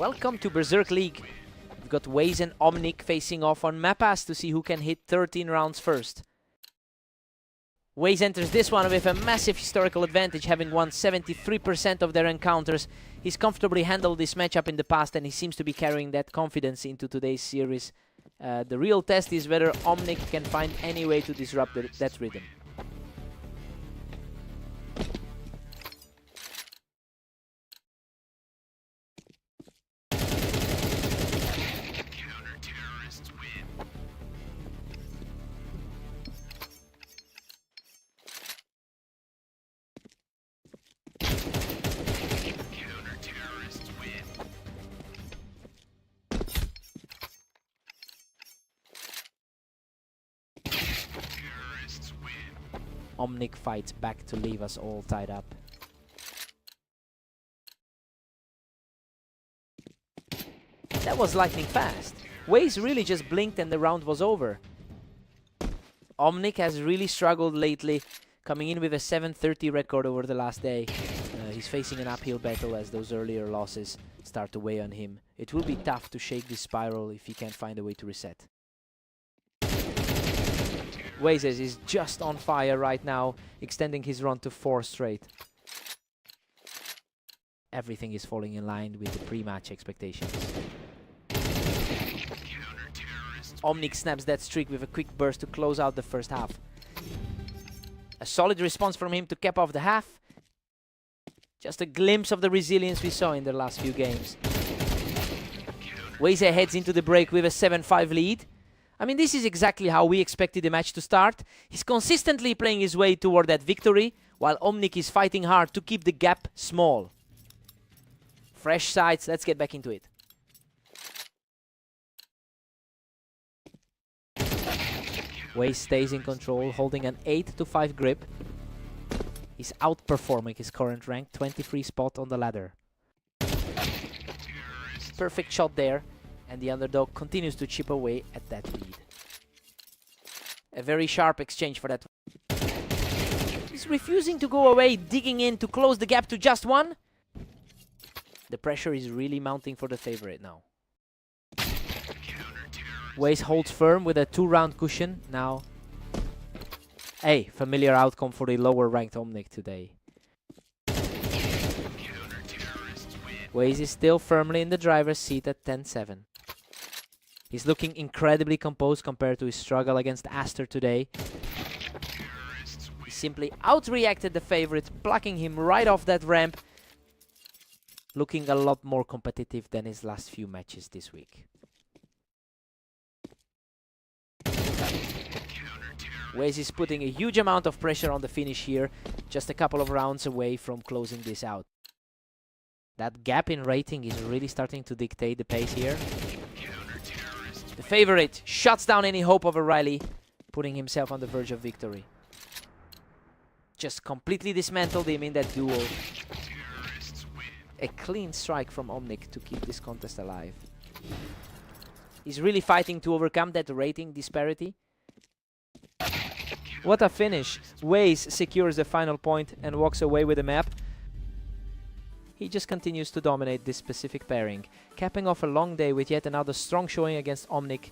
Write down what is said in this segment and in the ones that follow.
Welcome to Berserk League. We've got Waze and Omnic facing off on Mapas to see who can hit 13 rounds first. Waze enters this one with a massive historical advantage, having won 73% of their encounters. He's comfortably handled this matchup in the past, and he seems to be carrying that confidence into today's series. The real test is whether Omnic can find any way to disrupt that rhythm. Omnic fights back to leave us all tied up. That was lightning fast. Waze really just blinked and the round was over. Omnic has really struggled lately, coming in with a 7:30 record over the last day. He's facing an uphill battle as those earlier losses start to weigh on him. It will be tough to shake this spiral if he can't find a way to reset. Waze is just on fire right now, extending his run to 4 straight. Everything is falling in line with the pre-match expectations. Omnic snaps that streak with a quick burst to close out the first half. A solid response from him to cap off the half. Just a glimpse of the resilience we saw in the last few games. Waze heads into the break with a 7-5 lead. I mean, this is exactly how we expected the match to start. He's consistently playing his way toward that victory, while Omnic is fighting hard to keep the gap small. Fresh sights, let's get back into it. Waze stays in control, holding an 8-5 grip. He's outperforming his current rank, 23 spot on the ladder. Perfect shot there. And the underdog continues to chip away at that lead. A very sharp exchange for that. He's refusing to go away, digging in to close the gap to just 1. The pressure is really mounting for the favorite now. Waze holds firm with a 2-round cushion now. Hey, familiar outcome for the lower ranked Omnic today. Waze is still firmly in the driver's seat at 10-7. He's looking incredibly composed compared to his struggle against Aster today. He simply outreacted the favorite, plucking him right off that ramp. Looking a lot more competitive than his last few matches this week. Waze is putting a huge amount of pressure on the finish here, just a couple of rounds away from closing this out. That gap in rating is really starting to dictate the pace here. The favorite shuts down any hope of a rally, putting himself on the verge of victory. Just completely dismantled him in that duel. A clean strike from Omnic to keep this contest alive. He's really fighting to overcome that rating disparity. What a finish. Waze secures the final point and walks away with the map. He just continues to dominate this specific pairing, capping off a long day with yet another strong showing against Omnic.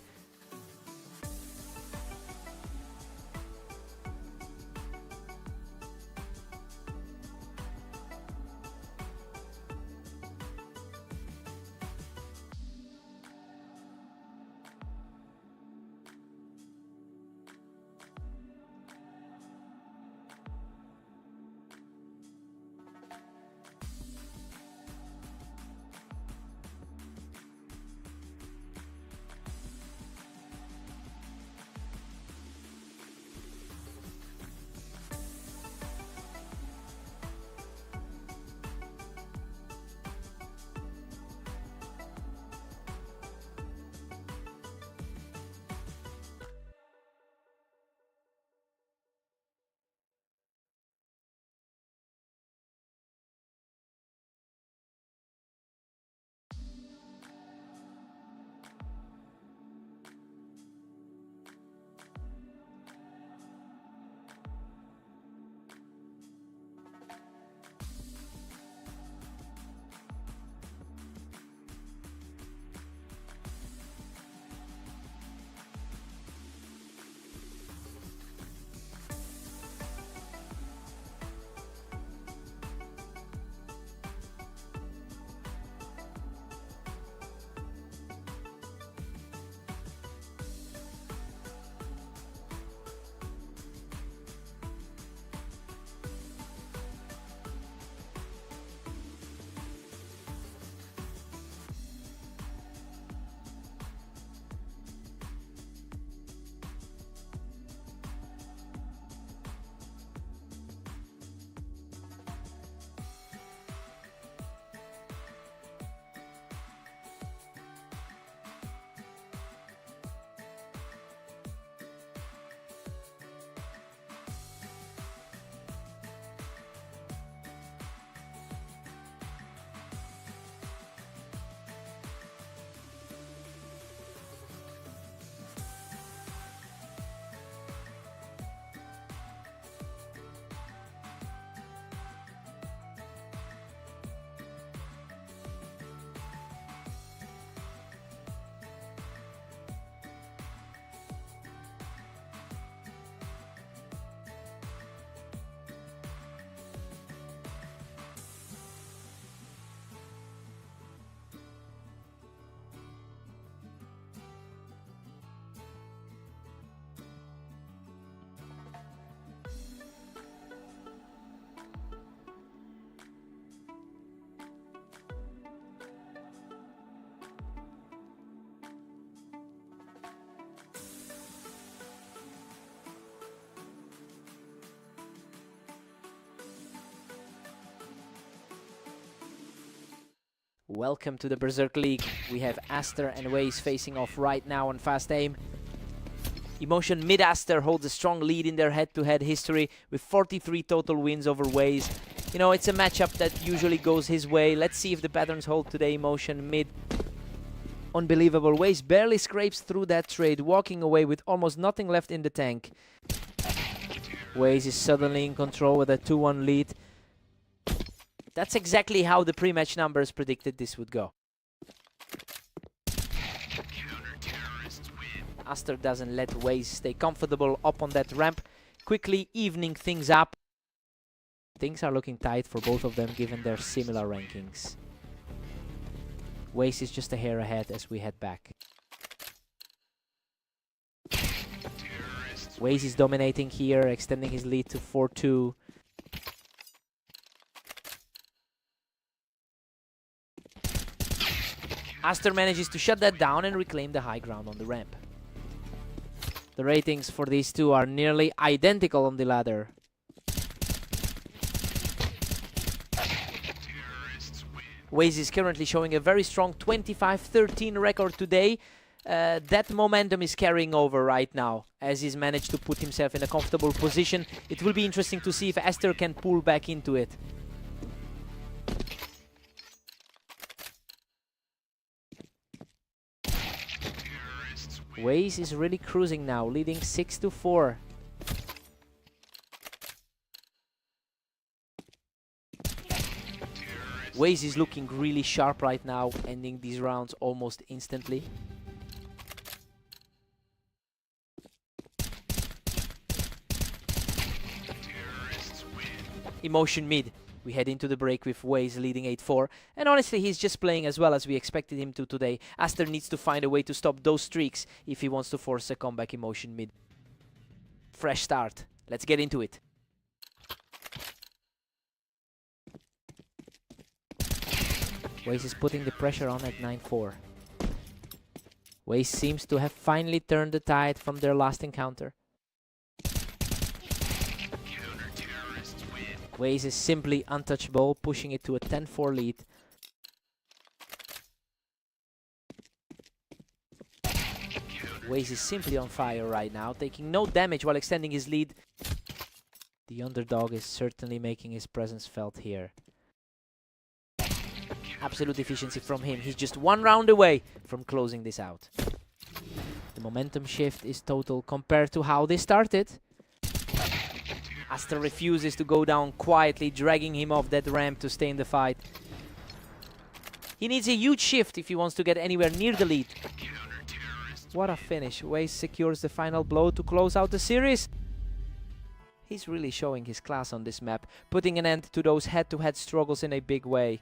Welcome to the Berserk League. We have Aster and Waze facing off right now on Fast Aim. Emotion mid-Aster holds a strong lead in their head-to-head history with 43 total wins over Waze. You know, it's a matchup that usually goes his way. Let's see if the patterns hold today. Emotion mid. Unbelievable. Waze barely scrapes through that trade, walking away with almost nothing left in the tank. Waze is suddenly in control with a 2-1 lead. That's exactly how the pre-match numbers predicted this would go. Aster doesn't let Waze stay comfortable up on that ramp, quickly evening things up. Things are looking tight for both of them given their similar rankings. Waze is just a hair ahead as we head back. Waze is dominating here, extending his lead to 4-2. Aster manages to shut that down and reclaim the high ground on the ramp. The ratings for these two are nearly identical on the ladder. Waze is currently showing a very strong 25-13 record today. That momentum is carrying over right now as he's managed to put himself in a comfortable position. It will be interesting to see if Aster can pull back into it. Waze is really cruising now, leading 6-4. Waze is looking really sharp right now, ending these rounds almost instantly. Emotion mid. We head into the break with Waze leading 8-4, and honestly he's just playing as well as we expected him to today. Aster needs to find a way to stop those streaks if he wants to force a comeback. Emotion mid. Fresh start. Let's get into it. Waze is putting the pressure on at 9-4. Waze seems to have finally turned the tide from their last encounter. Waze is simply untouchable, pushing it to a 10-4 lead. Waze is simply on fire right now, taking no damage while extending his lead. The underdog is certainly making his presence felt here. Absolute efficiency from him. He's just one round away from closing this out. The momentum shift is total compared to how they started. Aster refuses to go down quietly, dragging him off that ramp to stay in the fight. He needs a huge shift if he wants to get anywhere near the lead. What a finish. Waze secures the final blow to close out the series. He's really showing his class on this map, putting an end to those head-to-head struggles in a big way.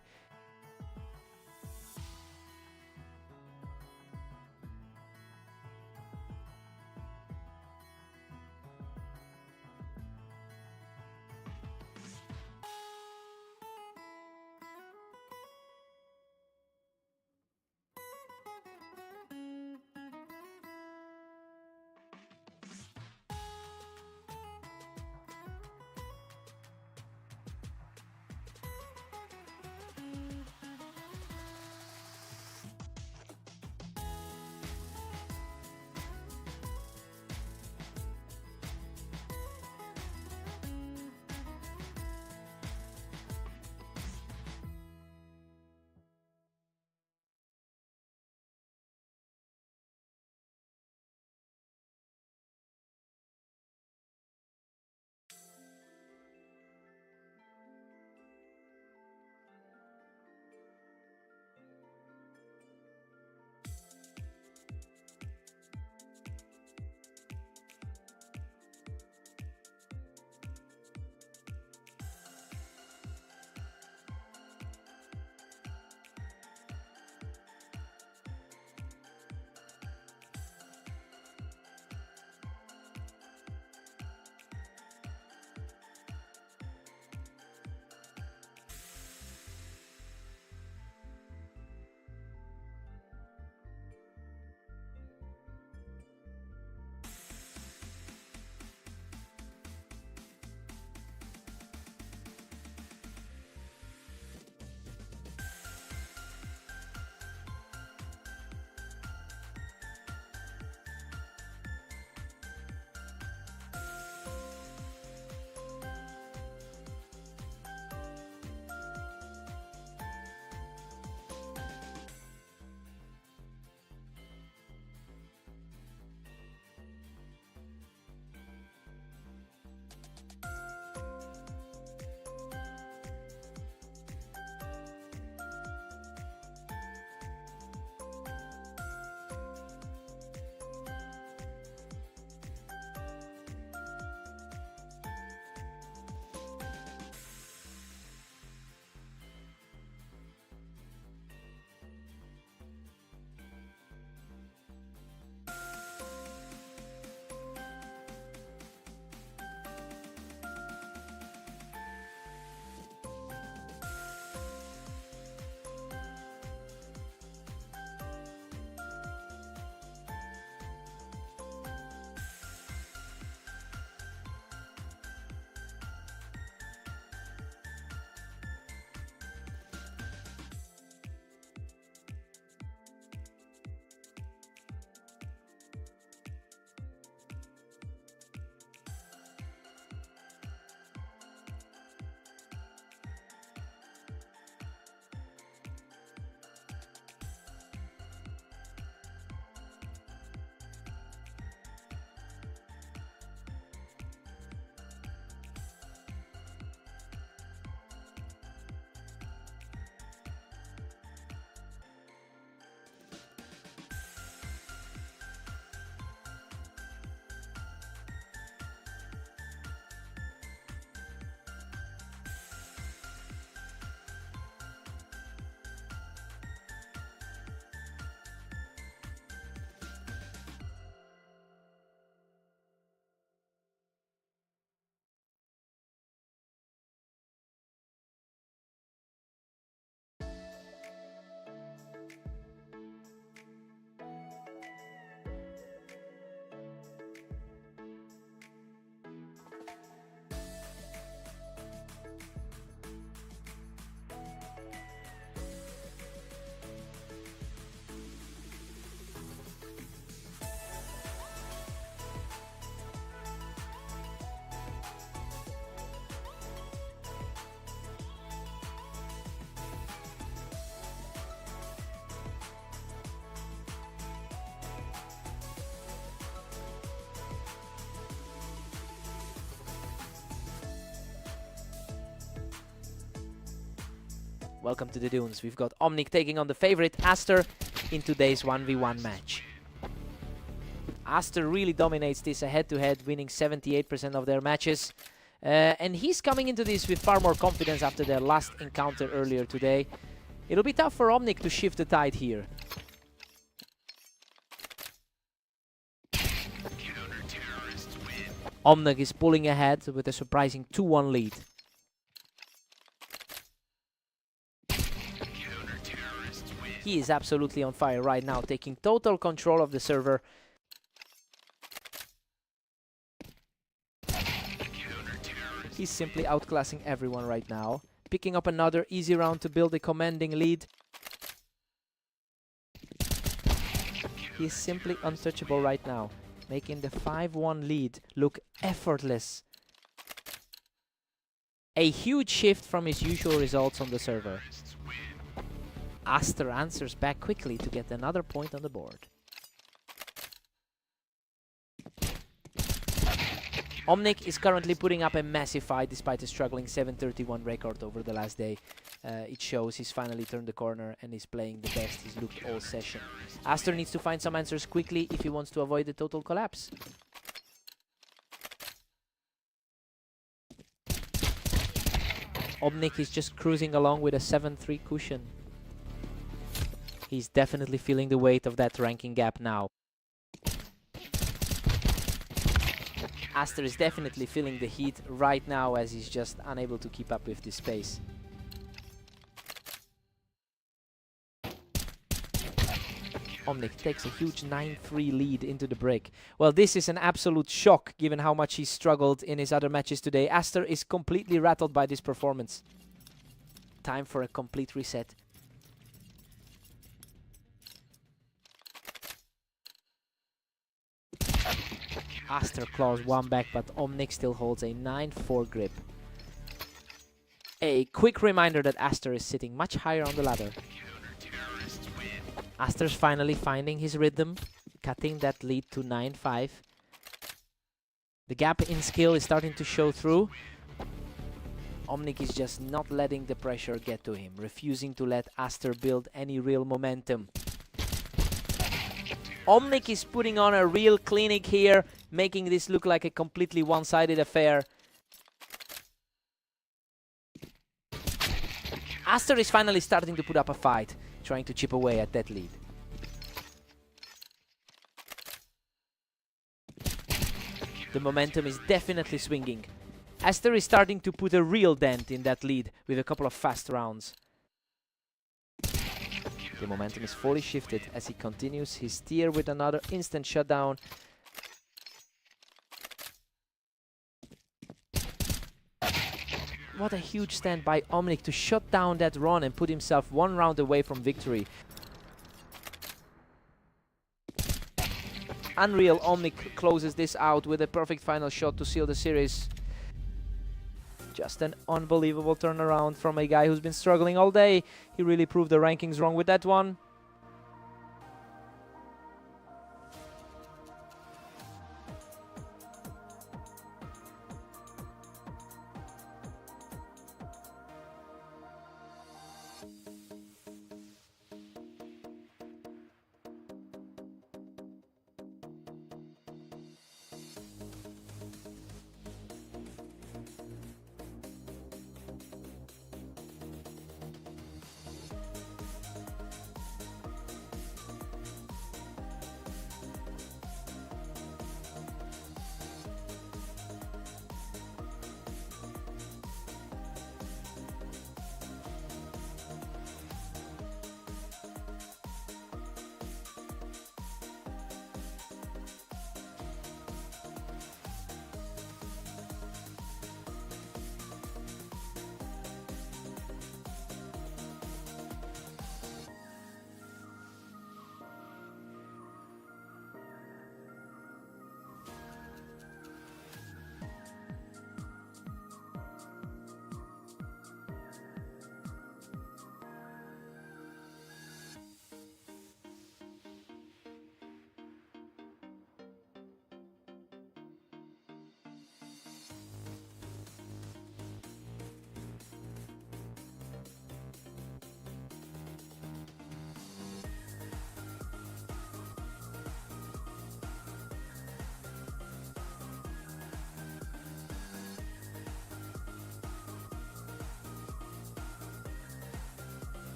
Welcome to the Dunes. We've got Omnic taking on the favorite, Aster, in today's 1v1 match. Aster really dominates this head-to-head, winning 78% of their matches. And he's coming into this with far more confidence after their last encounter earlier today. It'll be tough for Omnic to shift the tide here. Omnic is pulling ahead with a surprising 2-1 lead. He is absolutely on fire right now, taking total control of the server. He's simply outclassing everyone right now, picking up another easy round to build a commanding lead. He's simply untouchable right now, making the 5-1 lead look effortless. A huge shift from his usual results on the server. Aster answers back quickly to get another point on the board. Omnic is currently putting up a massive fight despite a struggling 7:31 record over the last day. It shows he's finally turned the corner and is playing the best he's looked all session. Aster needs to find some answers quickly if he wants to avoid the total collapse. Omnic is just cruising along with a 7-3 cushion. He's definitely feeling the weight of that ranking gap now. Aster is definitely feeling the heat right now as he's just unable to keep up with this pace. Omnic takes a huge 9-3 lead into the break. Well, this is an absolute shock given how much he struggled in his other matches today. Aster is completely rattled by this performance. Time for a complete reset. Aster claws one back, but Omnic still holds a 9-4 grip. A quick reminder that Aster is sitting much higher on the ladder. Aster's finally finding his rhythm, cutting that lead to 9-5. The gap in skill is starting to show through. Omnic is just not letting the pressure get to him, refusing to let Aster build any real momentum. Omnic is putting on a real clinic here, making this look like a completely one-sided affair. Aster is finally starting to put up a fight, trying to chip away at that lead. The momentum is definitely swinging. Aster is starting to put a real dent in that lead with a couple of fast rounds. The momentum is fully shifted as he continues his steer with another instant shutdown. What a huge stand by Omnic to shut down that run and put himself one round away from victory. Unreal. Omnic closes this out with a perfect final shot to seal the series. Just an unbelievable turnaround from a guy who's been struggling all day. He really proved the rankings wrong with that one.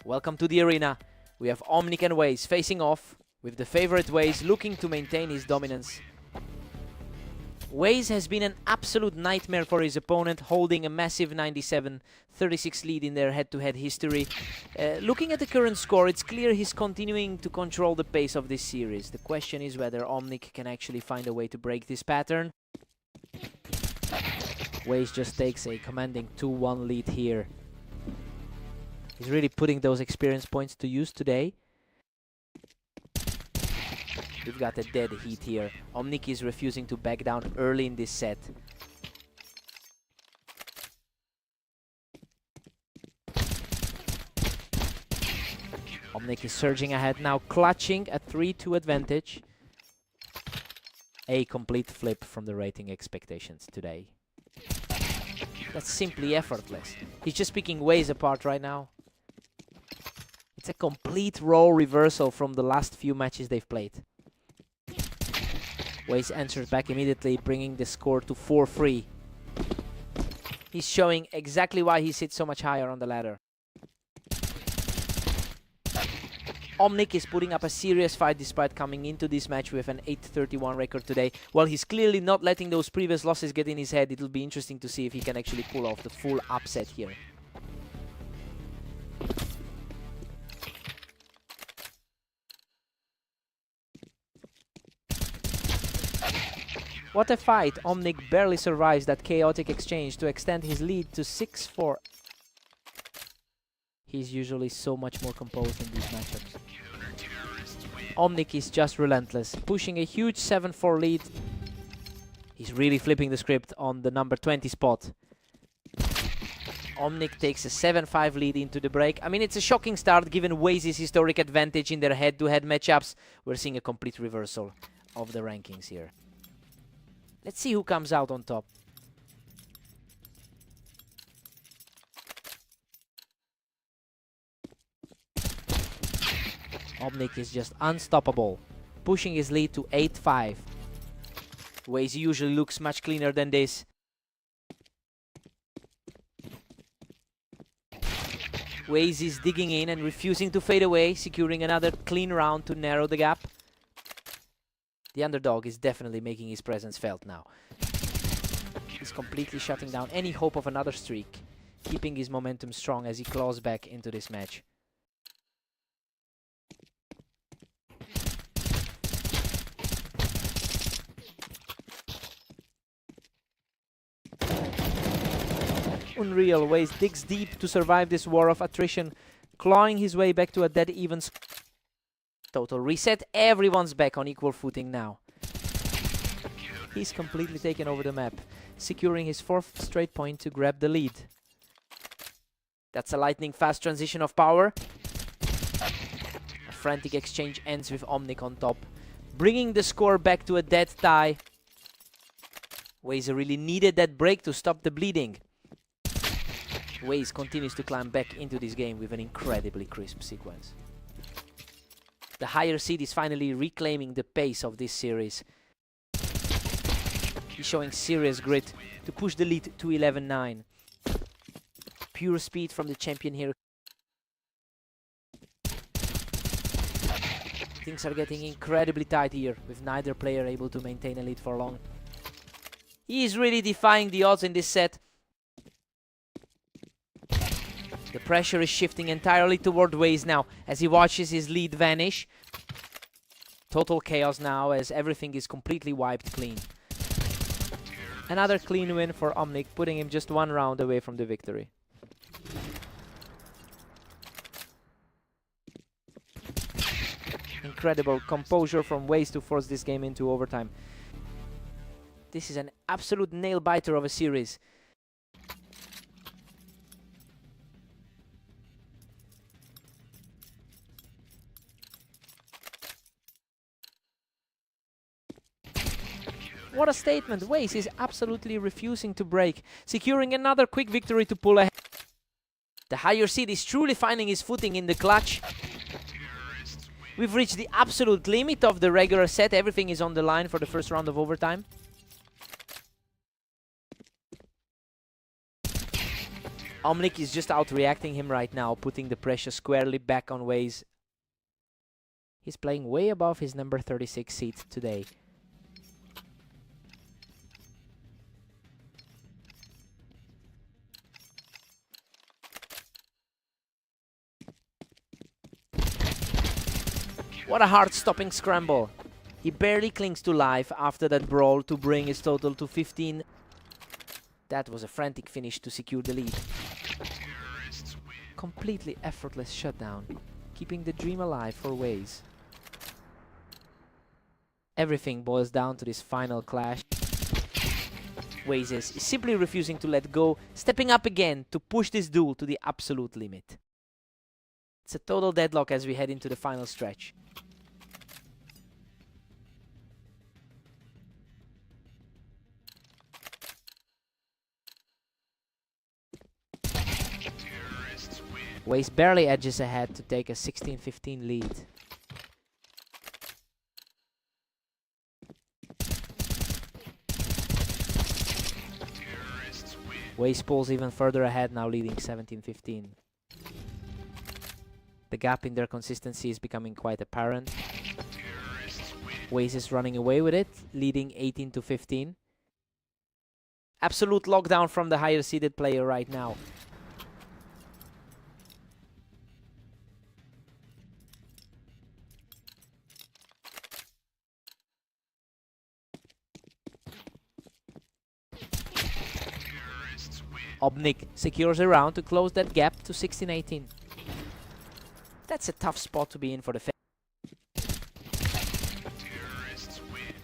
Welcome to the arena. We have Omnic and Waze facing off, with the favorite Waze looking to maintain his dominance. Waze has been an absolute nightmare for his opponent, holding a massive 97-36 lead in their head-to-head history. Looking at the current score, it's clear he's continuing to control the pace of this series. The question is whether Omnic can actually find a way to break this pattern. Waze just takes a commanding 2-1 lead here. He's really putting those experience points to use today. We've got a dead heat here. Omnic is refusing to back down early in this set. Omnic is surging ahead now, clutching a 3-2 advantage. A complete flip from the rating expectations today. That's simply effortless. He's just picking Waze apart right now. It's a complete role reversal from the last few matches they've played. Waze answers back immediately, bringing the score to 4-3. He's showing exactly why he sits so much higher on the ladder. Omnic is putting up a serious fight despite coming into this match with an 8-31 record today. While he's clearly not letting those previous losses get in his head, it'll be interesting to see if he can actually pull off the full upset here. What a fight! Omnic barely survives that chaotic exchange to extend his lead to 6-4. He's usually so much more composed in these matchups. Omnic is just relentless, pushing a huge 7-4 lead. He's really flipping the script on the number 20 spot. Omnic takes a 7-5 lead into the break. I mean, it's a shocking start given Waze's historic advantage in their head-to-head matchups. We're seeing a complete reversal of the rankings here. Let's see who comes out on top. Omnic is just unstoppable, pushing his lead to 8-5. Waze usually looks much cleaner than this. Waze is digging in and refusing to fade away, securing another clean round to narrow the gap. The underdog is definitely making his presence felt now. He's completely shutting down any hope of another streak, keeping his momentum strong as he claws back into this match. Unreal. Waze digs deep to survive this war of attrition, clawing his way back to a dead even total reset. Everyone's back on equal footing now. He's completely taken over the map, securing his 4th straight point to grab the lead. That's a lightning fast transition of power. A frantic exchange ends with Omnic on top, bringing the score back to a dead tie. Waze really needed that break to stop the bleeding. Waze continues to climb back into this game with an incredibly crisp sequence. The higher seed is finally reclaiming the pace of this series. He's showing serious grit to push the lead to 11-9. Pure speed from the champion here. Things are getting incredibly tight here, with neither player able to maintain a lead for long. He is really defying the odds in this set. The pressure is shifting entirely toward Waze now as he watches his lead vanish. Total chaos now as everything is completely wiped clean. Another clean win for Omnic, putting him just 1 round away from the victory. Incredible composure from Waze to force this game into overtime. This is an absolute nail-biter of a series. What a statement. Waze is absolutely refusing to break, securing another quick victory to pull ahead. The higher seed is truly finding his footing in the clutch. We've reached the absolute limit of the regular set. Everything is on the line for the first round of overtime. Omnic is just outreacting him right now, putting the pressure squarely back on Waze. He's playing way above his number 36 seat today. What a hard-stopping scramble. He barely clings to life after that brawl to bring his total to 15. That was a frantic finish to secure the lead. Completely effortless shutdown, keeping the dream alive for Waze. Everything boils down to this final clash. Waze is simply refusing to let go, stepping up again to push this duel to the absolute limit. It's a total deadlock as we head into the final stretch. Waze barely edges ahead to take a 16-15 lead. Waze pulls even further ahead, now leading 17-15. The gap in their consistency is becoming quite apparent. Waze is running away with it, leading 18-15. Absolute lockdown from the higher seeded player right now. Obnik secures a round to close that gap to 16-18. That's a tough spot to be in for the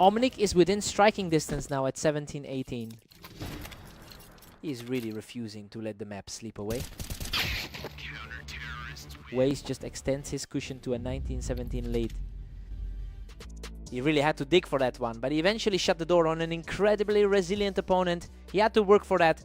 Omnic is within striking distance now at 17-18. He is really refusing to let the map slip away. Waze just extends his cushion to a 19-17 lead. He really had to dig for that one, but he eventually shut the door on an incredibly resilient opponent. He had to work for that.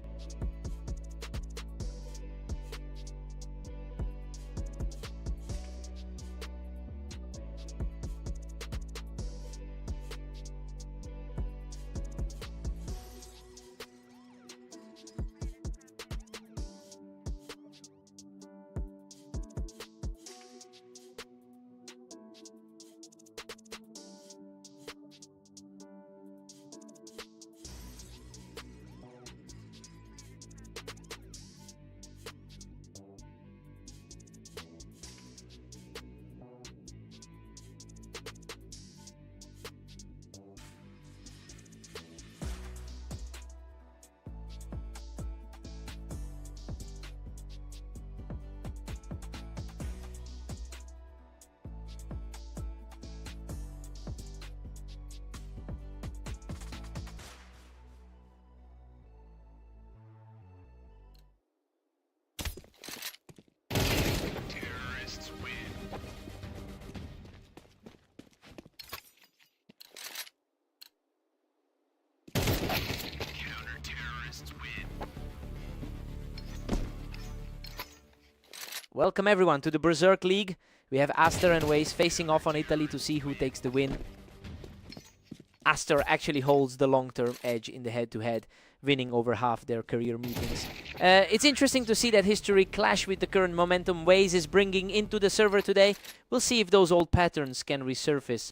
Welcome everyone to the Berserk League. We have Aster and Waze facing off on Italy to see who takes the win. Aster actually holds the long-term edge in the head-to-head, winning over half their career meetings. It's interesting to see that history clash with the current momentum Waze is bringing into the server today. We'll see if those old patterns can resurface.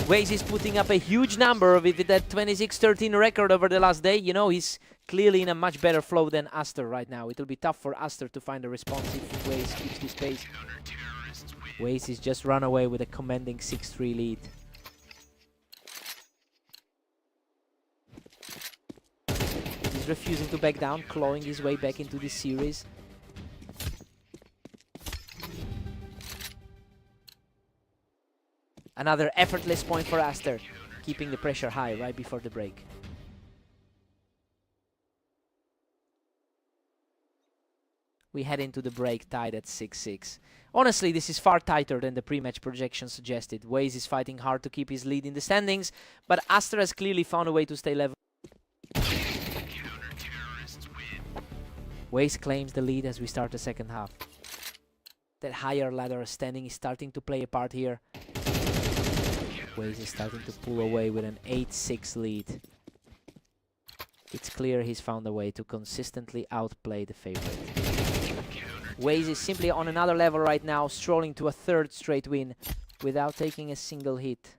Waze is putting up a huge number with that 26-13 record over the last day. You know, he's clearly in a much better flow than Aster right now. It'll be tough for Aster to find a response if Waze keeps this pace. Waze has just run away with a commanding 6-3 lead. He's refusing to back down, clawing his way back into this series. Another effortless point for Aster, keeping the pressure high right before the break. We head into the break tied at 6-6. Honestly, this is far tighter than the pre-match projection suggested. Waze is fighting hard to keep his lead in the standings, but Aster has clearly found a way to stay level. Waze claims the lead as we start the second half. That higher ladder standing is starting to play a part here. Waze is starting to pull away with an 8-6 lead. It's clear he's found a way to consistently outplay the favorite. Waze is simply on another level right now, strolling to a third straight win without taking a single hit.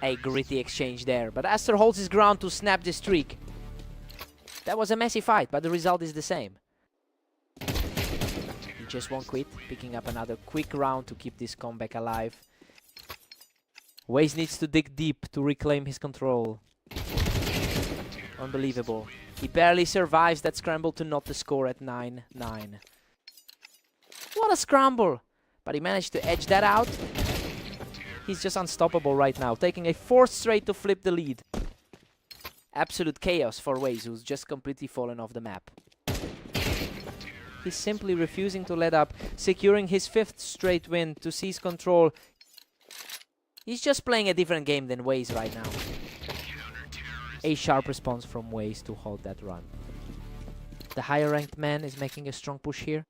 A gritty exchange there, but Aster holds his ground to snap the streak. That was a messy fight, but the result is the same. He just won't quit, picking up another quick round to keep this comeback alive. Waze needs to dig deep to reclaim his control. Unbelievable. He barely survives that scramble to knot the score at 9-9. What a scramble! But he managed to edge that out. He's just unstoppable right now, taking a fourth straight to flip the lead. Absolute chaos for Waze, who's just completely fallen off the map. He's simply refusing to let up, securing his fifth straight win to seize control. He's just playing a different game than Waze right now. A sharp response from Waze to hold that run. The higher ranked man is making a strong push here.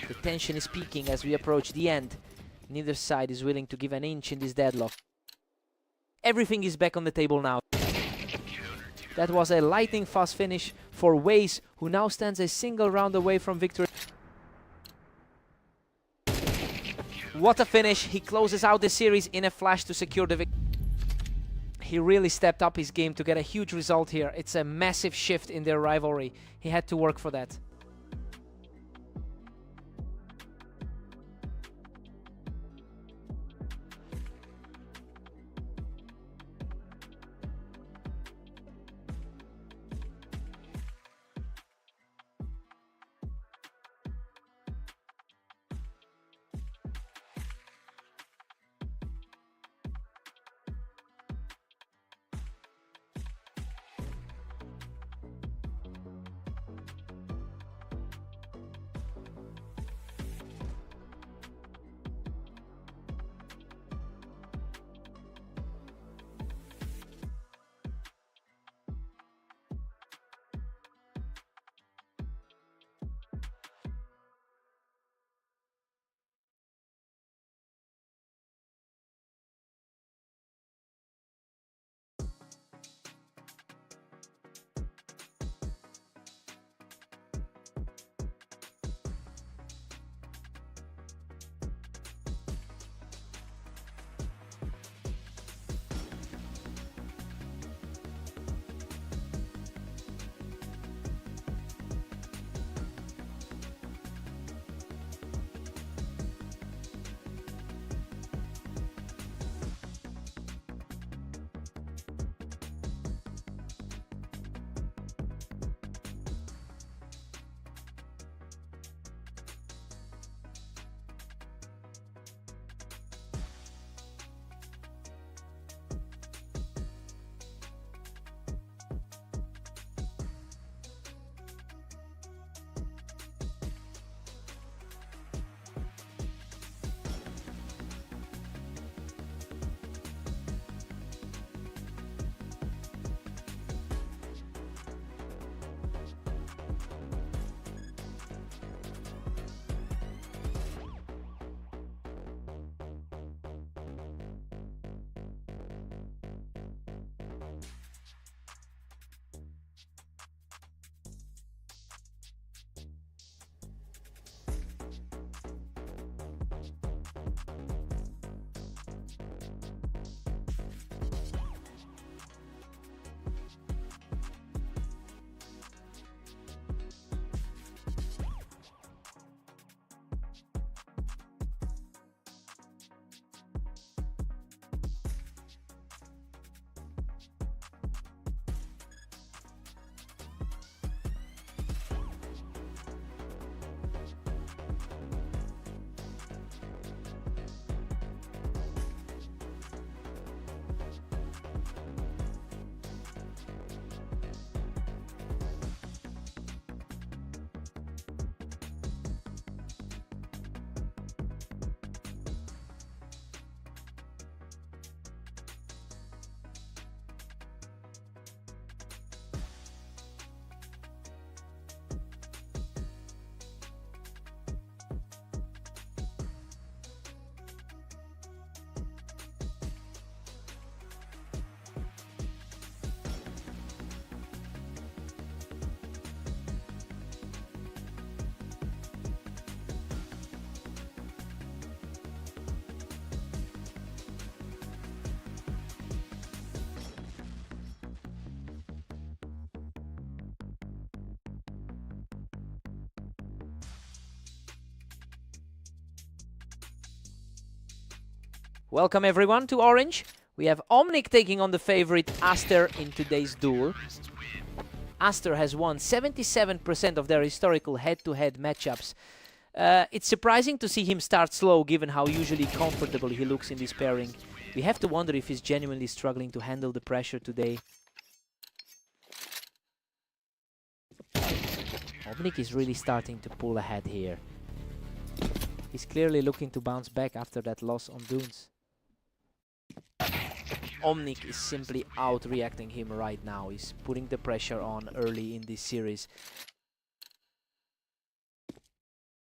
The tension is peaking as we approach the end. Neither side is willing to give an inch in this deadlock. Everything is back on the table now. That was a lightning fast finish for Waze, who now stands a single round away from victory. What a finish! He closes out the series in a flash to secure the victory. He really stepped up his game to get a huge result here. It's a massive shift in their rivalry. He had to work for that. Welcome everyone to Orange. We have Omnic taking on the favorite Aster in today's duel. Aster has won 77% of their historical head-to-head matchups. It's surprising to see him start slow given how usually comfortable he looks in this pairing. We have to wonder if he's genuinely struggling to handle the pressure today. Omnic is really starting to pull ahead here. He's clearly looking to bounce back after that loss on Dunes. Omnic is simply out-reacting him right now. He's putting the pressure on early in this series.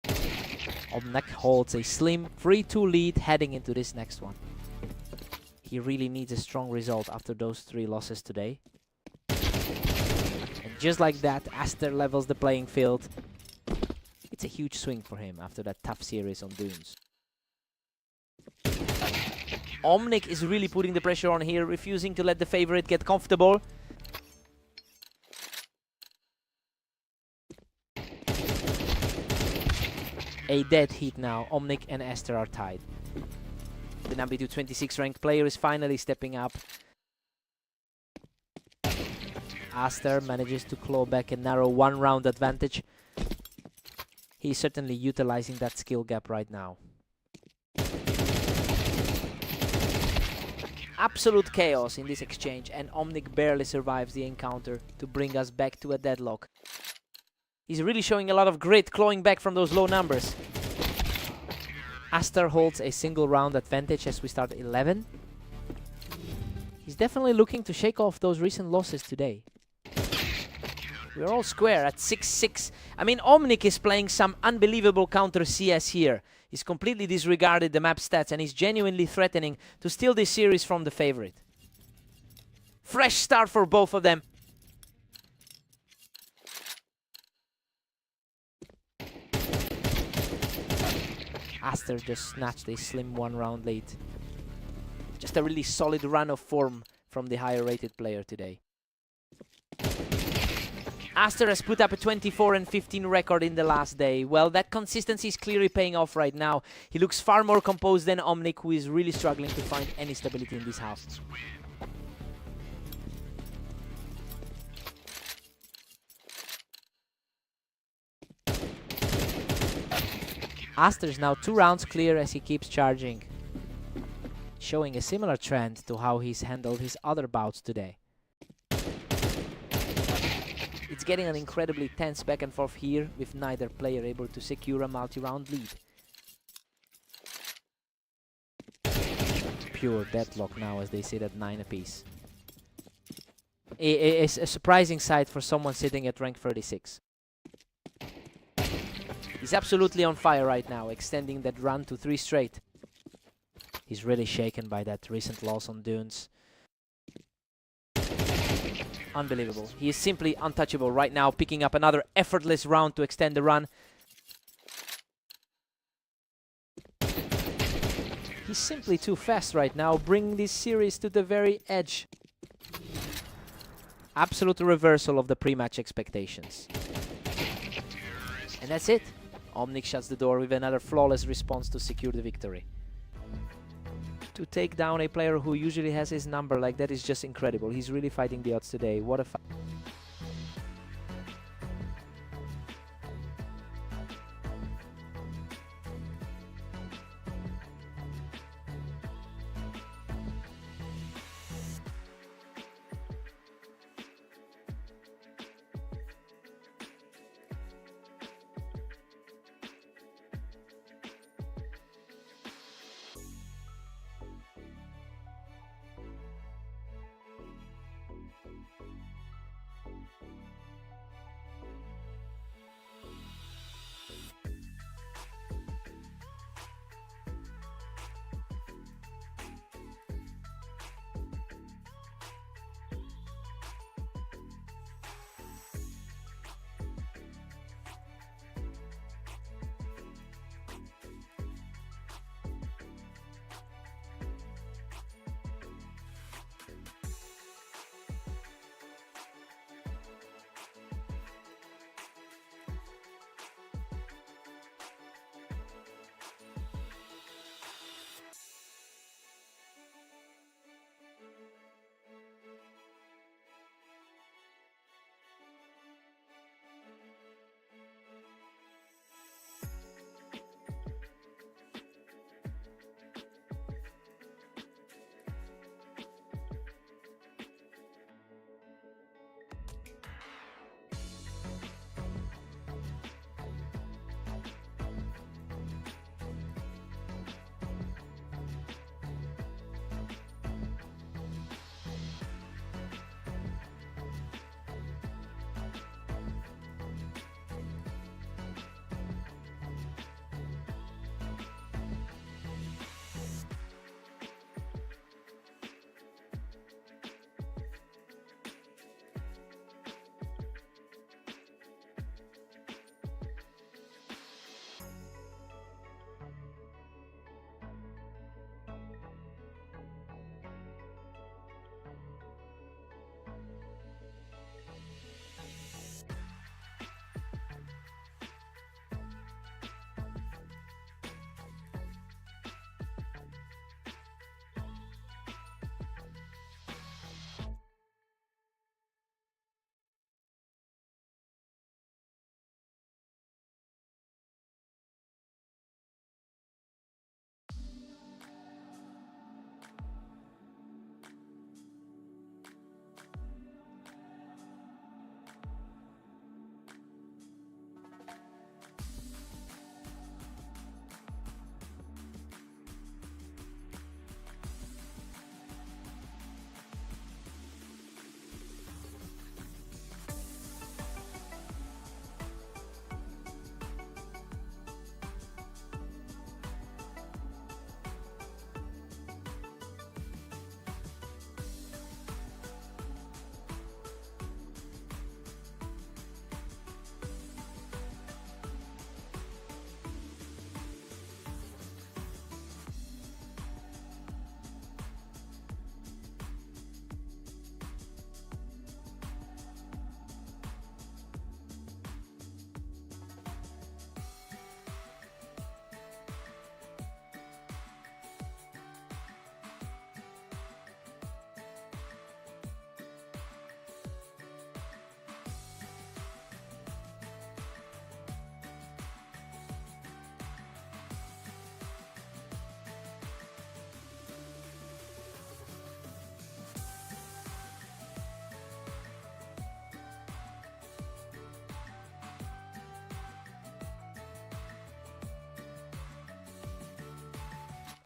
Omnic holds a slim 3-2 lead heading into this next one. He really needs a strong result after those 3 losses today. And just like that, Aster levels the playing field. It's a huge swing for him after that tough series on Dunes. Omnic is really putting the pressure on here, refusing to let the favorite get comfortable. A dead heat now. Omnic and Aster are tied. The number 26 ranked player is finally stepping up. Aster manages to claw back a narrow 1-round advantage. He's certainly utilizing that skill gap right now. Absolute chaos in this exchange, and Omnic barely survives the encounter to bring us back to a deadlock. He's really showing a lot of grit, clawing back from those low numbers. Aster holds a single round advantage as we start 11. He's definitely looking to shake off those recent losses today. We're all square at 6-6. I mean, Omnic is playing some unbelievable counter CS here. He's completely disregarded the map stats and he's genuinely threatening to steal this series from the favorite. Fresh start for both of them. Aster just snatched a slim 1-round lead. Just a really solid run of form from the higher rated player today. Aster has put up a 24-15 record in the last day. Well, that consistency is clearly paying off right now. He looks far more composed than Omnic, who is really struggling to find any stability in this half. Aster is now 2 rounds clear as he keeps charging, showing a similar trend to how he's handled his other bouts today. It's getting an incredibly tense back and forth here, with neither player able to secure a multi-round lead. Pure deadlock now, as they sit at 9 apiece. It's a surprising sight for someone sitting at rank 36. He's absolutely on fire right now, extending that run to 3 straight. He's really shaken by that recent loss on Dunes. Unbelievable. He is simply untouchable right now, picking up another effortless round to extend the run. He's simply too fast right now, bringing this series to the very edge. Absolute reversal of the pre-match expectations. And that's it. Omnic shuts the door with another flawless response to secure the victory. To take down a player who usually has his number like that is just incredible. He's really fighting the odds today. What a fight.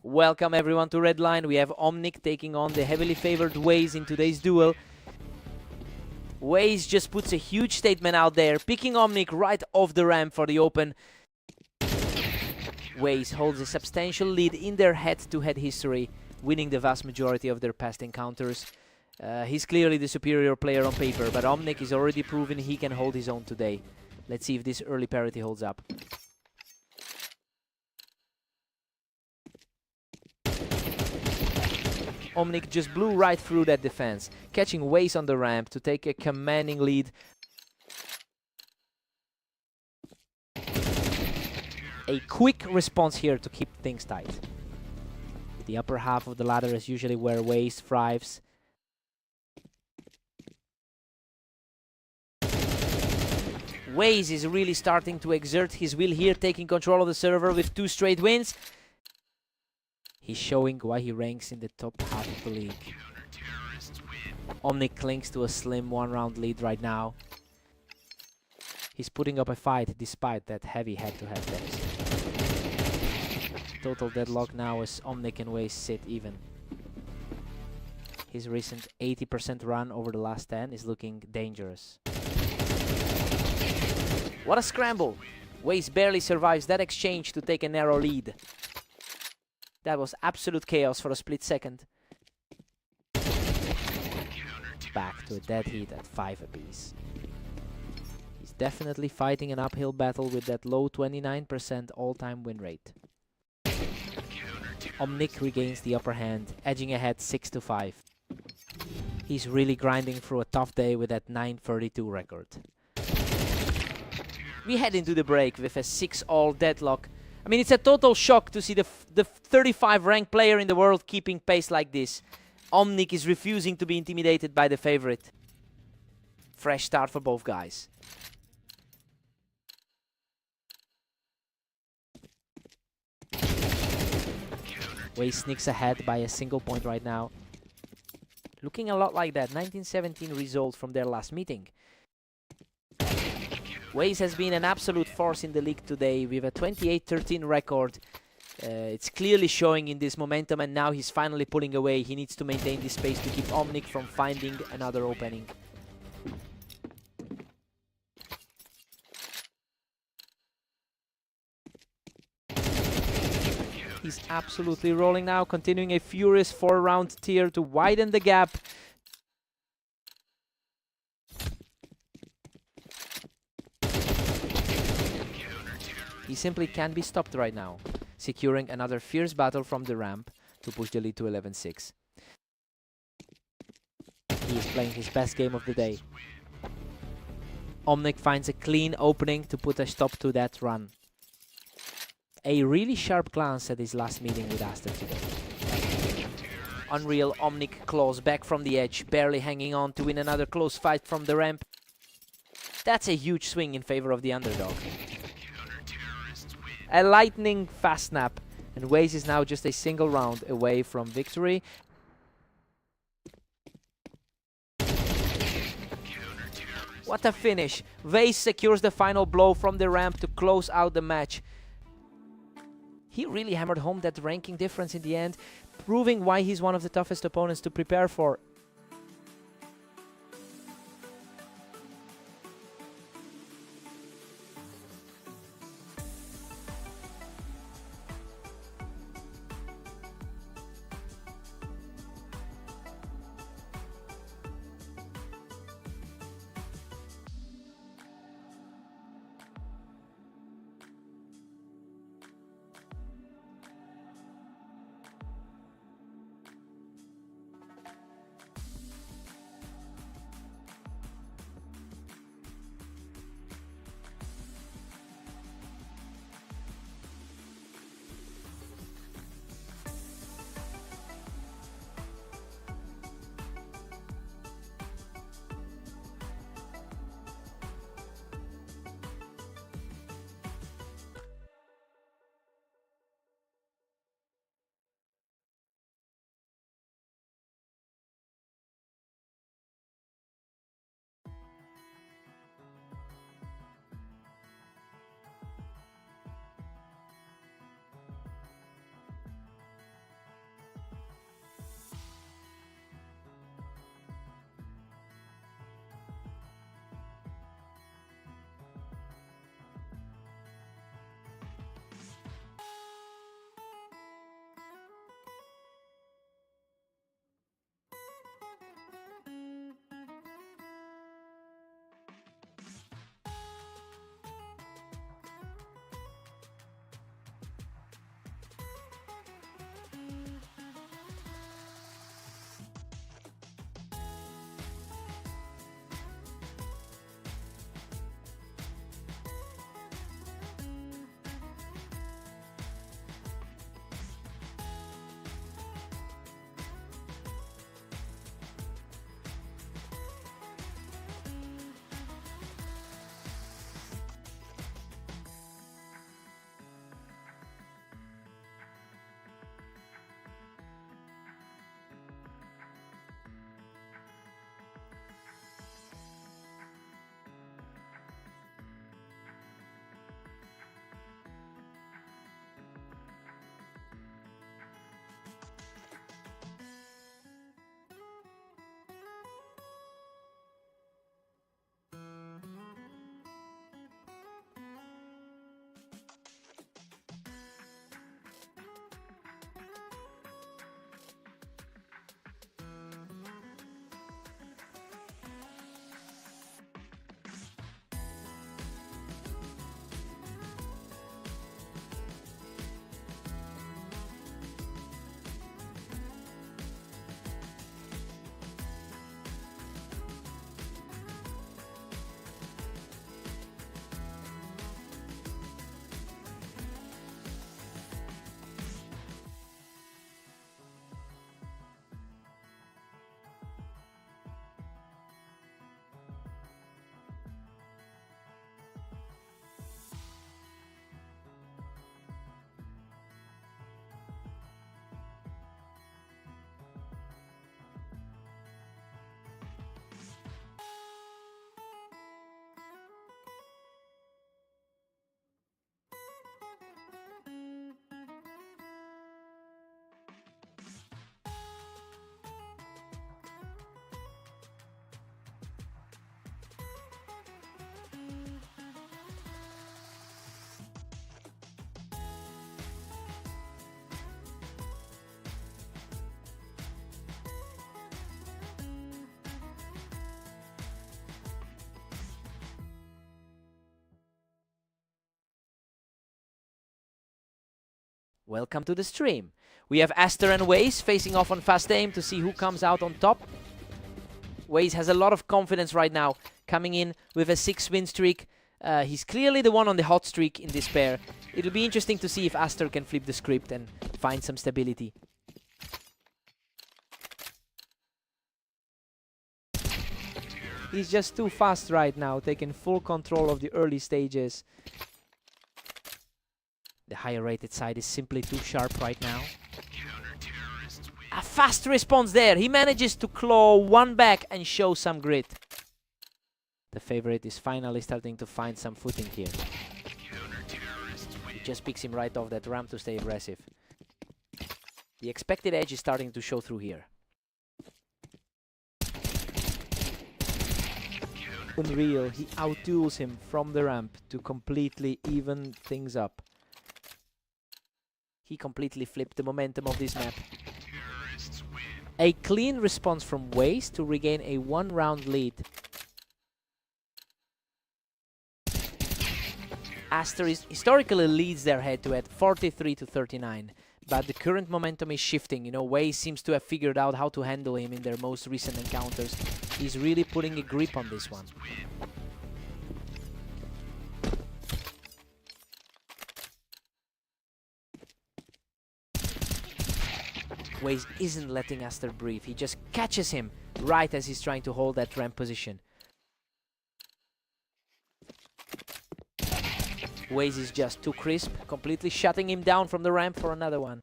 Welcome everyone to Redline. We have Omnic taking on the heavily favored Waze in today's duel. Waze just puts a huge statement out there, picking Omnic right off the ramp for the open. Waze holds a substantial lead in their head-to-head history, winning the vast majority of their past encounters. He's clearly the superior player on paper, but Omnic is already proven he can hold his own today. Let's see if this early parity holds up. Omnic just blew right through that defense, catching Waze on the ramp to take a commanding lead. A quick response here to keep things tight. The upper half of the ladder is usually where Waze thrives. Waze is really starting to exert his will here, taking control of the server with 2 straight wins. He's showing why he ranks in the top half of the league. Omnic clings to a slim 1-round lead right now. He's putting up a fight despite that heavy head-to-head test. Total deadlock now as Omnic and Waze sit even. His recent 80% run over the last 10 is looking dangerous. What a scramble! Waze barely survives that exchange to take a narrow lead. That was absolute chaos for a split second. Back to a dead heat at 5 apiece. He's definitely fighting an uphill battle with that low 29% all-time win rate. Omnic regains the upper hand, edging ahead 6-5. He's really grinding through a tough day with that 932 record. We head into the break with a 6-all deadlock. I mean, it's a total shock to see the 35 ranked player in the world keeping pace like this. Omnic is refusing to be intimidated by the favorite. Fresh start for both guys. Waze sneaks ahead by a single point right now. Looking a lot like that 1917 result from their last meeting. Waze has been an absolute force in the league today with a 28-13 record. It's clearly showing in this momentum, and now he's finally pulling away. He needs to maintain this pace to keep Omnic from finding another opening. He's absolutely rolling now, continuing a furious 4-round tier to widen the gap. He simply can't be stopped right now, securing another fierce battle from the ramp to push the lead to 11-6. He is playing his best game of the day. Omnic finds a clean opening to put a stop to that run. A really sharp glance at his last meeting with Aster today. Unreal Omnic claws back from the edge, barely hanging on to win another close fight from the ramp. That's a huge swing in favor of the underdog. A lightning fast snap, and Waze is now just a single round away from victory. What a finish! Waze secures the final blow from the ramp to close out the match. He really hammered home that ranking difference in the end, proving why he's one of the toughest opponents to prepare for. Welcome to the stream. We have Aster and Waze facing off on fast aim to see who comes out on top. Waze has a lot of confidence right now, coming in with a 6-win streak. He's clearly the one on the hot streak in this pair. It'll be interesting to see if Aster can flip the script and find some stability. He's just too fast right now, taking full control of the early stages. The higher rated side is simply too sharp right now. A fast response there. He manages to claw one back and show some grit. The favorite is finally starting to find some footing here. He just picks him right off that ramp to stay aggressive. The expected edge is starting to show through here. Unreal, he outduels him from the ramp to completely even things up. He completely flipped the momentum of this map. A clean response from Waze to regain a 1-round lead. Aster historically leads their head-to-head 43-39, but the current momentum is shifting. You know, Waze seems to have figured out how to handle him in their most recent encounters. He's really putting a grip on this one. Waze isn't letting Aster breathe. He just catches him right as he's trying to hold that ramp position. Waze is just too crisp, completely shutting him down from the ramp for another one.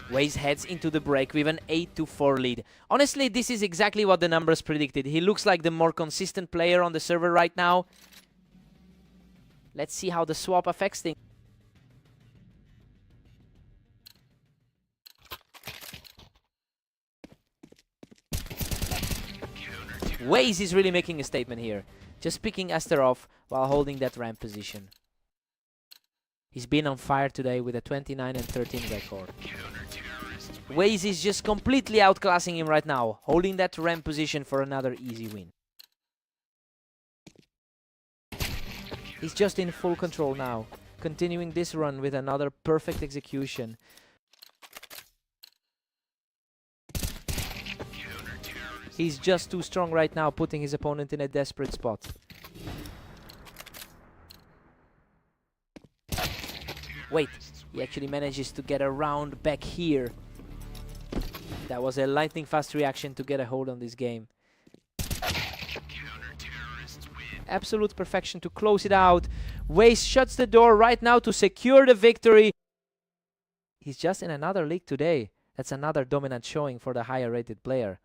Waze heads into the break with an 8-4 lead. Honestly, this is exactly what the numbers predicted. He looks like the more consistent player on the server right now. Let's see how the swap affects things. Waze is really making a statement here. Just picking Aster off while holding that ramp position. He's been on fire today with a 29-13 record. Waze is just completely outclassing him right now, holding that ramp position for another easy win. He's just in full control now, continuing this run with another perfect execution. He's just too strong right now, putting his opponent in a desperate spot. Wait, he actually manages to get around back here. That was a lightning fast reaction to get a hold on this game. Absolute perfection to close it out. Waze shuts the door right now to secure the victory. He's just in another league today. That's another dominant showing for the higher rated player.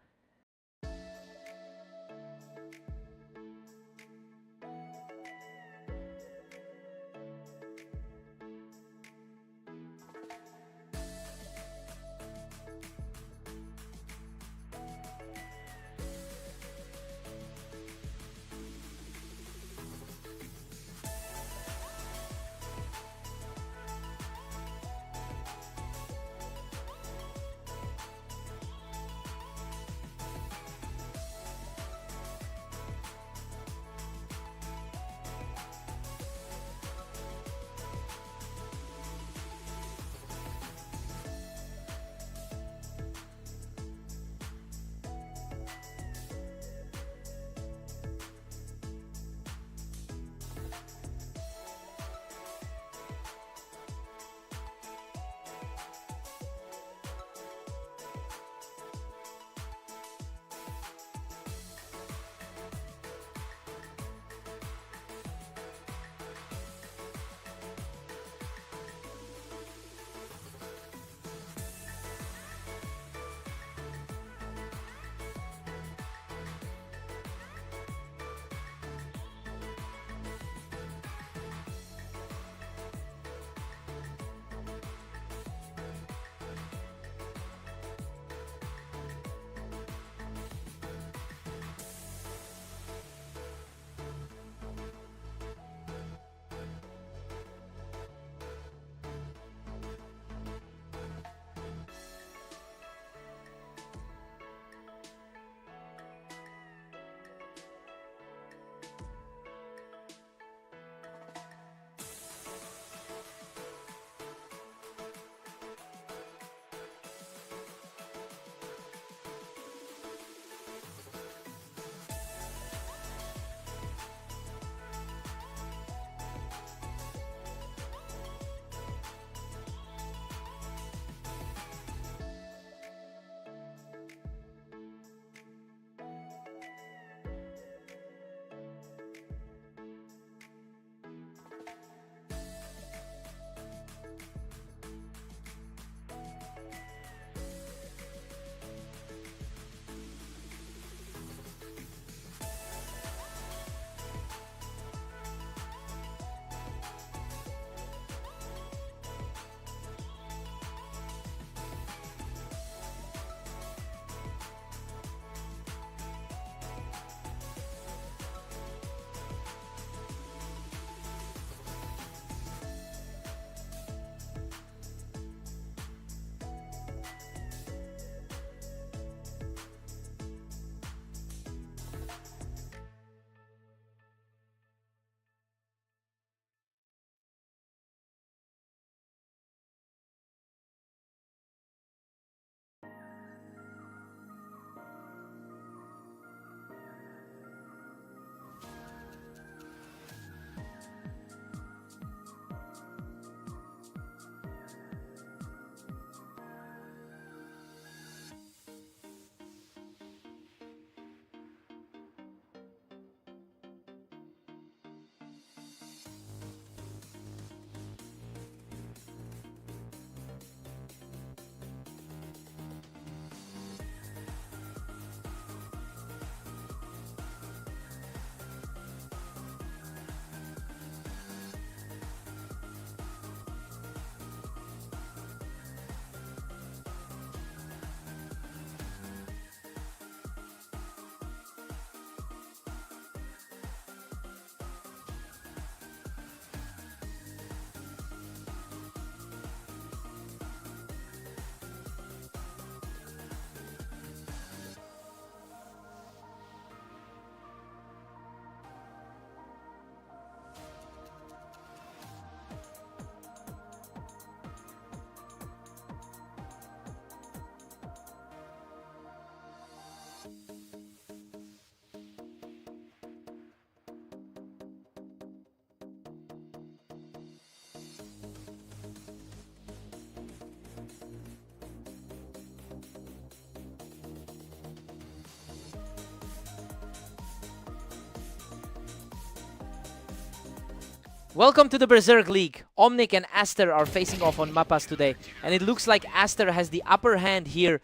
Welcome to the Berserk League. Omnic and Aster are facing off on Mapas today, and it looks like Aster has the upper hand here.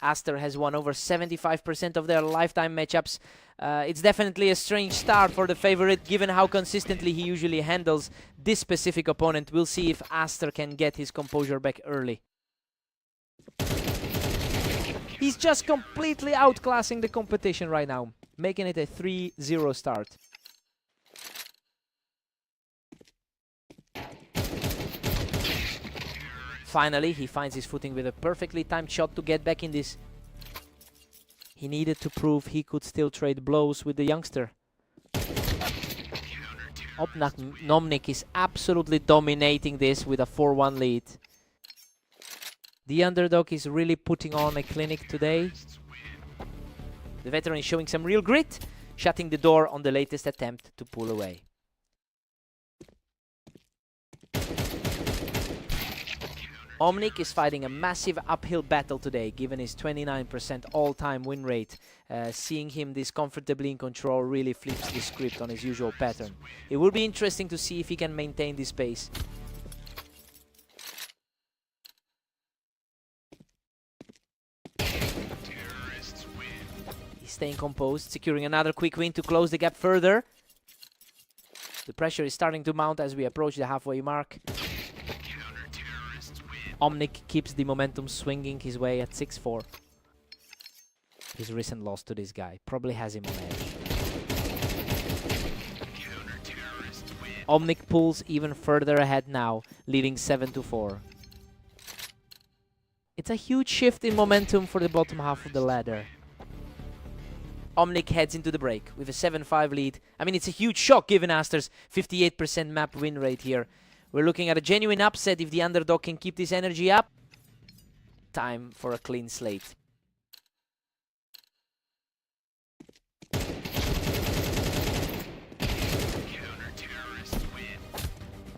Aster has won over 75% of their lifetime matchups. It's definitely a strange start for the favorite, given how consistently he usually handles this specific opponent. We'll see if Aster can get his composure back early. He's just completely outclassing the competition right now, making it a 3-0 start. Finally, he finds his footing with a perfectly timed shot to get back in this. He needed to prove he could still trade blows with the youngster. Omnic is absolutely dominating this with a 4-1 lead. The underdog is really putting on a clinic today. The veteran is showing some real grit, shutting the door on the latest attempt to pull away. Omnic is fighting a massive uphill battle today, given his 29% all-time win rate. Seeing him this comfortably in control really flips the script on his usual pattern. It will be interesting to see if he can maintain this pace. He's staying composed, securing another quick win to close the gap further. The pressure is starting to mount as we approach the halfway mark. Omnic keeps the momentum swinging his way at 6-4. His recent loss to this guy probably has him on edge. Omnic pulls even further ahead now, leading 7-4. It's a huge shift in momentum for the bottom half of the ladder. Omnic heads into the break with a 7-5 lead. I mean, it's a huge shock given Aster's 58% map win rate here. We're looking at a genuine upset if the underdog can keep this energy up. Time for a clean slate.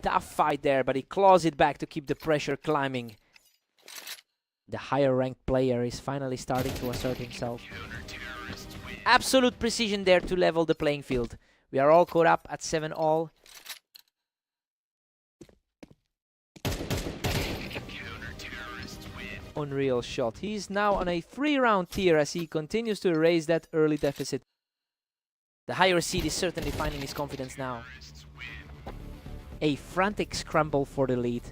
Tough fight there, but he claws it back to keep the pressure climbing. The higher ranked player is finally starting to assert himself. Absolute precision there to level the playing field. We are all caught up at 7-all. Unreal shot. He's now on a 3-round tier as he continues to erase that early deficit. The higher seed is certainly finding his confidence now. A frantic scramble for the lead,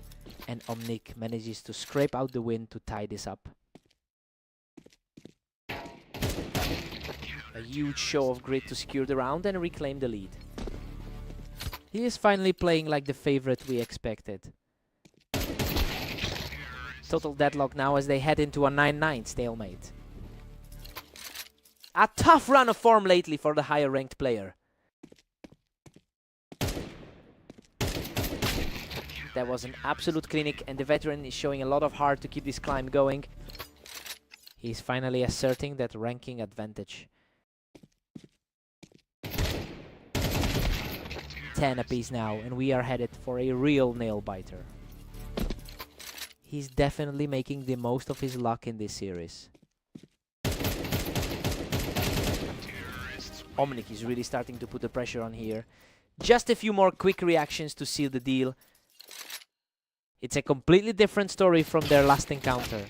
and Omnic manages to scrape out the win to tie this up. A huge show of grit to secure the round and reclaim the lead. He is finally playing like the favorite we expected. Total deadlock now as they head into a 9-9 stalemate. A tough run of form lately for the higher ranked player. That was an absolute clinic, and the veteran is showing a lot of heart to keep this climb going. He's finally asserting that ranking advantage. 10 apiece now, and we are headed for a real nail-biter. He's definitely making the most of his luck in this series. Omnic is really starting to put the pressure on here. Just a few more quick reactions to seal the deal. It's a completely different story from their last encounter.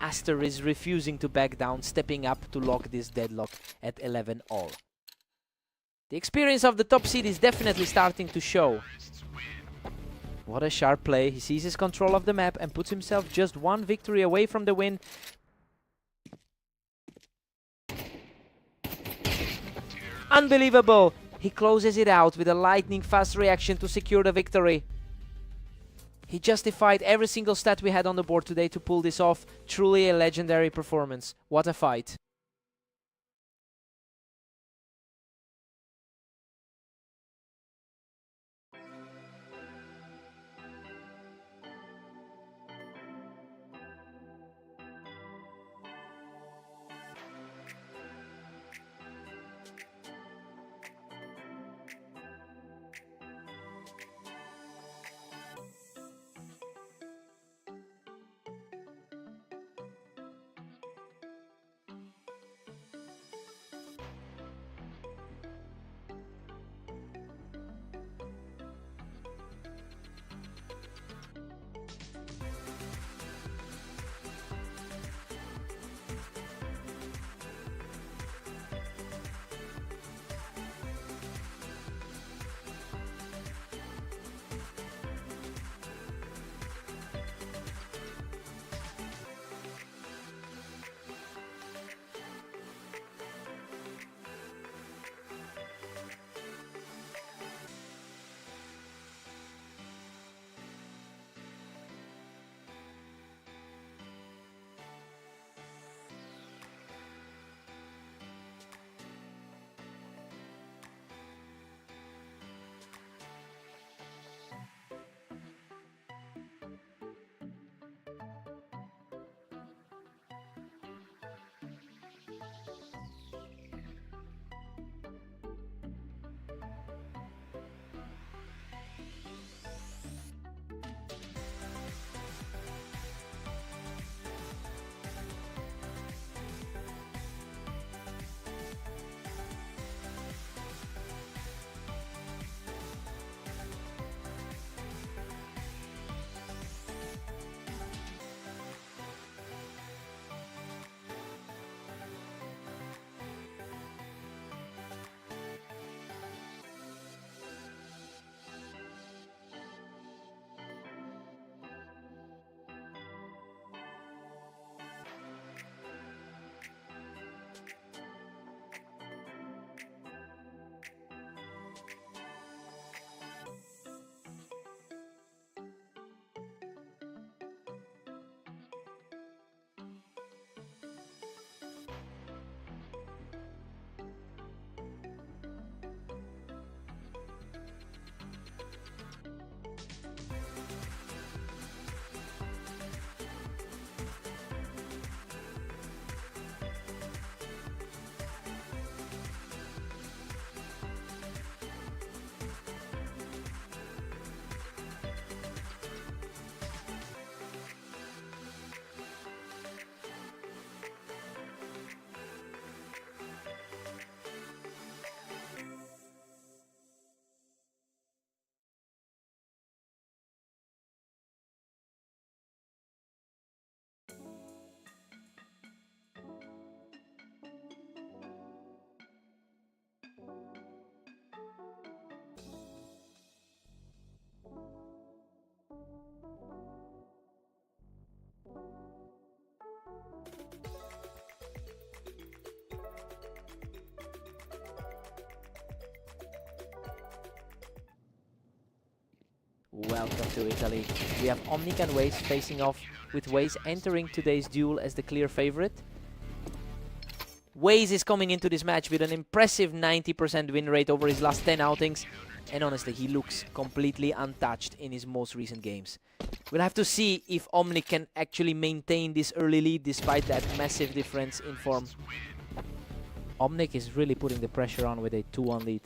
Aster is refusing to back down, stepping up to lock this deadlock at 11-all. The experience of the top seed is definitely starting to show. What a sharp play. He seizes control of the map and puts himself just one victory away from the win. Unbelievable! He closes it out with a lightning-fast reaction to secure the victory. He justified every single stat we had on the board today to pull this off. Truly a legendary performance. What a fight. Welcome to Italy. We have Omnic and Waze facing off, with Waze entering today's duel as the clear favorite. Waze is coming into this match with an impressive 90% win rate over his last 10 outings, and honestly, he looks completely untouched in his most recent games. We'll have to see if Omnic can actually maintain this early lead despite that massive difference in form. Omnic is really putting the pressure on with a 2-1 lead.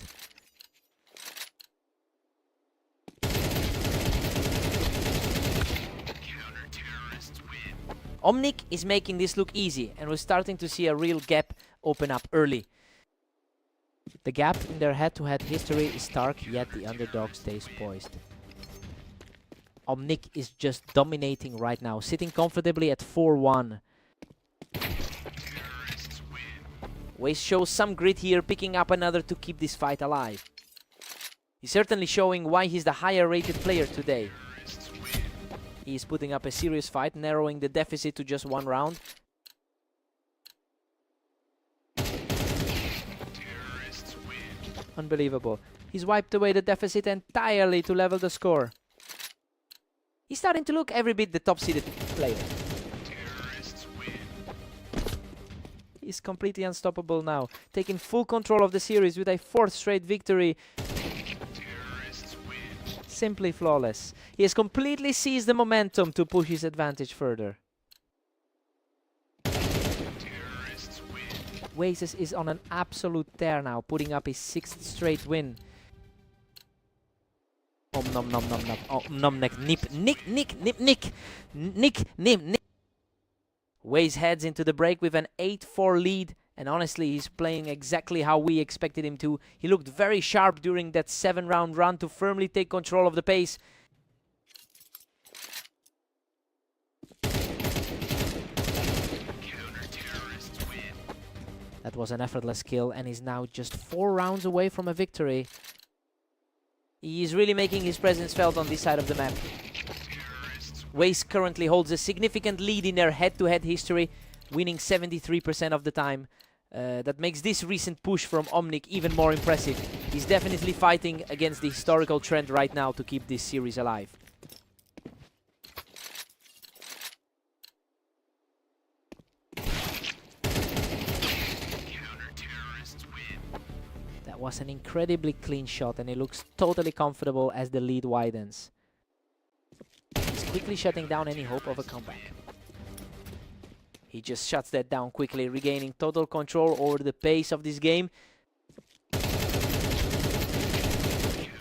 Omnic is making this look easy, and we're starting to see a real gap open up early. The gap in their head-to-head history is stark, yet the underdog stays poised. Omnic is just dominating right now, sitting comfortably at 4-1. Waze shows some grit here, picking up another to keep this fight alive. He's certainly showing why he's the higher rated player today. He's putting up a serious fight, narrowing the deficit to just 1 round. Unbelievable. He's wiped away the deficit entirely to level the score. He's starting to look every bit the top-seeded player. He's completely unstoppable now, taking full control of the series with a 4th straight victory. Simply flawless. He has completely seized the momentum to push his advantage further. Waze is on an absolute tear now, putting up his 6th straight win. Om nom nom nom nom. Oh, nom neck nip nick nick nip nick nick nip nick. Waze heads into the break with an 8-4 lead, and honestly, he's playing exactly how we expected him to. He looked very sharp during that 7-round run to firmly take control of the pace. That was an effortless kill, and he's now just 4 rounds away from a victory. He is really making his presence felt on this side of the map. Waze currently holds a significant lead in their head-to-head history, winning 73% of the time. That makes this recent push from Omnic even more impressive. He's definitely fighting against the historical trend right now to keep this series alive. That was an incredibly clean shot, and he looks totally comfortable as the lead widens. He's quickly shutting down any hope of a comeback. He just shuts that down quickly, regaining total control over the pace of this game.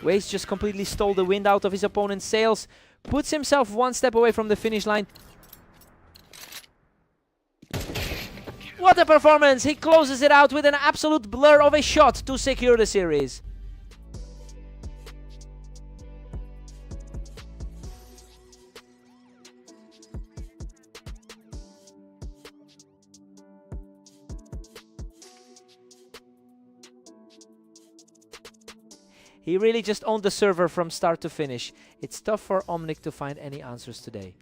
Waze just completely stole the wind out of his opponent's sails, puts himself 1 step away from the finish line. What a performance! He closes it out with an absolute blur of a shot to secure the series. He really just owned the server from start to finish. It's tough for Omnic to find any answers today.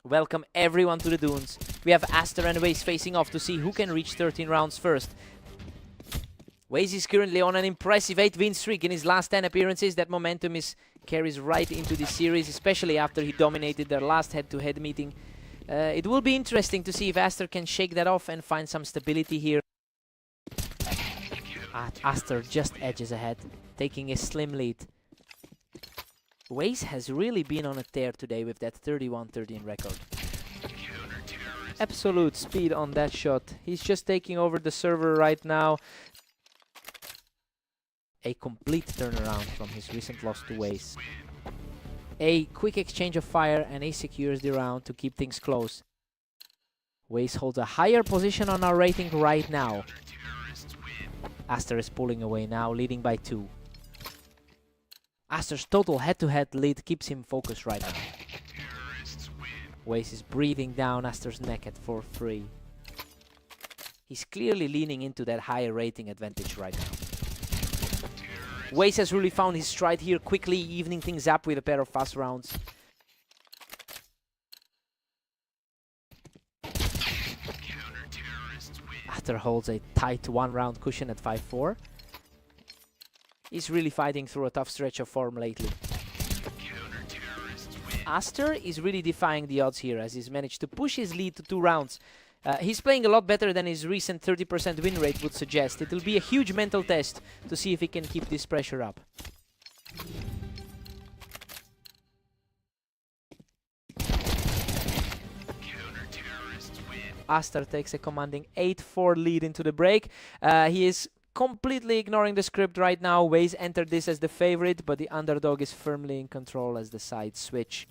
Welcome everyone to the Dunes. We have Aster and Waze facing off to see who can reach 13 rounds first. Waze is currently on an impressive 8-win streak in his last 10 appearances. That momentum carries right into this series, especially after he dominated their last head-to-head meeting. It will be interesting to see if Aster can shake that off and find some stability here. Aster just edges ahead, taking a slim lead. Waze has really been on a tear today with that 31-13 record. Absolute speed on that shot. He's just taking over the server right now. A complete turnaround from his recent loss to Waze. A quick exchange of fire and he secures the round to keep things close. Waze holds a higher position on our rating right now. Aster is pulling away now, leading by 2. Aster's total head-to-head lead keeps him focused right now. Waze is breathing down Aster's neck at 4-3. He's clearly leaning into that higher rating advantage right now. Waze has really found his stride here, quickly evening things up with a pair of fast rounds. Aster holds a tight 1-round cushion at 5-4. He's really fighting through a tough stretch of form lately. Aster is really defying the odds here as he's managed to push his lead to 2 rounds. He's playing a lot better than his recent 30% win rate would suggest. It will be a huge mental test to see if he can keep this pressure up. Aster takes a commanding 8-4 lead into the break. He is completely ignoring the script right now. Waze entered this as the favorite, but the underdog is firmly in control as the sides switch.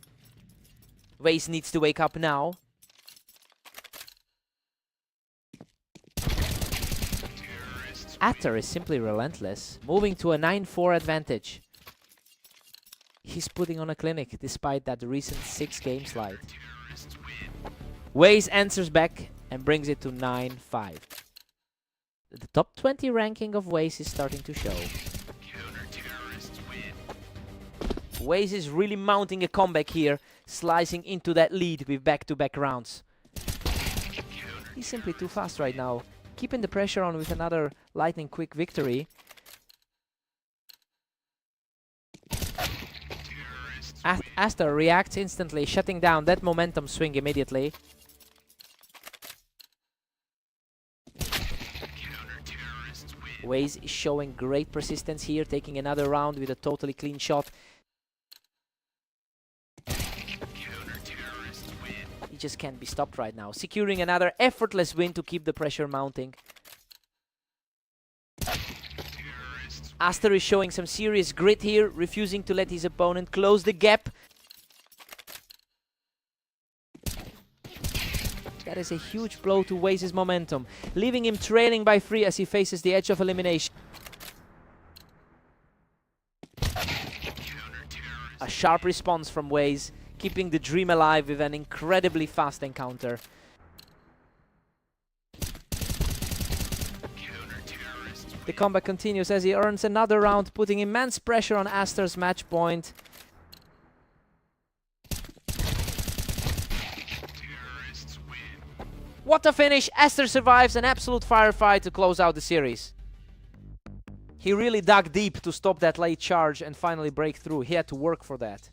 Waze needs to wake up now. Aster is simply relentless, moving to a 9-4 advantage. He's putting on a clinic despite that recent 6-game slide. Waze answers back and brings it to 9-5. The top 20 ranking of Waze is starting to show. Waze is really mounting a comeback here, slicing into that lead with back-to-back rounds. He's simply too fast right now, keeping the pressure on with another lightning-quick victory. Aster reacts instantly, shutting down that momentum swing immediately. Waze is showing great persistence here, taking another round with a totally clean shot. He just can't be stopped right now, securing another effortless win to keep the pressure mounting. Aster is showing some serious grit here, refusing to let his opponent close the gap. That is a huge blow to Waze's momentum, leaving him trailing by 3 as he faces the edge of elimination. A sharp response from Waze, keeping the dream alive with an incredibly fast encounter. The comeback continues as he earns another round, putting immense pressure on Aster's match point. What a finish! Aster survives an absolute firefight to close out the series. He really dug deep to stop that late charge and finally break through. He had to work for that.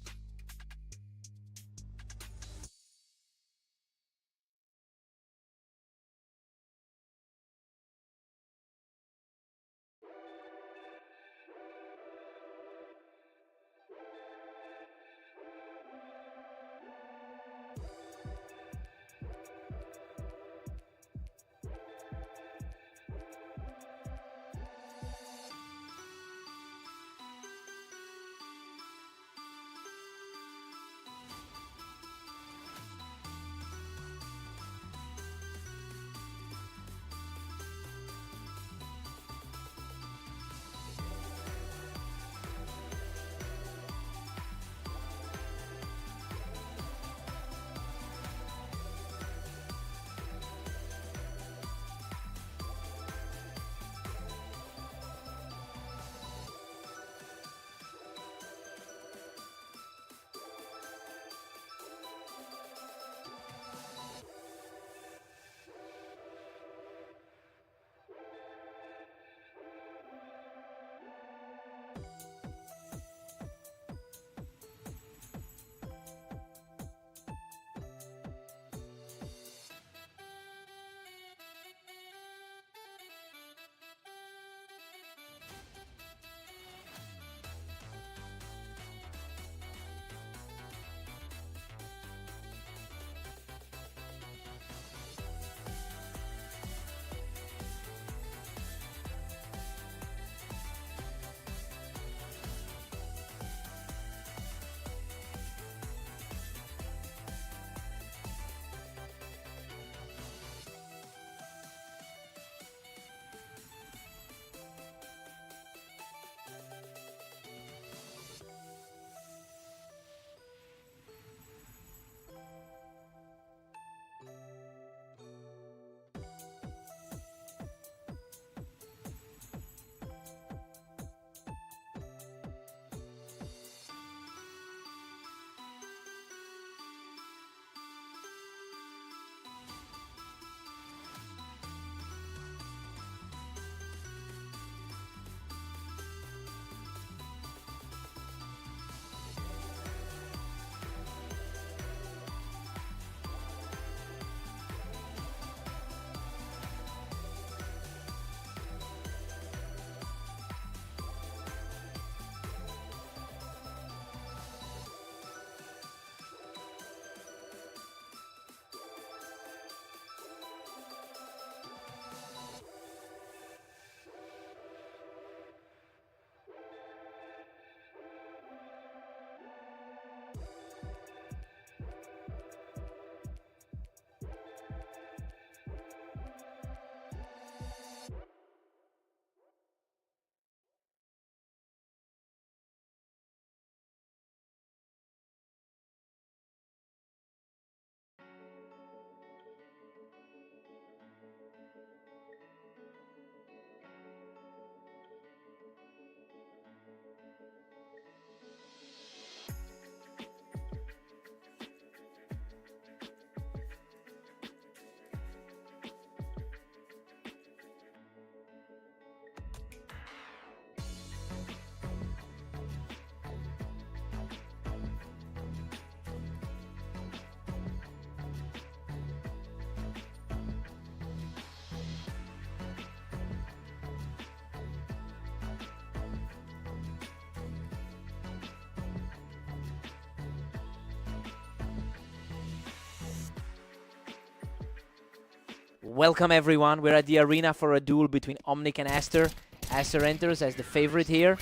Welcome everyone, we're at the arena for a duel between Omnic and Aster. Aster enters as the favorite here.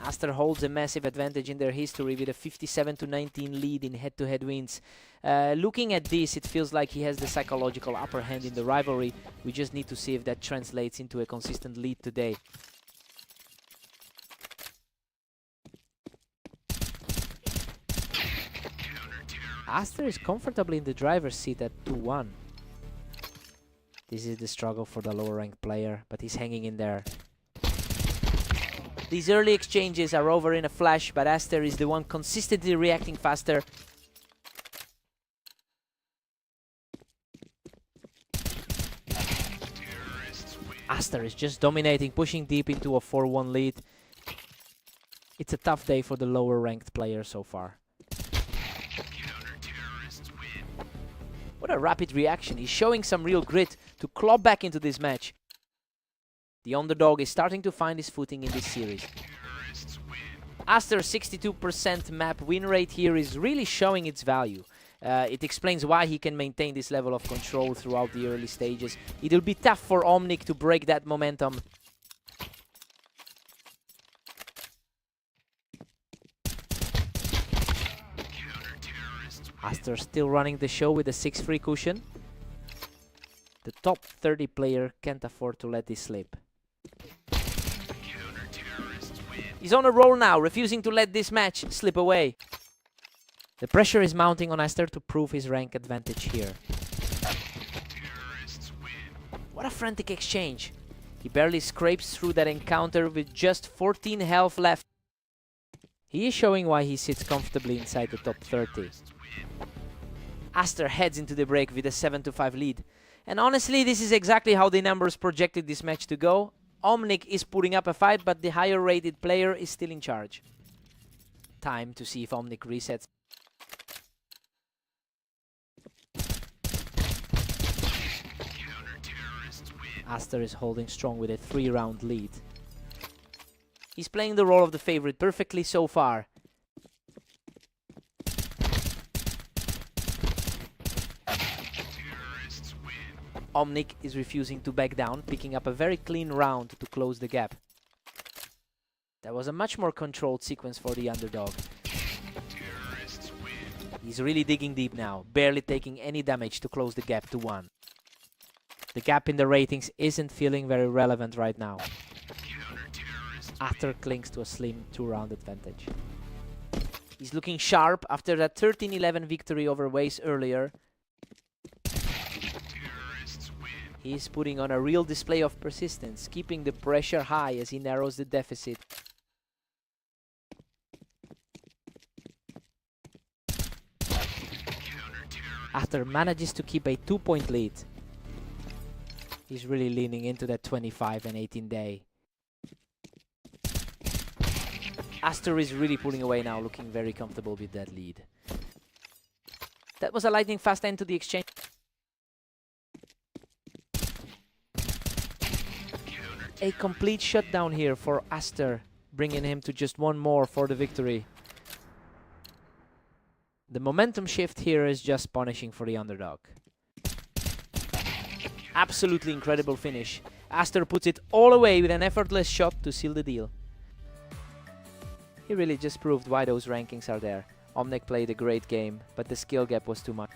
Aster holds a massive advantage in their history with a 57-19 lead in head-to-head wins. Looking at this, it feels like he has the psychological upper hand in the rivalry. We just need to see if that translates into a consistent lead today. Aster is comfortably in the driver's seat at 2-1. This is the struggle for the lower ranked player, but he's hanging in there. These early exchanges are over in a flash, but Aster is the one consistently reacting faster. Aster is just dominating, pushing deep into a 4-1 lead. It's a tough day for the lower ranked player so far. What a rapid reaction. He's showing some real grit to claw back into this match. The underdog is starting to find his footing in this series. Aster's 62% map win rate here is really showing its value. It explains why he can maintain this level of control throughout the early stages. It'll be tough for Omnic to break that momentum. Aster still running the show with a 6-free cushion. The top 30 player can't afford to let this slip. He's on a roll now, refusing to let this match slip away. The pressure is mounting on Aster to prove his rank advantage here. What a frantic exchange. He barely scrapes through that encounter with just 14 health left. He is showing why he sits comfortably inside the top 30. Aster heads into the break with a 7-5 lead. And honestly, this is exactly how the numbers projected this match to go. Omnic is putting up a fight, but the higher rated player is still in charge. Time to see if Omnic resets. Aster is holding strong with a 3-round lead. He's playing the role of the favorite perfectly so far. Omnic is refusing to back down, picking up a very clean round to close the gap. That was a much more controlled sequence for the underdog. He's really digging deep now, barely taking any damage to close the gap to 1. The gap in the ratings isn't feeling very relevant right now. Aster clings to a slim 2-round advantage. He's looking sharp after that 13-11 victory over Waze earlier. He's putting on a real display of persistence, keeping the pressure high as he narrows the deficit. Aster manages to keep a 2-point lead. He's really leaning into that 25 and 18 day. Aster is really pulling away now, looking very comfortable with that lead. That was a lightning fast end to the exchange. A complete shutdown here for Aster, bringing him to just 1 more for the victory. The momentum shift here is just punishing for the underdog. Absolutely incredible finish. Aster puts it all away with an effortless shot to seal the deal. He really just proved why those rankings are there. Omnic played a great game, but the skill gap was too much.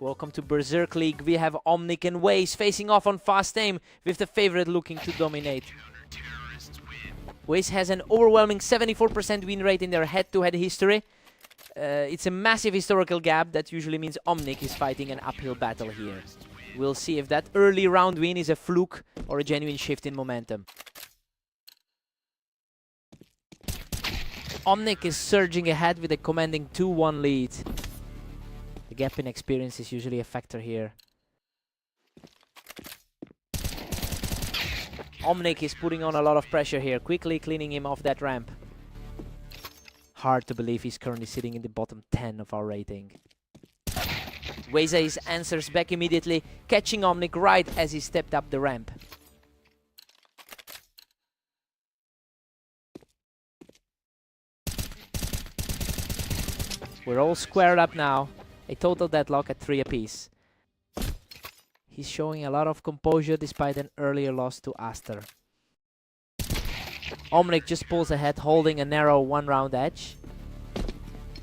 Welcome to Berserk League. We have Omnic and Waze facing off on fast aim, with the favorite looking to dominate. Waze has an overwhelming 74% win rate in their head-to-head history. It's a massive historical gap. That usually means Omnic is fighting an uphill battle here. We'll see if that early round win is a fluke or a genuine shift in momentum. Omnic is surging ahead with a commanding 2-1 lead. The gap in experience is usually a factor here. Omnic is putting on a lot of pressure here, quickly cleaning him off that ramp. Hard to believe he's currently sitting in the bottom 10 of our rating. Waze answers back immediately, catching Omnic right as he stepped up the ramp. We're all squared up now. A total deadlock at 3 apiece. He's showing a lot of composure despite an earlier loss to Aster. Omnic just pulls ahead, holding a narrow 1-round edge.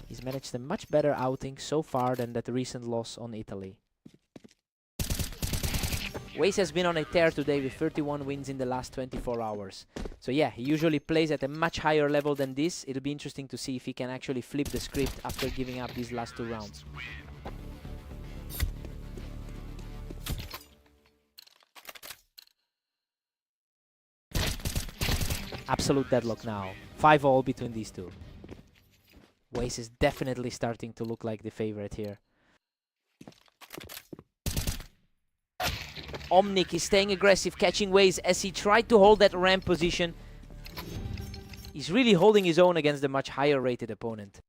He's managed a much better outing so far than that recent loss on Italy. Waze has been on a tear today with 31 wins in the last 24 hours. So yeah, he usually plays at a much higher level than this. It'll be interesting to see if he can actually flip the script after giving up these last 2 rounds. Absolute deadlock now. 5-all between these two. Waze is definitely starting to look like the favorite here. Omnic is staying aggressive, catching Waze as he tried to hold that ramp position. He's really holding his own against a much higher rated opponent.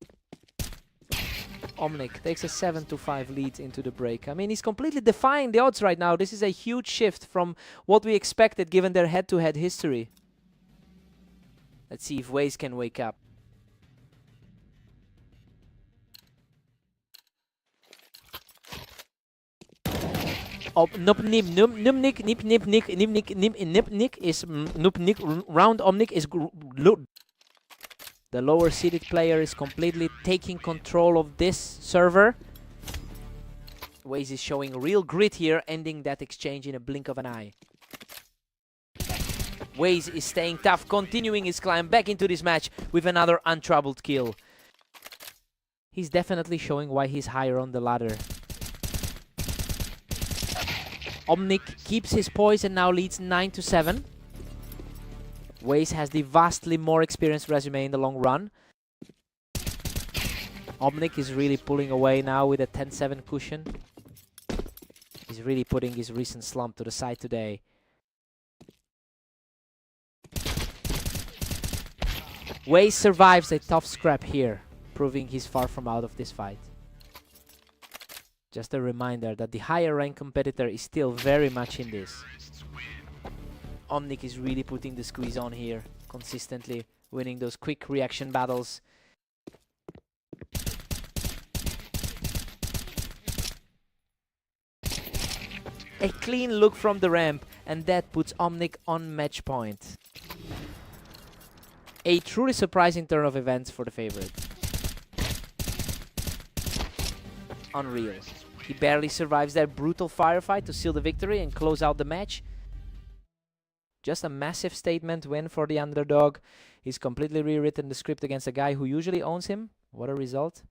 Omnic takes a 7-5 lead into the break. I mean, he's completely defying the odds right now. This is a huge shift from what we expected given their head-to-head history. Let's see if Waze can wake up. Numnik is Nupnik round Omnic is the lower seeded player is completely taking control of this server. Waze is showing real grit here, ending that exchange in a blink of an eye. Waze is staying tough, continuing his climb back into this match with another untroubled kill. He's definitely showing why he's higher on the ladder. Omnic keeps his poise and now leads 9-7. Waze has the vastly more experienced resume in the long run. Omnic is really pulling away now with a 10-7 cushion. He's really putting his recent slump to the side today. Waze survives a tough scrap here, proving he's far from out of this fight. Just a reminder that the higher rank competitor is still very much in this. Omnic is really putting the squeeze on here, consistently winning those quick reaction battles. A clean look from the ramp, and that puts Omnic on match point. A truly surprising turn of events for the favorite. Unreal. He barely survives that brutal firefight to seal the victory and close out the match. Just a massive statement win for the underdog. He's completely rewritten the script against a guy who usually owns him. What a result.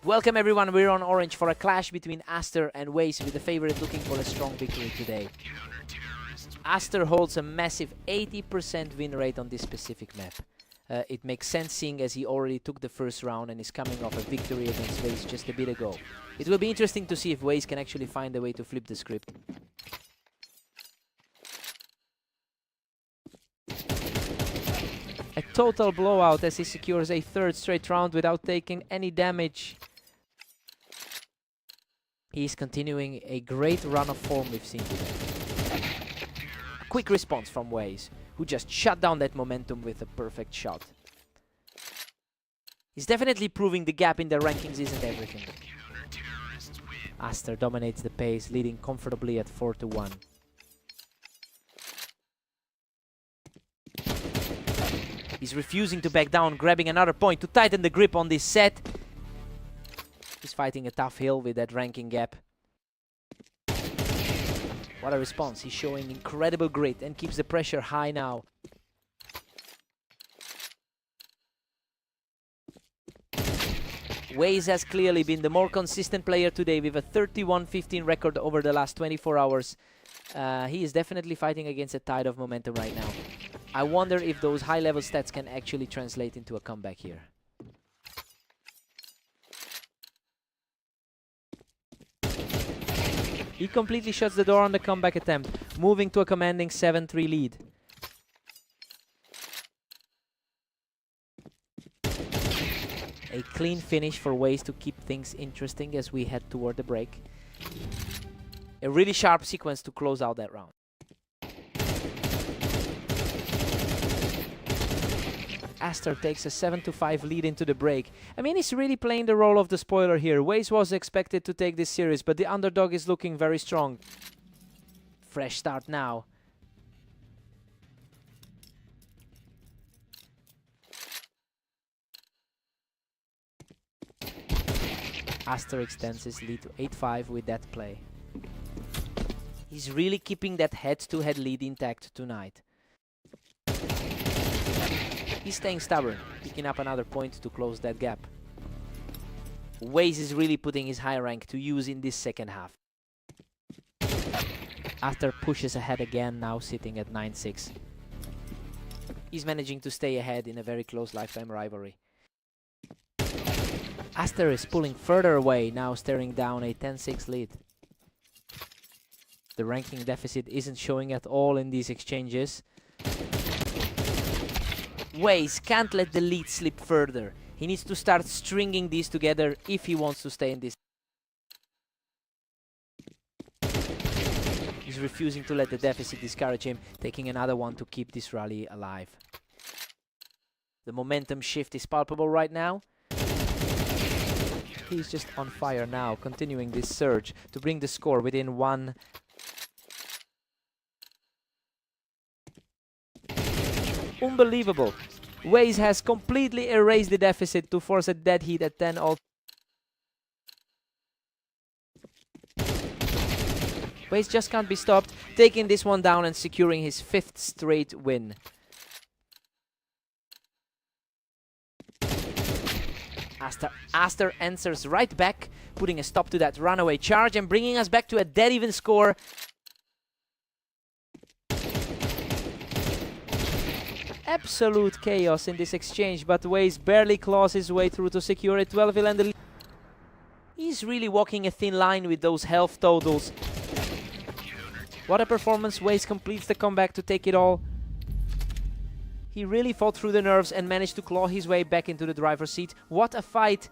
Welcome everyone, we're on Orange for a clash between Aster and Waze, with the favorite looking for a strong victory today. Aster holds a massive 80% win rate on this specific map. It makes sense seeing as he already took the first round and is coming off a victory against Waze just a bit ago. It will be interesting to see if Waze can actually find a way to flip the script. A total blowout as he secures a third straight round without taking any damage. He's continuing a great run of form we've seen today. A quick response from Waze, who just shut down that momentum with a perfect shot. He's definitely proving the gap in the rankings isn't everything. Aster dominates the pace, leading comfortably at 4-1. He's refusing to back down, grabbing another point to tighten the grip on this set. He's fighting a tough hill with that ranking gap. What a response. He's showing incredible grit and keeps the pressure high now. Waze has clearly been the more consistent player today with a 31-15 record over the last 24 hours. He is definitely fighting against a tide of momentum right now. I wonder if those high-level stats can actually translate into a comeback here. He completely shuts the door on the comeback attempt, moving to a commanding 7-3 lead. A clean finish for Waze to keep things interesting as we head toward the break. A really sharp sequence to close out that round. Aster takes a 7-5 lead into the break. I mean, he's really playing the role of the spoiler here. Waze was expected to take this series, but the underdog is looking very strong. Fresh start now. Aster extends his lead to 8-5 with that play. He's really keeping that head-to-head lead intact tonight. He's staying stubborn, picking up another point to close that gap. Waze is really putting his high rank to use in this second half. Aster pushes ahead again, now sitting at 9-6. He's managing to stay ahead in a very close lifetime rivalry. Aster is pulling further away, now staring down a 10-6 lead. The ranking deficit isn't showing at all in these exchanges. Waze can't let the lead slip further. He needs to start stringing these together if he wants to stay in this. He's refusing to let the deficit discourage him, taking another one to keep this rally alive. The momentum shift is palpable right now. He's just on fire now, continuing this surge to bring the score within one. Unbelievable. Waze has completely erased the deficit to force a dead heat at 10-all. Waze just can't be stopped, taking this one down and securing his 5th straight win. Aster answers right back, putting a stop to that runaway charge and bringing us back to a dead even score. Absolute chaos in this exchange, but Waze barely claws his way through to secure a 12-will and the lead. He's really walking a thin line with those health totals. What a performance. Waze completes the comeback to take it all. He really fought through the nerves and managed to claw his way back into the driver's seat. What a fight!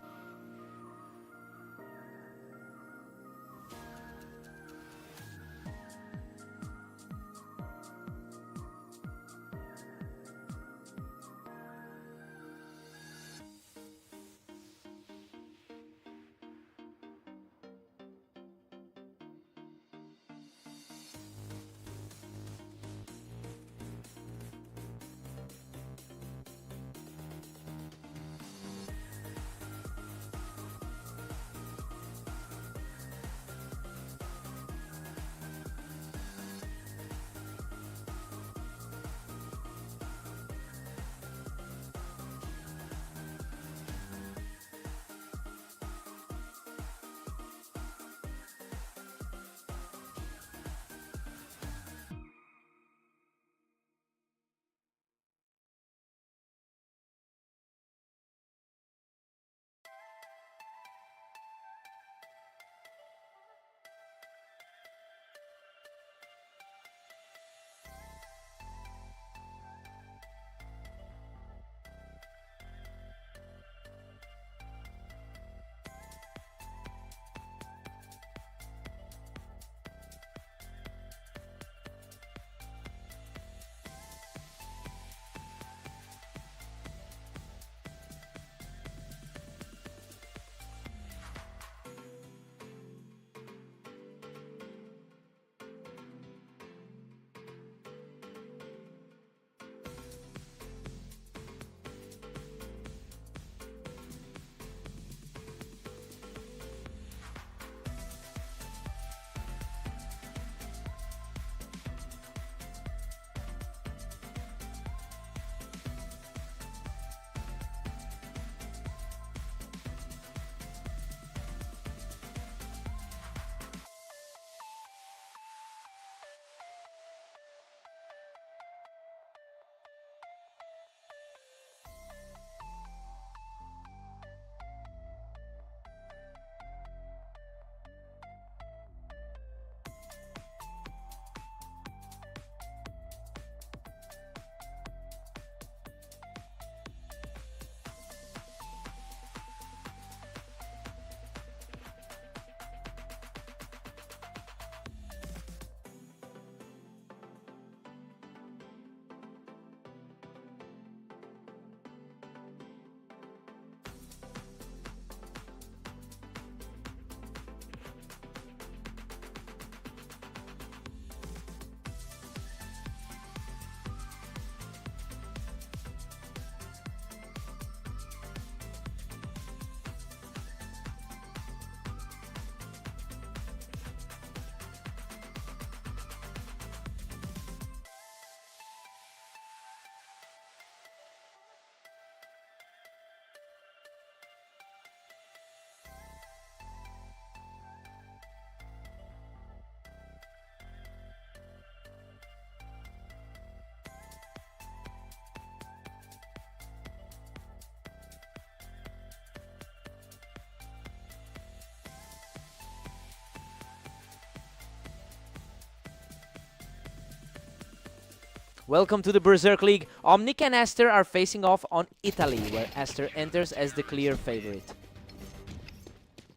Welcome to the Berserk League. Omnic and Aster are facing off on Italy, where Aster enters as the clear favorite.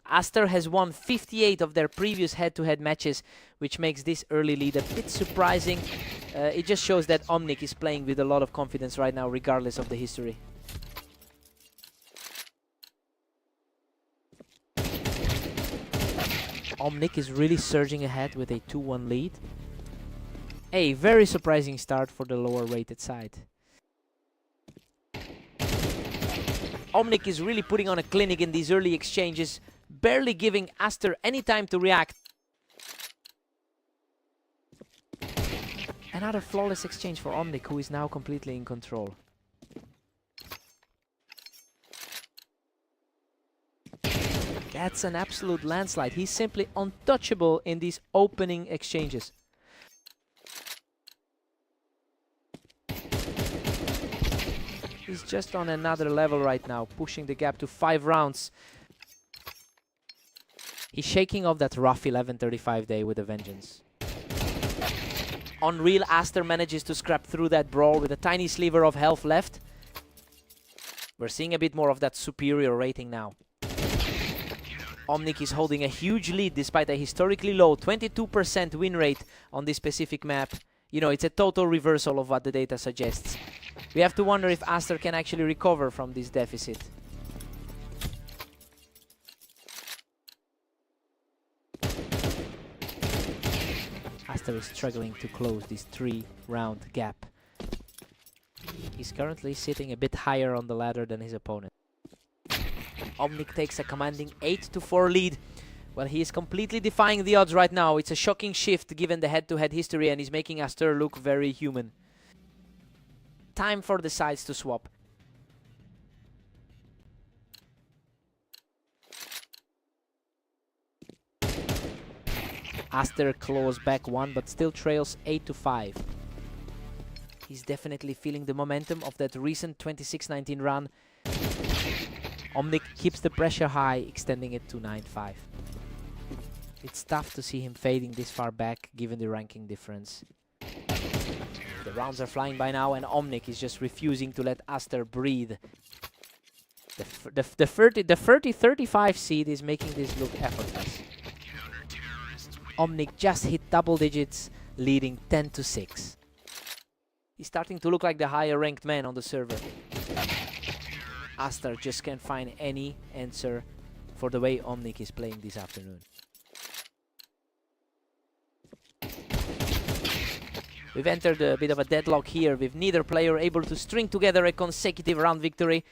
Aster has won 58 of their previous head-to-head matches, which makes this early lead a bit surprising. It just shows that Omnic is playing with a lot of confidence right now, regardless of the history. Omnic is really surging ahead with a 2-1 lead. A very surprising start for the lower rated side. Omnic is really putting on a clinic in these early exchanges, barely giving Aster any time to react. Another flawless exchange for Omnic, who is now completely in control. That's an absolute landslide. He's simply untouchable in these opening exchanges. He's just on another level right now, pushing the gap to 5 rounds. He's shaking off that rough 11:35 day with a vengeance. Unreal, Aster manages to scrap through that brawl with a tiny sliver of health left. We're seeing a bit more of that superior rating now. Omnic is holding a huge lead despite a historically low 22% win rate on this specific map. You know, it's a total reversal of what the data suggests. We have to wonder if Aster can actually recover from this deficit. Aster is struggling to close this 3-round gap. He's currently sitting a bit higher on the ladder than his opponent. Omnic takes a commanding 8-4 lead. Well, he is completely defying the odds right now. It's a shocking shift given the head-to-head history, and he's making Aster look very human. Time for the sides to swap. Aster claws back 1, but still trails 8-5. He's definitely feeling the momentum of that recent 26-19 run. Omnic keeps the pressure high, extending it to 9-5. It's tough to see him fading this far back, given the ranking difference. The rounds are flying by now, and Omnic is just refusing to let Aster breathe. The 30-35 seed is making this look effortless. Omnic just hit double digits, leading 10-6. He's starting to look like the higher ranked man on the server. Aster just can't find any answer for the way Omnic is playing this afternoon. We've entered a bit of a deadlock here, with neither player able to string together a consecutive round victory.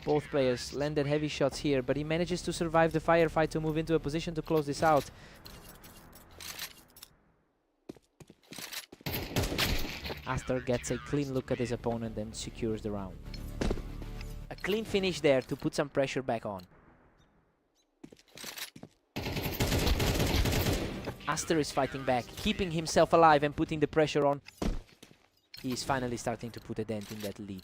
Both players landed heavy shots here, but he manages to survive the firefight to move into a position to close this out. Aster gets a clean look at his opponent and secures the round. A clean finish there to put some pressure back on. Aster is fighting back, keeping himself alive and putting the pressure on. He is finally starting to put a dent in that lead.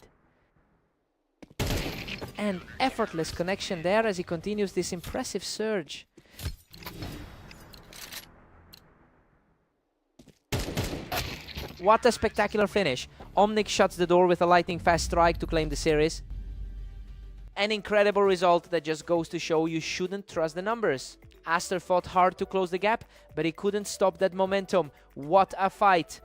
And effortless connection there as he continues this impressive surge. What a spectacular finish. Omnic shuts the door with a lightning fast strike to claim the series. An incredible result that just goes to show you shouldn't trust the numbers. Aster fought hard to close the gap, but he couldn't stop that momentum. What a fight!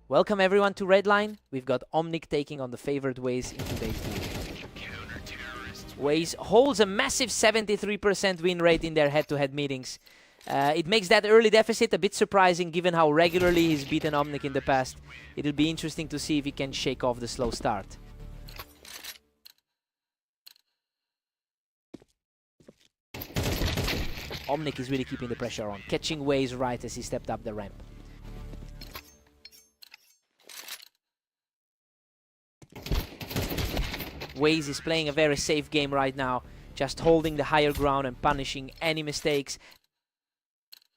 Welcome everyone to Redline. We've got Omnic taking on the favored Waze in today's duel. Waze holds a massive 73% win rate in their head-to-head meetings. It makes that early deficit a bit surprising given how regularly he's beaten Omnic in the past. It'll be interesting to see if he can shake off the slow start. Omnic is really keeping the pressure on, catching Waze right as he stepped up the ramp. Waze is playing a very safe game right now, just holding the higher ground and punishing any mistakes.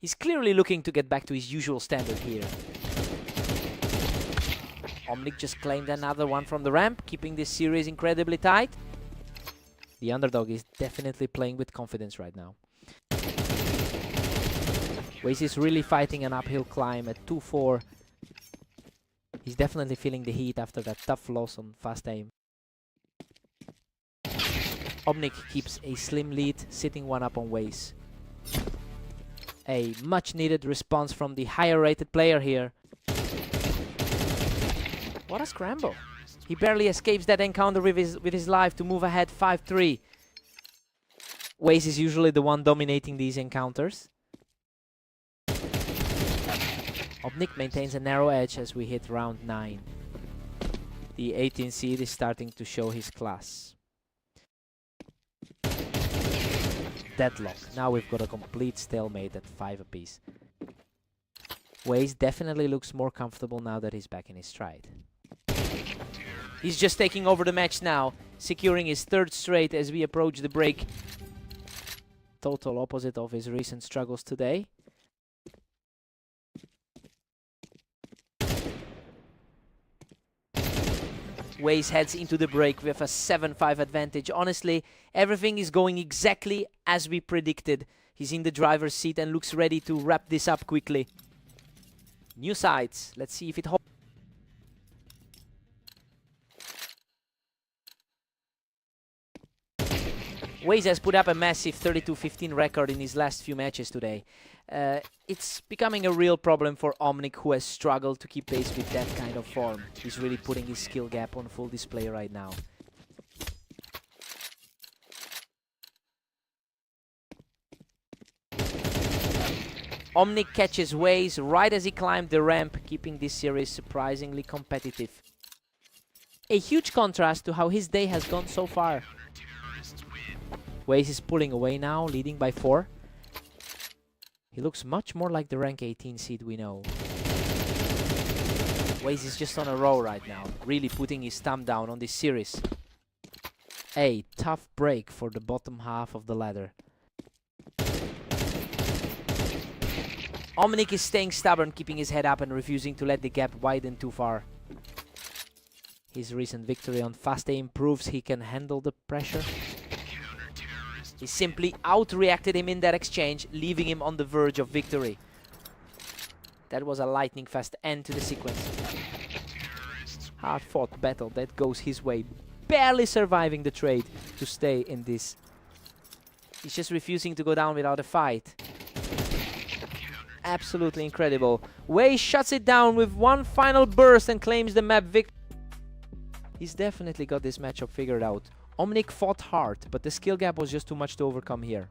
He's clearly looking to get back to his usual standard here. Omnic just claimed another one from the ramp, keeping this series incredibly tight. The underdog is definitely playing with confidence right now. Waze is really fighting an uphill climb at 2-4. He's definitely feeling the heat after that tough loss on fast aim. Omnic keeps a slim lead, sitting one up on Waze. A much needed response from the higher rated player here. What a scramble. He barely escapes that encounter with his life to move ahead 5-3. Waze is usually the one dominating these encounters. Omnic maintains a narrow edge as we hit round 9. The 18 seed is starting to show his class. Deadlock. Now we've got a complete stalemate at 5 apiece. Waze definitely looks more comfortable now that he's back in his stride. He's just taking over the match now, securing his 3rd straight as we approach the break. Total opposite of his recent struggles today. Waze heads into the break with a 7-5 advantage. Honestly, everything is going exactly as we predicted. He's in the driver's seat and looks ready to wrap this up quickly. New sides. Let's see if it holds. Waze has put up a massive 32-15 record in his last few matches today. It's becoming a real problem for Omnic, who has struggled to keep pace with that kind of form. He's really putting his skill gap on full display right now. Omnic catches Waze right as he climbed the ramp, keeping this series surprisingly competitive. A huge contrast to how his day has gone so far. Waze is pulling away now, leading by 4. He looks much more like the rank 18 seed we know. Waze is just on a roll right now, really putting his thumb down on this series. A tough break for the bottom half of the ladder. Omnic is staying stubborn, keeping his head up and refusing to let the gap widen too far. His recent victory on fast aim proves he can handle the pressure. He simply outreacted him in that exchange, leaving him on the verge of victory. That was a lightning fast end to the sequence. Hard-fought battle that goes his way, barely surviving the trade to stay in this. He's just refusing to go down without a fight. Absolutely incredible. Waze shuts it down with one final burst and claims the map victory. He's definitely got this matchup figured out. Omnic fought hard, but the skill gap was just too much to overcome here.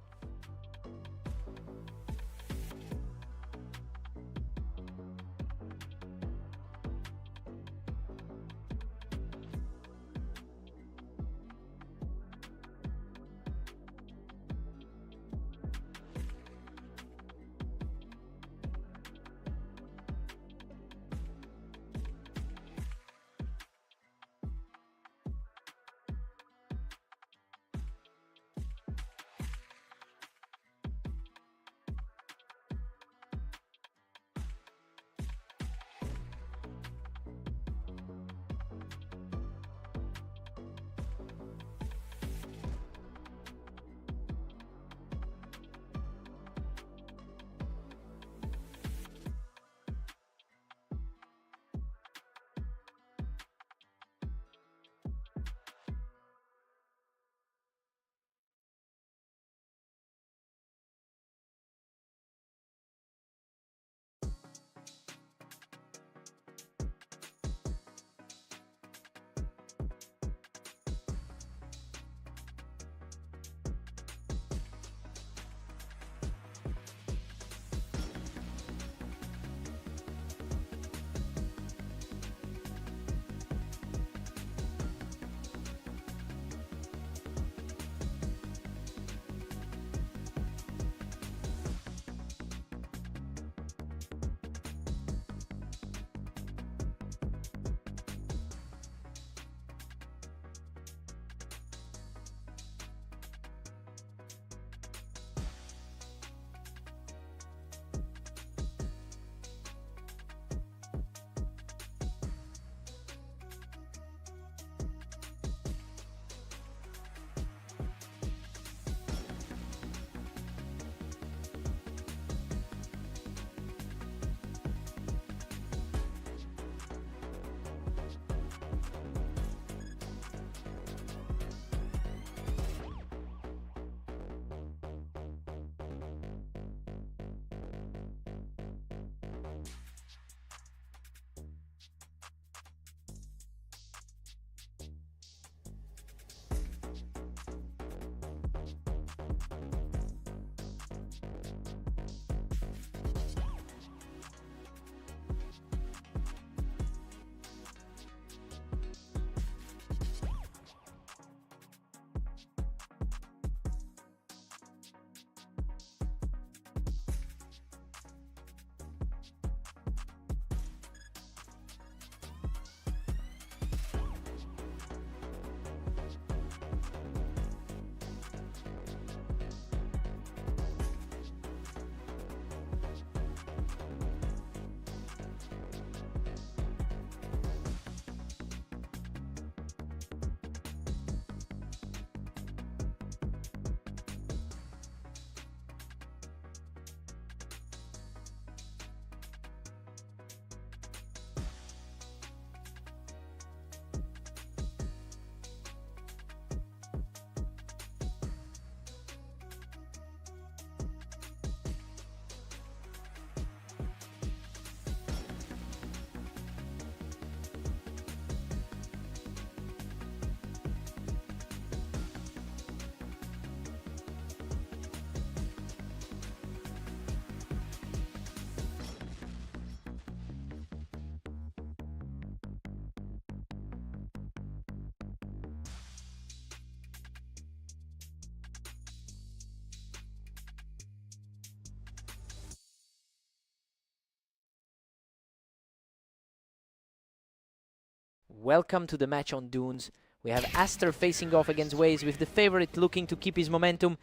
Welcome to the match on Dunes. We have Aster facing off against Waze, with the favorite looking to keep his momentum.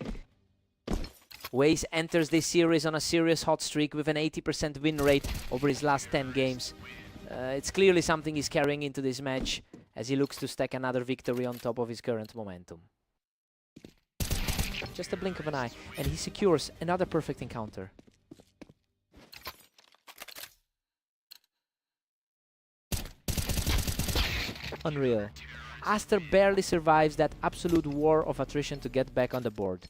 Waze enters this series on a serious hot streak with an 80% win rate over his last 10 games. It's clearly something he's carrying into this match as he looks to stack another victory on top of his current momentum. Just a blink of an eye, and he secures another perfect encounter. Unreal. Aster barely survives that absolute war of attrition to get back on the board.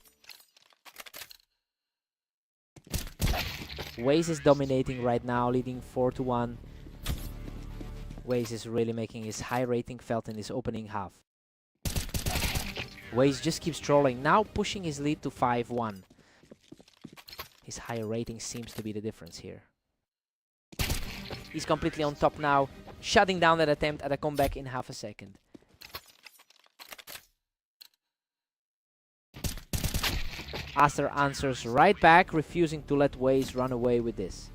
Waze is dominating right now, leading 4-1. Waze is really making his high rating felt in his opening half. Waze just keeps trolling, now pushing his lead to 5-1. His higher rating seems to be the difference here. He's completely on top now, shutting down that attempt at a comeback in half a second. Aster answers right back, refusing to let Waze run away with this.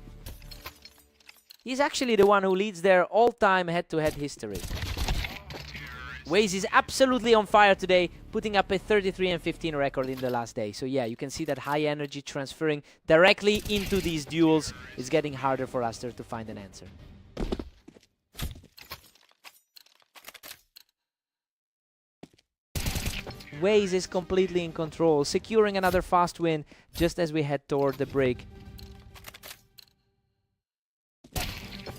He's actually the one who leads their all-time head-to-head history. Waze is absolutely on fire today, putting up a 33-15 record in the last day. So yeah, you can see that high energy transferring directly into these duels. It's getting harder for Aster to find an answer. Waze is completely in control, securing another fast win just as we head toward the break.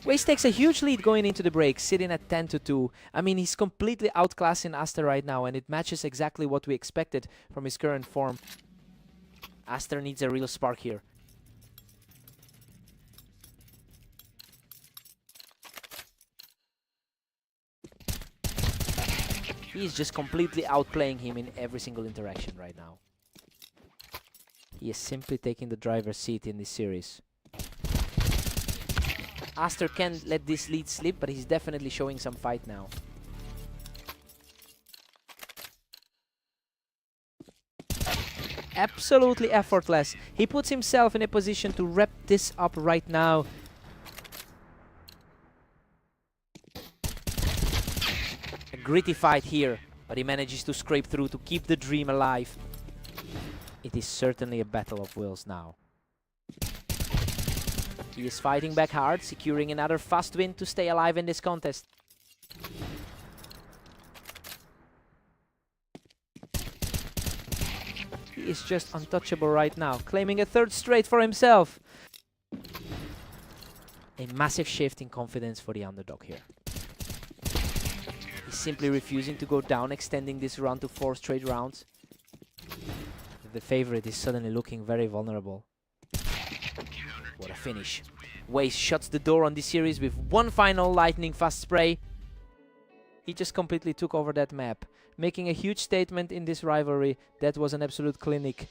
Waze takes a huge lead going into the break, sitting at 10-2. I mean, he's completely outclassing Aster right now, and it matches exactly what we expected from his current form. Aster needs a real spark here. He's just completely outplaying him in every single interaction right now. He is simply taking the driver's seat in this series. Aster can't let this lead slip, but he's definitely showing some fight now. Absolutely effortless. He puts himself in a position to wrap this up right now. A gritty fight here, but he manages to scrape through to keep the dream alive. It is certainly a battle of wills now. He is fighting back hard, securing another fast win to stay alive in this contest. He is just untouchable right now, claiming a third straight for himself. A massive shift in confidence for the underdog here. He's simply refusing to go down, extending this run to 4 straight rounds. The favorite is suddenly looking very vulnerable. What a finish. Waze shuts the door on this series with one final lightning fast spray. He just completely took over that map, making a huge statement in this rivalry. That was an absolute clinic.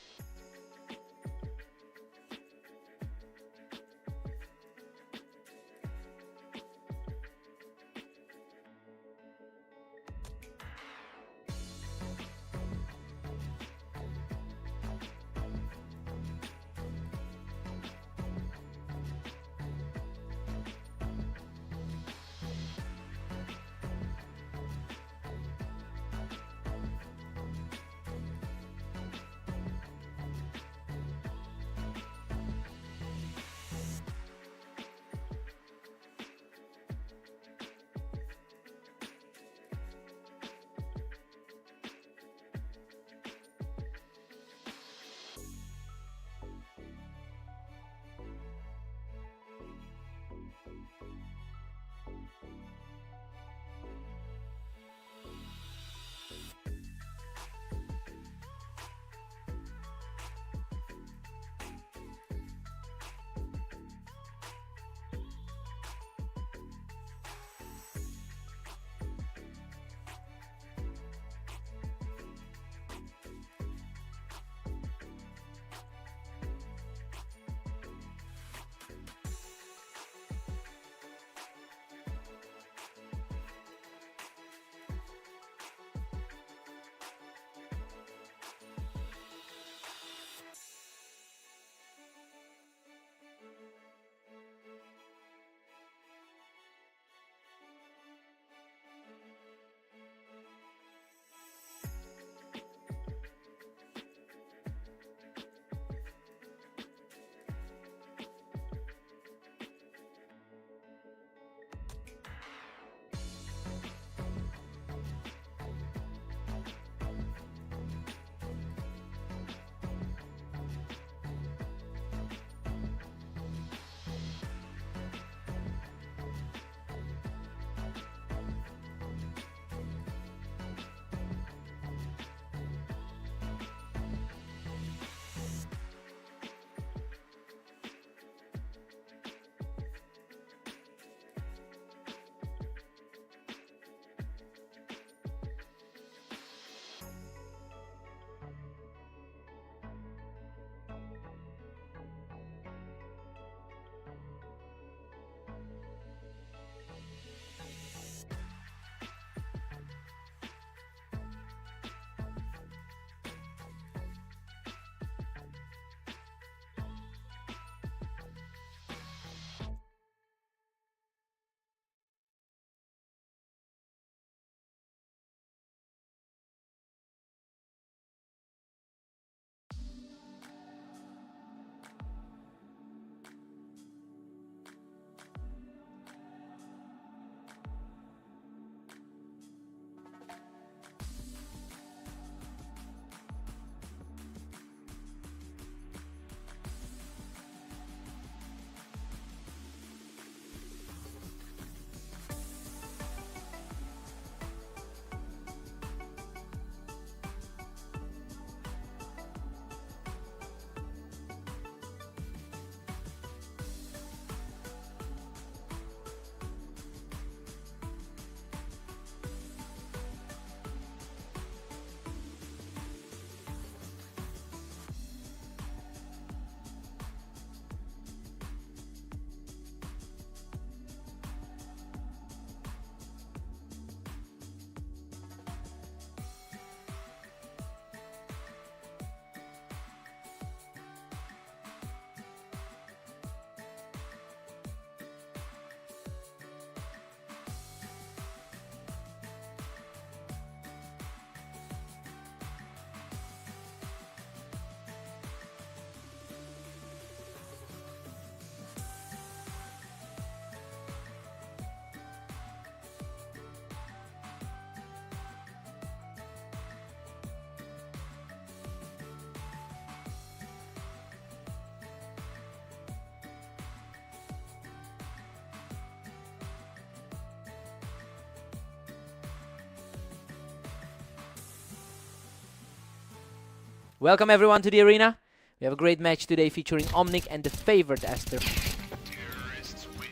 Welcome everyone to the arena. We have a great match today featuring Omnic and the favored Aster.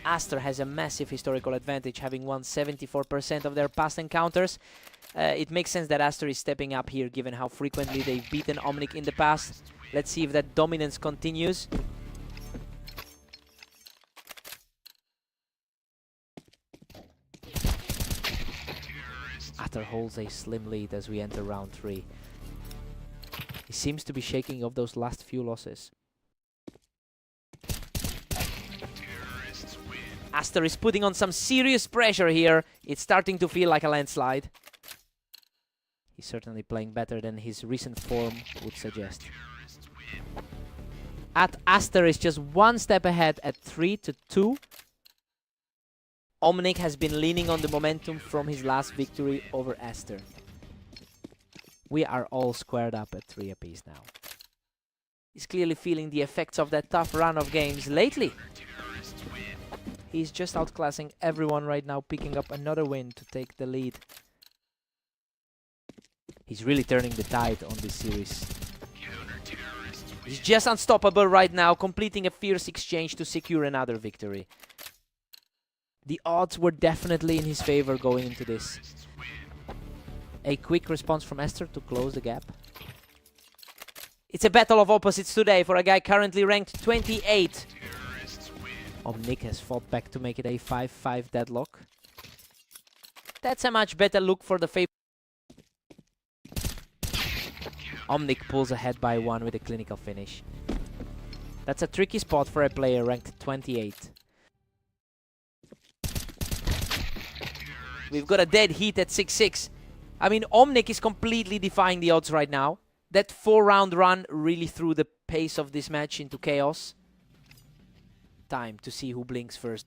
Aster has a massive historical advantage, having won 74% of their past encounters. It makes sense that Aster is stepping up here, given how frequently they've beaten Omnic in the past. Let's see if that dominance continues. Aster holds a slim lead as we enter round 3. He seems to be shaking off those last few losses. Aster is putting on some serious pressure here. It's starting to feel like a landslide. He's certainly playing better than his recent form would suggest. Aster is just one step ahead at 3-2. Omnic has been leaning on the momentum from his last victory over Aster. We are all squared up at 3 apiece now. He's clearly feeling the effects of that tough run of games lately. He's just outclassing everyone right now, picking up another win to take the lead. He's really turning the tide on this series. He's just unstoppable right now, completing a fierce exchange to secure another victory. The odds were definitely in his favor going into this. A quick response from Aster to close the gap. It's a battle of opposites today for a guy currently ranked 28. Omnic has fought back to make it a 5-5 deadlock. That's a much better look for the favorite. Omnic pulls ahead by 1 with a clinical finish. That's a tricky spot for a player ranked 28. We've got a dead heat at 6-6. I mean, Omnic is completely defying the odds right now. That 4-round run really threw the pace of this match into chaos. Time to see who blinks first.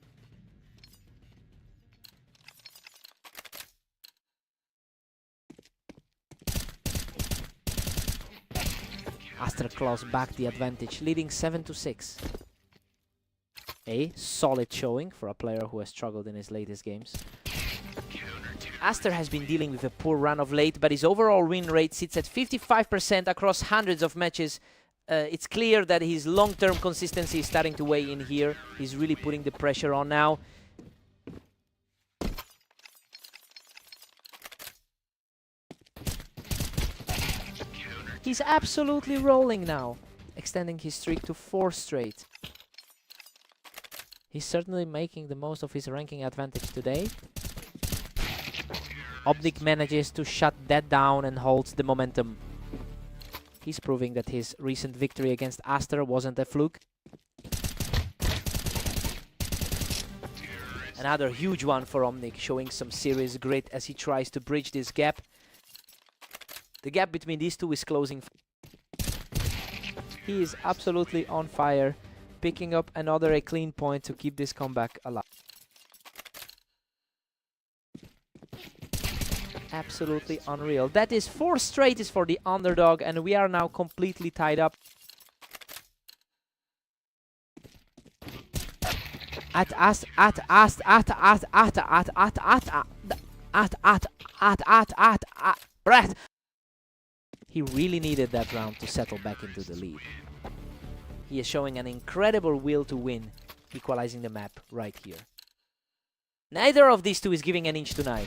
Aster claws back the advantage, leading 7-6. A solid showing for a player who has struggled in his latest games. Aster has been dealing with a poor run of late, but his overall win rate sits at 55% across hundreds of matches. It's clear that his long-term consistency is starting to weigh in here. He's really putting the pressure on now. He's absolutely rolling now, extending his streak to 4 straight. He's certainly making the most of his ranking advantage today. Omnic manages to shut that down and holds the momentum. He's proving that his recent victory against Aster wasn't a fluke. Another huge one for Omnic, showing some serious grit as he tries to bridge this gap. The gap between these two is closing. He is absolutely on fire, picking up another a clean point to keep this comeback alive. Absolutely unreal. That is 4 straight is for the underdog, and we are now completely tied up. He really needed that round to settle back into the lead. He is showing an incredible will to win, equalizing the map right here. Neither of these two is giving an inch tonight.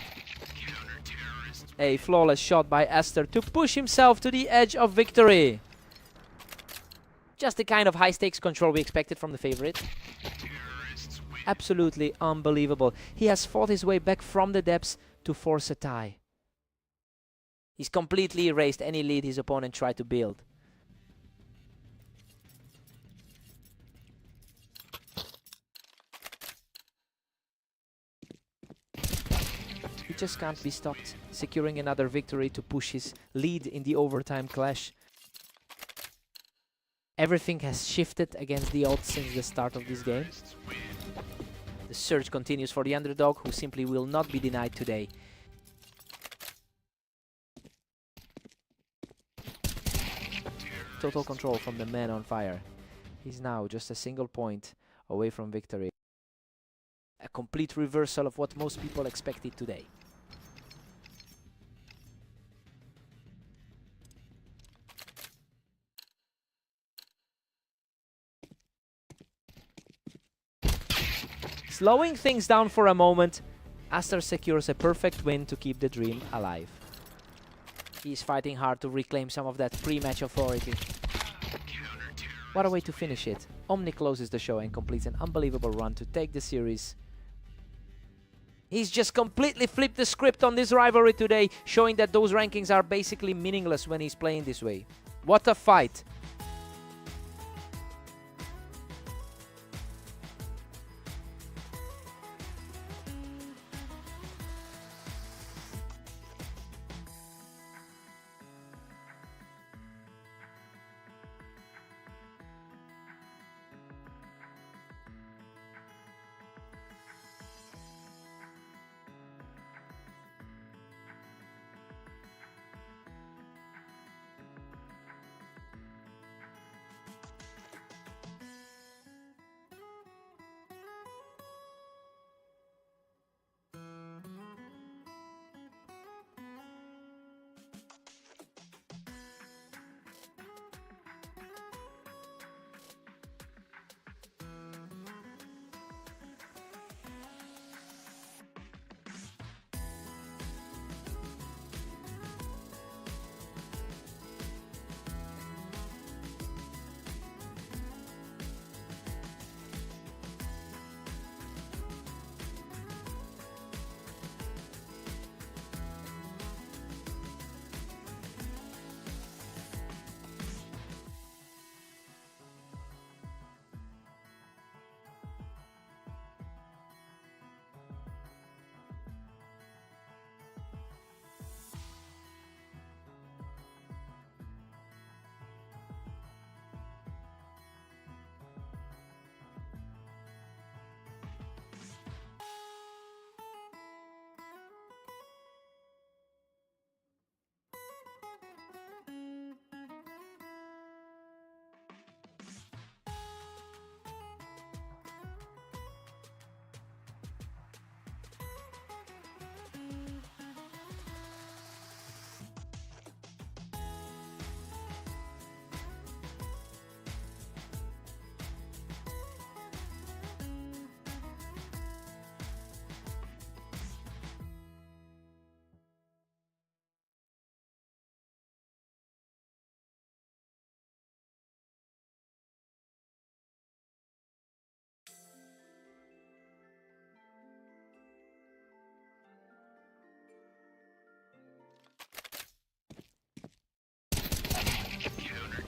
A flawless shot by Aster to push himself to the edge of victory. Just the kind of high-stakes control we expected from the favorite. Absolutely unbelievable. He has fought his way back from the depths to force a tie. He's completely erased any lead his opponent tried to build. He just can't be stopped, securing another victory to push his lead in the overtime clash. Everything has shifted against the odds since the start of this game. The search continues for the underdog, who simply will not be denied today. Total control from the man on fire. He's now just a single point away from victory. A complete reversal of what most people expected today. Slowing things down for a moment, Aster secures a perfect win to keep the dream alive. He's fighting hard to reclaim some of that pre-match authority. What a way to finish it. Omnic closes the show and completes an unbelievable run to take the series. He's just completely flipped the script on this rivalry today, showing that those rankings are basically meaningless when he's playing this way. What a fight!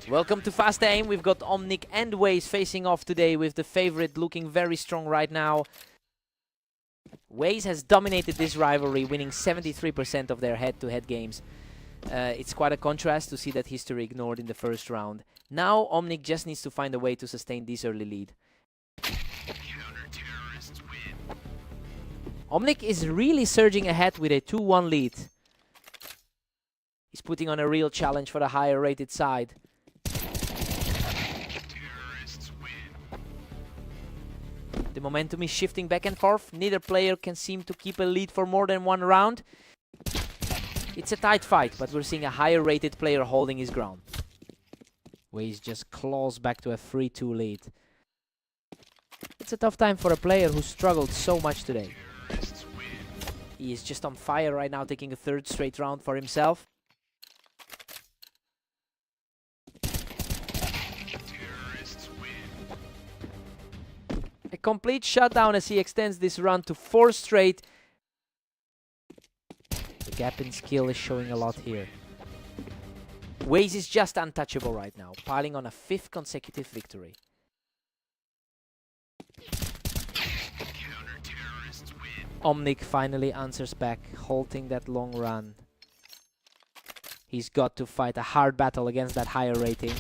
Welcome to Fast Aim. We've got Omnic and Waze facing off today, with the favorite looking very strong right now. Waze has dominated this rivalry, winning 73% of their head-to-head games. It's quite a contrast to see that history ignored in the first round. Now Omnic just needs to find a way to sustain this early lead. Omnic is really surging ahead with a 2-1 lead. He's putting on a real challenge for the higher rated side. The momentum is shifting back and forth. Neither player can seem to keep a lead for more than one round. It's a tight fight, but we're seeing a higher rated player holding his ground. Waze just claws back to a 3-2 lead. It's a tough time for a player who struggled so much today. He is just on fire right now, taking a third straight round for himself. A complete shutdown as he extends this run to 4 straight. The gap in skill is showing a lot here. Waze is just untouchable right now, piling on a 5th consecutive victory. Omnic finally answers back, halting that long run. He's got to fight a hard battle against that higher rating.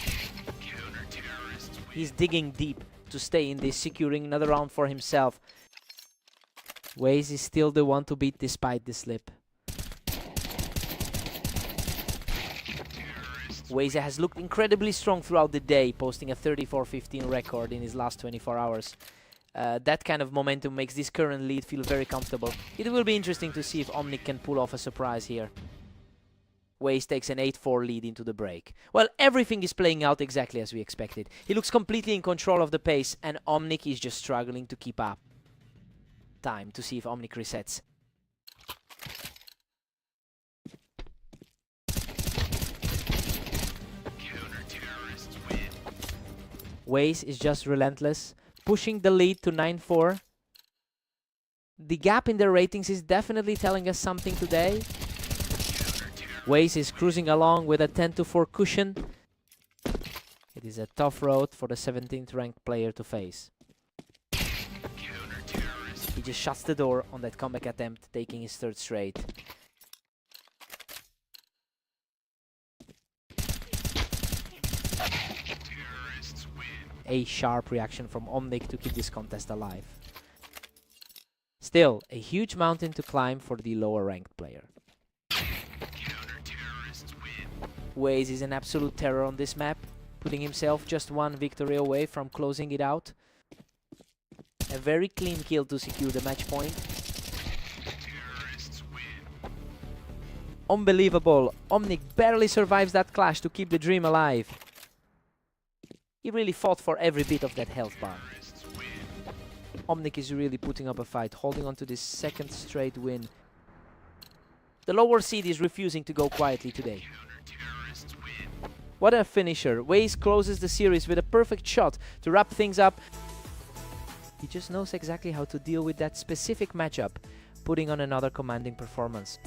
He's digging deep to stay in this, securing another round for himself. Waze is still the one to beat despite the slip. Waze has looked incredibly strong throughout the day, posting a 34-15 record in his last 24 hours. That kind of momentum makes this current lead feel very comfortable. It will be interesting to see if Omnic can pull off a surprise here. Waze takes an 8-4 lead into the break. Well, everything is playing out exactly as we expected. He looks completely in control of the pace, and Omnic is just struggling to keep up. time to see if Omnic resets. Waze is just relentless, pushing the lead to 9-4. The gap in their ratings is definitely telling us something today. Waze is cruising along with a 10-4 cushion. It is a tough road for the 17th ranked player to face. He just shuts the door on that comeback attempt, taking his third straight. A sharp reaction from Omnic to keep this contest alive. Still, a huge mountain to climb for the lower ranked player. Waze is an absolute terror on this map, putting himself just one victory away from closing it out. A very clean kill to secure the match point. Unbelievable, Omnic barely survives that clash to keep the dream alive. He really fought for every bit of that health bar. Omnic is really putting up a fight, holding on to this second straight win. The lower seed is refusing to go quietly today. What a finisher. Waze closes the series with a perfect shot to wrap things up. He just knows exactly how to deal with that specific matchup, putting on another commanding performance.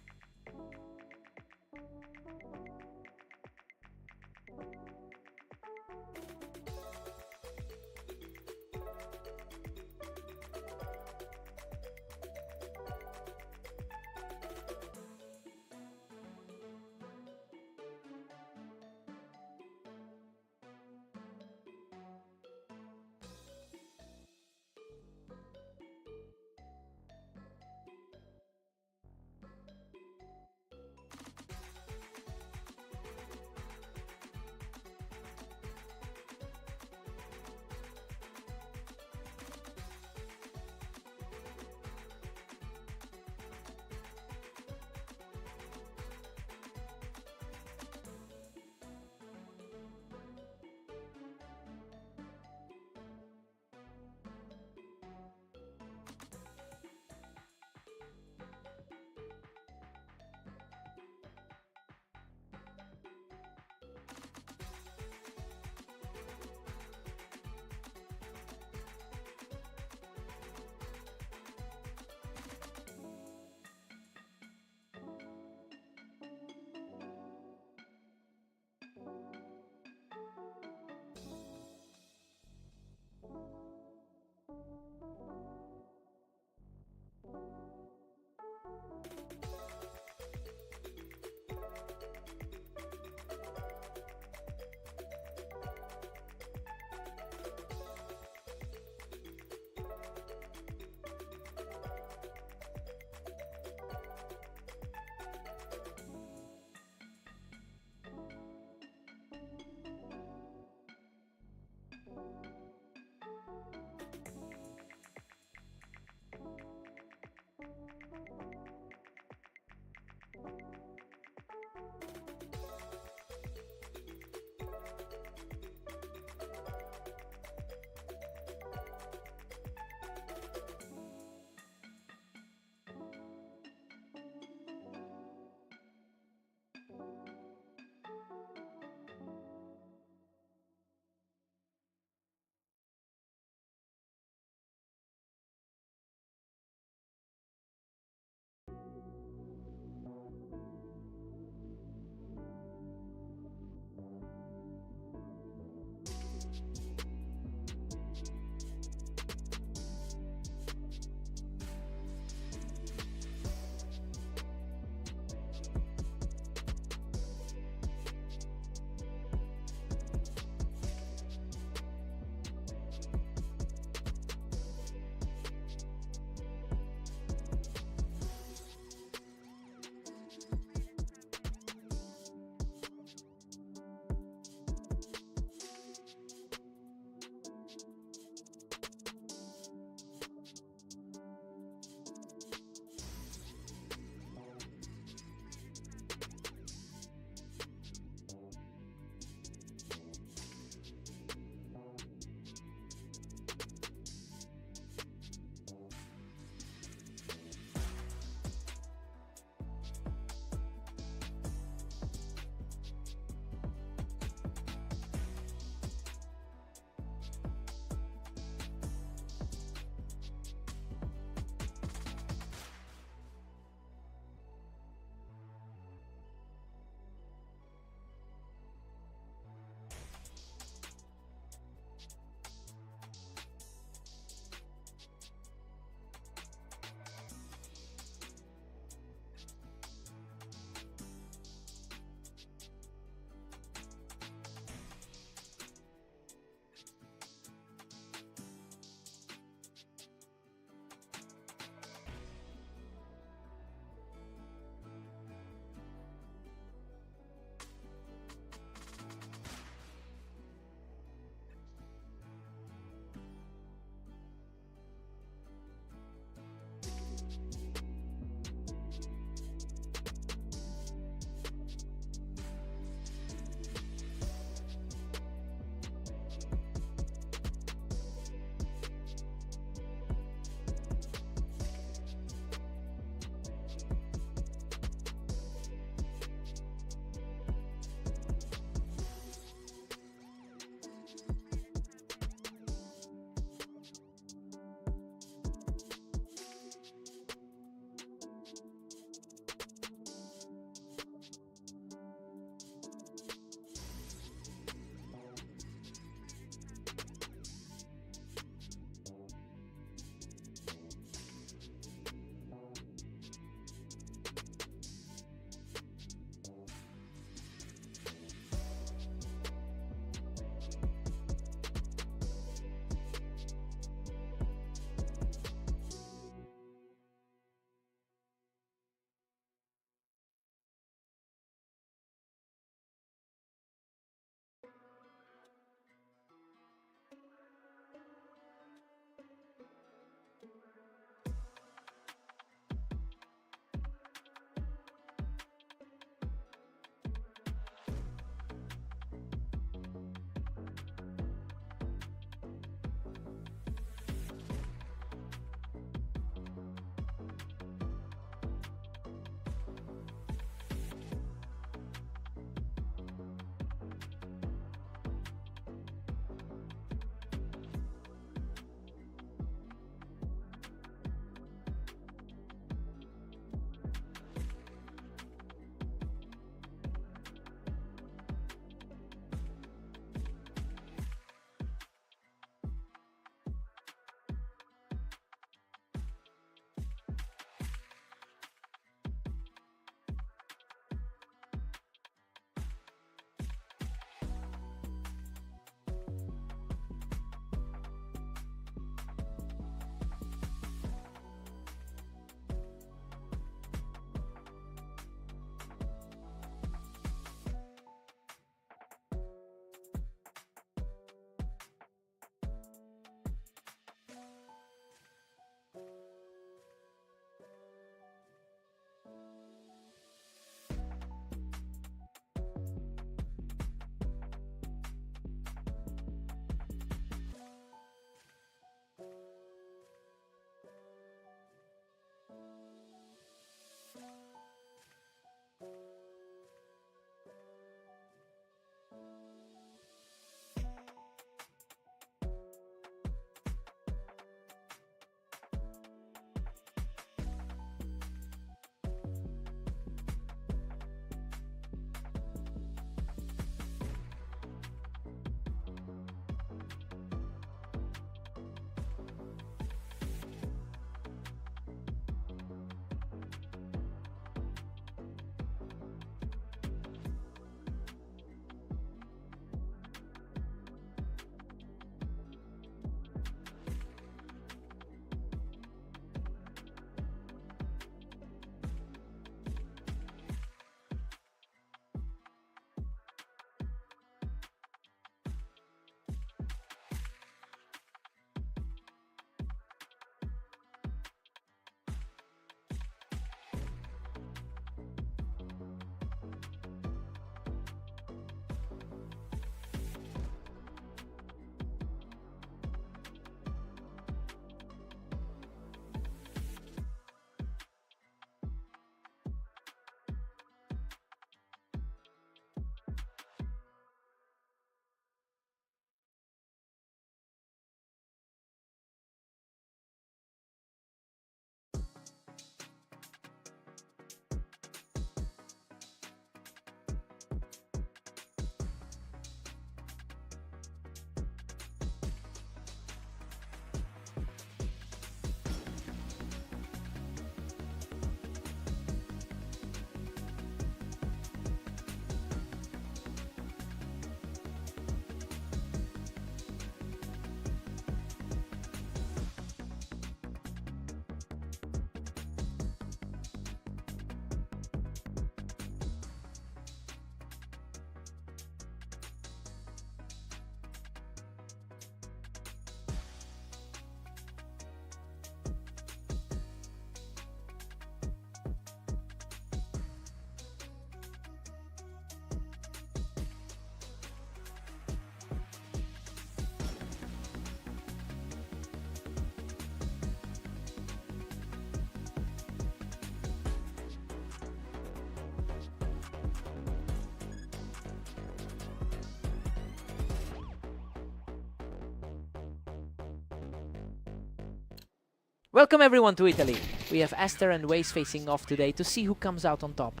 Welcome everyone to Italy. We have Aster and Waze facing off today to see who comes out on top.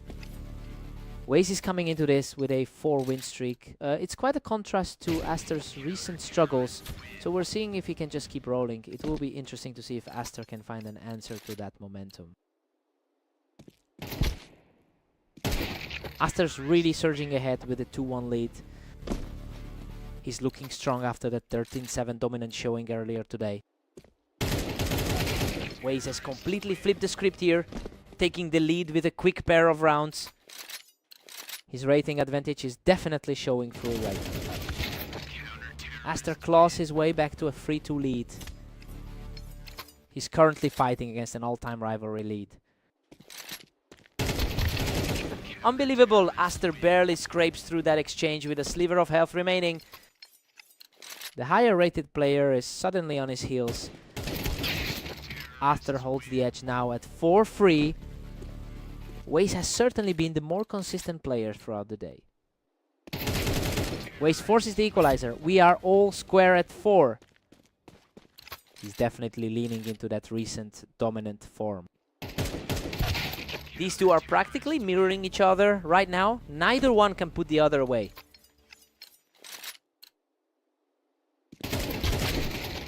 Waze is coming into this with a 4-win streak. It's quite a contrast to Aster's recent struggles, so we're seeing if he can just keep rolling. It will be interesting to see if Aster can find an answer to that momentum. Aster's really surging ahead with a 2-1 lead. He's looking strong after that 13-7 dominant showing earlier today. Waze has completely flipped the script here, taking the lead with a quick pair of rounds. His rating advantage is definitely showing through right now. Aster claws his way back to a 3-2 lead. He's currently fighting against an all-time rivalry lead. Unbelievable, Aster barely scrapes through that exchange with a sliver of health remaining. The higher rated player is suddenly on his heels. Aster holds the edge now at 4-3. Waze has certainly been the more consistent player throughout the day. Waze forces the equalizer. We are all square at 4. He's definitely leaning into that recent dominant form. These two are practically mirroring each other right now. Neither one can put the other away.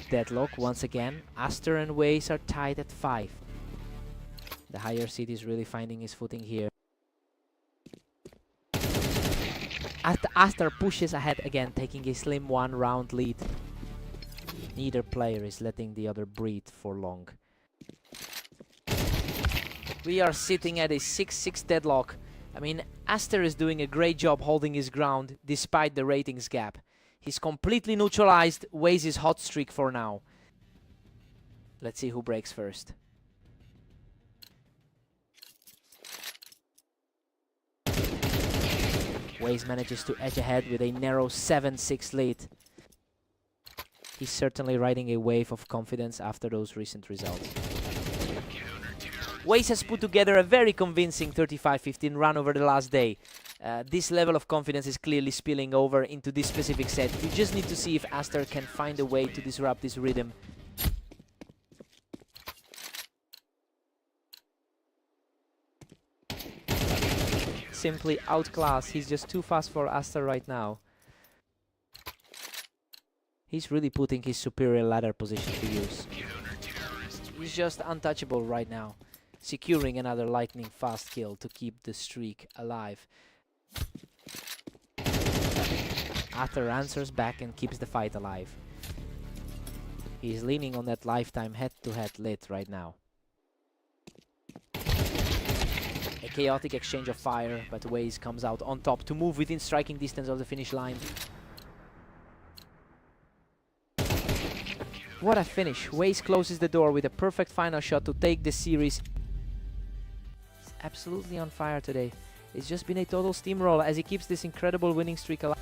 Deadlock once again. Aster and Waze are tied at 5. The higher seed is really finding his footing here. Aster pushes ahead again, taking a slim 1-round lead. Neither player is letting the other breathe for long. We are sitting at a 6-6 deadlock. I mean, Aster is doing a great job holding his ground despite the ratings gap. He's completely neutralized Waze's hot streak for now. Let's see who breaks first. Waze manages to edge ahead with a narrow 7-6 lead. He's certainly riding a wave of confidence after those recent results. Waze has put together a very convincing 35-15 run over the last day. This level of confidence is clearly spilling over into this specific set. We just need to see if Aster can find a way to disrupt this rhythm. Simply outclassed. He's just too fast for Aster right now. He's really putting his superior ladder position to use. He's just untouchable right now, securing another lightning fast kill to keep the streak alive. Aster answers back and keeps the fight alive. He's leaning on that lifetime head-to-head lit right now. A chaotic exchange of fire, but Waze comes out on top to move within striking distance of the finish line. What a finish. Waze closes the door with a perfect final shot to take this series. He's absolutely on fire today. It's just been a total steamroll as he keeps this incredible winning streak alive.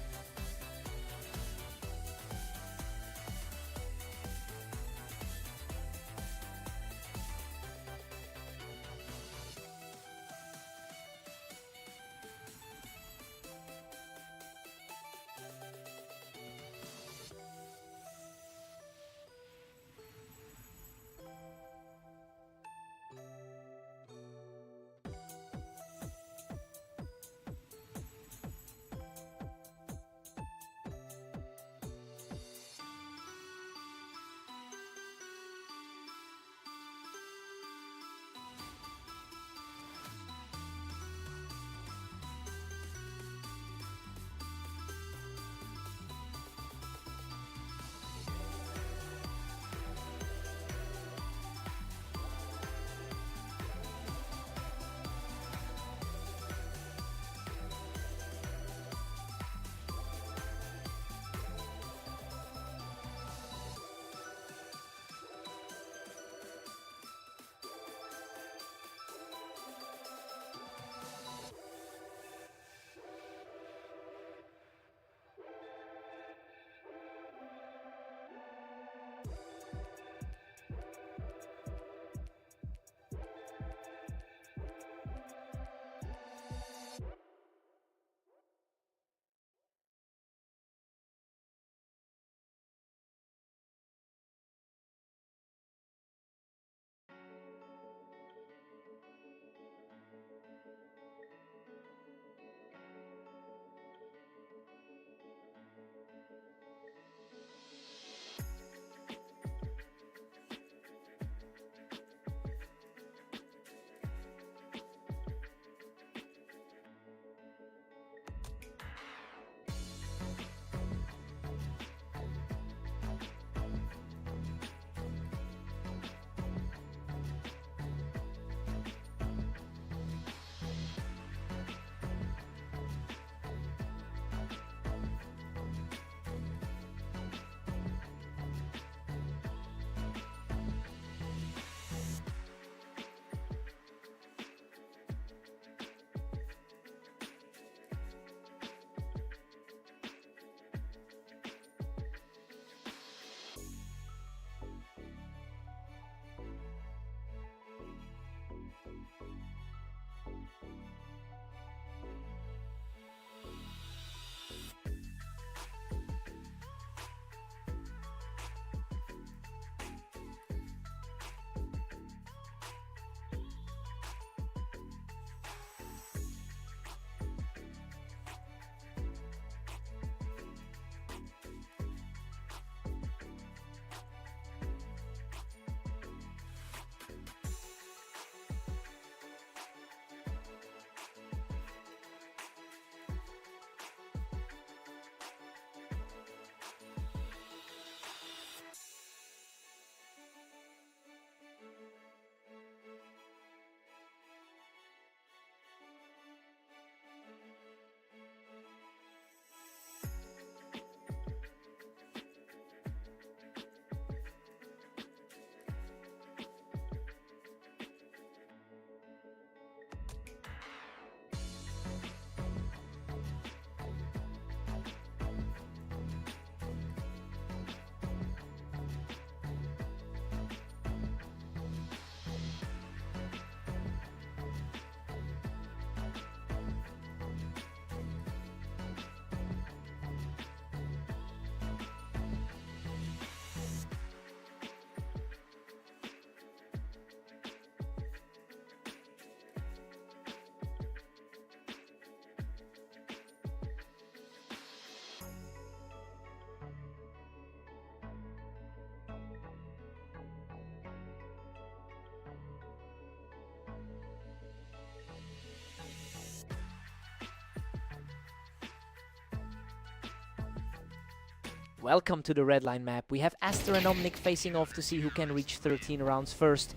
Welcome to the red line map. We have Aster and Omnic facing off to see who can reach 13 rounds first.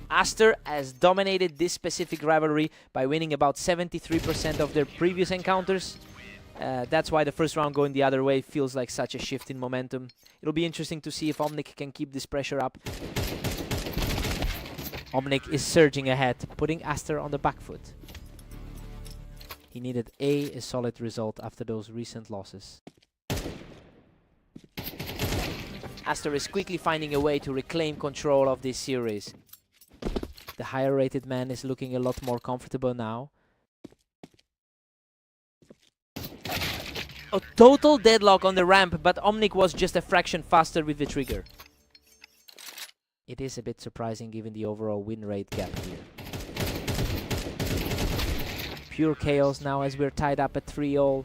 Aster has dominated this specific rivalry by winning about 73% of their previous encounters. That's why the first round going the other way feels like such a shift in momentum. It'll be interesting to see if Omnic can keep this pressure up. Omnic is surging ahead, putting Aster on the back foot. He needed a solid result after those recent losses. Aster is quickly finding a way to reclaim control of this series. The higher rated man is looking a lot more comfortable now. A total deadlock on the ramp, but Omnic was just a fraction faster with the trigger. It is a bit surprising given the overall win rate gap here. Pure chaos now as we're tied up at 3-all.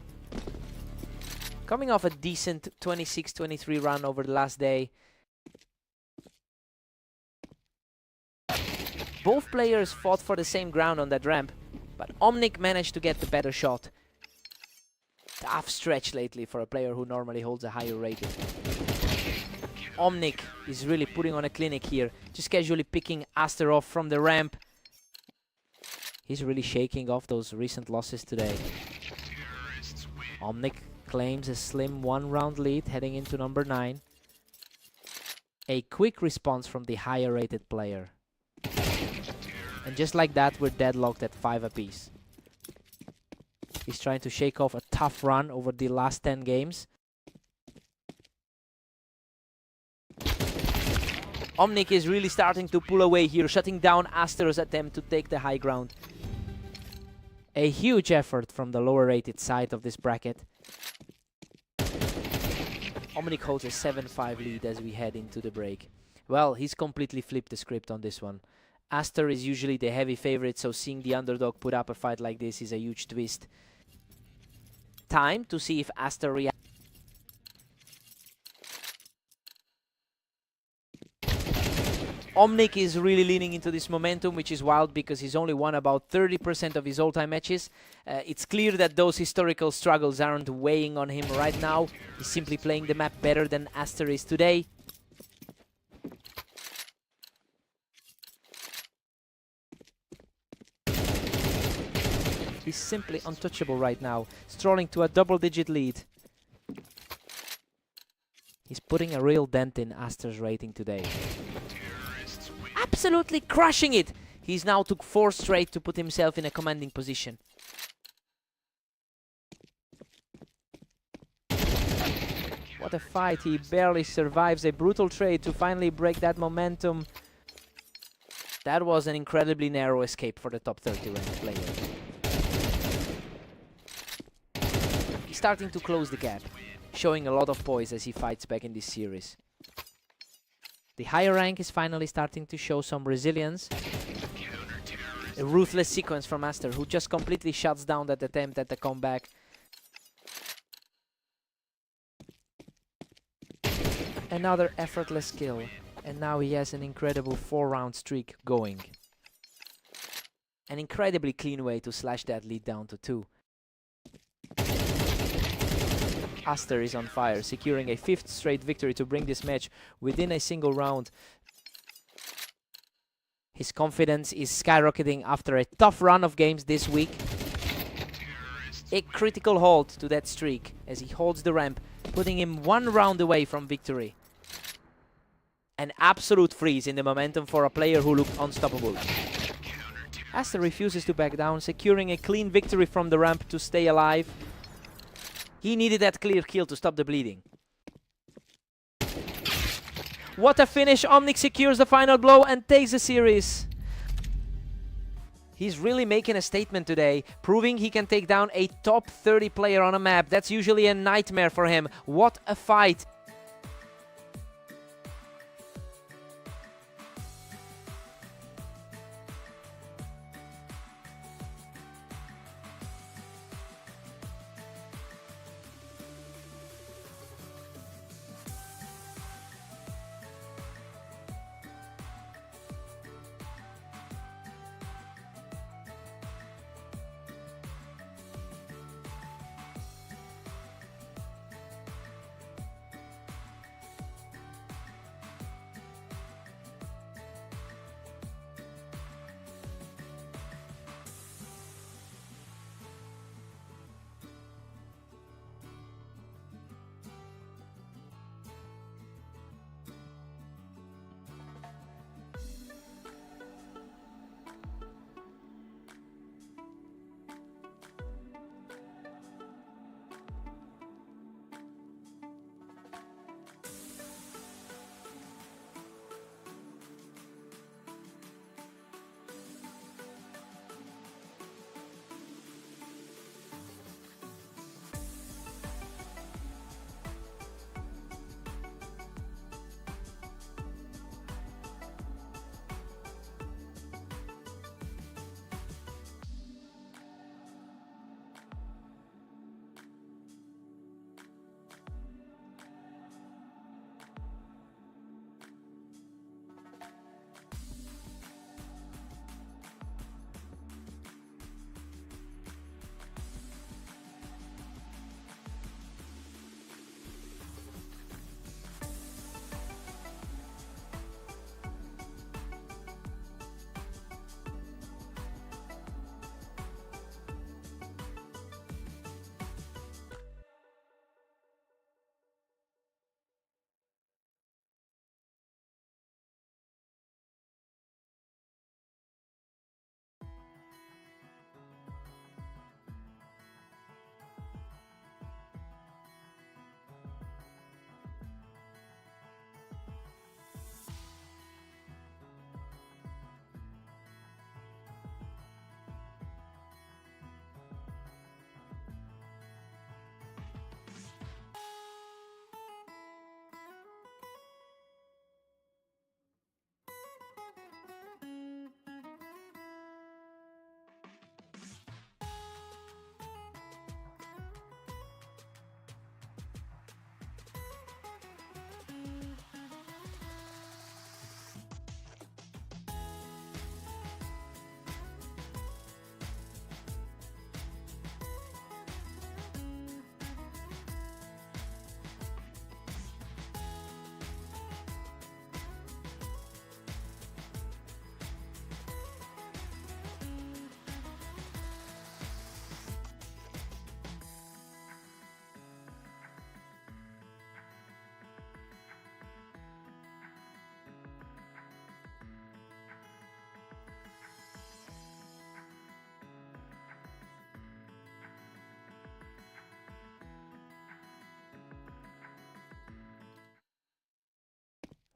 Coming off a decent 26-23 run over the last day. Both players fought for the same ground on that ramp, but Omnic managed to get the better shot. Tough stretch lately for a player who normally holds a higher rating. Omnic is really putting on a clinic here, just casually picking Aster off from the ramp. He's really shaking off those recent losses today. Omnic claims a slim 1-round lead heading into number 9. A quick response from the higher rated player. And just like that, we're deadlocked at 5 apiece. He's trying to shake off a tough run over the last 10 games. Omnic is really starting to pull away here, shutting down Aster's attempt to take the high ground. A huge effort from the lower rated side of this bracket. Omnic holds a 7-5 lead as we head into the break. Well, he's completely flipped the script on this one. Aster is usually the heavy favorite, so seeing the underdog put up a fight like this is a huge twist. Time to see if Aster reacts. Omnic is really leaning into this momentum, which is wild because he's only won about 30% of his all-time matches. It's clear that those historical struggles aren't weighing on him right now. He's simply playing the map better than Aster is today. He's simply untouchable right now, strolling to a double-digit lead. He's putting a real dent in Aster's rating today. Absolutely crushing it! He's now took 4 straight to put himself in a commanding position. What a fight, he barely survives a brutal trade to finally break that momentum. That was an incredibly narrow escape for the top 30 ranked player. He's starting to close the gap, showing a lot of poise as he fights back in this series. The higher rank is finally starting to show some resilience. A ruthless sequence from Aster, who just completely shuts down that attempt at the comeback. Another effortless kill, and now he has an incredible 4-round streak going. An incredibly clean way to slash that lead down to 2. Aster is on fire, securing a 5th straight victory to bring this match within a single round. His confidence is skyrocketing after a tough run of games this week. A critical halt to that streak as he holds the ramp, putting him 1 round away from victory. An absolute freeze in the momentum for a player who looked unstoppable. Aster refuses to back down, securing a clean victory from the ramp to stay alive. He needed that clear kill to stop the bleeding. What a finish! Omnic secures the final blow and takes the series. He's really making a statement today, proving he can take down a top 30 player on a map. That's usually a nightmare for him. What a fight!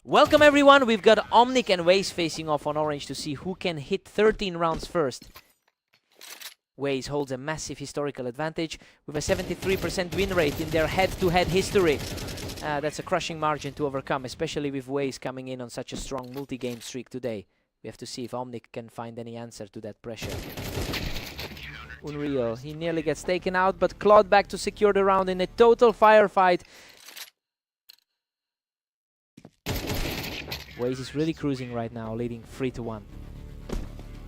Welcome everyone, we've got Omnic and Waze facing off on orange to see who can hit 13 rounds first. Waze holds a massive historical advantage with a 73% win rate in their head-to-head history. That's a crushing margin to overcome, especially with Waze coming in on such a strong multi-game streak today. We have to see if Omnic can find any answer to that pressure. Unreal, he nearly gets taken out, but clawed back to secure the round in a total firefight. Waze is really cruising right now, leading 3-1.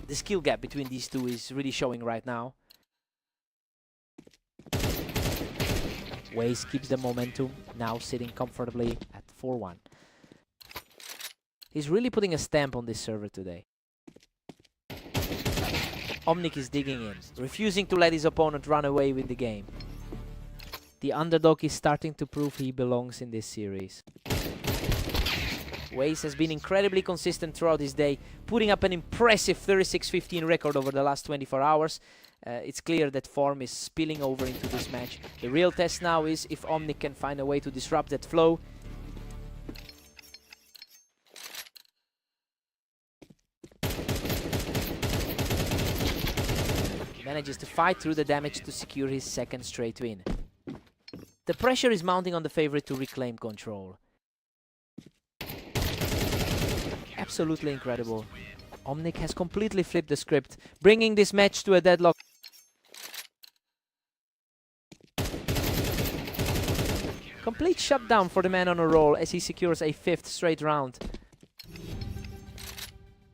The skill gap between these two is really showing right now. Waze keeps the momentum, now sitting comfortably at 4-1. He's really putting a stamp on this server today. Omnic is digging in, refusing to let his opponent run away with the game. The underdog is starting to prove he belongs in this series. Waze has been incredibly consistent throughout his day, putting up an impressive 36-15 record over the last 24 hours. It's clear that form is spilling over into this match. The real test now is if Omnic can find a way to disrupt that flow. Manages to fight through the damage to secure his second straight win. The pressure is mounting on the favorite to reclaim control. Absolutely incredible. Omnic has completely flipped the script, bringing this match to a deadlock. Complete shutdown for the man on a roll as he secures a 5th straight round.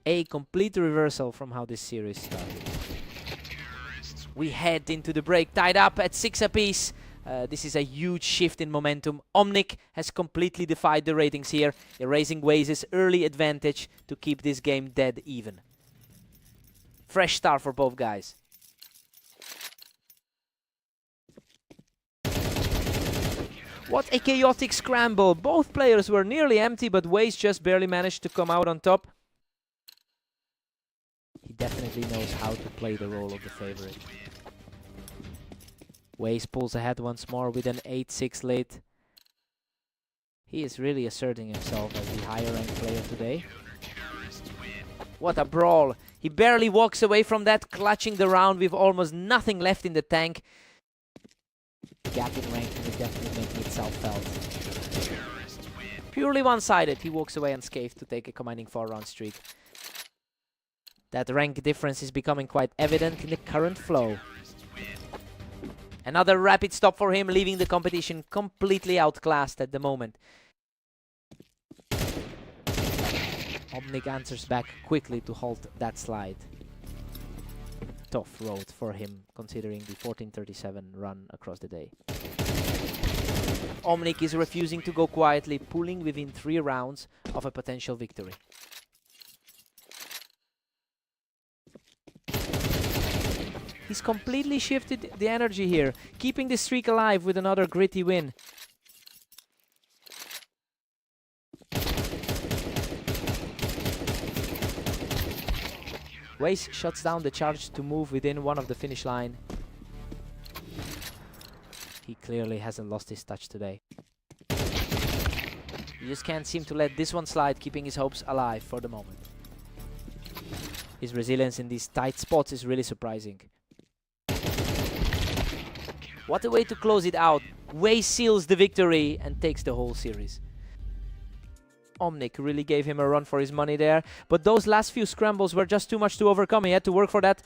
A complete reversal from how this series started. We head into the break, tied up at 6 apiece. This is a huge shift in momentum. Omnic has completely defied the ratings here, erasing Waze's early advantage to keep this game dead even. Fresh start for both guys. What a chaotic scramble. Both players were nearly empty, but Waze just barely managed to come out on top. He definitely knows how to play the role of the favorite. Waze pulls ahead once more with an 8-6 lead. He is really asserting himself as the higher ranked player today. What a brawl! He barely walks away from that, clutching the round with almost nothing left in the tank. The gap in ranking is definitely making itself felt. Purely one-sided, he walks away unscathed to take a commanding 4-round streak. That rank difference is becoming quite evident in the current flow. Another rapid stop for him, leaving the competition completely outclassed at the moment. Omnic answers back quickly to halt that slide. Tough road for him, considering the 14:37 run across the day. Omnic is refusing to go quietly, pulling within 3 rounds of a potential victory. He's completely shifted the energy here, keeping the streak alive with another gritty win. Waze shuts down the charge to move within one of the finish line. He clearly hasn't lost his touch today. He just can't seem to let this one slide, keeping his hopes alive for the moment. His resilience in these tight spots is really surprising. What a way to close it out. Waze seals the victory and takes the whole series. Omnic really gave him a run for his money there, but those last few scrambles were just too much to overcome. He had to work for that.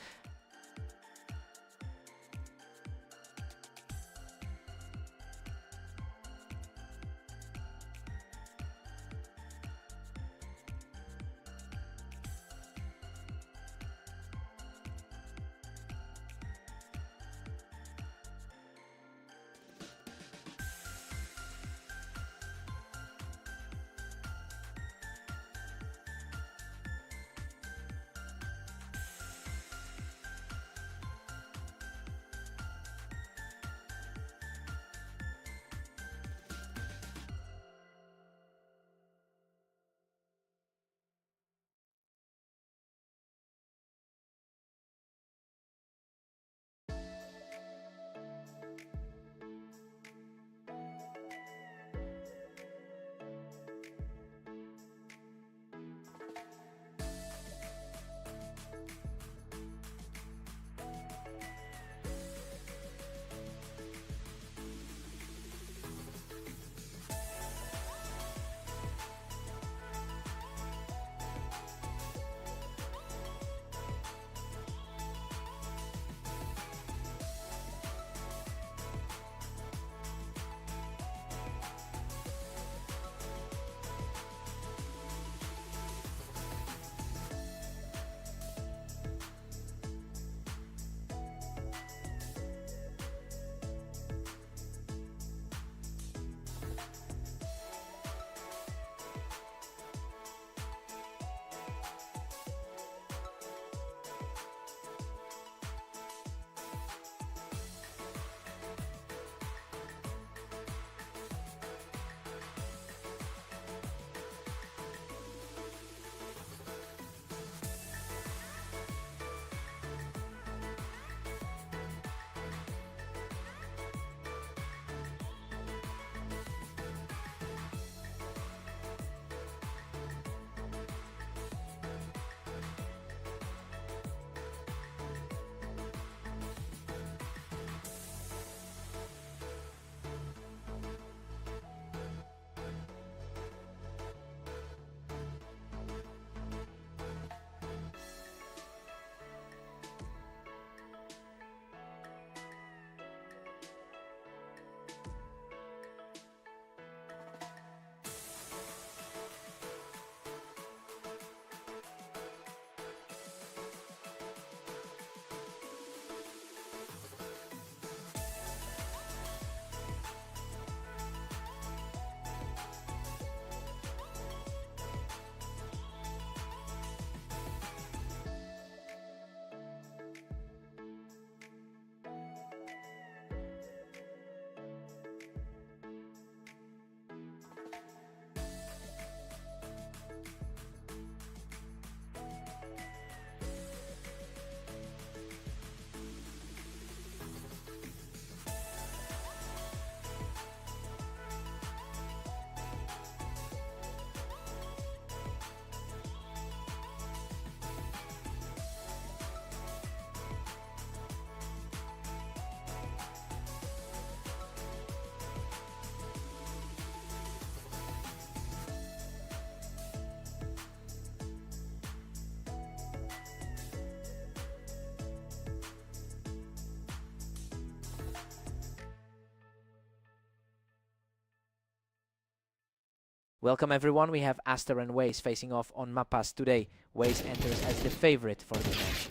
Welcome everyone, we have Aster and Waze facing off on Mapas today. Waze enters as the favorite for the match.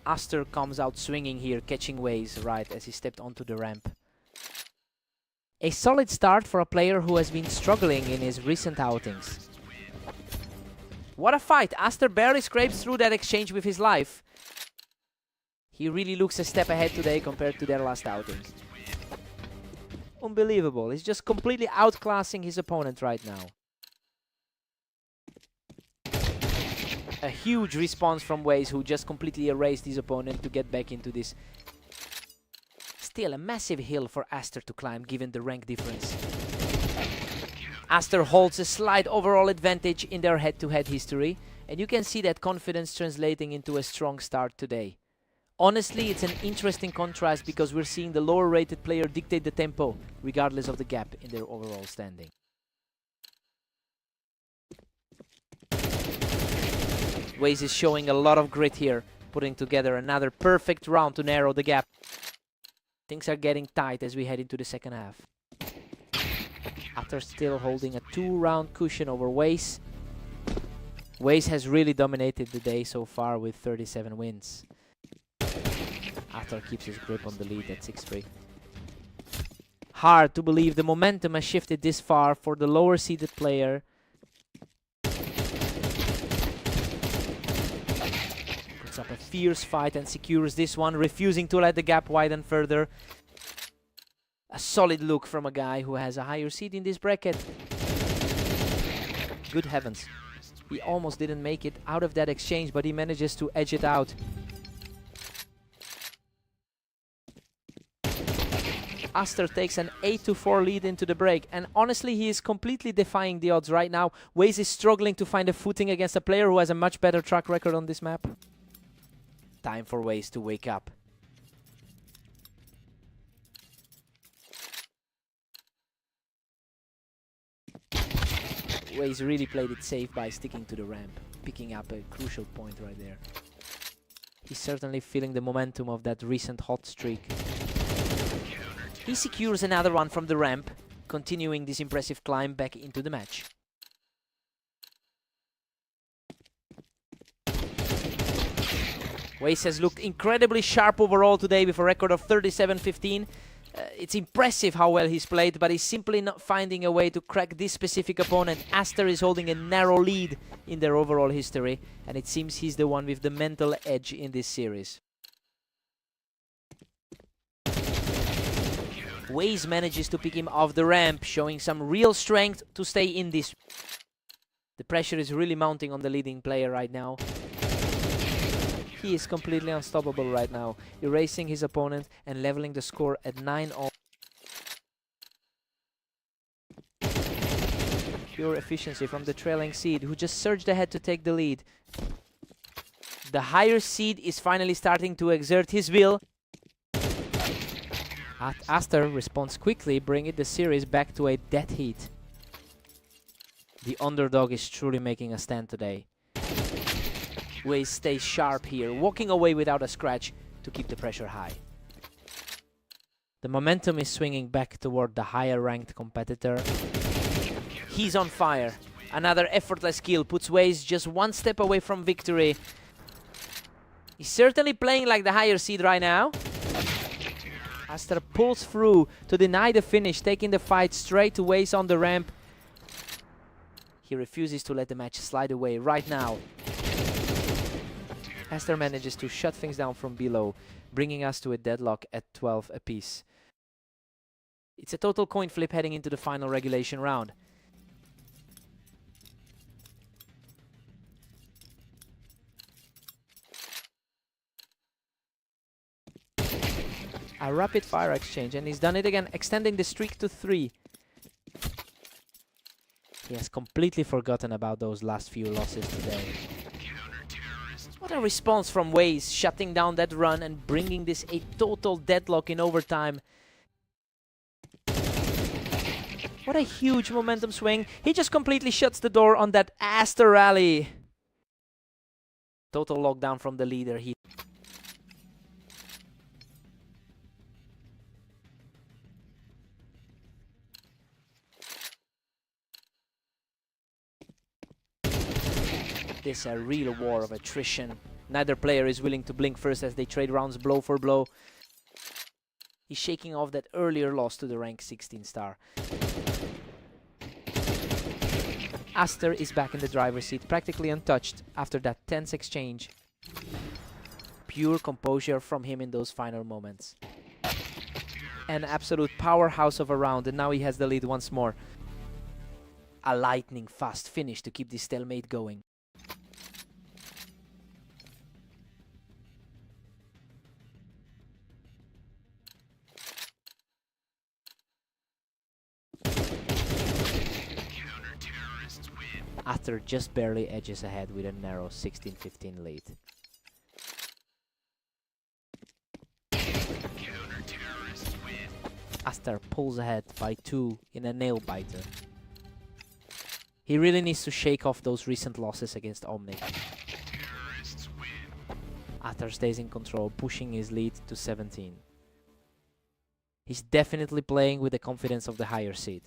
Aster comes out swinging here, catching Waze right as he stepped onto the ramp. A solid start for a player who has been struggling in his recent outings. What a fight! Aster barely scrapes through that exchange with his life. He really looks a step ahead today compared to their last outing. Unbelievable, he's just completely outclassing his opponent right now. A huge response from Waze, who just completely erased his opponent to get back into this. Still a massive hill for Aster to climb given the rank difference. Aster holds a slight overall advantage in their head-to-head history, and you can see that confidence translating into a strong start today. Honestly, it's an interesting contrast because we're seeing the lower rated player dictate the tempo, regardless of the gap in their overall standing. Waze is showing a lot of grit here, putting together another perfect round to narrow the gap. Things are getting tight as we head into the second half. Aster still holding a 2-round cushion over Waze. Waze has really dominated the day so far with 37 wins. Aster keeps his grip on the lead at 6-3. Hard to believe the momentum has shifted this far for the lower seeded player. Puts up a fierce fight and secures this one, refusing to let the gap widen further. A solid look from a guy who has a higher seed in this bracket. Good heavens. He almost didn't make it out of that exchange, but he manages to edge it out. Aster takes an 8-4 lead into the break, and honestly he is completely defying the odds right now. Waze is struggling to find a footing against a player who has a much better track record on this map. Time for Waze to wake up. Waze really played it safe by sticking to the ramp, picking up a crucial point right there. He's certainly feeling the momentum of that recent hot streak. He secures another one from the ramp, continuing this impressive climb back into the match. Waze has looked incredibly sharp overall today with a record of 37-15. It's impressive how well he's played, but he's simply not finding a way to crack this specific opponent. Aster is holding a narrow lead in their overall history, and it seems he's the one with the mental edge in this series. Waze manages to pick him off the ramp, showing some real strength to stay in this. The pressure is really mounting on the leading player right now. He is completely unstoppable right now, erasing his opponent and leveling the score at 9-all. Pure efficiency from the trailing seed, who just surged ahead to take the lead. The higher seed is finally starting to exert his will. Aster responds quickly, bringing the series back to a dead heat. The underdog is truly making a stand today. Waze stays sharp here, walking away without a scratch to keep the pressure high. The momentum is swinging back toward the higher ranked competitor. He's on fire. Another effortless kill puts Waze just one step away from victory. He's certainly playing like the higher seed right now. Aster pulls through to deny the finish, taking the fight straight to Waze on the ramp. He refuses to let the match slide away right now. Aster manages to shut things down from below, bringing us to a deadlock at 12 apiece. It's a total coin flip heading into the final regulation round. A rapid fire exchange, and he's done it again, extending the streak to 3. He has completely forgotten about those last few losses today. What a response from Waze, shutting down that run and bringing this a total deadlock in overtime. What a huge momentum swing. He just completely shuts the door on that Aster rally. Total lockdown from the leader. this a real war of attrition. Neither player is willing to blink first as they trade rounds blow for blow. He's shaking off that earlier loss to the rank 16 star. Aster is back in the driver's seat, practically untouched after that tense exchange. Pure composure from him in those final moments. An absolute powerhouse of a round, and now he has the lead once more. A lightning fast finish to keep this stalemate going. Aster just barely edges ahead with a narrow 16-15 lead. Aster pulls ahead by 2 in a nail-biter. He really needs to shake off those recent losses against Omnic. Aster stays in control, pushing his lead to 17. He's definitely playing with the confidence of the higher seed.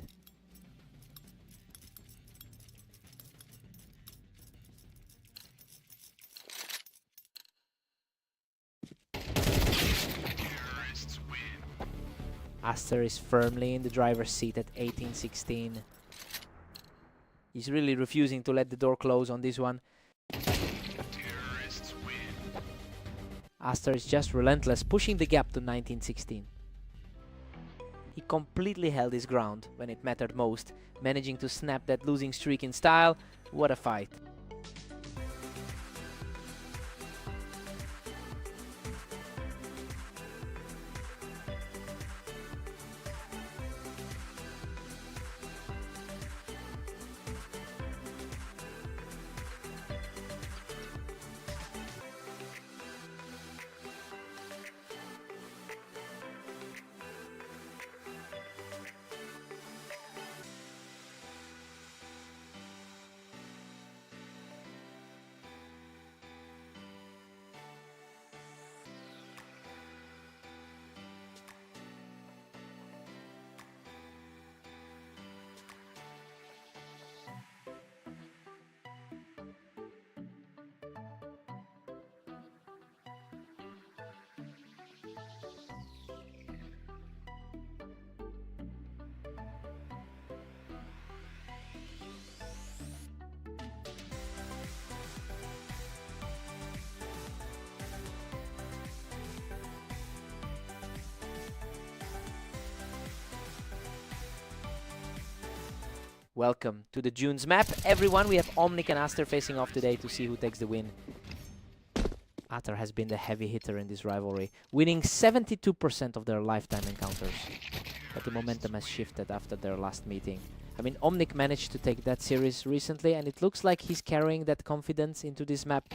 Aster is firmly in the driver's seat at 18-16. He's really refusing to let the door close on this one. Aster is just relentless, pushing the gap to 19-16. He completely held his ground when it mattered most, managing to snap that losing streak in style. What a fight. Welcome to the Dunes map, everyone. We have Omnic and Aster facing off today to see who takes the win. Aster has been the heavy hitter in this rivalry, winning 72% of their lifetime encounters. But the momentum has shifted after their last meeting. I mean, Omnic managed to take that series recently, and it looks like he's carrying that confidence into this map.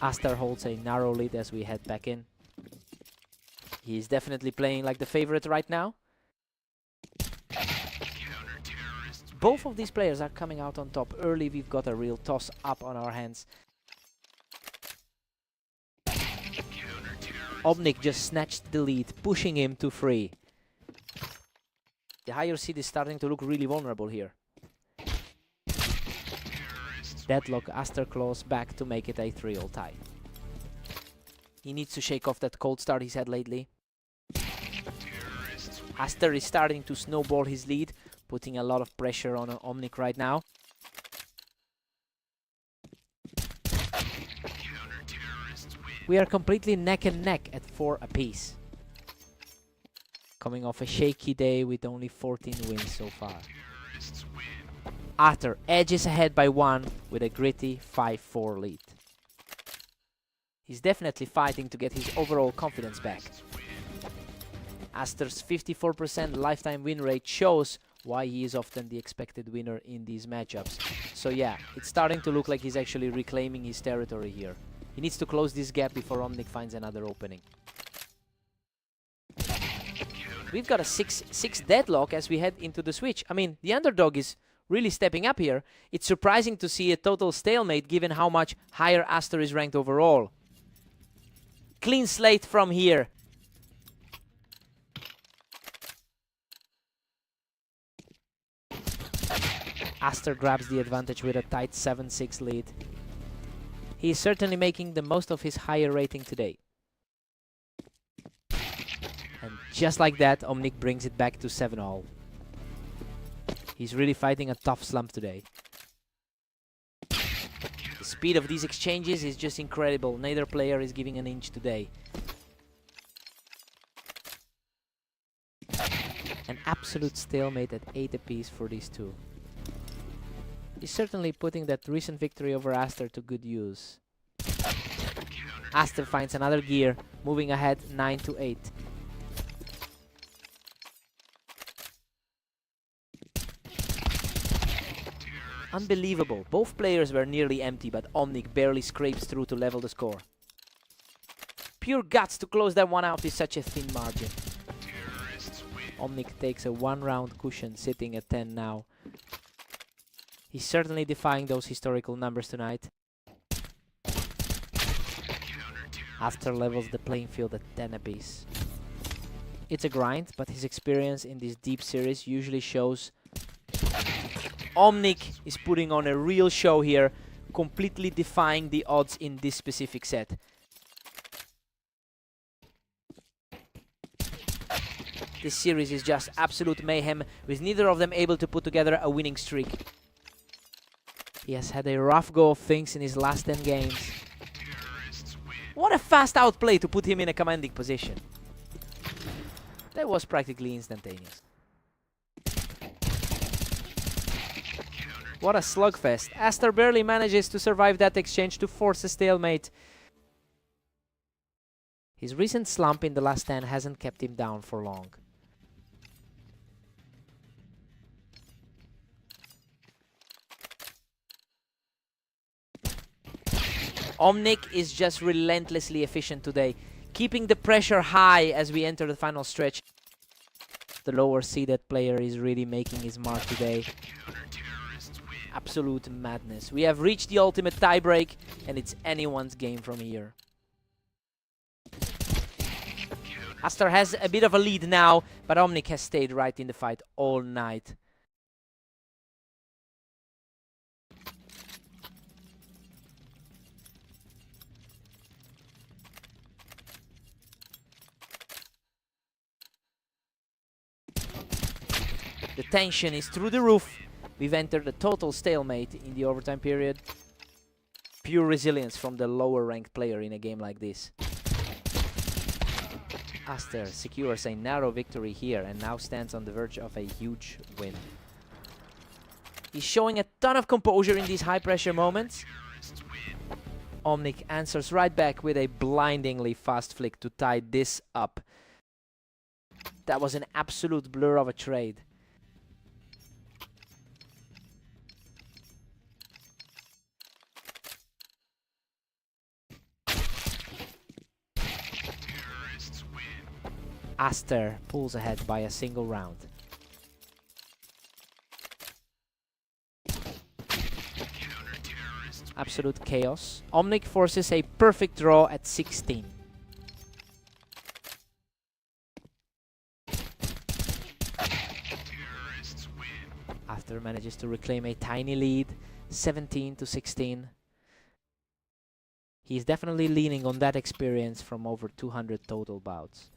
Aster holds a narrow lead as we head back in. He's definitely playing like the favorite right now. Both of these players are coming out on top early. We've got a real toss up on our hands. Omnic just snatched the lead, pushing him to 3. The higher seed is starting to look really vulnerable here. Deadlock, Aster claws back to make it a 3-all tie. He needs to shake off that cold start he's had lately. Aster is starting to snowball his lead, putting a lot of pressure on Omnic right now. We are completely neck and neck at 4 apiece. Coming off a shaky day with only 14 wins so far. Aster edges ahead by 1 with a gritty 5-4 lead. He's definitely fighting to get his overall confidence back. Aster's 54% lifetime win rate shows why he is often the expected winner in these matchups. So yeah, it's starting to look like he's actually reclaiming his territory here. He needs to close this gap before Omnic finds another opening. We've got a 6 deadlock as we head into the switch. I mean, the underdog is really stepping up here. It's surprising to see a total stalemate given how much higher Aster is ranked overall. Clean slate from here. Aster grabs the advantage with a tight 7-6 lead. He is certainly making the most of his higher rating today. And just like that, Omnic brings it back to 7-all. He's really fighting a tough slump today. The speed of these exchanges is just incredible. Neither player is giving an inch today. An absolute stalemate at 8 apiece for these two. He's certainly putting that recent victory over Aster to good use. Aster finds another gear, moving ahead 9-8. Unbelievable. Both players were nearly empty, but Omnic barely scrapes through to level the score. Pure guts to close that one out with such a thin margin. Omnic takes a 1-round cushion, sitting at 10 now. He's certainly defying those historical numbers tonight. Aster levels the playing field at 10 apiece. It's a grind, but his experience in this deep series usually shows. Omnic is putting on a real show here, completely defying the odds in this specific set. This series is just absolute mayhem, with neither of them able to put together a winning streak. He has had a rough go of things in his last 10 games. What a fast outplay to put him in a commanding position. That was practically instantaneous. What a slugfest. Aster barely manages to survive that exchange to force a stalemate. His recent slump in the last 10 hasn't kept him down for long. Omnic is just relentlessly efficient today, keeping the pressure high as we enter the final stretch. The lower seeded player is really making his mark today. Absolute madness. We have reached the ultimate tiebreak, and it's anyone's game from here. Aster has a bit of a lead now, but Omnic has stayed right in the fight all night. The tension is through the roof. We've entered a total stalemate in the overtime period. Pure resilience from the lower ranked player in a game like this. Aster secures a narrow victory here and now stands on the verge of a huge win. He's showing a ton of composure in these high pressure moments. Omnic answers right back with a blindingly fast flick to tie this up. That was an absolute blur of a trade. Aster pulls ahead by a single round. Absolute chaos. Omnic forces a perfect draw at 16. Aster manages to reclaim a tiny lead, 17-16. He's definitely leaning on that experience from over 200 total bouts.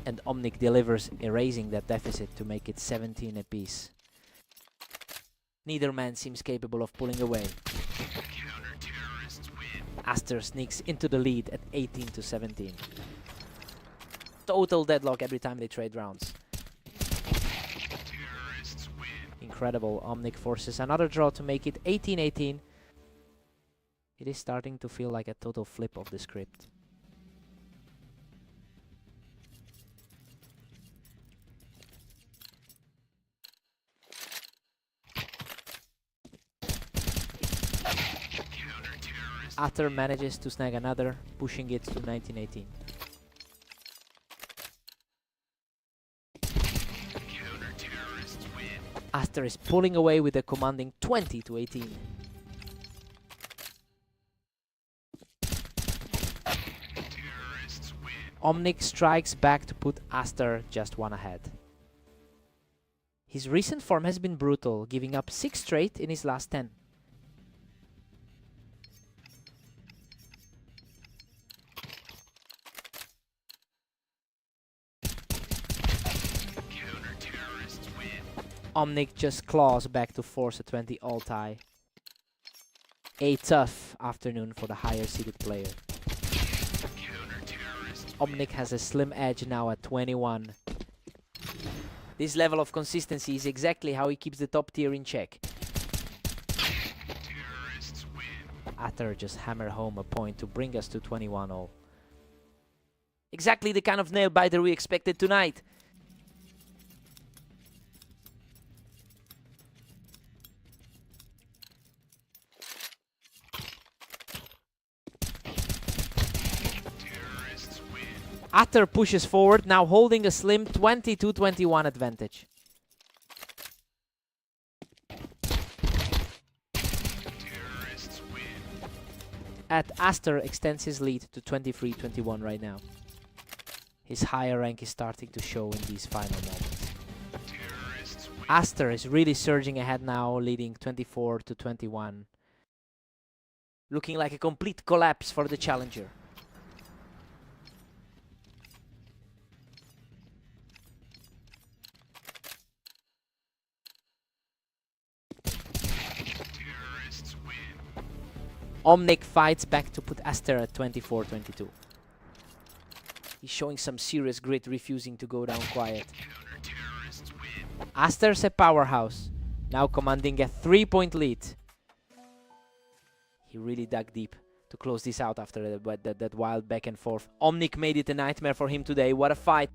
And Omnic delivers, erasing that deficit to make it 17 apiece. Neither man seems capable of pulling away. Aster sneaks into the lead at 18-17. Total deadlock every time they trade rounds. Incredible. Omnic forces another draw to make it 18-18. It is starting to feel like a total flip of the script. Aster manages to snag another, pushing it to 19-18. Aster is pulling away with a commanding 20-18. Omnic strikes back to put Aster just one ahead. His recent form has been brutal, giving up 6 straight in his last 10. Omnic just claws back to force a 20 all tie. A tough afternoon for the higher seeded player. Omnic has a slim edge now at 21. This level of consistency is exactly how he keeps the top tier in check. Atter just hammer home a point to bring us to 21 all. Exactly the kind of nail biter we expected tonight. Atter pushes forward, now holding a slim 22-21 advantage. Aster extends his lead to 23-21 right now. His higher rank is starting to show in these final moments. Aster is really surging ahead now, leading 24-21. Looking like a complete collapse for the challenger. Omnic fights back to put Aster at 24-22. He's showing some serious grit, refusing to go down quiet. Aster's a powerhouse, now commanding a 3-point lead. He really dug deep to close this out after that wild back and forth. Omnic made it a nightmare for him today. What a fight.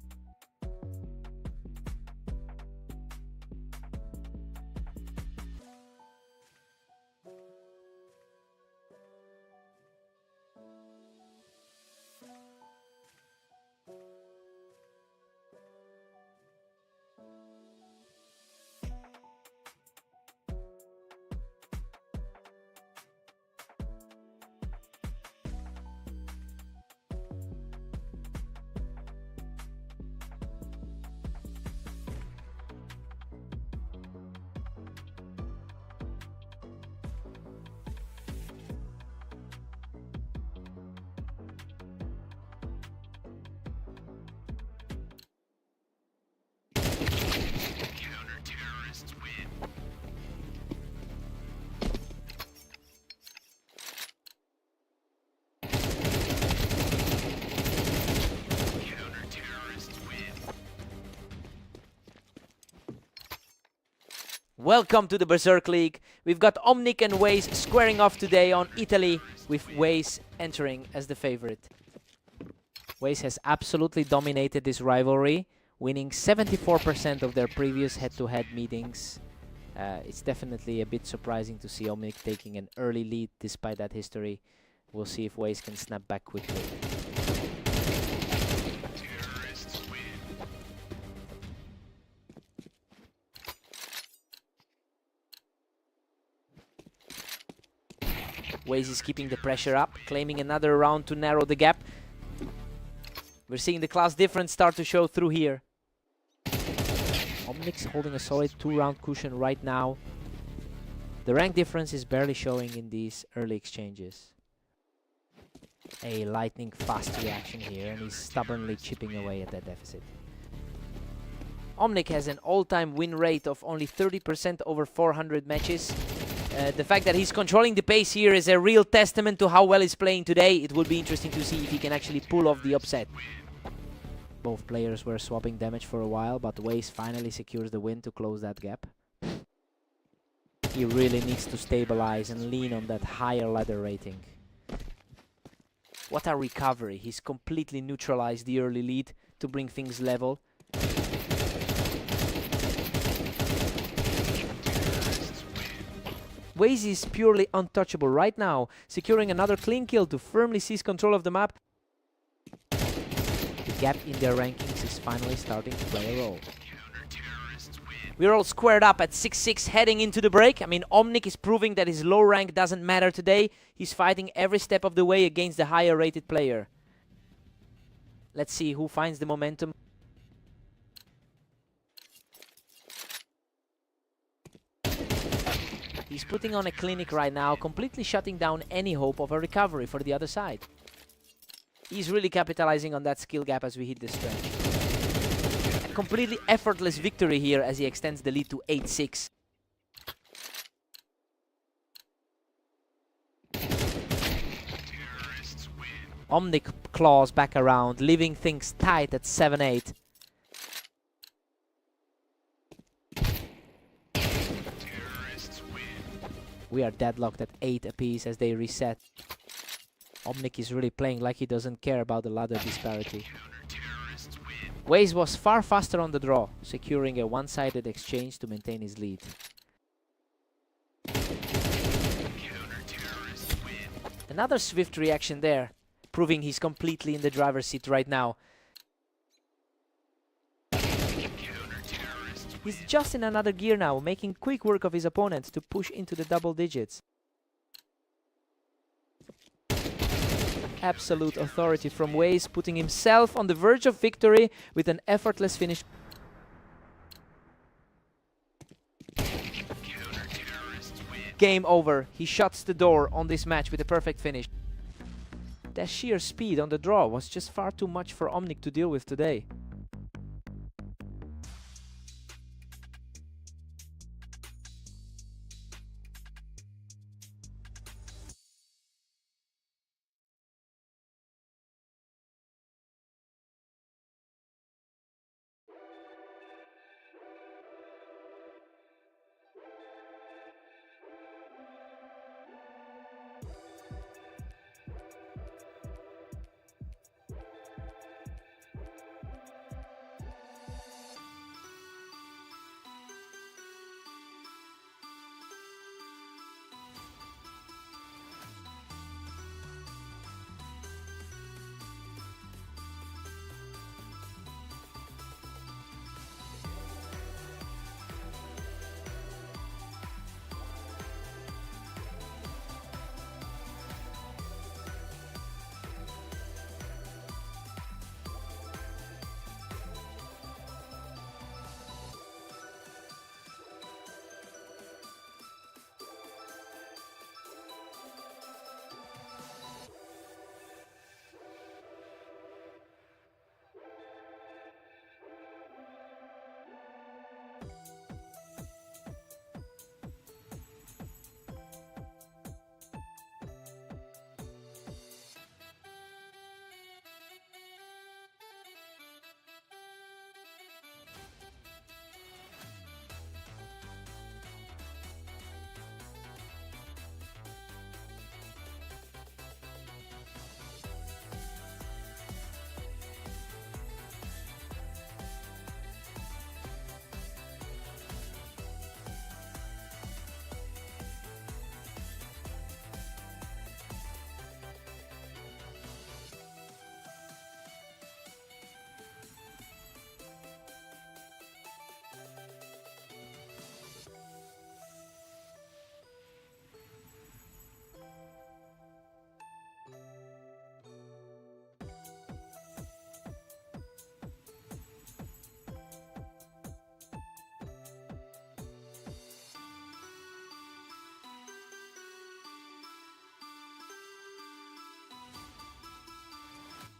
Welcome to the Berserk League. We've got Omnic and Waze squaring off today on Italy, with Waze entering as the favorite. Waze has absolutely dominated this rivalry, winning 74% of their previous head-to-head meetings. It's definitely a bit surprising to see Omnic taking an early lead despite that history. We'll see if Waze can snap back quickly. Waze is keeping the pressure up, claiming another round to narrow the gap. We're seeing the class difference start to show through here. Omnic's holding a solid 2-round cushion right now. The rank difference is barely showing in these early exchanges. A lightning fast reaction here, and he's stubbornly chipping away at that deficit. Omnic has an all-time win rate of only 30% over 400 matches. The fact that he's controlling the pace here is a real testament to how well he's playing today. It will be interesting to see if he can actually pull off the upset. Both players were swapping damage for a while, but Waze finally secures the win to close that gap. He really needs to stabilize and lean on that higher ladder rating. What a recovery. He's completely neutralized the early lead to bring things level. Waze is purely untouchable right now, securing another clean kill to firmly seize control of the map. The gap in their rankings is finally starting to play a role. We're all squared up at 6-6 heading into the break. I mean, Omnic is proving that his low rank doesn't matter today. He's fighting every step of the way against the higher rated player. Let's see who finds the momentum. He's putting on a clinic right now, completely shutting down any hope of a recovery for the other side. He's really capitalizing on that skill gap as we hit the stretch. A completely effortless victory here as he extends the lead to 8-6. Omnic claws back around, leaving things tight at 7-8. We are deadlocked at 8 apiece as they reset. Omnic is really playing like he doesn't care about the ladder disparity. Waze was far faster on the draw, securing a one-sided exchange to maintain his lead. Another swift reaction there, proving he's completely in the driver's seat right now. He's just in another gear now, making quick work of his opponent to push into the double digits. Absolute authority from Waze, putting himself on the verge of victory with an effortless finish. Game over. He shuts the door on this match with a perfect finish. That sheer speed on the draw was just far too much for Omnic to deal with today.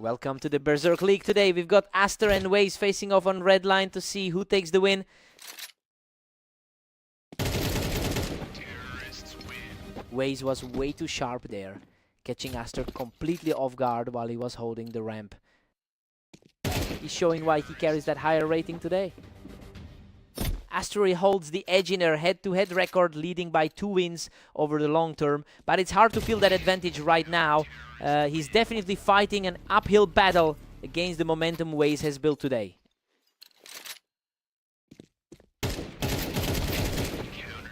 Welcome to the Berserk League. Today we've got Aster and Waze facing off on red line to see who takes the win. Waze was way too sharp there, catching Aster completely off guard while he was holding the ramp. He's showing why he carries that higher rating today. Aster holds the edge in her head-to-head record, leading by 2 wins over the long term, but it's hard to feel that advantage right now. He's definitely fighting an uphill battle against the momentum Waze has built today.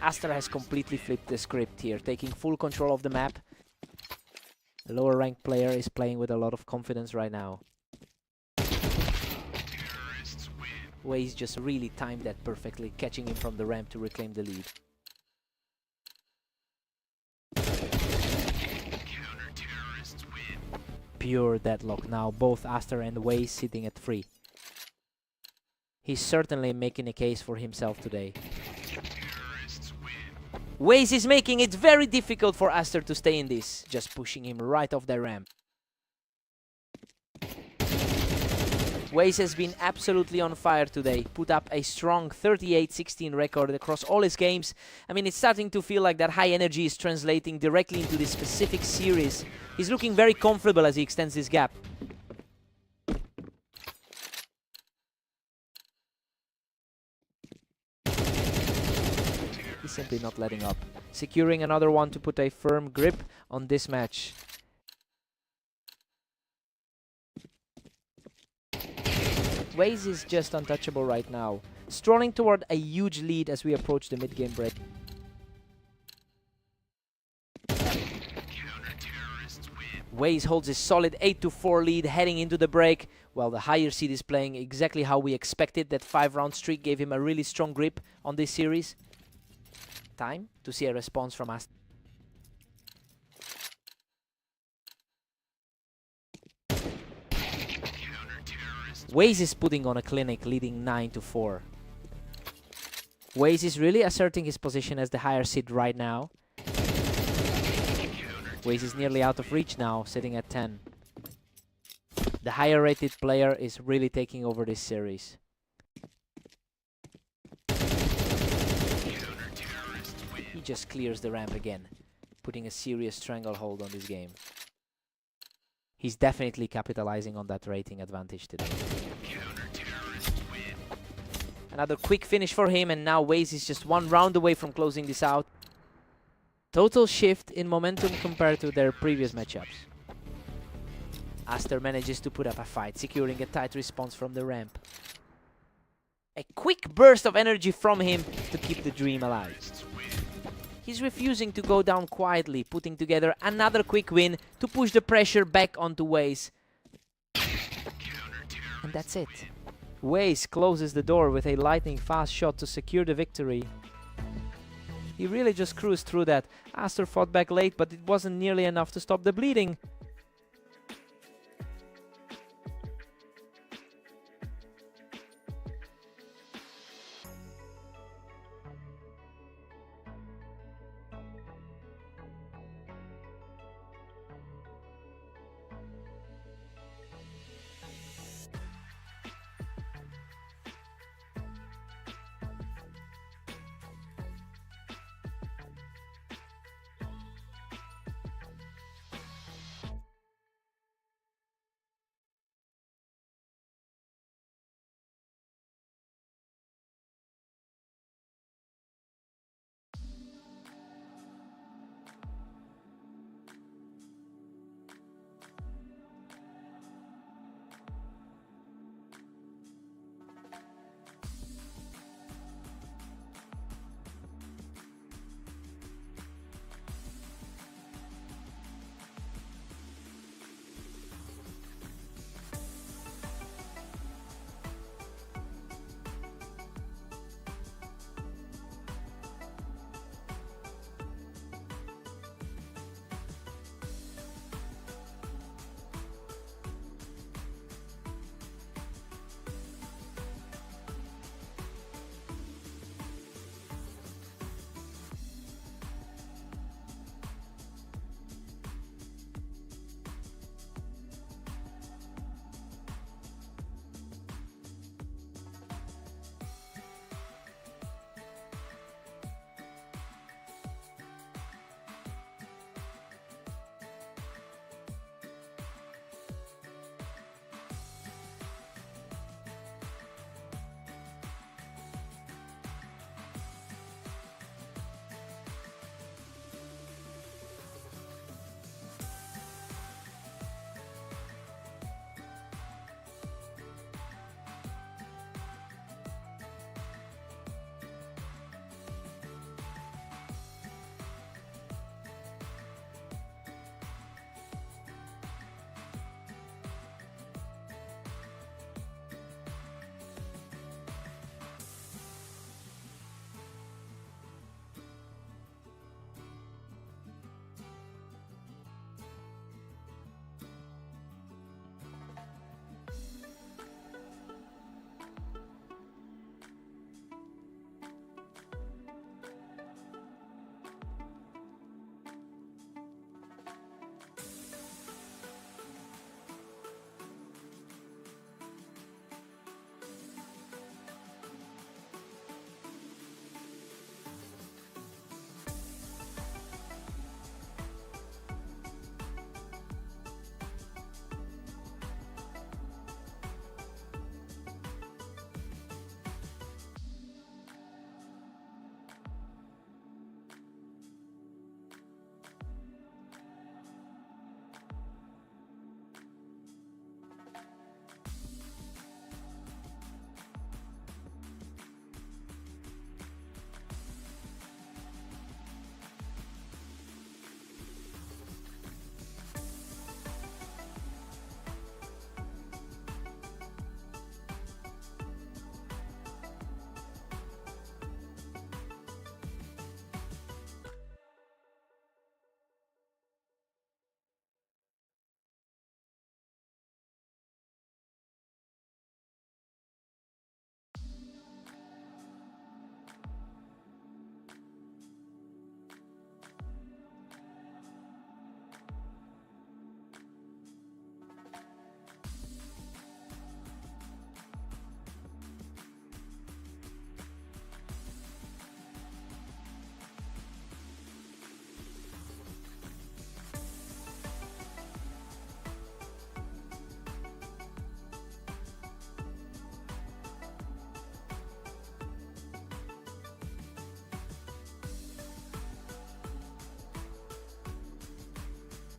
Aster has completely flipped the script here, taking full control of the map. The lower ranked player is playing with a lot of confidence right now. Waze just really timed that perfectly, catching him from the ramp to reclaim the lead. pure deadlock now, both Aster and Waze sitting at 3. He's certainly making a case for himself today. Waze is making it very difficult for Aster to stay in this, just pushing him right off the ramp. Waze has been absolutely on fire today, put up a strong 38-16 record across all his games. I mean, it's starting to feel like that high energy is translating directly into this specific series. He's looking very comfortable as he extends this gap. He's simply not letting up, securing another one to put a firm grip on this match. Waze is just untouchable right now, strolling toward a huge lead as we approach the mid-game break. Waze holds a solid 8-4 lead heading into the break, while the higher seed is playing exactly how we expected. That 5-round streak gave him a really strong grip on this series. Time to see a response from us. Waze is putting on a clinic, leading 9-4. Waze is really asserting his position as the higher seed right now. Waze is nearly out of reach now, sitting at 10. The higher rated player is really taking over this series. He just clears the ramp again, putting a serious stranglehold on this game. He's definitely capitalizing on that rating advantage today. Another quick finish for him, and now Waze is just one round away from closing this out. Total shift in momentum compared to their previous matchups. Aster manages to put up a fight, securing a tight response from the ramp. A quick burst of energy from him to keep the dream alive. He's refusing to go down quietly, putting together another quick win to push the pressure back onto Waze. And that's it. Waze closes the door with a lightning fast shot to secure the victory. He really just cruised through that. Aster fought back late, but it wasn't nearly enough to stop the bleeding.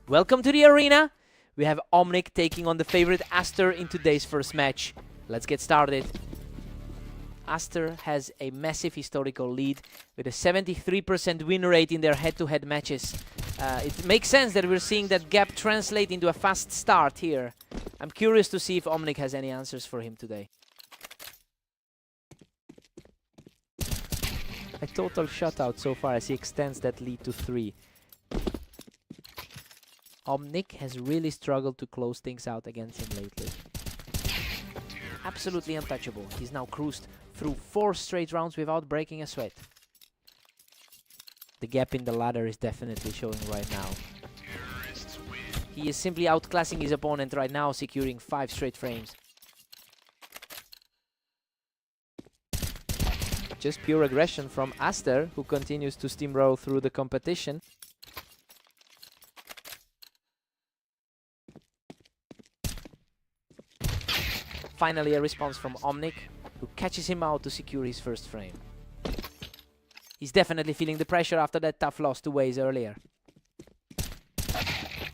Welcome to the arena. We have Omnic taking on the favorite Aster in today's first match. Let's get started. Aster has a massive historical lead with a 73% win rate in their head-to-head matches. It makes sense that we're seeing that gap translate into a fast start here. I'm curious to see if Omnic has any answers for him today. A total shutout so far as he extends that lead to 3. Omnic has really struggled to close things out against him lately. Absolutely untouchable. He's now cruised through 4 straight rounds without breaking a sweat. The gap in the ladder is definitely showing right now. He is simply outclassing his opponent right now, securing 5 straight frames. Just pure aggression from Aster, who continues to steamroll through the competition. Finally a response from Omnic, who catches him out to secure his first frame. He's definitely feeling the pressure after that tough loss to Waze earlier.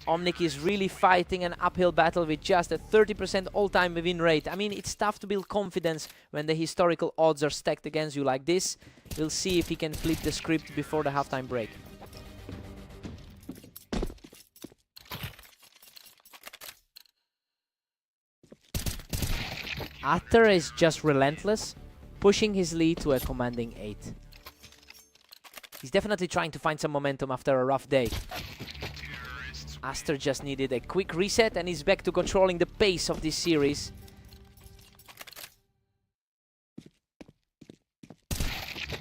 Omnic is really fighting an uphill battle with just a 30% all-time win rate. I mean, it's tough to build confidence when the historical odds are stacked against you like this. We'll see if he can flip the script before the halftime break. Aster is just relentless, pushing his lead to a commanding 8. He's definitely trying to find some momentum after a rough day. Aster just needed a quick reset and he's back to controlling the pace of this series.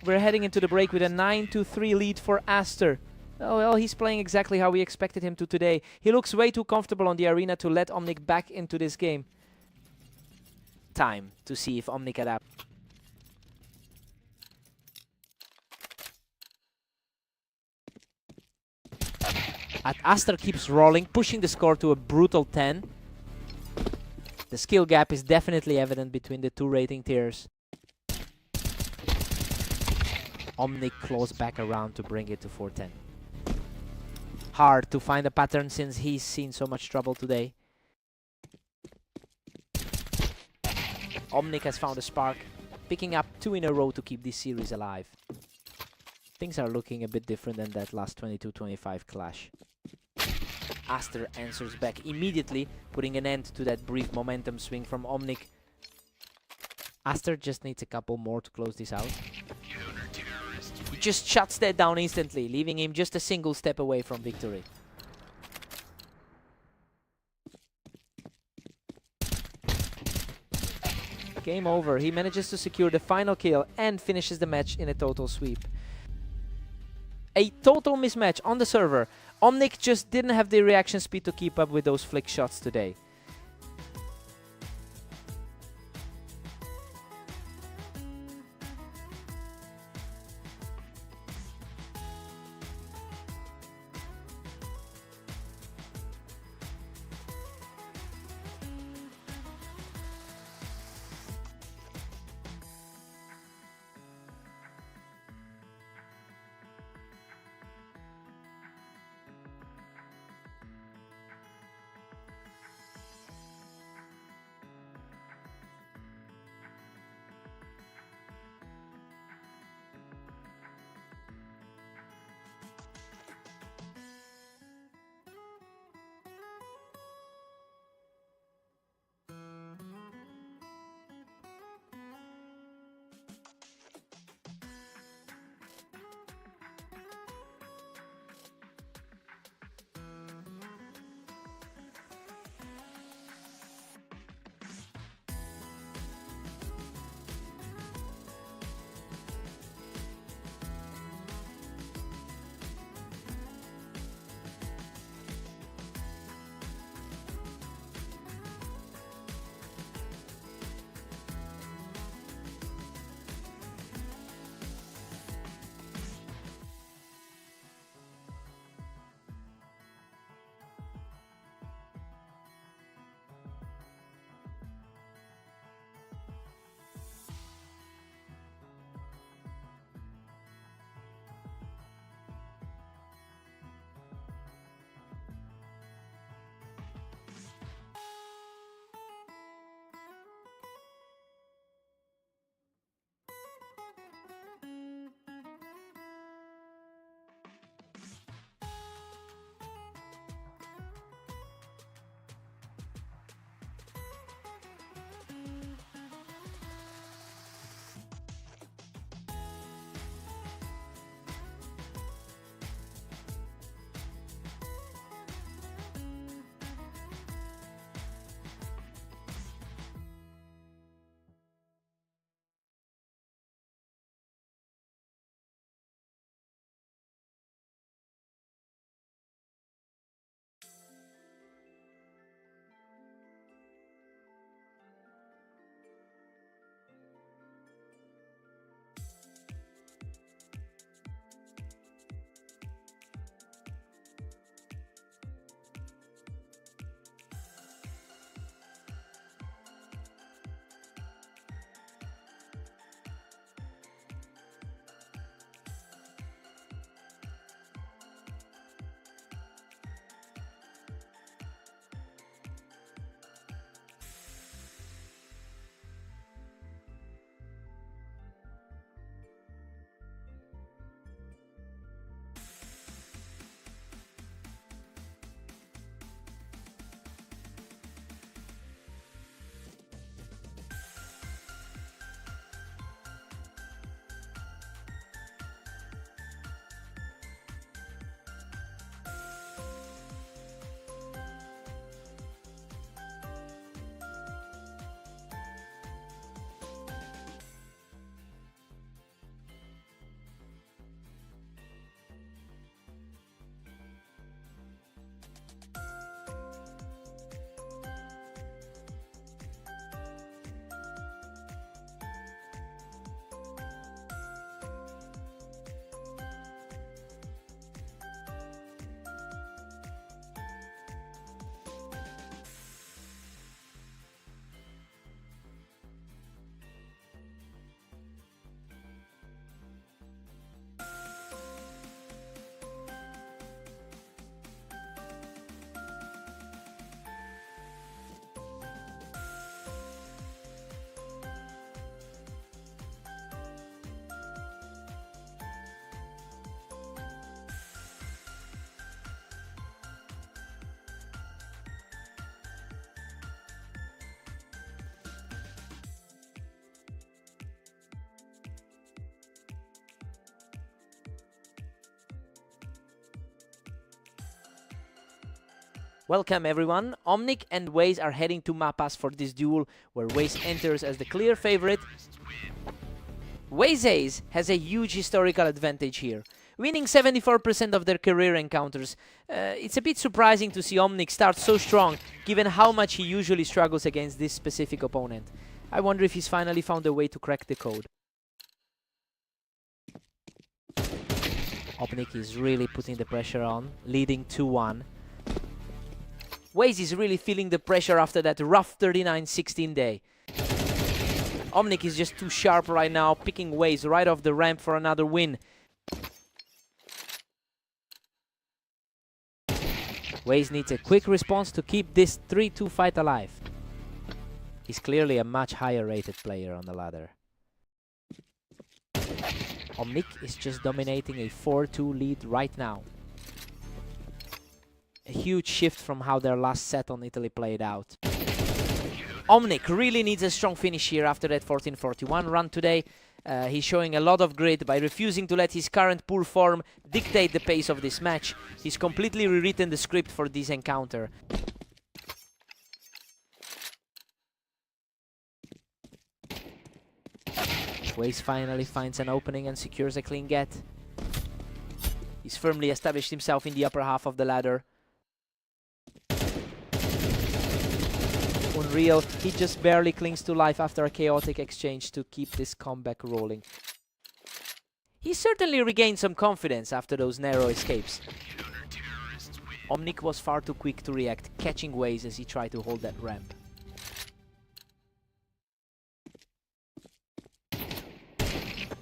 We're heading into the break with a 9-3 lead for Aster. Oh, well, he's playing exactly how we expected him to today. He looks way too comfortable on the arena to let Omnic back into this game. Time to see if Omnic adapts. Aster keeps rolling, pushing the score to a brutal 10. The skill gap is definitely evident between the 2 rating tiers. Omnic claws back around to bring it to 410. Hard to find a pattern since he's seen so much trouble today. Omnic has found a spark, picking up 2 in a row to keep this series alive. Things are looking a bit different than that last 22-25 clash. Aster answers back immediately, putting an end to that brief momentum swing from Omnic. Aster just needs a couple more to close this out. He just shuts that down instantly, leaving him just a single step away from victory. Game over. He manages to secure the final kill and finishes the match in a total sweep. A total mismatch on the server. Omnic just didn't have the reaction speed to keep up with those flick shots today. Welcome everyone. Omnic and Waze are heading to Mapas for this duel, where Waze enters as the clear favorite. Waze has a huge historical advantage here, winning 74% of their career encounters. It's a bit surprising to see Omnic start so strong, given how much he usually struggles against this specific opponent. I wonder if he's finally found a way to crack the code. Omnic is really putting the pressure on, leading 2-1. Waze is really feeling the pressure after that rough 39-16 day. Omnic is just too sharp right now, picking Waze right off the ramp for another win. Waze needs a quick response to keep this 3-2 fight alive. He's clearly a much higher rated player on the ladder. Omnic is just dominating a 4-2 lead right now. A huge shift from how their last set on Italy played out. Omnic really needs a strong finish here after that 14-41 run today. He's showing a lot of grit by refusing to let his current poor form dictate the pace of this match. He's completely rewritten the script for this encounter. Waze finally finds an opening and secures a clean get. He's firmly established himself in the upper half of the ladder. Unreal, he just barely clings to life after a chaotic exchange to keep this comeback rolling. He certainly regained some confidence after those narrow escapes. Omnic was far too quick to react, catching Waze as he tried to hold that ramp.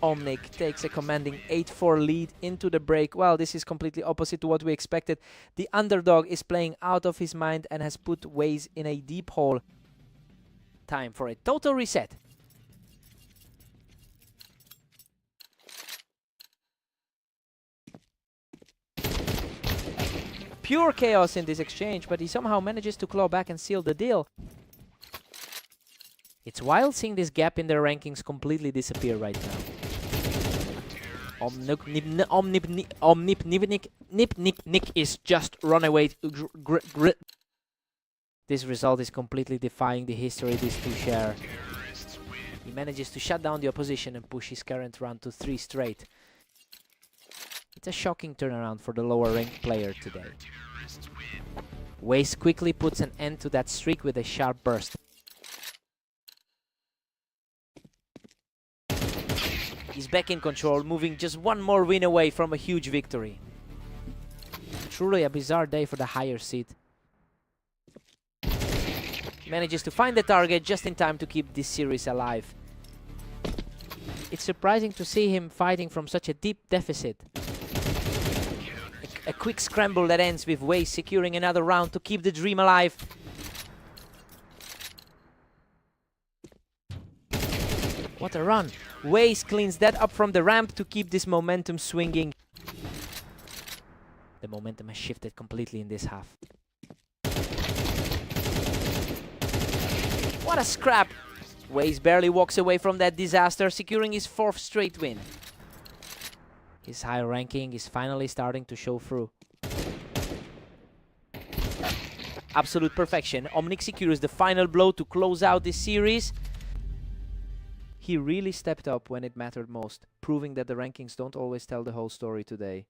Omnic takes a commanding 8-4 lead into the break. Well, this is completely opposite to what we expected. The underdog is playing out of his mind and has put Waze in a deep hole. Time for a total reset. Pure chaos in this exchange, but he somehow manages to claw back and seal the deal. It's wild seeing this gap in their rankings completely disappear right now. Omnip is just run away. This result is completely defying the history these two share. He manages to shut down the opposition and push his current run to 3 straight. It's a shocking turnaround for the lower ranked player today. Waze quickly puts an end to that streak with a sharp burst. He's back in control, moving just one more win away from a huge victory. Truly a bizarre day for the higher seed. Manages to find the target just in time to keep this series alive. It's surprising to see him fighting from such a deep deficit. A quick scramble that ends with Waze securing another round to keep the dream alive. What a run! Waze cleans that up from the ramp to keep this momentum swinging. The momentum has shifted completely in this half. What a scrap! Waze barely walks away from that disaster, securing his 4th straight win. His high ranking is finally starting to show through. Absolute perfection. Omnic secures the final blow to close out this series. He really stepped up when it mattered most, proving that the rankings don't always tell the whole story today.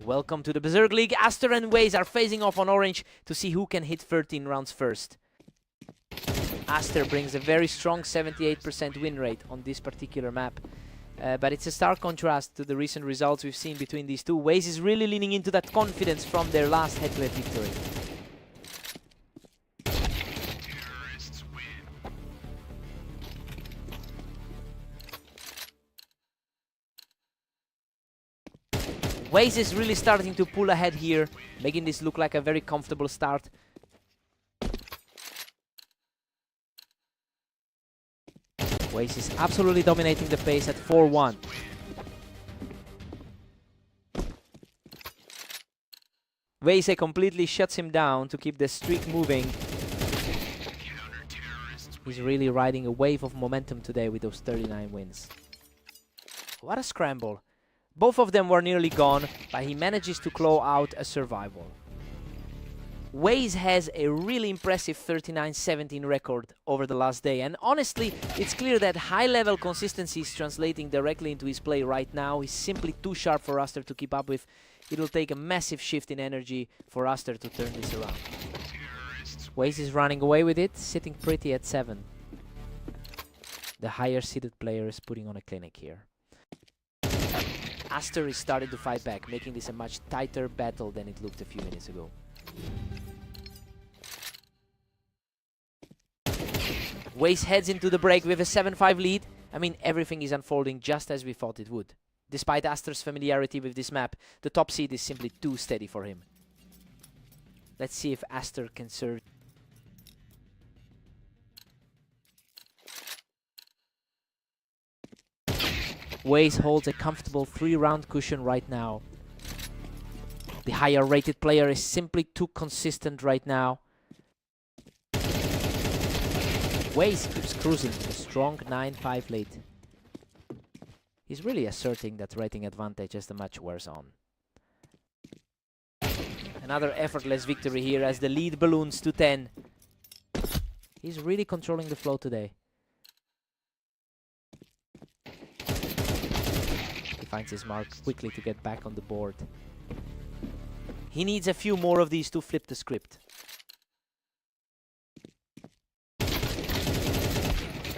Welcome to the Berserk League. Aster and Waze are facing off on orange to see who can hit 13 rounds first. Aster brings a very strong 78% win rate on this particular map. But it's a stark contrast to the recent results we've seen between these two. Waze is really leaning into that confidence from their last head-to-head victory. Waze is really starting to pull ahead here, making this look like a very comfortable start. Waze is absolutely dominating the pace at 4-1. Waze completely shuts him down to keep the streak moving. He's really riding a wave of momentum today with those 39 wins. What a scramble. Both of them were nearly gone, but he manages to claw out a survival. Waze has a really impressive 39-17 record over the last day, and honestly, it's clear that high-level consistency is translating directly into his play right now. He's simply too sharp for Aster to keep up with. It'll take a massive shift in energy for Aster to turn this around. Waze is running away with it, sitting pretty at 7. The higher-seeded player is putting on a clinic here. Aster is starting to fight back, making this a much tighter battle than it looked a few minutes ago. Waze heads into the break with a 7-5 lead. I mean, everything is unfolding just as we thought it would. Despite Aster's familiarity with this map, the top seed is simply too steady for him. Let's see if Aster can surge. Waze holds a comfortable 3-round cushion right now. The higher rated player is simply too consistent right now. Waze keeps cruising with a strong 9-5 lead. He's really asserting that rating advantage as the match wears on. Another effortless victory here as the lead balloons to 10. He's really controlling the flow today. He finds his mark quickly to get back on the board. He needs a few more of these to flip the script.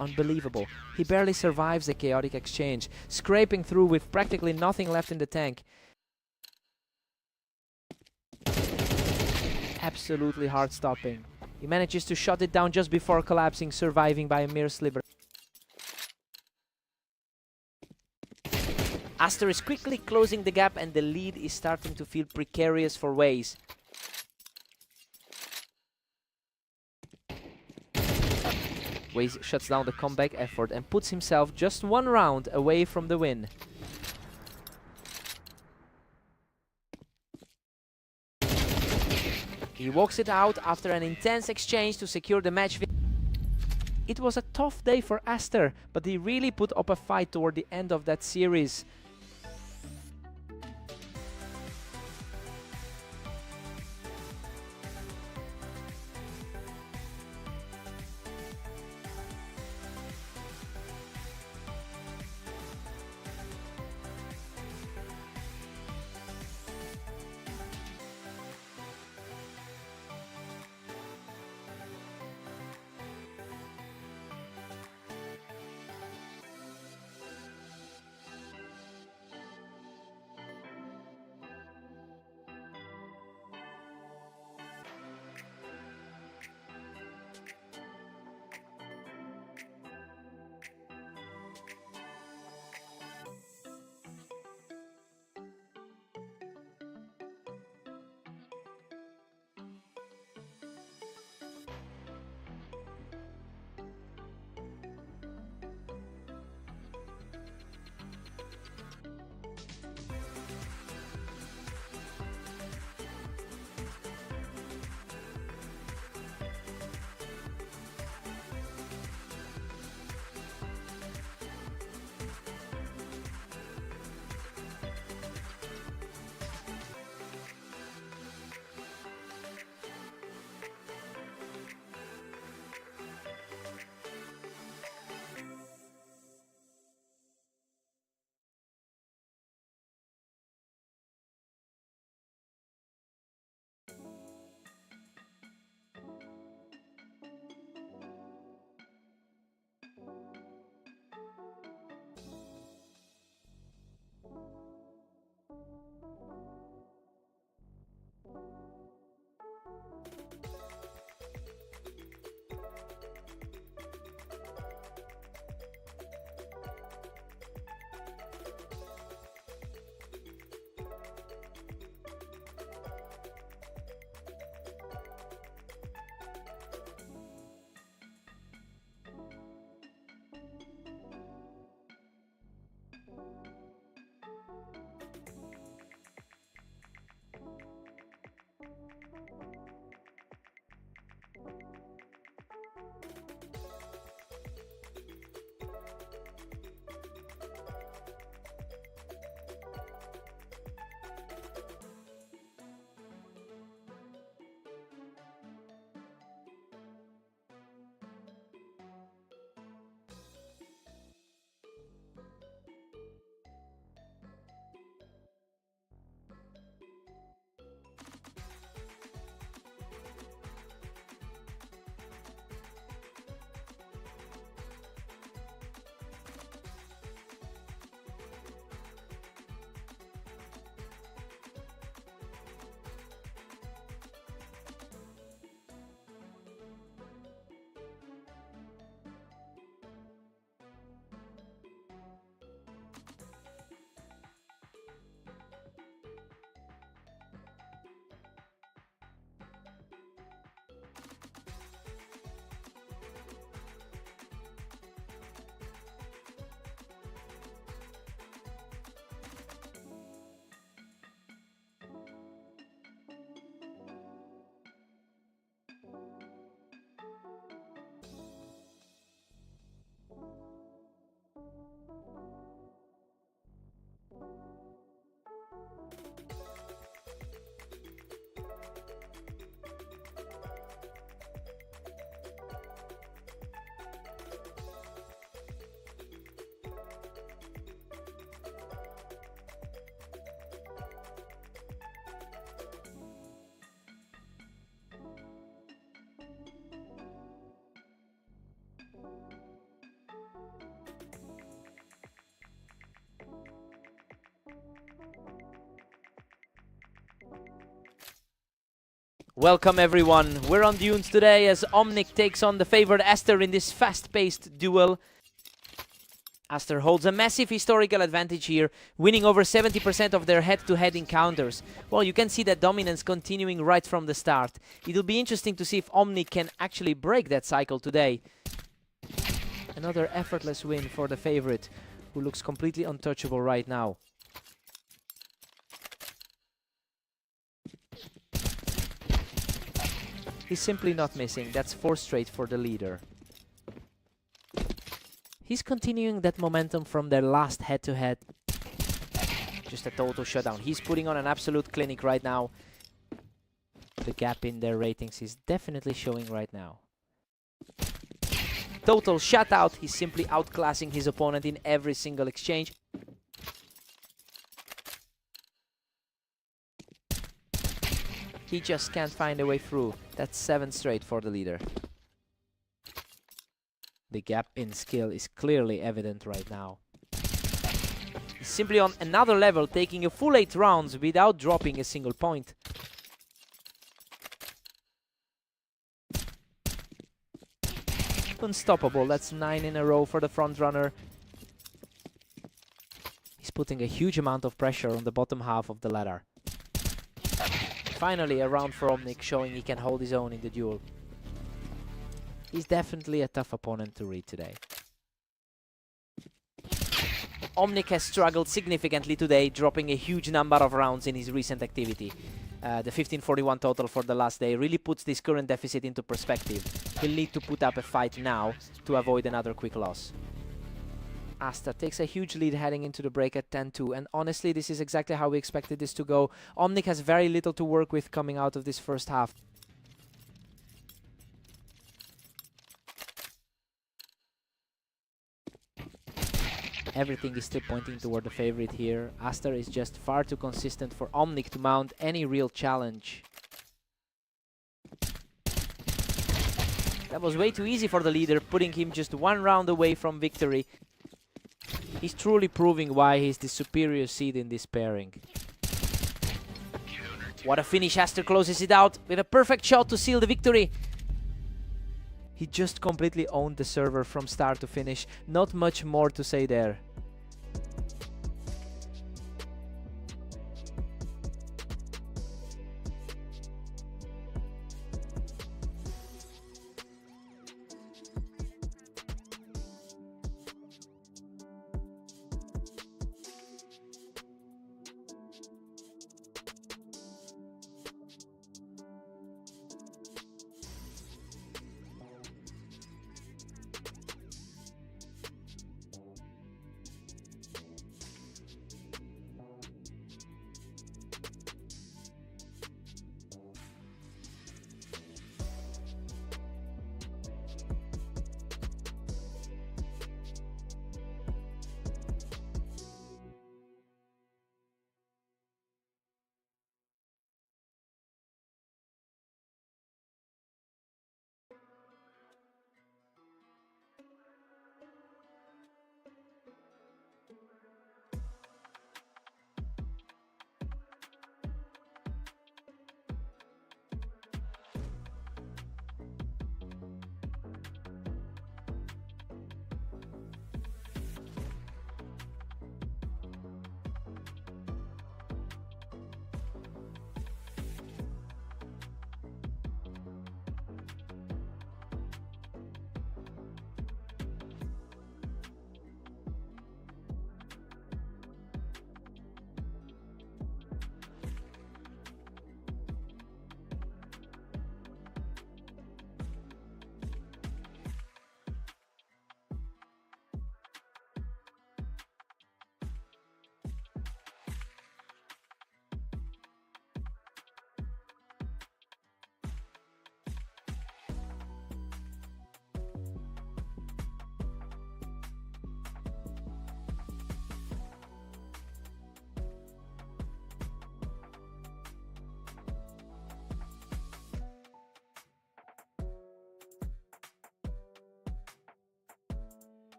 Unbelievable. He barely survives a chaotic exchange, scraping through with practically nothing left in the tank. Absolutely heart-stopping. He manages to shut it down just before collapsing, surviving by a mere sliver. Aster is quickly closing the gap and the lead is starting to feel precarious for Waze. Waze shuts down the comeback effort and puts himself just 1 round away from the win. He walks it out after an intense exchange to secure the match. It was a tough day for Aster, but he really put up a fight toward the end of that series. Welcome everyone, we're on Dunes today as Omnic takes on the favored Aster in this fast-paced duel. Aster holds a massive historical advantage here, winning over 70% of their head-to-head encounters. Well, you can see that dominance continuing right from the start. It'll be interesting to see if Omnic can actually break that cycle today. Another effortless win for the favorite, who looks completely untouchable right now. He's simply not missing. That's 4 straight for the leader. He's continuing that momentum from their last head-to-head. Just a total shutdown. He's putting on an absolute clinic right now. The gap in their ratings is definitely showing right now. Total shutout. He's simply outclassing his opponent in every single exchange. He just can't find a way through. That's 7 straight for the leader. The gap in skill is clearly evident right now. He's simply on another level, taking a full 8 rounds without dropping a single point. Unstoppable. That's 9 in a row for the front runner. He's putting a huge amount of pressure on the bottom half of the ladder. Finally, a round for Omnic, showing he can hold his own in the duel. He's definitely a tough opponent to read today. Omnic has struggled significantly today, dropping a huge number of rounds in his recent activity. The 1541 total for the last day really puts this current deficit into perspective. He'll need to put up a fight now to avoid another quick loss. Aster takes a huge lead heading into the break at 10-2, and honestly, this is exactly how we expected this to go. Omnic has very little to work with coming out of this first half. Everything is still pointing toward the favorite here. Aster is just far too consistent for Omnic to mount any real challenge. That was way too easy for the leader, putting him just 1 round away from victory. He's truly proving why he's the superior seed in this pairing. What a finish. Aster closes it out with a perfect shot to seal the victory. He just completely owned the server from start to finish. Not much more to say there.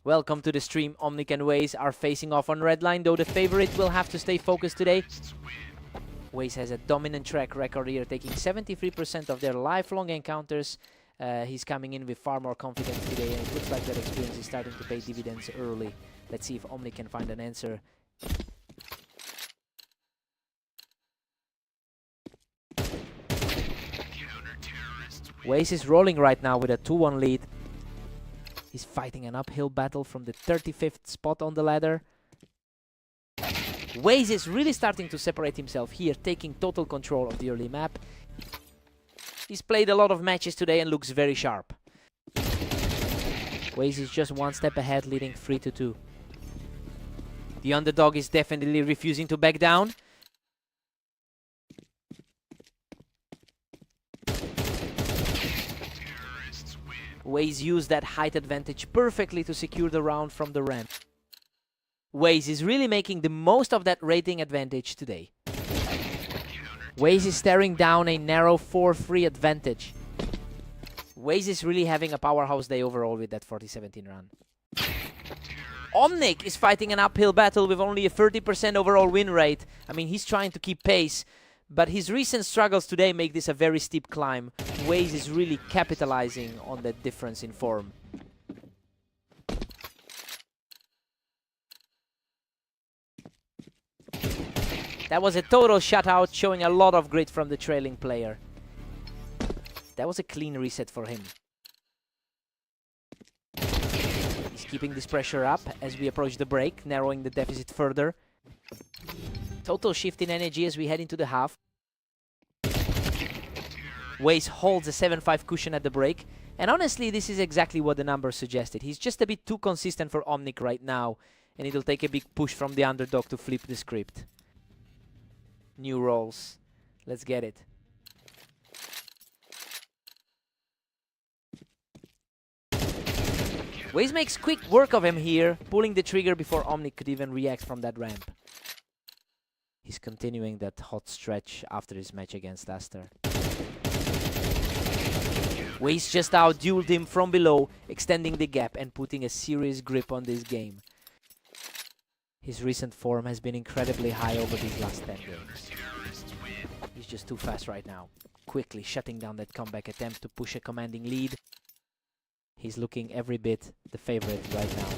Welcome to the stream. Omnic and Waze are facing off on red line, though the favorite will have to stay focused today. Waze has a dominant track record here, taking 73% of their lifelong encounters. He's coming in with far more confidence today, and it looks like that experience is starting to pay dividends early. Let's see if Omnic can find an answer. Waze is rolling right now with a 2-1 lead. He's fighting an uphill battle from the 35th spot on the ladder. Waze is really starting to separate himself here, taking total control of the early map. He's played a lot of matches today and looks very sharp. Waze is just one step ahead, leading 3-2. The underdog is definitely refusing to back down. Waze used that height advantage perfectly to secure the round from the ramp. Waze is really making the most of that rating advantage today. Waze is staring down a narrow 4-3 advantage. Waze is really having a powerhouse day overall with that 40-17 run. Omnic is fighting an uphill battle with only a 30% overall win rate. I mean, he's trying to keep pace, but his recent struggles today make this a very steep climb. Waze is really capitalizing on that difference in form. That was a total shutout, showing a lot of grit from the trailing player. That was a clean reset for him. He's keeping this pressure up as we approach the break, narrowing the deficit further. Total shift in energy as we head into the half. Waze holds a 7-5 cushion at the break. And honestly, this is exactly what the numbers suggested. He's just a bit too consistent for Omnic right now. And it'll take a big push from the underdog to flip the script. New rolls. Let's get it. Waze makes quick work of him here, pulling the trigger before Omnic could even react from that ramp. He's continuing that hot stretch after his match against Aster. Waze just out-dueled him from below, extending the gap and putting a serious grip on this game. His recent form has been incredibly high over these last 10 games. He's just too fast right now, quickly shutting down that comeback attempt to push a commanding lead. He's looking every bit the favorite right now.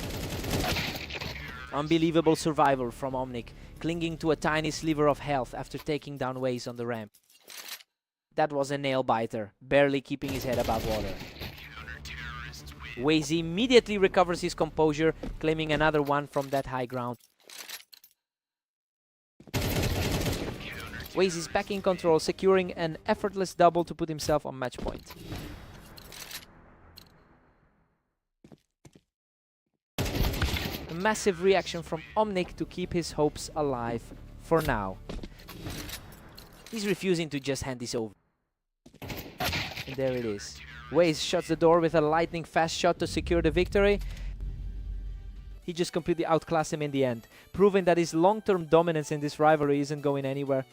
Unbelievable survival from Omnic, clinging to a tiny sliver of health after taking down Waze on the ramp. That was a nail-biter, barely keeping his head above water. Waze immediately recovers his composure, claiming another one from that high ground. Waze is back in control, securing an effortless double to put himself on match point. A massive reaction from Omnic to keep his hopes alive for now. He's refusing to just hand this over. And there it is. Waze shuts the door with a lightning fast shot to secure the victory. He just completely outclassed him in the end, proving that his long-term dominance in this rivalry isn't going anywhere.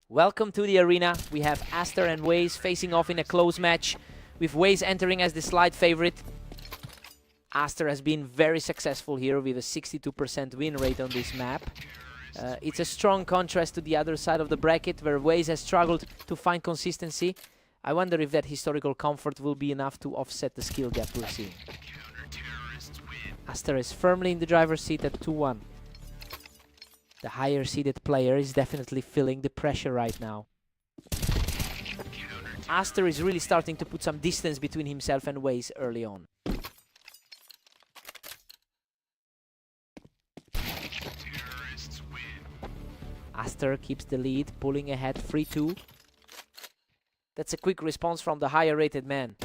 Welcome to the arena. We have Aster and Waze facing off in a close match, with Waze entering as the slight favorite. Aster has been very successful here with a 62% win rate on this map. It's a strong contrast to the other side of the bracket, where Waze has struggled to find consistency. I wonder if that historical comfort will be enough to offset the skill gap we're seeing. Aster is firmly in the driver's seat at 2-1. The higher seeded player is definitely feeling the pressure right now. Aster is really starting to put some distance between himself and Waze early on. Aster keeps the lead, pulling ahead 3-2. That's a quick response from the higher rated man.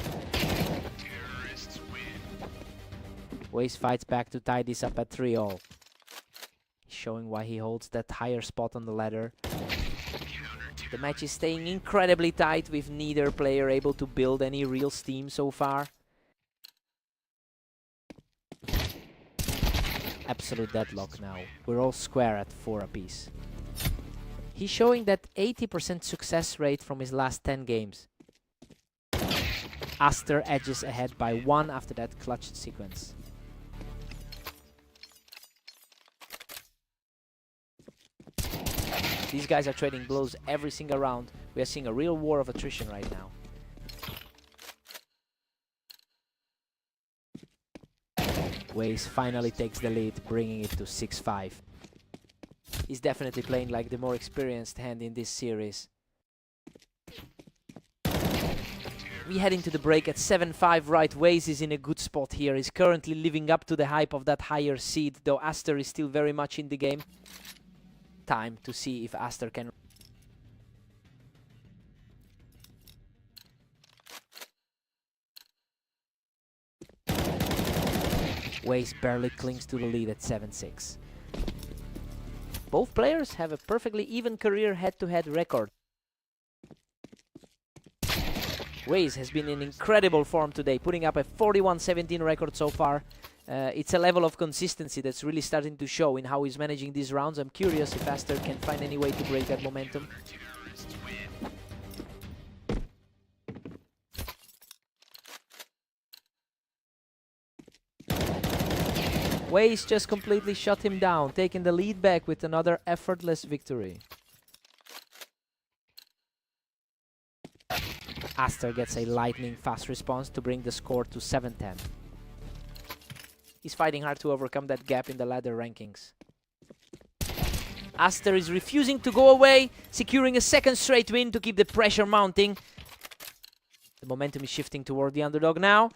Waze fights back to tie this up at 3-all. Showing why he holds that higher spot on the ladder. The match is staying incredibly tight, with neither player able to build any real steam so far. Absolute deadlock now. We're all square at 4 apiece. He's showing that 80% success rate from his last 10 games. Aster edges ahead by 1 after that clutch sequence. These guys are trading blows every single round. We are seeing a real war of attrition right now. Waze finally takes the lead, bringing it to 6-5. He's definitely playing like the more experienced hand in this series. We head into the break at 7-5. Right, Waze is in a good spot here. He's currently living up to the hype of that higher seed, though Aster is still very much in the game. Time to see if Aster can. Waze barely clings to the lead at 7-6. Both players have a perfectly even career head-to-head record. Waze has been in incredible form today, putting up a 41-17 record so far. It's a level of consistency that's really starting to show in how he's managing these rounds. I'm curious if Aster can find any way to break that momentum. Waze just completely shut him down, taking the lead back with another effortless victory. Aster gets a lightning fast response to bring the score to 7-10. He's fighting hard to overcome that gap in the ladder rankings. Aster is refusing to go away, securing a second straight win to keep the pressure mounting. The momentum is shifting toward the underdog now.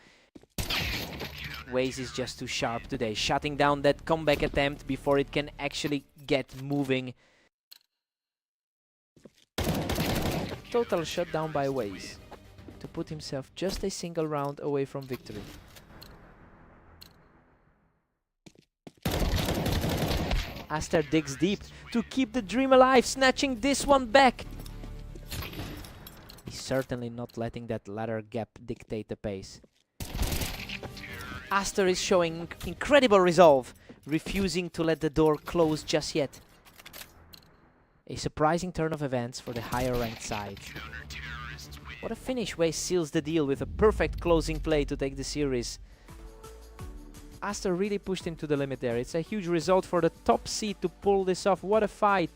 Waze is just too sharp today, shutting down that comeback attempt before it can actually get moving. Total shutdown by Waze to put himself just a single round away from victory. Aster digs deep to keep the dream alive, snatching this one back. He's certainly not letting that ladder gap dictate the pace. Aster is showing incredible resolve, refusing to let the door close just yet. A surprising turn of events for the higher ranked side. What a finish. Waze seals the deal with a perfect closing play to take the series. Aster really pushed him to the limit there. It's a huge result for the top seed to pull this off. What a fight.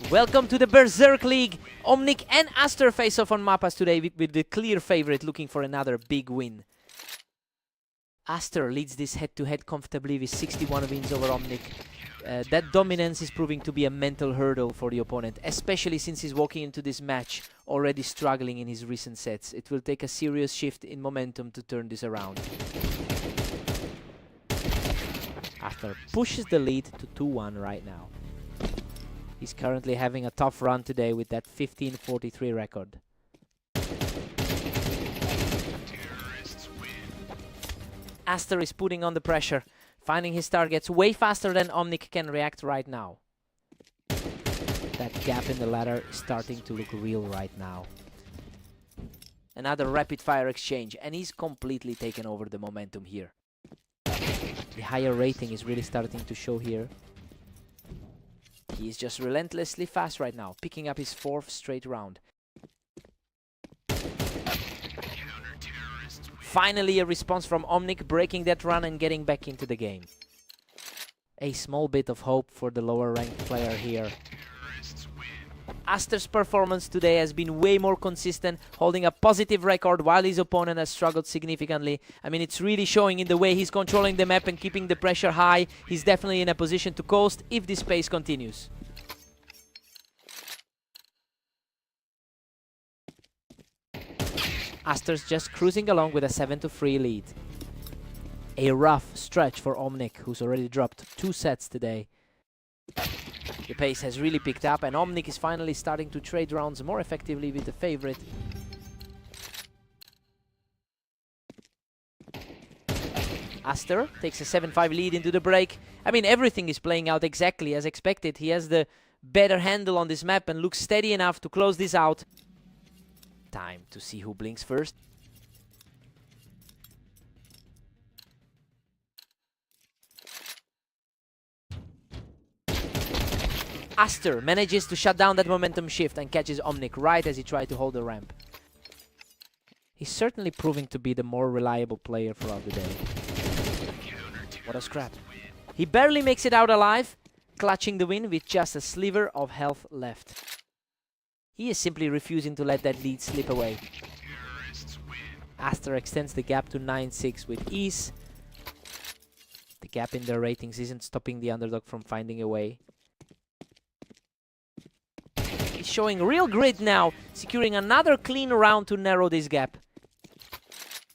Welcome to the Berserk League. Omnic and Aster face off on Mapas today with the clear favorite looking for another big win. Aster leads this head-to-head comfortably with 61 wins over Omnic. That dominance is proving to be a mental hurdle for the opponent, especially since he's walking into this match already struggling in his recent sets. It will take a serious shift in momentum to turn this around. Aster pushes the lead to 2-1 right now. He's currently having a tough run today with that 15-43 record. Aster is putting on the pressure, finding his targets way faster than Omnic can react right now. That gap in the ladder is starting to look real right now. Another rapid fire exchange, and he's completely taken over the momentum here. The higher rating is really starting to show here. He is just relentlessly fast right now, picking up his 4th straight round. Finally a response from Omnic, breaking that run and getting back into the game. A small bit of hope for the lower ranked player here. Aster's performance today has been way more consistent, holding a positive record while his opponent has struggled significantly. I mean, it's really showing in the way he's controlling the map and keeping the pressure high. He's definitely in a position to coast if this pace continues. Aster's just cruising along with a 7-3 lead. A rough stretch for Omnic, who's already dropped 2 sets today. The pace has really picked up, and Omnic is finally starting to trade rounds more effectively with the favorite. Aster takes a 7-5 lead into the break. I mean, everything is playing out exactly as expected. He has the better handle on this map and looks steady enough to close this out. Time to see who blinks first. Aster manages to shut down that momentum shift and catches Omnic right as he tried to hold the ramp. He's certainly proving to be the more reliable player throughout the day. What a scrap. He barely makes it out alive, clutching the win with just a sliver of health left. He is simply refusing to let that lead slip away. Aster extends the gap to 9-6 with ease. The gap in their ratings isn't stopping the underdog from finding a way. He's showing real grit now, securing another clean round to narrow this gap.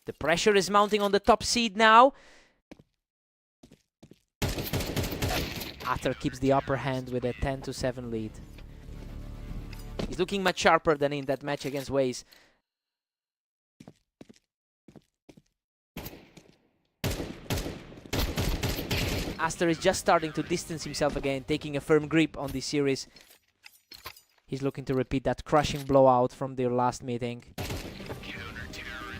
The pressure is mounting on the top seed now. Aster keeps the upper hand with a 10-7 lead. He's looking much sharper than in that match against Waze. Aster is just starting to distance himself again, taking a firm grip on this series. He's looking to repeat that crushing blowout from their last meeting.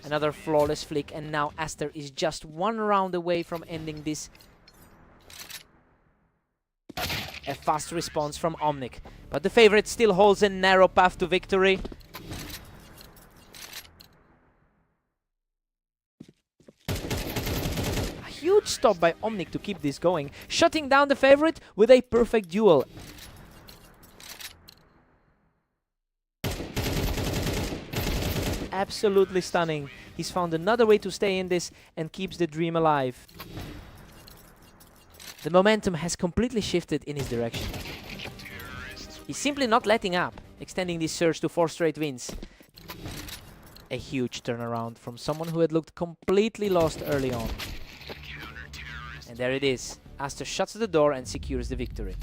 Another flawless flick, and now Aster is just 1 round away from ending this. A fast response from Omnic, but the favorite still holds a narrow path to victory. A huge stop by Omnic to keep this going, shutting down the favorite with a perfect duel. Absolutely stunning. He's found another way to stay in this and keeps the dream alive. The momentum has completely shifted in his direction. He's simply not letting up, extending this surge to 4 straight wins. A huge turnaround from someone who had looked completely lost early on. And there it is. Aster shuts the door and secures the victory.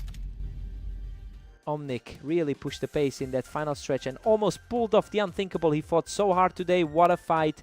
Omnic really pushed the pace in that final stretch and almost pulled off the unthinkable. He fought so hard today. What a fight.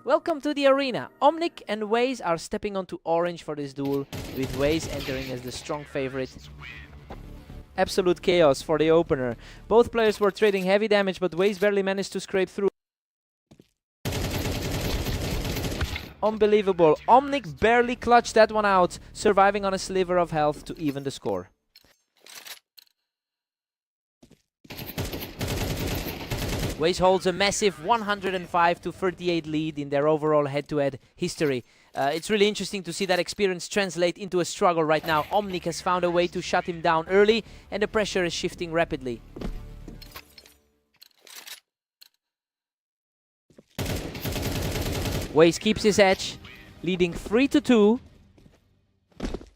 Welcome to the arena. Omnic and Waze are stepping onto orange for this duel, with Waze entering as the strong favorite. Absolute chaos for the opener. Both players were trading heavy damage, but Waze barely managed to scrape through. Unbelievable. Omnic barely clutched that one out, surviving on a sliver of health to even the score. Waze holds a massive 105-38 lead in their overall head-to-head history. It's really interesting to see that experience translate into a struggle right now. Omnic has found a way to shut him down early, and the pressure is shifting rapidly. Waze keeps his edge, leading 3-2.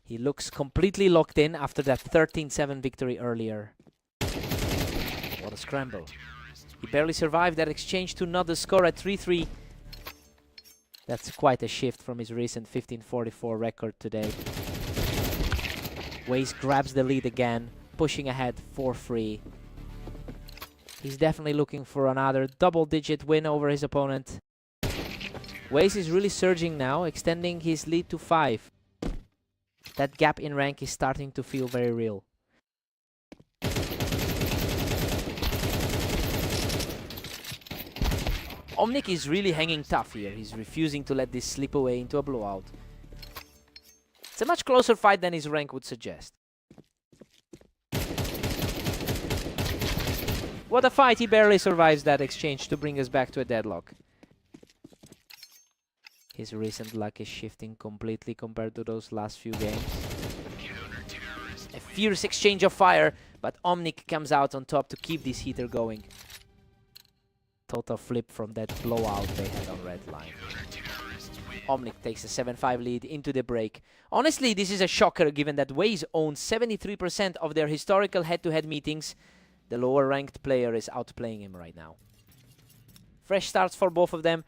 He looks completely locked in after that 13-7 victory earlier. What a scramble. He barely survived that exchange to nod the score at 3-3. That's quite a shift from his recent 15-44 record today. Waze grabs the lead again, pushing ahead 4-3. He's definitely looking for another double-digit win over his opponent. Waze is really surging now, extending his lead to 5. That gap in rank is starting to feel very real. Omnic is really hanging tough here. He's refusing to let this slip away into a blowout. It's a much closer fight than his rank would suggest. What a fight! He barely survives that exchange to bring us back to a deadlock. His recent luck is shifting completely compared to those last few games. A fierce exchange of fire, but Omnic comes out on top to keep this heater going. Total flip from that blowout they had on red line. Omnic takes a 7-5 lead into the break. Honestly, this is a shocker given that Waze owns 73% of their historical head-to-head meetings. The lower-ranked player is outplaying him right now. Fresh starts for both of them.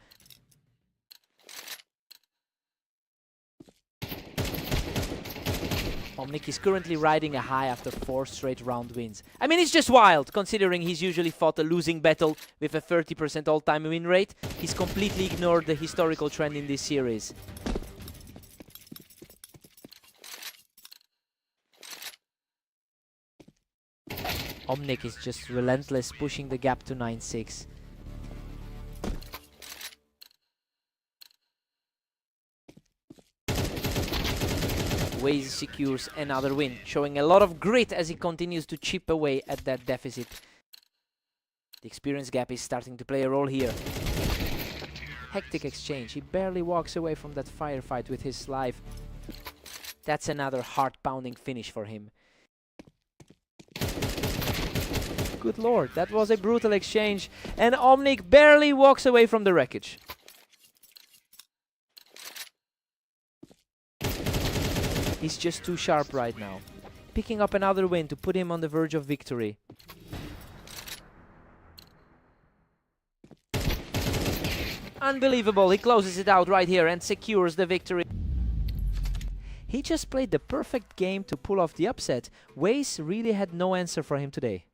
Omnic is currently riding a high after 4 straight round wins. I mean, it's just wild, considering he's usually fought a losing battle with a 30% all-time win rate. He's completely ignored the historical trend in this series. Omnic is just relentless, pushing the gap to 9-6. Waze secures another win, showing a lot of grit as he continues to chip away at that deficit. The experience gap is starting to play a role here. Hectic exchange. He barely walks away from that firefight with his life. That's another heart-pounding finish for him. Good lord, that was a brutal exchange, and Omnic barely walks away from the wreckage. He's just too sharp right now. Picking up another win to put him on the verge of victory. Unbelievable, he closes it out right here and secures the victory. He just played the perfect game to pull off the upset. Waze really had no answer for him today.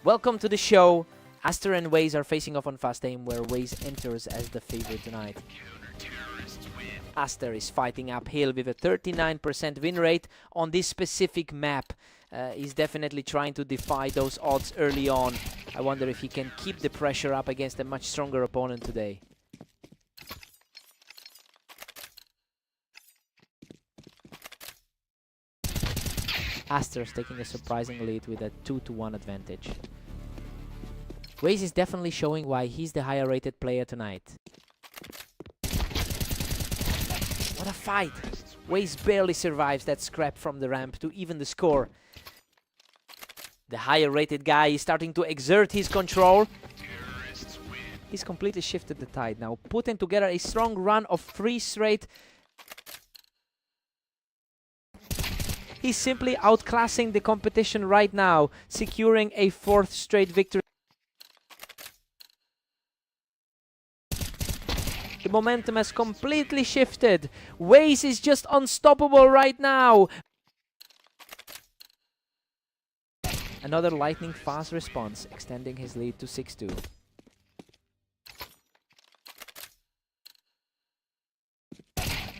Welcome to the show. Aster and Waze are facing off on Fast Aim, where Waze enters as the favorite tonight. Aster is fighting uphill with a 39% win rate on this specific map. He's definitely trying to defy those odds early on. I wonder if he can keep the pressure up against a much stronger opponent today. Aster's taking a surprising lead with a 2-1 advantage. Waze is definitely showing why he's the higher rated player tonight. What a fight! Waze barely survives that scrap from the ramp to even the score. The higher rated guy is starting to exert his control. He's completely shifted the tide now, putting together a strong run of 3 straight. He's simply outclassing the competition right now, securing a 4th straight victory. The momentum has completely shifted. Waze is just unstoppable right now. Another lightning fast response, extending his lead to 6-2.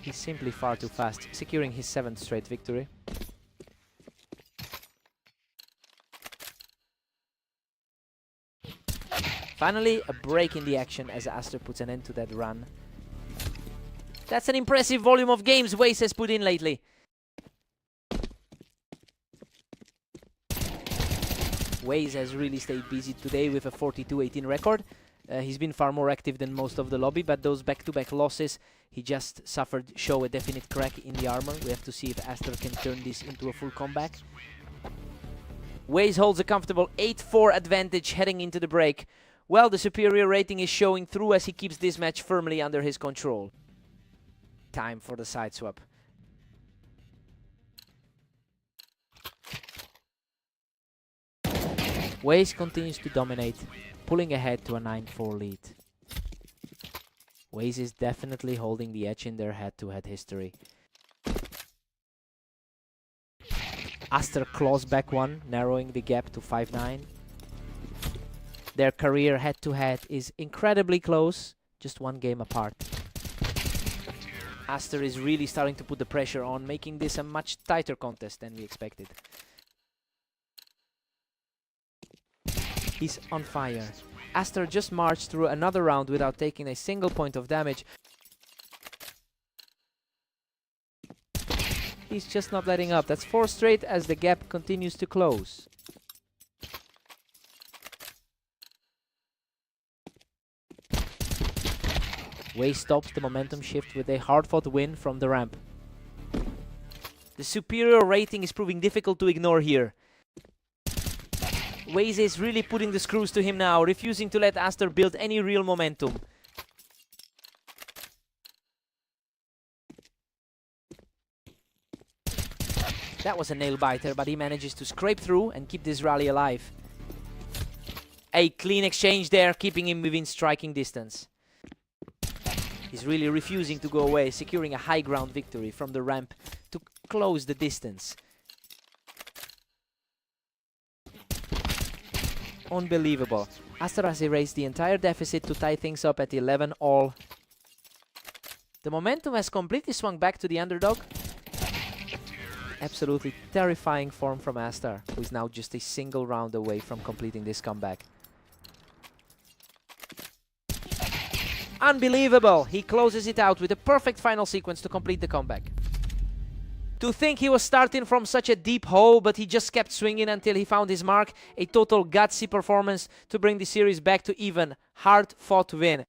He's simply far too fast, securing his 7th straight victory. Finally, a break in the action as Aster puts an end to that run. That's an impressive volume of games Waze has put in lately. Waze has really stayed busy today with a 42-18 record. He's been far more active than most of the lobby, but those back-to-back losses he just suffered show a definite crack in the armor. We have to see if Aster can turn this into a full comeback. Waze holds a comfortable 8-4 advantage heading into the break. Well, the superior rating is showing through as he keeps this match firmly under his control. Time for the side swap. Waze continues to dominate, pulling ahead to a 9-4 lead. Waze is definitely holding the edge in their head-to-head history. Aster claws back one, narrowing the gap to 5-9. Their career head-to-head is incredibly close, just 1 game apart. Aster is really starting to put the pressure on, making this a much tighter contest than we expected. He's on fire. Aster just marched through another round without taking a single point of damage. He's just not letting up. That's 4 straight as the gap continues to close. Waze stops the momentum shift with a hard-fought win from the ramp. The superior rating is proving difficult to ignore here. Waze is really putting the screws to him now, refusing to let Aster build any real momentum. That was a nail-biter, but he manages to scrape through and keep this rally alive. A clean exchange there, keeping him within striking distance. He's really refusing to go away, securing a high ground victory from the ramp to close the distance. Unbelievable. Aster has erased the entire deficit to tie things up at 11-all. The momentum has completely swung back to the underdog. Absolutely terrifying form from Aster, who is now just a single round away from completing this comeback. Unbelievable! He closes it out with a perfect final sequence to complete the comeback. To think he was starting from such a deep hole, but he just kept swinging until he found his mark. A total gutsy performance to bring the series back to even. Hard-fought win.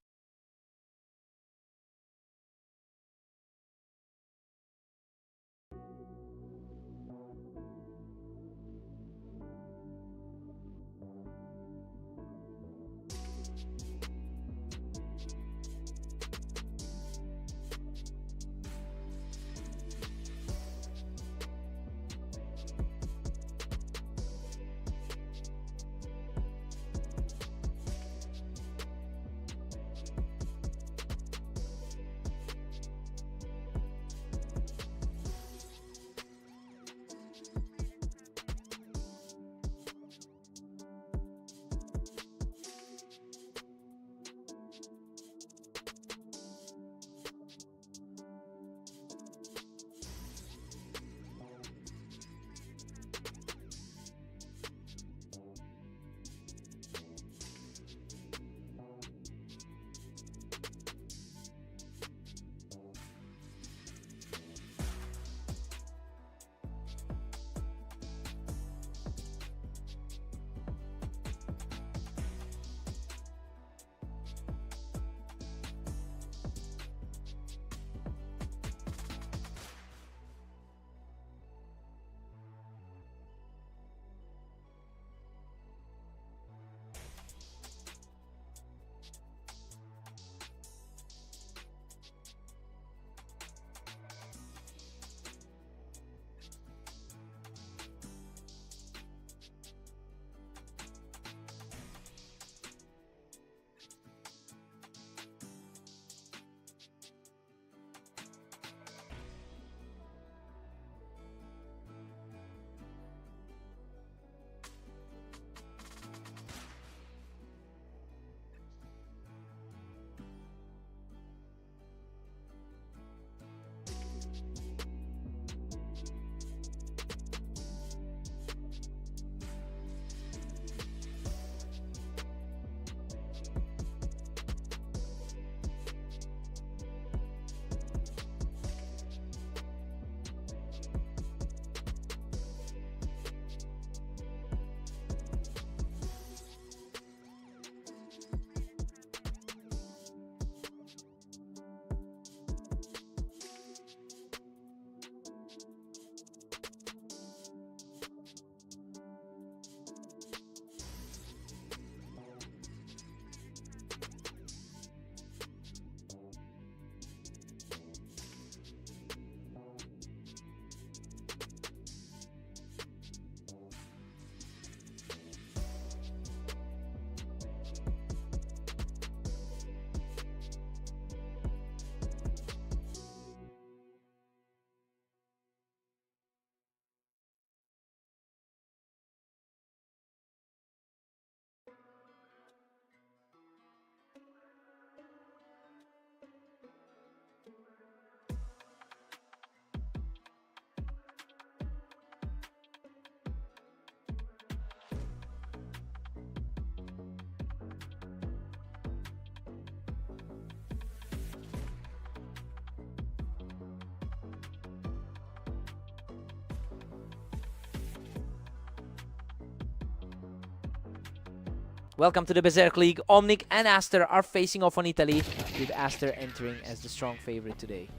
Welcome to the Berserk League. Omnic and Aster are facing off on Italy, with Aster entering as the strong favorite today.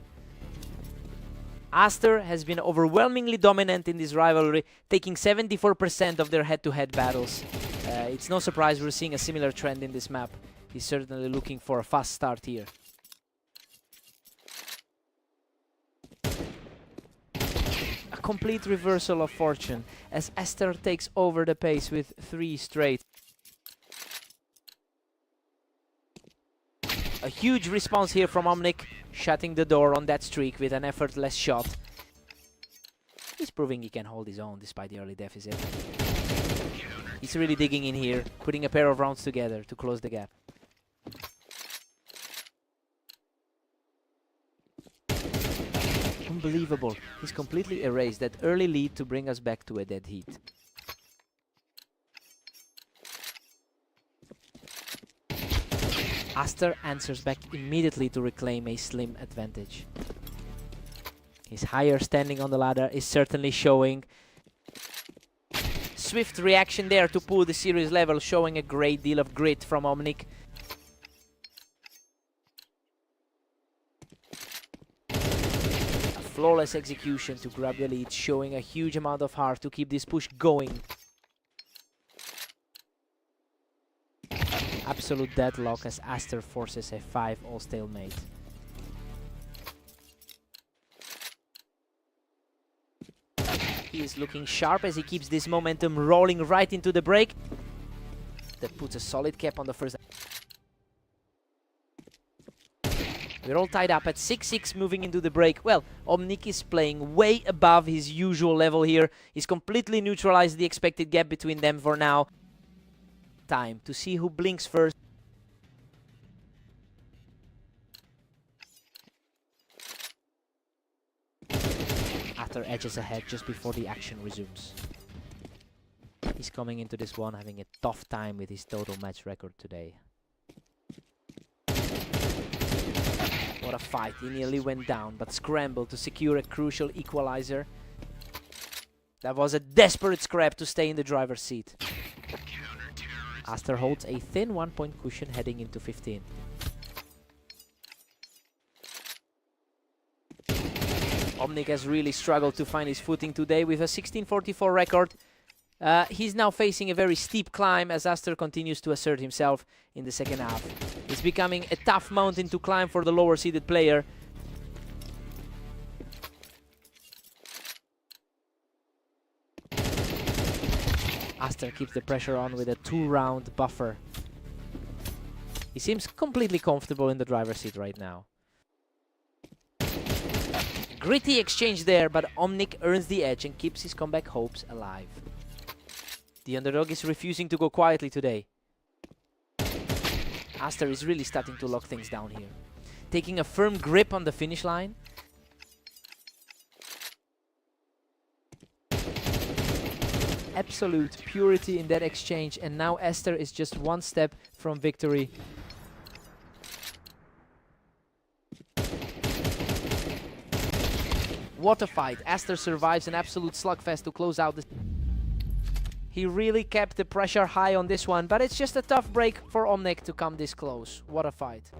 Aster has been overwhelmingly dominant in this rivalry, taking 74% of their head-to-head battles. It's no surprise we're seeing a similar trend in this map. He's certainly looking for a fast start here. A complete reversal of fortune as Aster takes over the pace with 3 straight. A huge response here from Omnic, shutting the door on that streak with an effortless shot. He's proving he can hold his own despite the early deficit. He's really digging in here, putting a pair of rounds together to close the gap. Unbelievable. He's completely erased that early lead to bring us back to a dead heat. Aster answers back immediately to reclaim a slim advantage. His higher standing on the ladder is certainly showing. Swift reaction there to pull the series level, showing a great deal of grit from Omnic. A flawless execution to grab the lead, showing a huge amount of heart to keep this push going. Absolute deadlock as Aster forces a 5-all stalemate. He is looking sharp as he keeps this momentum rolling right into the break. That puts a solid cap on the first. We're all tied up at 6-6 moving into the break. Well, Omnic is playing way above his usual level here. He's completely neutralized the expected gap between them for now. Time to see who blinks first. Aster edges ahead just before the action resumes. He's coming into this one having a tough time with his total match record today. What a fight. He nearly went down but scrambled to secure a crucial equalizer. That was a desperate scrap to stay in the driver's seat. Aster holds a thin 1-point cushion heading into 15. Omnic has really struggled to find his footing today with a 16:44 record. He's now facing a very steep climb as Aster continues to assert himself in the second half. It's becoming a tough mountain to climb for the lower seeded player. Aster keeps the pressure on with a 2-round buffer. He seems completely comfortable in the driver's seat right now. Gritty exchange there, but Omnic earns the edge and keeps his comeback hopes alive. The underdog is refusing to go quietly today. Aster is really starting to lock things down here, taking a firm grip on the finish line. Absolute purity in that exchange, and now Aster is just one step from victory. What a fight. Aster survives an absolute slugfest to close out this. He really kept the pressure high on this one, but it's just a tough break for Omnic to come this close. What a fight.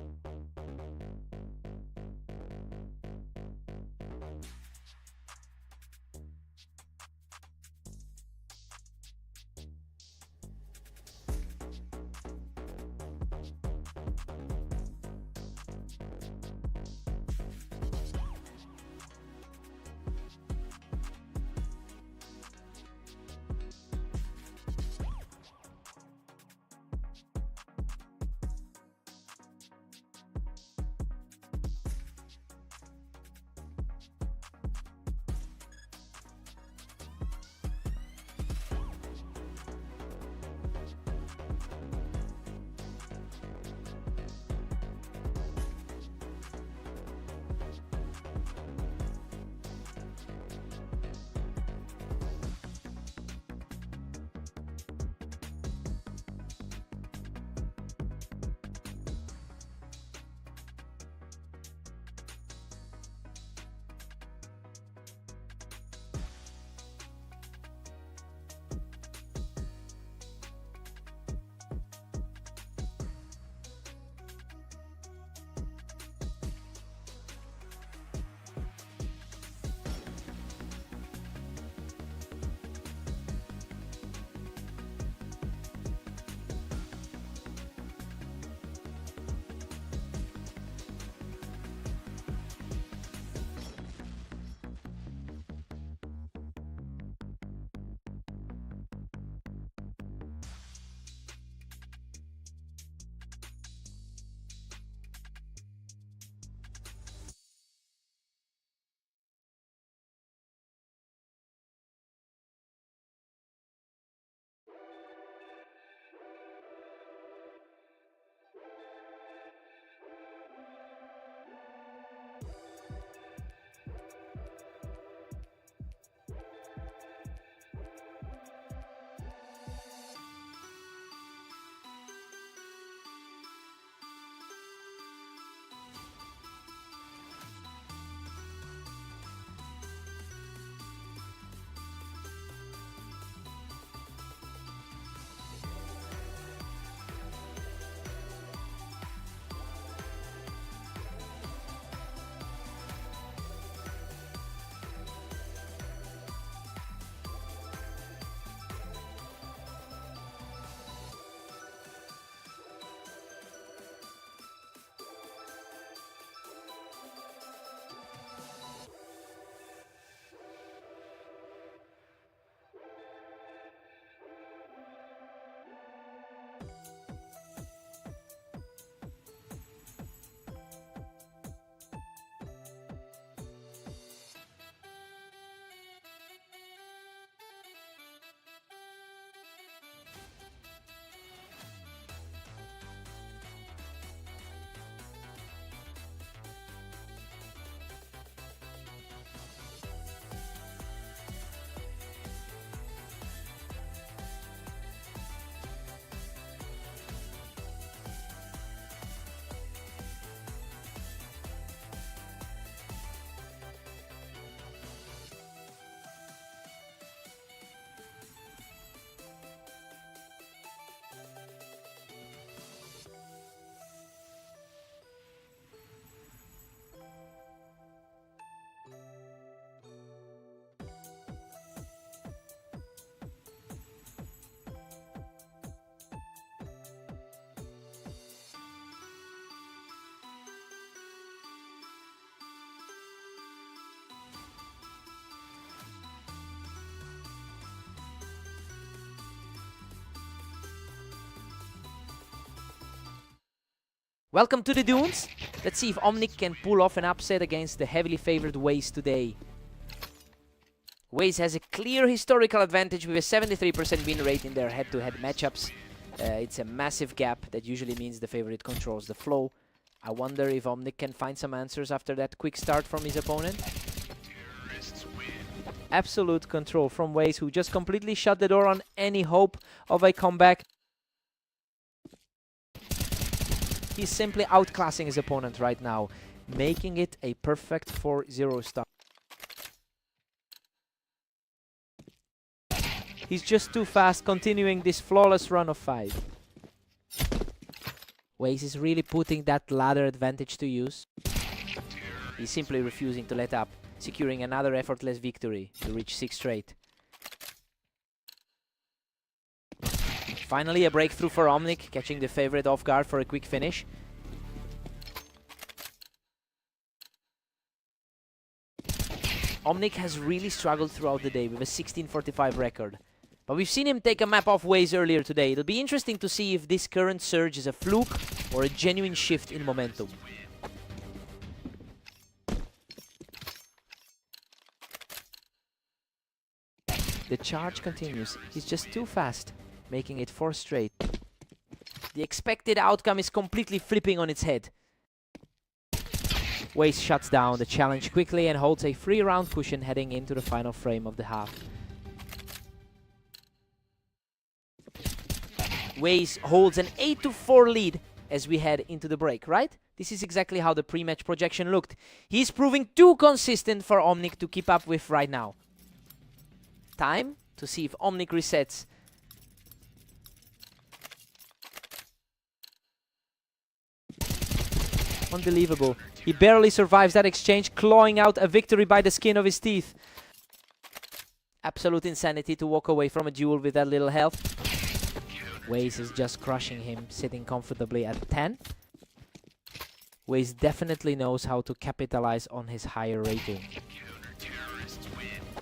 Welcome to the Dunes. Let's see if Omnic can pull off an upset against the heavily favored Waze today. Waze has a clear historical advantage with a 73% win rate in their head-to-head matchups. It's a massive gap that usually means the favorite controls the flow. I wonder if Omnic can find some answers after that quick start from his opponent. Absolute control from Waze, who just completely shut the door on any hope of a comeback. He's simply outclassing his opponent right now, making it a perfect 4-0 start. He's just too fast, continuing this flawless run of 5. Waze is really putting that ladder advantage to use. He's simply refusing to let up, securing another effortless victory to reach 6 straight. Finally, a breakthrough for Omnic, catching the favorite off guard for a quick finish. Omnic has really struggled throughout the day with a 16:45 record. But we've seen him take a map off Waze earlier today. It'll be interesting to see if this current surge is a fluke or a genuine shift in momentum. The charge continues. He's just too fast, making it 4 straight. The expected outcome is completely flipping on its head. Waze shuts down the challenge quickly and holds a 3-round cushion heading into the final frame of the half. Waze holds an 8-4 lead as we head into the break, right? This is exactly how the pre-match projection looked. He's proving too consistent for Omnic to keep up with right now. Time to see if Omnic resets. Unbelievable. He barely survives that exchange, clawing out a victory by the skin of his teeth. Absolute insanity to walk away from a duel with that little health. Waze is just crushing him, sitting comfortably at 10. Waze definitely knows how to capitalize on his higher rating.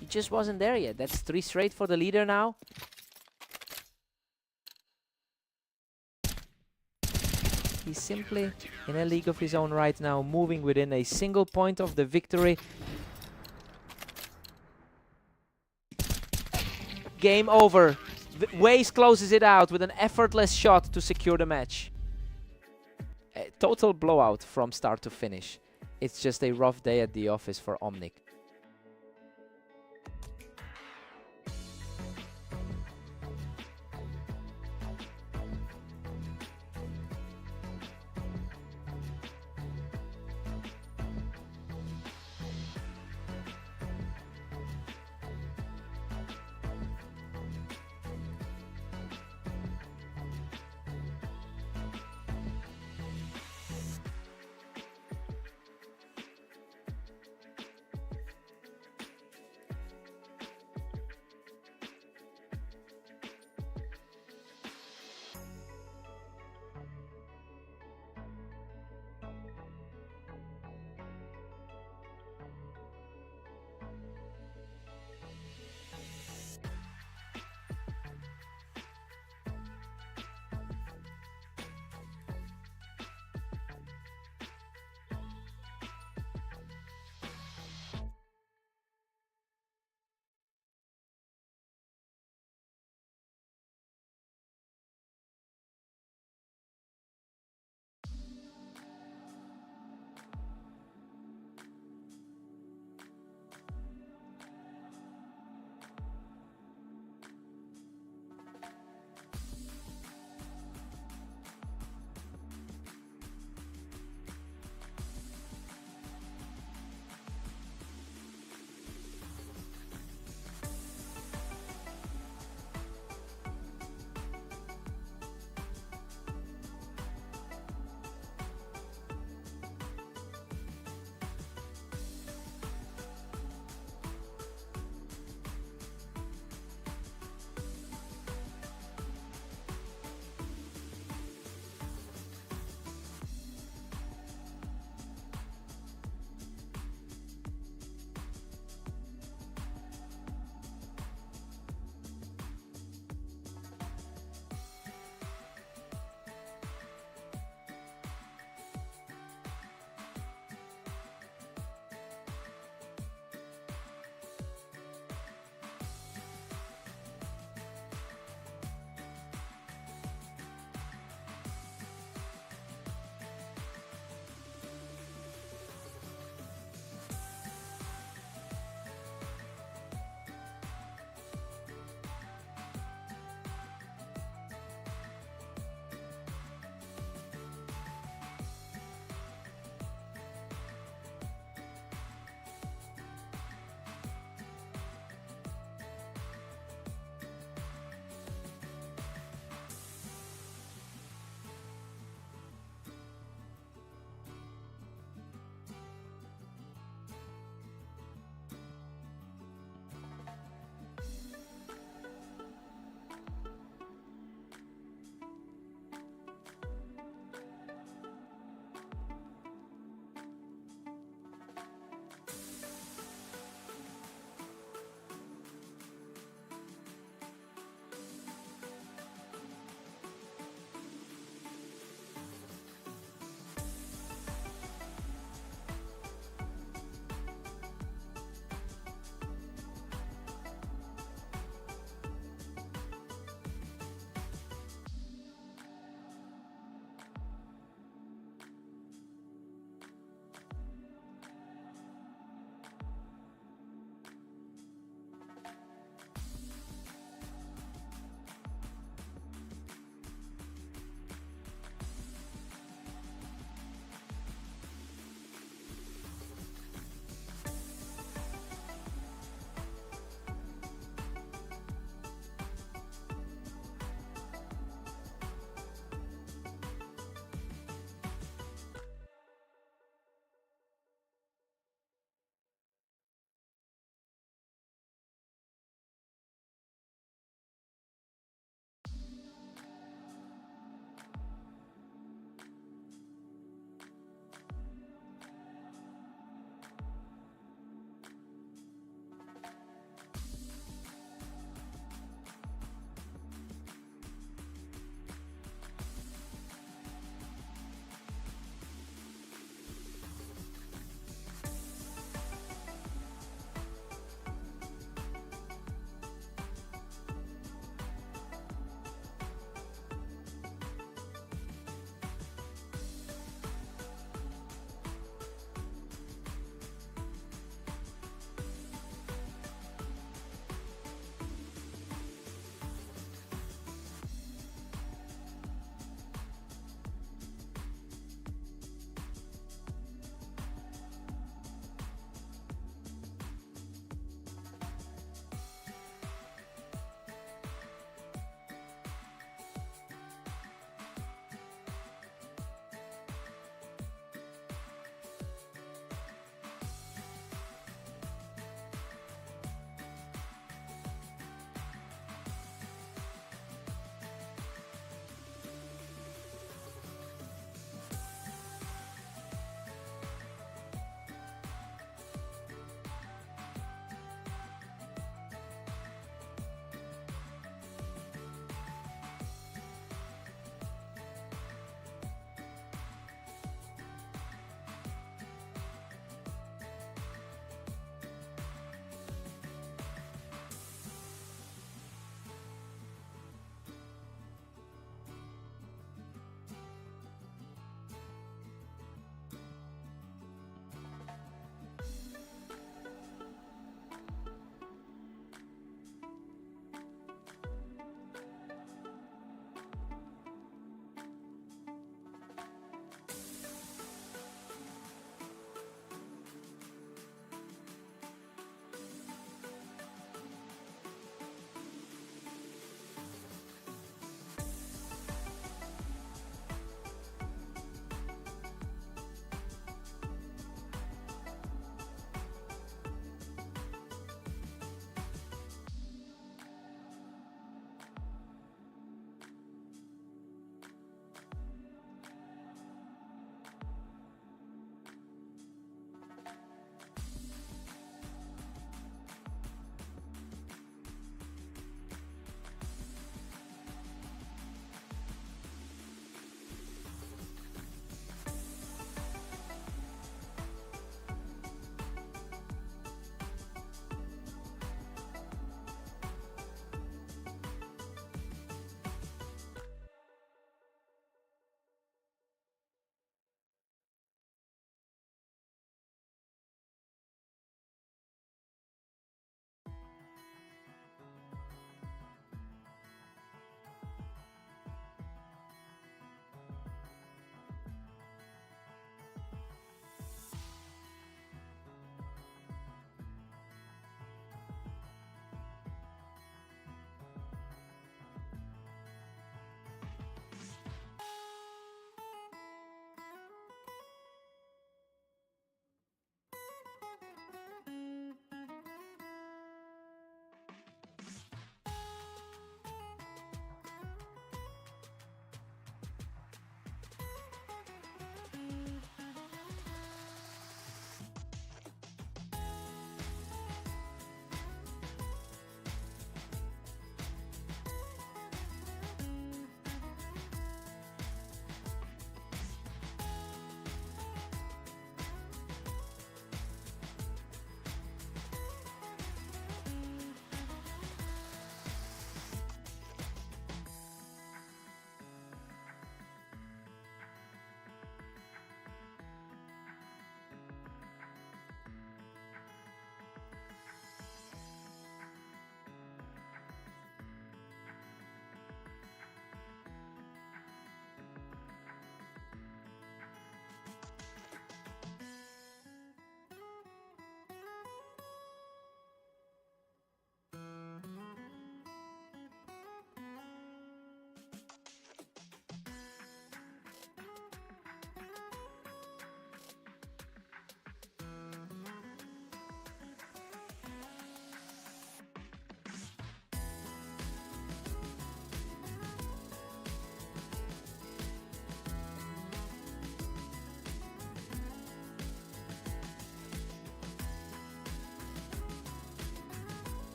He just wasn't there yet. That's 3 straight for the leader now. He's simply in a league of his own right now, moving within a single point of the victory. Game over. Waze closes it out with an effortless shot to secure the match. A total blowout from start to finish. It's just a rough day at the office for Omnic.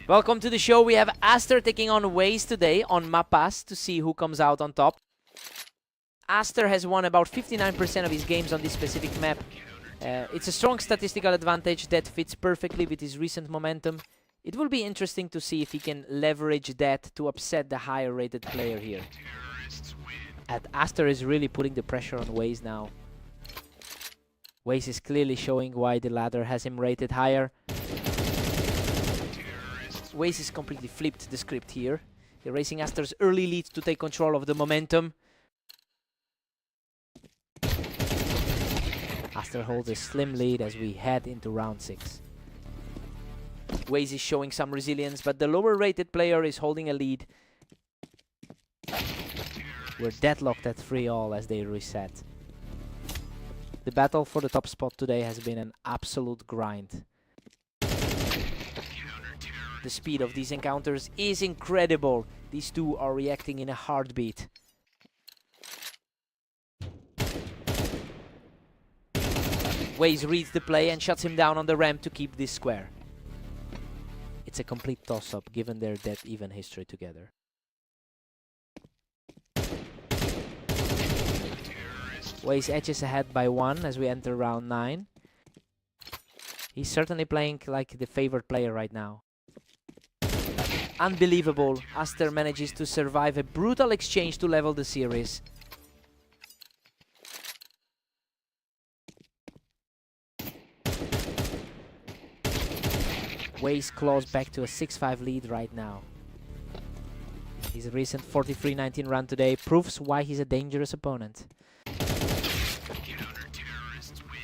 Welcome to the show. We have Aster taking on Waze today on Mapas to see who comes out on top. Aster has won about 59% of his games on this specific map. It's a strong statistical advantage that fits perfectly with his recent momentum. It will be interesting to see if he can leverage that to upset the higher rated player here. And Aster is really putting the pressure on Waze now. Waze is clearly showing why the ladder has him rated higher. Waze has completely flipped the script here, erasing Aster's early lead to take control of the momentum. Aster holds a slim lead as we head into round 6. Waze is showing some resilience, but the lower rated player is holding a lead. We're deadlocked at 3-all as they reset. The battle for the top spot today has been an absolute grind. The speed of these encounters is incredible. These two are reacting in a heartbeat. Waze reads the play and shuts him down on the ramp to keep this square. It's a complete toss-up given their dead-even history together. Waze edges ahead by 1 as we enter round 9. He's certainly playing like the favorite player right now. Unbelievable, Aster manages to survive a brutal exchange to level the series. Waze claws back to a 6-5 lead right now. His recent 43-19 run today proves why he's a dangerous opponent.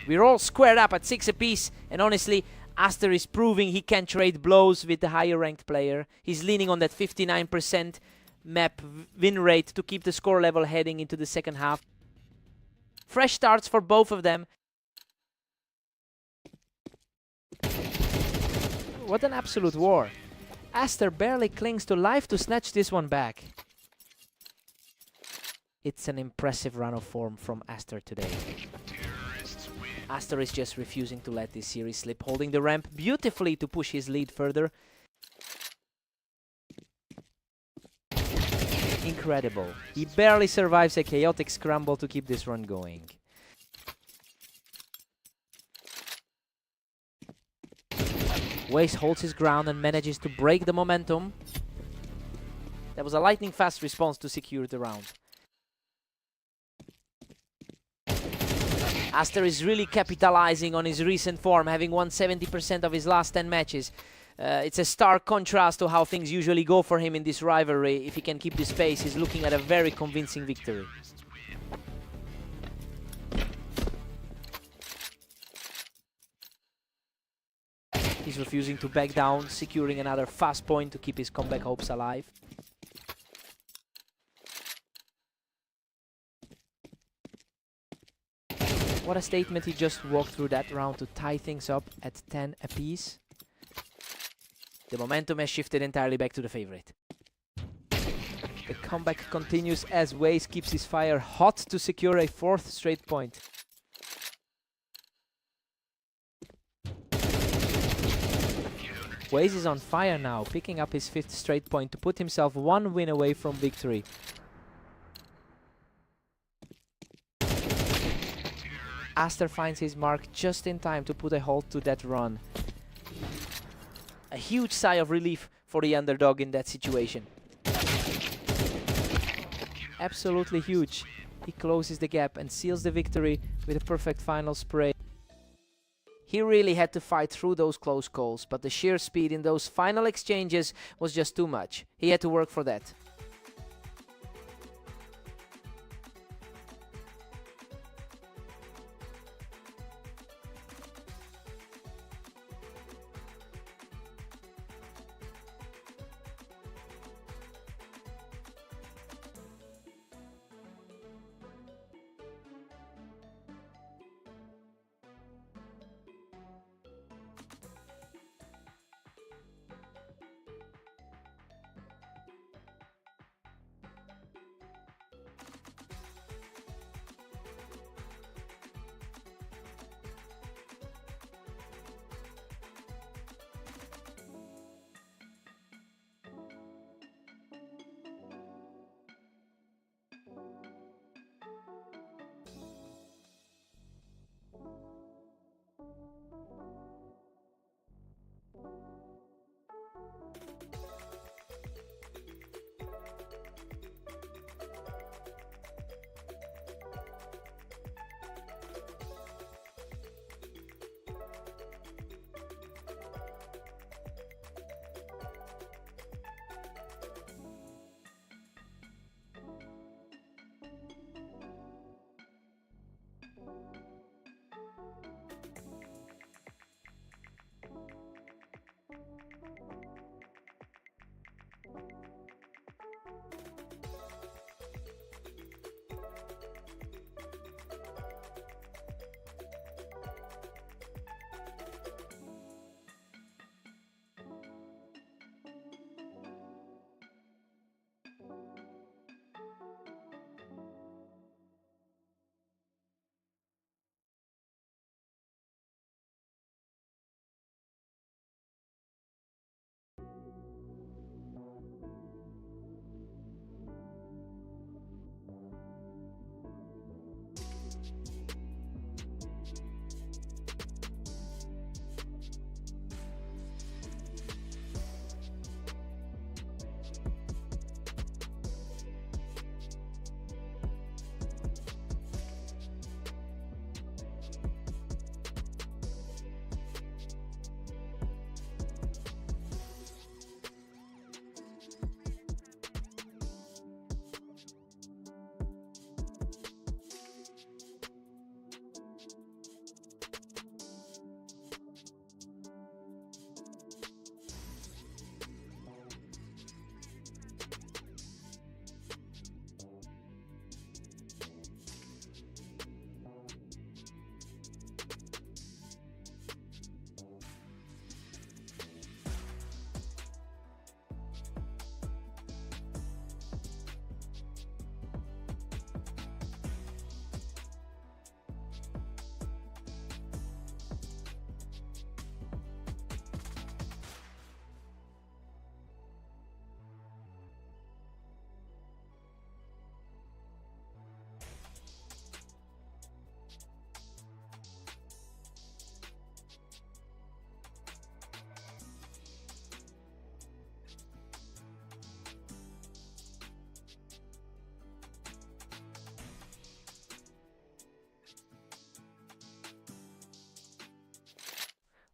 We're all squared up at 6 apiece, and honestly, Aster is proving he can trade blows with the higher ranked player. He's leaning on that 59% map win rate to keep the score level heading into the second half. Fresh starts for both of them. What an absolute war. Aster barely clings to life to snatch this one back. It's an impressive run of form from Aster today. Aster is just refusing to let this series slip, holding the ramp beautifully to push his lead further. Incredible. He barely survives a chaotic scramble to keep this run going. Waze holds his ground and manages to break the momentum. That was a lightning-fast response to secure the round. Aster is really capitalizing on his recent form, having won 70% of his last 10 matches. It's a stark contrast to how things usually go for him in this rivalry. If he can keep this pace, he's looking at a very convincing victory. He's refusing to back down, securing another fast point to keep his comeback hopes alive. What a statement. He just walked through that round to tie things up at 10 apiece. The momentum has shifted entirely back to the favorite. The comeback continues as Waze keeps his fire hot to secure a 4th straight point. Waze is on fire now, picking up his 5th straight point to put himself 1 win away from victory. Aster finds his mark just in time to put a halt to that run. A huge sigh of relief for the underdog in that situation. Absolutely huge. He closes the gap and seals the victory with a perfect final spray. He really had to fight through those close calls, but the sheer speed in those final exchanges was just too much. He had to work for that.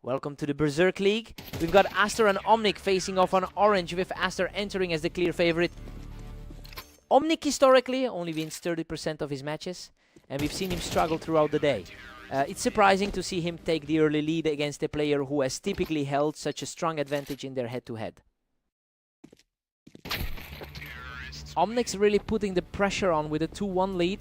Welcome to the Berserk League. We've got Aster and Omnic facing off on orange, with Aster entering as the clear favorite. Omnic historically only wins 30% of his matches, and we've seen him struggle throughout the day. It's surprising to see him take the early lead against a player who has typically held such a strong advantage in their head-to-head. Omnic's really putting the pressure on with a 2-1 lead.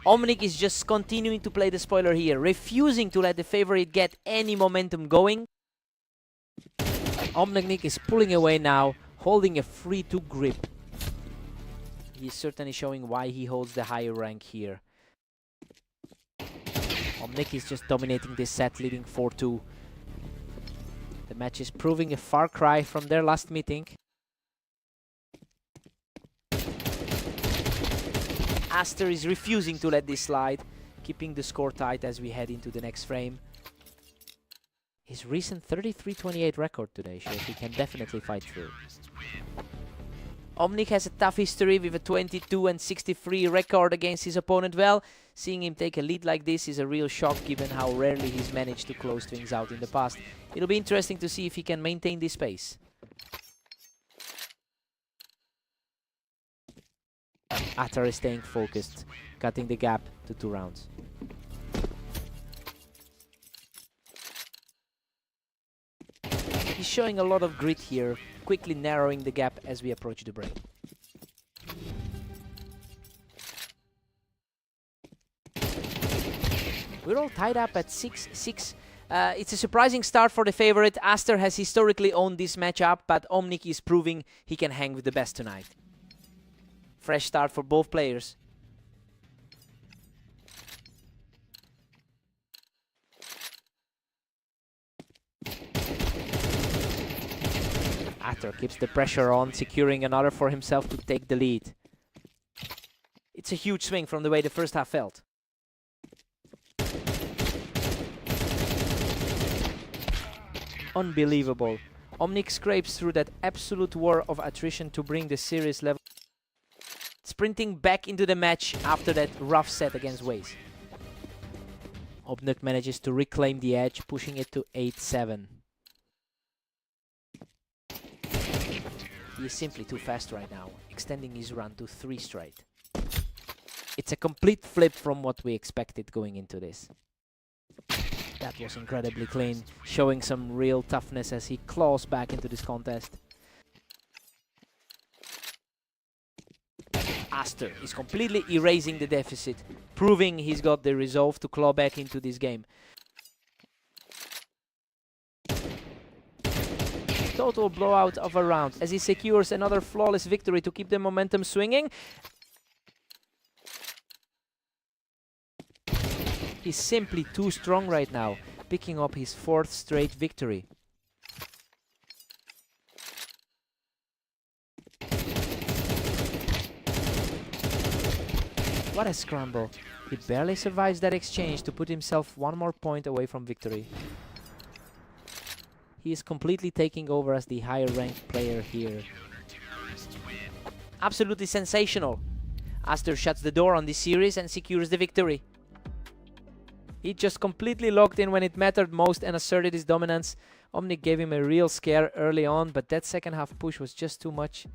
Omnic is just continuing to play the spoiler here, refusing to let the favorite get any momentum going. Omnic is pulling away now, holding a 3-2 grip. He's certainly showing why he holds the higher rank here. Omnic is just dominating this set, leading 4-2. The match is proving a far cry from their last meeting. Aster is refusing to let this slide, keeping the score tight as we head into the next frame. His recent 33-28 record today shows he can definitely fight through. Omnic has a tough history with a 22-63 record against his opponent. Well, seeing him take a lead like this is a real shock given how rarely he's managed to close things out in the past. It'll be interesting to see if he can maintain this pace. Atar is staying focused, cutting the gap to 2 rounds. He's showing a lot of grit here, quickly narrowing the gap as we approach the break. We're all tied up at 6-6. It's a surprising start for the favorite. Aster has historically owned this matchup, but Omnic is proving he can hang with the best tonight. Fresh start for both players. Atar keeps the pressure on, securing another for himself to take the lead. It's a huge swing from the way the first half felt. Unbelievable. Omnic scrapes through that absolute war of attrition to bring the series level. Sprinting back into the match after that rough set against Waze. Omnic manages to reclaim the edge, pushing it to 8-7. He is simply too fast right now, extending his run to 3 straight. It's a complete flip from what we expected going into this. That was incredibly clean, showing some real toughness as he claws back into this contest. Aster is completely erasing the deficit, proving he's got the resolve to claw back into this game. Total blowout of a round as he secures another flawless victory to keep the momentum swinging. He's simply too strong right now, picking up his 4th straight victory. What a scramble. He barely survives that exchange to put himself 1 more point away from victory. He is completely taking over as the higher ranked player here. Absolutely sensational. Aster shuts the door on this series and secures the victory. He just completely locked in when it mattered most and asserted his dominance. Omnic gave him a real scare early on, but that second half push was just too much.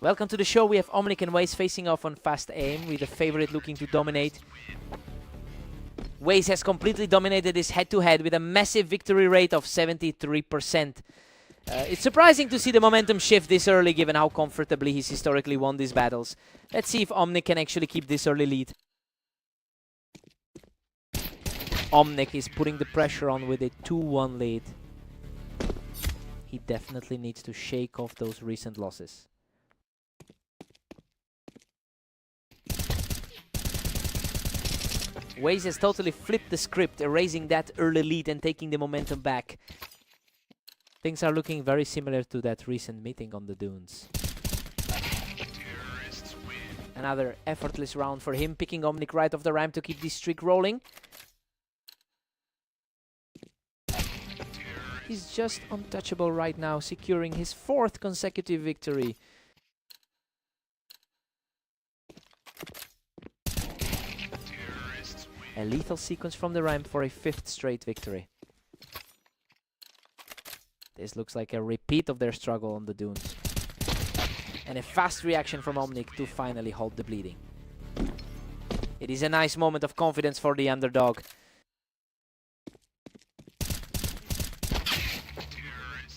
Welcome to the show. We have Omnic and Waze facing off on fast aim, with the favorite looking to dominate. Waze has completely dominated this head-to-head with a massive victory rate of 73%. It's surprising to see the momentum shift this early, given how comfortably he's historically won these battles. Let's see if Omnic can actually keep this early lead. Omnic is putting the pressure on with a 2-1 lead. He definitely needs to shake off those recent losses. Waze has totally flipped the script, erasing that early lead and taking the momentum back. Things are looking very similar to that recent meeting on the dunes. Another effortless round for him, picking Omnic right off the ramp to keep this streak rolling. He's just untouchable right now, securing his 4th consecutive victory. A lethal sequence from the ramp for a 5th straight victory. This looks like a repeat of their struggle on the dunes. And a fast reaction from Omnic to finally halt the bleeding. It is a nice moment of confidence for the underdog.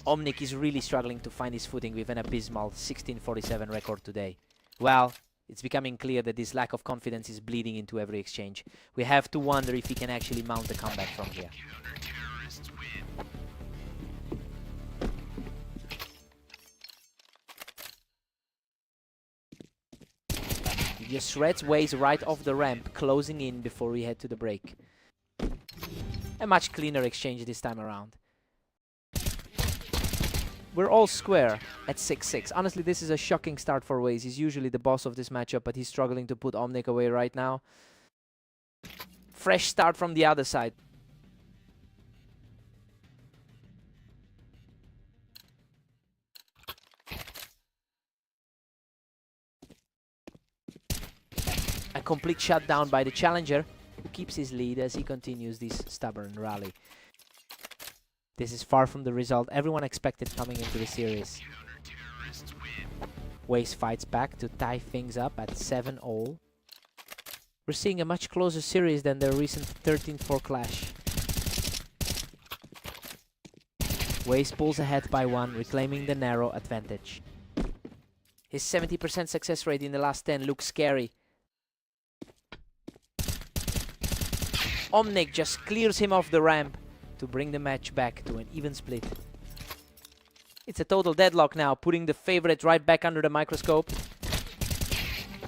Omnic is really struggling to find his footing with an abysmal 1647 record today. Well, it's becoming clear that this lack of confidence is bleeding into every exchange. We have to wonder if he can actually mount a comeback from here. He just shreds Waze right off the ramp, closing in before we head to the break. A much cleaner exchange this time around. We're all square at 6-6. Honestly, this is a shocking start for Waze. He's usually the boss of this matchup, but he's struggling to put Omnic away right now. Fresh start from the other side. A complete shutdown by the challenger, who keeps his lead as he continues this stubborn rally. This is far from the result everyone expected coming into the series. Waze fights back to tie things up at 7-all. We're seeing a much closer series than their recent 13-4 clash. Waze pulls ahead by 1, reclaiming the narrow advantage. His 70% success rate in the last 10 looks scary. Omnic just clears him off the ramp to bring the match back to an even split. It's a total deadlock now, putting the favorite right back under the microscope.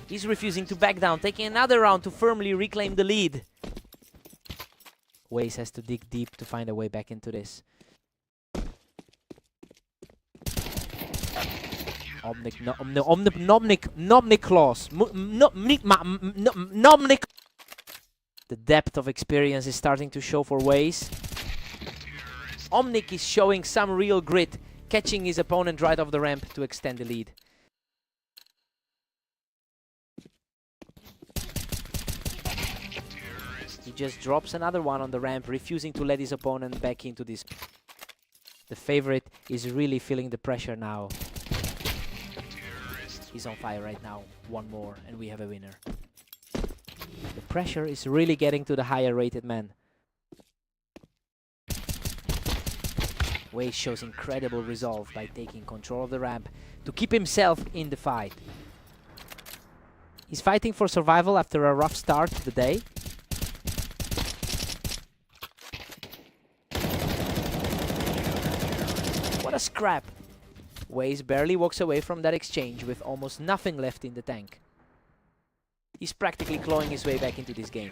He's refusing to back down, taking another round to firmly reclaim the lead. Waze has to dig deep to find a way back into this. Omnic claws. Nomnic. The depth of experience is starting to show for Waze. Omnic is showing some real grit, catching his opponent right off the ramp to extend the lead. He just drops another one on the ramp, refusing to let his opponent back into this. The favorite is really feeling the pressure now. He's on fire right now. One more and we have a winner. The pressure is really getting to the higher rated man. Waze shows incredible resolve by taking control of the ramp to keep himself in the fight. He's fighting for survival after a rough start to the day. What a scrap! Waze barely walks away from that exchange with almost nothing left in the tank. He's practically clawing his way back into this game.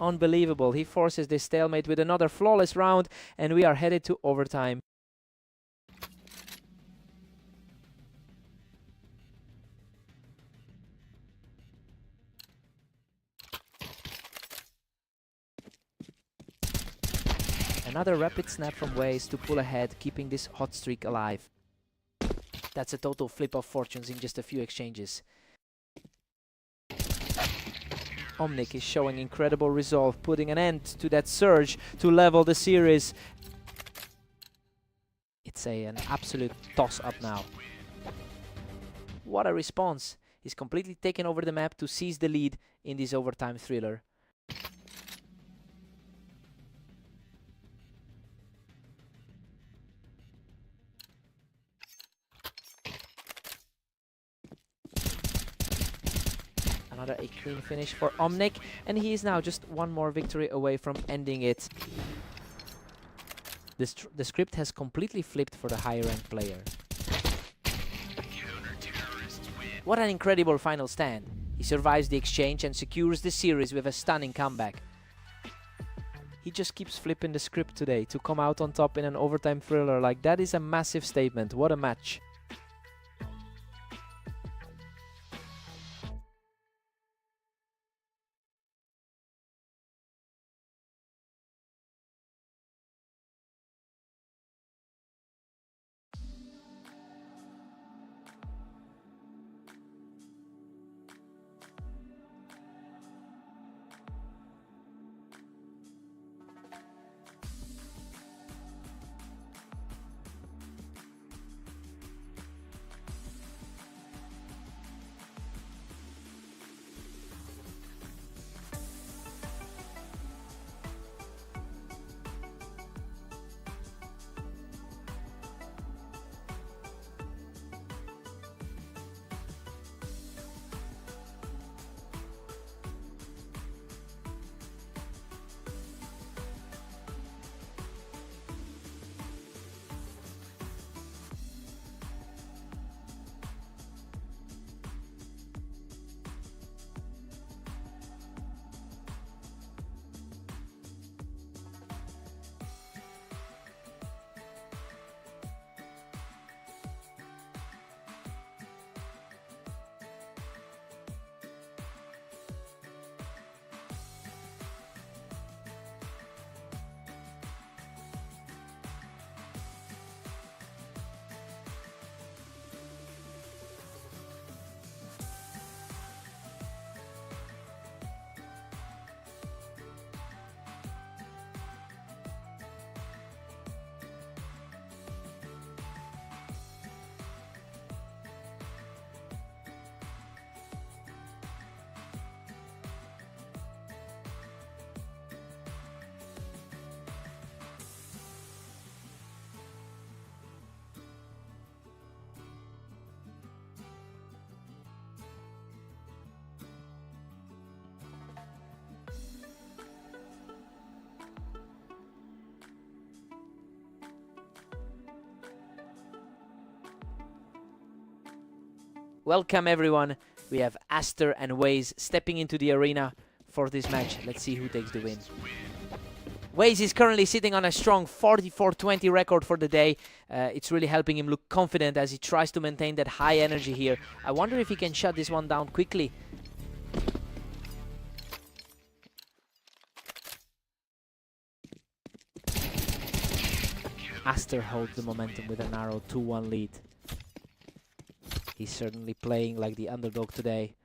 Unbelievable, he forces this stalemate with another flawless round and we are headed to overtime. Another rapid snap from Waze to pull ahead, keeping this hot streak alive. That's a total flip of fortunes in just a few exchanges. Omnic is showing incredible resolve, putting an end to that surge to level the series. It's an absolute toss-up now. What a response! He's completely taken over the map to seize the lead in this overtime thriller. Another a clean finish for Omnic, and he is now just one more victory away from ending it. The script has completely flipped for the higher ranked player. What an incredible final stand. He survives the exchange and secures the series with a stunning comeback. He just keeps flipping the script today to come out on top in an overtime thriller. Like, that is a massive statement. What a match. Welcome everyone. We have Aster and Waze stepping into the arena for this match. Let's see who takes the win. Waze is currently sitting on a strong 44-20 record for the day. It's really helping him look confident as he tries to maintain that high energy here. I wonder if he can shut this one down quickly. Aster holds the momentum with a narrow 2-1 lead. He's certainly playing like the underdog today.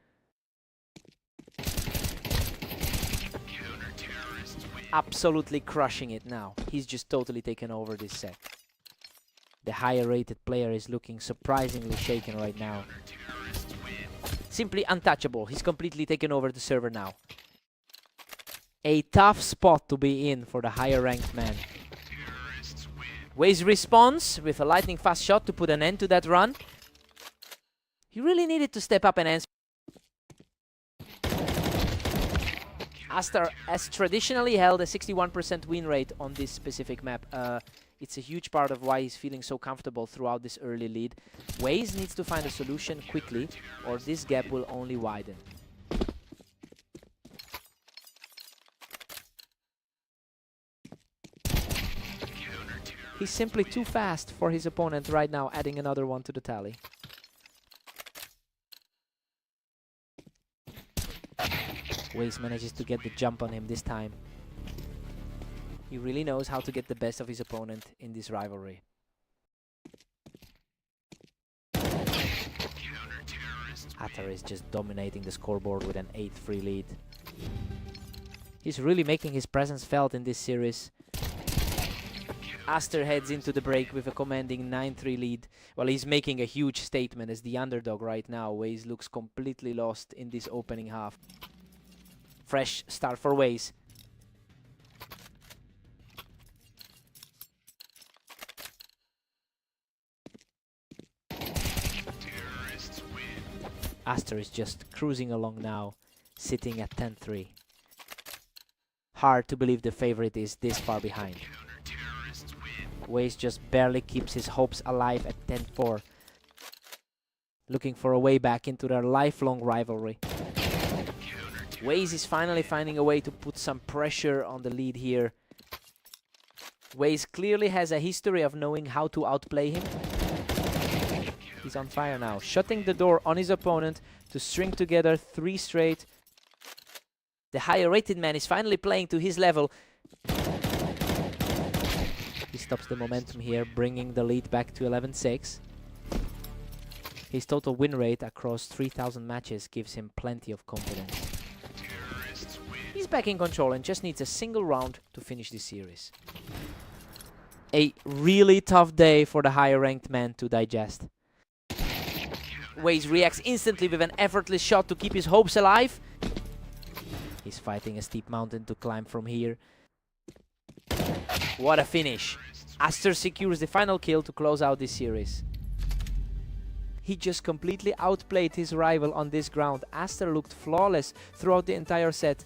Absolutely crushing it now. He's just totally taken over this set. The higher rated player is looking surprisingly shaken right now. Simply untouchable. He's completely taken over the server now. A tough spot to be in for the higher ranked man. Waze responds with a lightning fast shot to put an end to that run. He really needed to step up and answer. Aster has traditionally held a 61% win rate on this specific map. It's a huge part of why he's feeling so comfortable throughout this early lead. Waze needs to find a solution quickly, or this gap will only widen. He's simply too fast for his opponent right now, adding another one to the tally. Waze manages to get the jump on him this time. He really knows how to get the best of his opponent in this rivalry. Aster is just dominating the scoreboard with an 8-3 lead. He's really making his presence felt in this series. Aster heads into the break with a commanding 9-3 lead. Well, he's making a huge statement as the underdog right now. Waze looks completely lost in this opening half. Fresh start for Waze. Aster is just cruising along now, sitting at 10-3. Hard to believe the favorite is this far behind. Waze just barely keeps his hopes alive at 10-4. Looking for a way back into their lifelong rivalry. Waze is finally finding a way to put some pressure on the lead here. Waze clearly has a history of knowing how to outplay him. He's on fire now, shutting the door on his opponent to string together 3 straight. The higher rated man is finally playing to his level. He stops the momentum here, bringing the lead back to 11-6. His total win rate across 3,000 matches gives him plenty of confidence. He's back in control and just needs a single round to finish this series. A really tough day for the higher ranked man to digest. Waze reacts instantly with an effortless shot to keep his hopes alive. He's fighting a steep mountain to climb from here. What a finish. Aster secures the final kill to close out this series. He just completely outplayed his rival on this ground. Aster looked flawless throughout the entire set.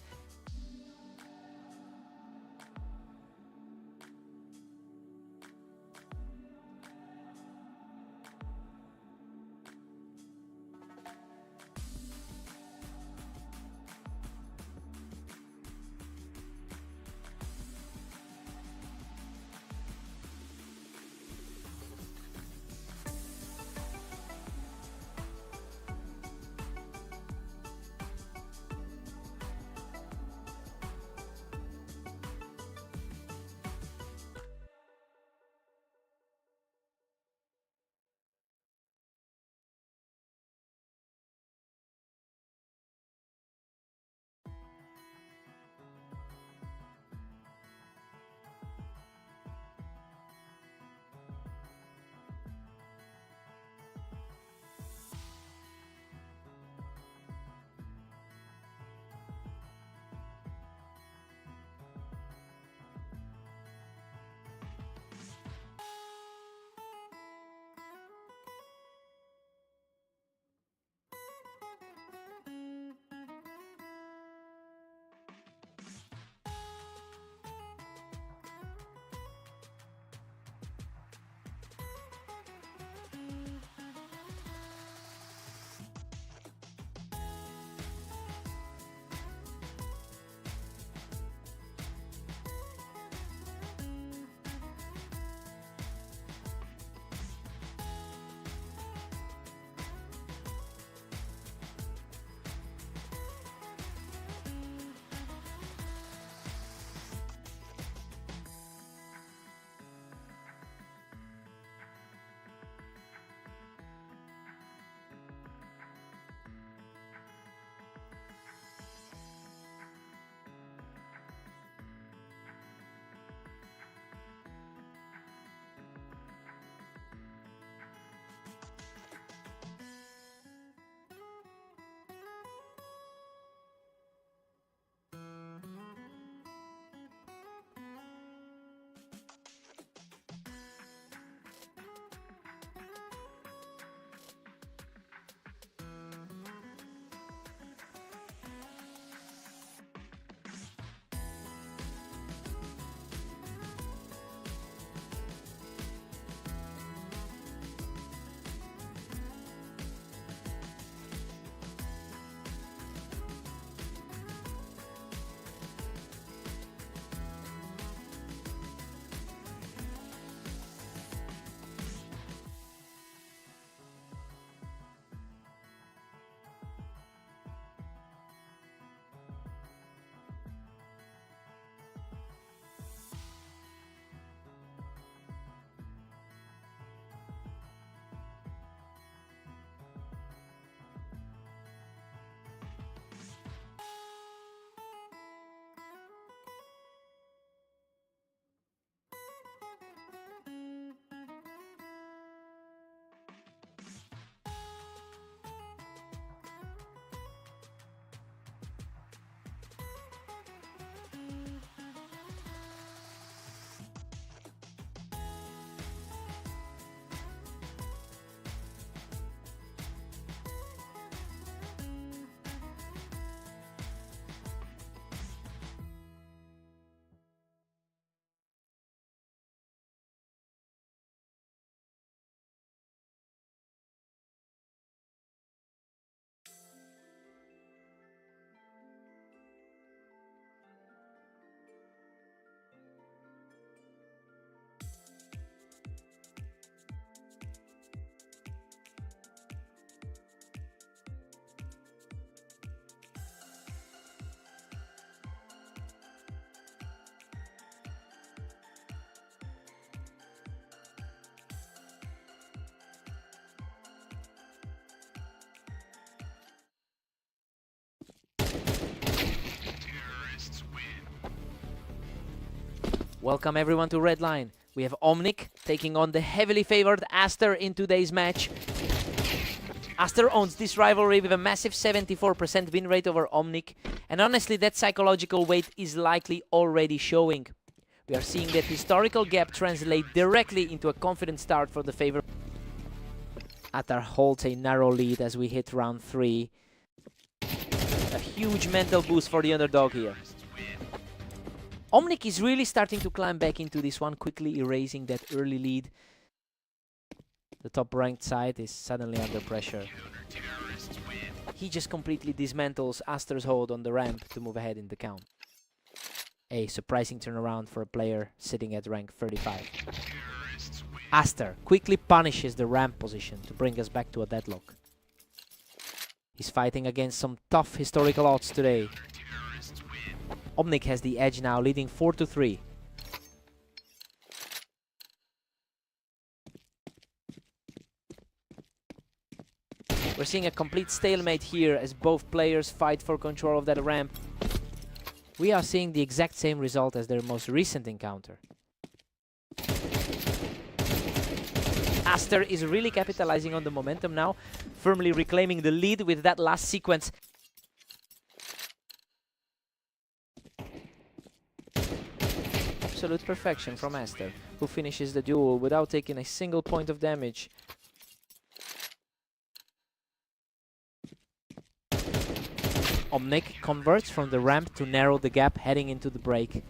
Welcome everyone to Red Line. We have Omnic taking on the heavily favored Aster in today's match. Aster owns this rivalry with a massive 74% win rate over Omnic, and honestly that psychological weight is likely already showing. We are seeing that historical gap translate directly into a confident start for the favorite. Atar holds a narrow lead as we hit round 3. A huge mental boost for the underdog here. Omnic is really starting to climb back into this one, quickly erasing that early lead. The top ranked side is suddenly under pressure. He just completely dismantles Aster's hold on the ramp to move ahead in the count. A surprising turnaround for a player sitting at rank 35. Aster quickly punishes the ramp position to bring us back to a deadlock. He's fighting against some tough historical odds today. Omnic has the edge now, leading 4-3. We're seeing a complete stalemate here as both players fight for control of that ramp. We are seeing the exact same result as their most recent encounter. Aster is really capitalizing on the momentum now, firmly reclaiming the lead with that last sequence. Absolute perfection from Aster, who finishes the duel without taking a single point of damage. Omnic converts from the ramp to narrow the gap heading into the break.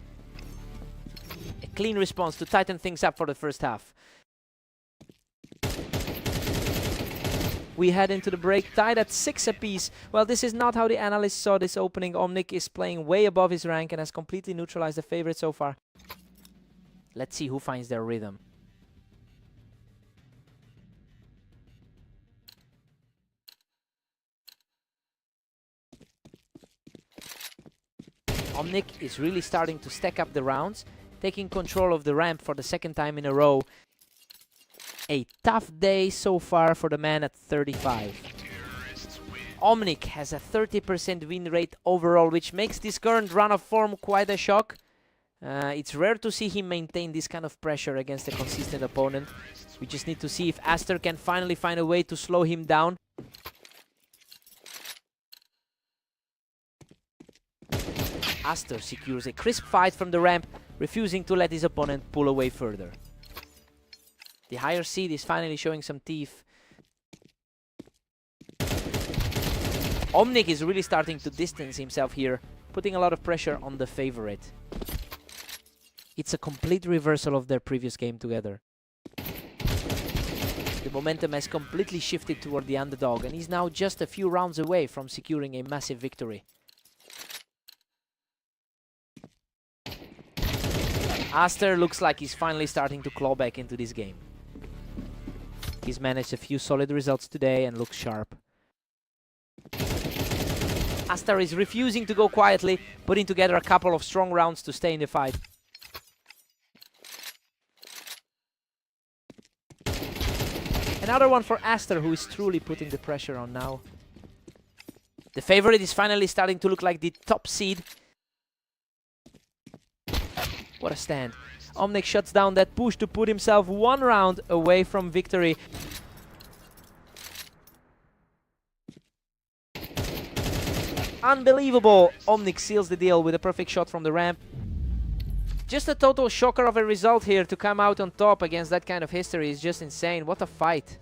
A clean response to tighten things up for the first half. We head into the break tied at 6 apiece. Well, this is not how the analysts saw this opening. Omnic is playing way above his rank and has completely neutralized the favorite so far. Let's see who finds their rhythm. Omnic is really starting to stack up the rounds, taking control of the ramp for the second time in a row. A tough day so far for the man at 35. Omnic has a 30% win rate overall, which makes this current run of form quite a shock. It's rare to see him maintain this kind of pressure against a consistent opponent. We just need to see if Aster can finally find a way to slow him down. Aster secures a crisp fight from the ramp, refusing to let his opponent pull away further. The higher seed is finally showing some teeth. Omnic is really starting to distance himself here, putting a lot of pressure on the favorite. It's a complete reversal of their previous game together. The momentum has completely shifted toward the underdog, and he's now just a few rounds away from securing a massive victory. Aster looks like he's finally starting to claw back into this game. He's managed a few solid results today and looks sharp. Aster is refusing to go quietly, putting together a couple of strong rounds to stay in the fight. Another one for Aster, who is truly putting the pressure on now. The favorite is finally starting to look like the top seed. What a stand. Omnic shuts down that push to put himself one round away from victory. Unbelievable! Omnic seals the deal with a perfect shot from the ramp. Just a total shocker of a result here. To come out on top against that kind of history is just insane. What a fight.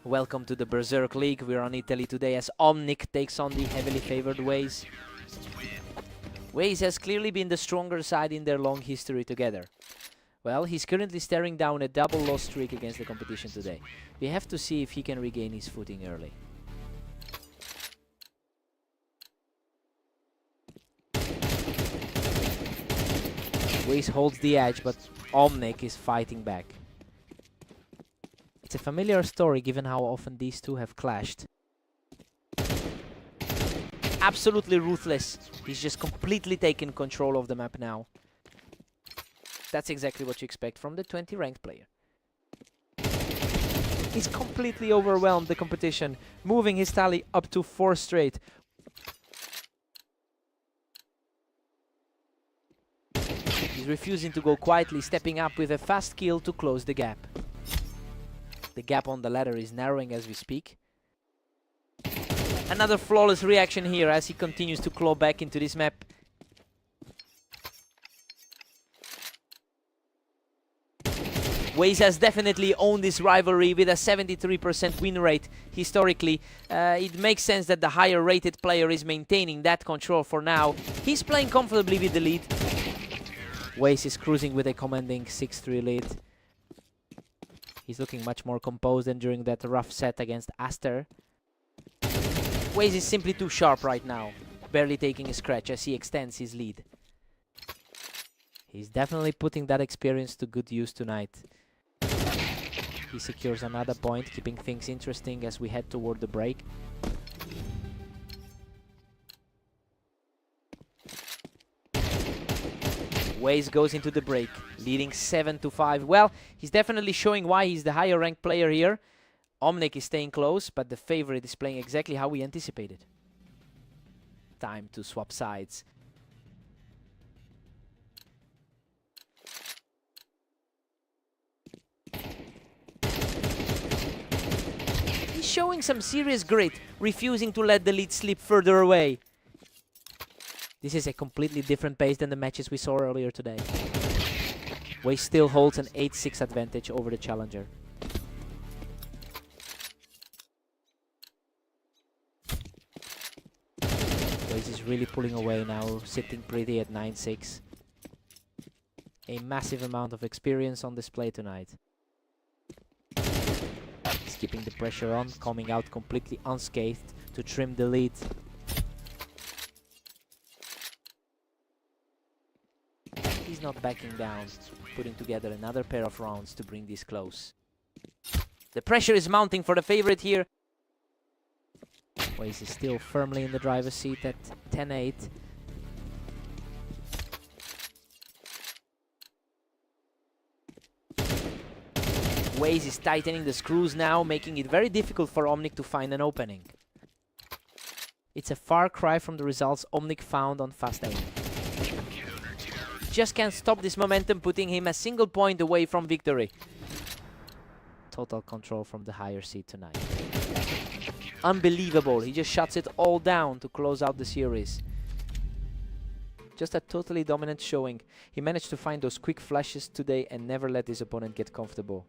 Welcome to the Berserk League. We're on Italy today as Omnic takes on the heavily favored Waze. Waze has clearly been the stronger side in their long history together. Well, he's currently staring down a double loss streak against the competition today. We have to see if he can regain his footing early. Waze holds the edge, but Omnic is fighting back. It's a familiar story given how often these two have clashed. Absolutely ruthless. He's just completely taken control of the map now. That's exactly what you expect from the 20 ranked player. He's completely overwhelmed the competition, moving his tally up to 4 straight. He's refusing to go quietly, stepping up with a fast kill to close the gap. The gap on the ladder is narrowing as we speak. Another flawless reaction here as he continues to claw back into this map. Waze has definitely owned this rivalry with a 73% win rate historically. It makes sense that the higher rated player is maintaining that control for now. He's playing comfortably with the lead. Waze is cruising with a commanding 6-3 lead. He's looking much more composed than during that rough set against Aster. Waze is simply too sharp right now, barely taking a scratch as he extends his lead. He's definitely putting that experience to good use tonight. He secures another point, keeping things interesting as we head toward the break. Waze goes into the break, leading 7-5. Well, he's definitely showing why he's the higher ranked player here. Omnic is staying close, but the favorite is playing exactly how we anticipated. Time to swap sides. He's showing some serious grit, refusing to let the lead slip further away. This is a completely different pace than the matches we saw earlier today. Waze still holds an 8-6 advantage over the challenger. Waze is really pulling away now, sitting pretty at 9-6. A massive amount of experience on display tonight. He's keeping the pressure on, coming out completely unscathed to trim the lead. He's not backing down, putting together another pair of rounds to bring this close. The pressure is mounting for the favorite here. Waze is still firmly in the driver's seat at 10-8. Waze is tightening the screws now, making it very difficult for Omnic to find an opening. It's a far cry from the results Omnic found on Fast Aim. Just can't stop this momentum, putting him a single point away from victory. Total control from the higher seat tonight. Unbelievable, he just shuts it all down to close out the series. Just a totally dominant showing. He managed to find those quick flashes today and never let his opponent get comfortable.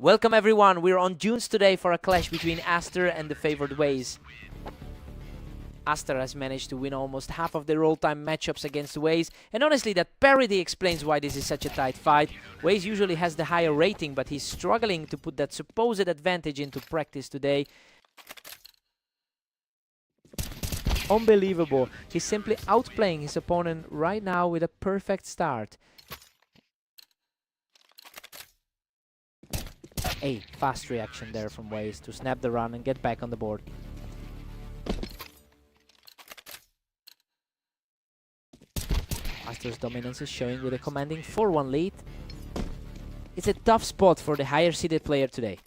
Welcome everyone, we're on Dunes today for a clash between Aster and the favored Waze. Aster has managed to win almost half of their all-time matchups against Waze, and honestly that parity explains why this is such a tight fight. Waze usually has the higher rating, but he's struggling to put that supposed advantage into practice today. Unbelievable, he's simply outplaying his opponent right now with a perfect start. A fast reaction there from Waze to snap the run and get back on the board. Aster's dominance is showing with a commanding 4-1 lead. It's a tough spot for the higher seeded player today.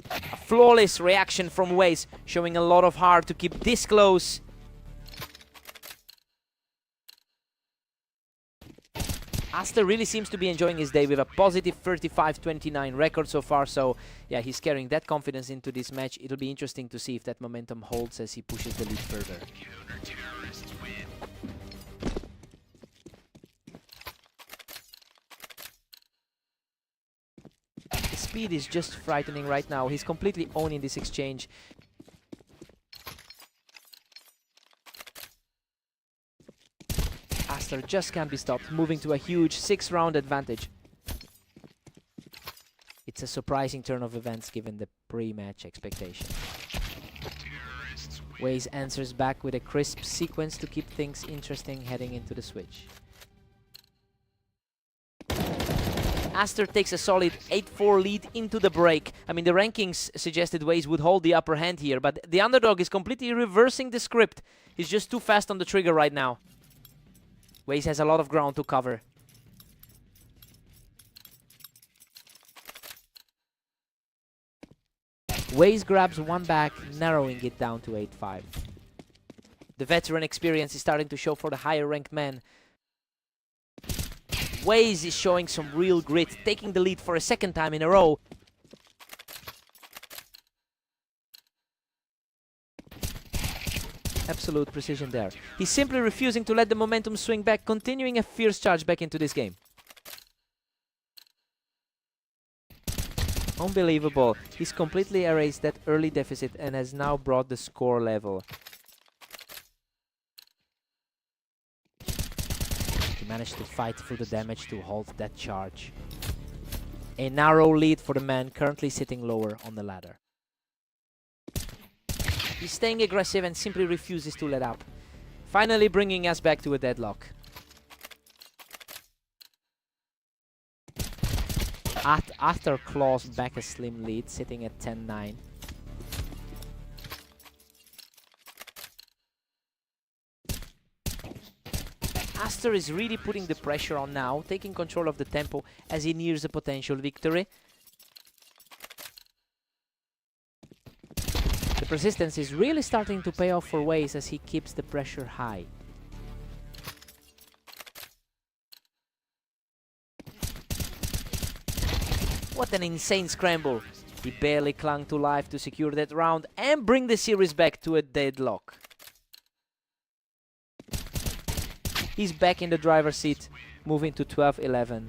A flawless reaction from Waze, showing a lot of heart to keep this close. Aster really seems to be enjoying his day with a positive 35-29 record so far, so yeah, he's carrying that confidence into this match. It'll be interesting to see if that momentum holds as he pushes the lead further. The speed is just frightening right now. He's completely owning this exchange. Aster just can't be stopped, moving to a huge 6-round advantage. It's a surprising turn of events given the pre-match expectation. Waze answers back with a crisp sequence to keep things interesting heading into the switch. Aster takes a solid 8-4 lead into the break. I mean, the rankings suggested Waze would hold the upper hand here, but the underdog is completely reversing the script. He's just too fast on the trigger right now. Waze has a lot of ground to cover. Waze grabs one back, narrowing it down to 8-5. The veteran experience is starting to show for the higher ranked man. Waze is showing some real grit, taking the lead for a second time in a row. Absolute precision there. He's simply refusing to let the momentum swing back, continuing a fierce charge back into this game. Unbelievable. He's completely erased that early deficit and has now brought the score level. He managed to fight through the damage to halt that charge. A narrow lead for the man currently sitting lower on the ladder. He's staying aggressive and simply refuses to let up, finally bringing us back to a deadlock. Aster claws back a slim lead, sitting at 10-9. Aster is really putting the pressure on now, taking control of the tempo as he nears a potential victory. The persistence is really starting to pay off for Waze as he keeps the pressure high. What an insane scramble! He barely clung to life to secure that round and bring the series back to a deadlock. He's back in the driver's seat, moving to 12-11.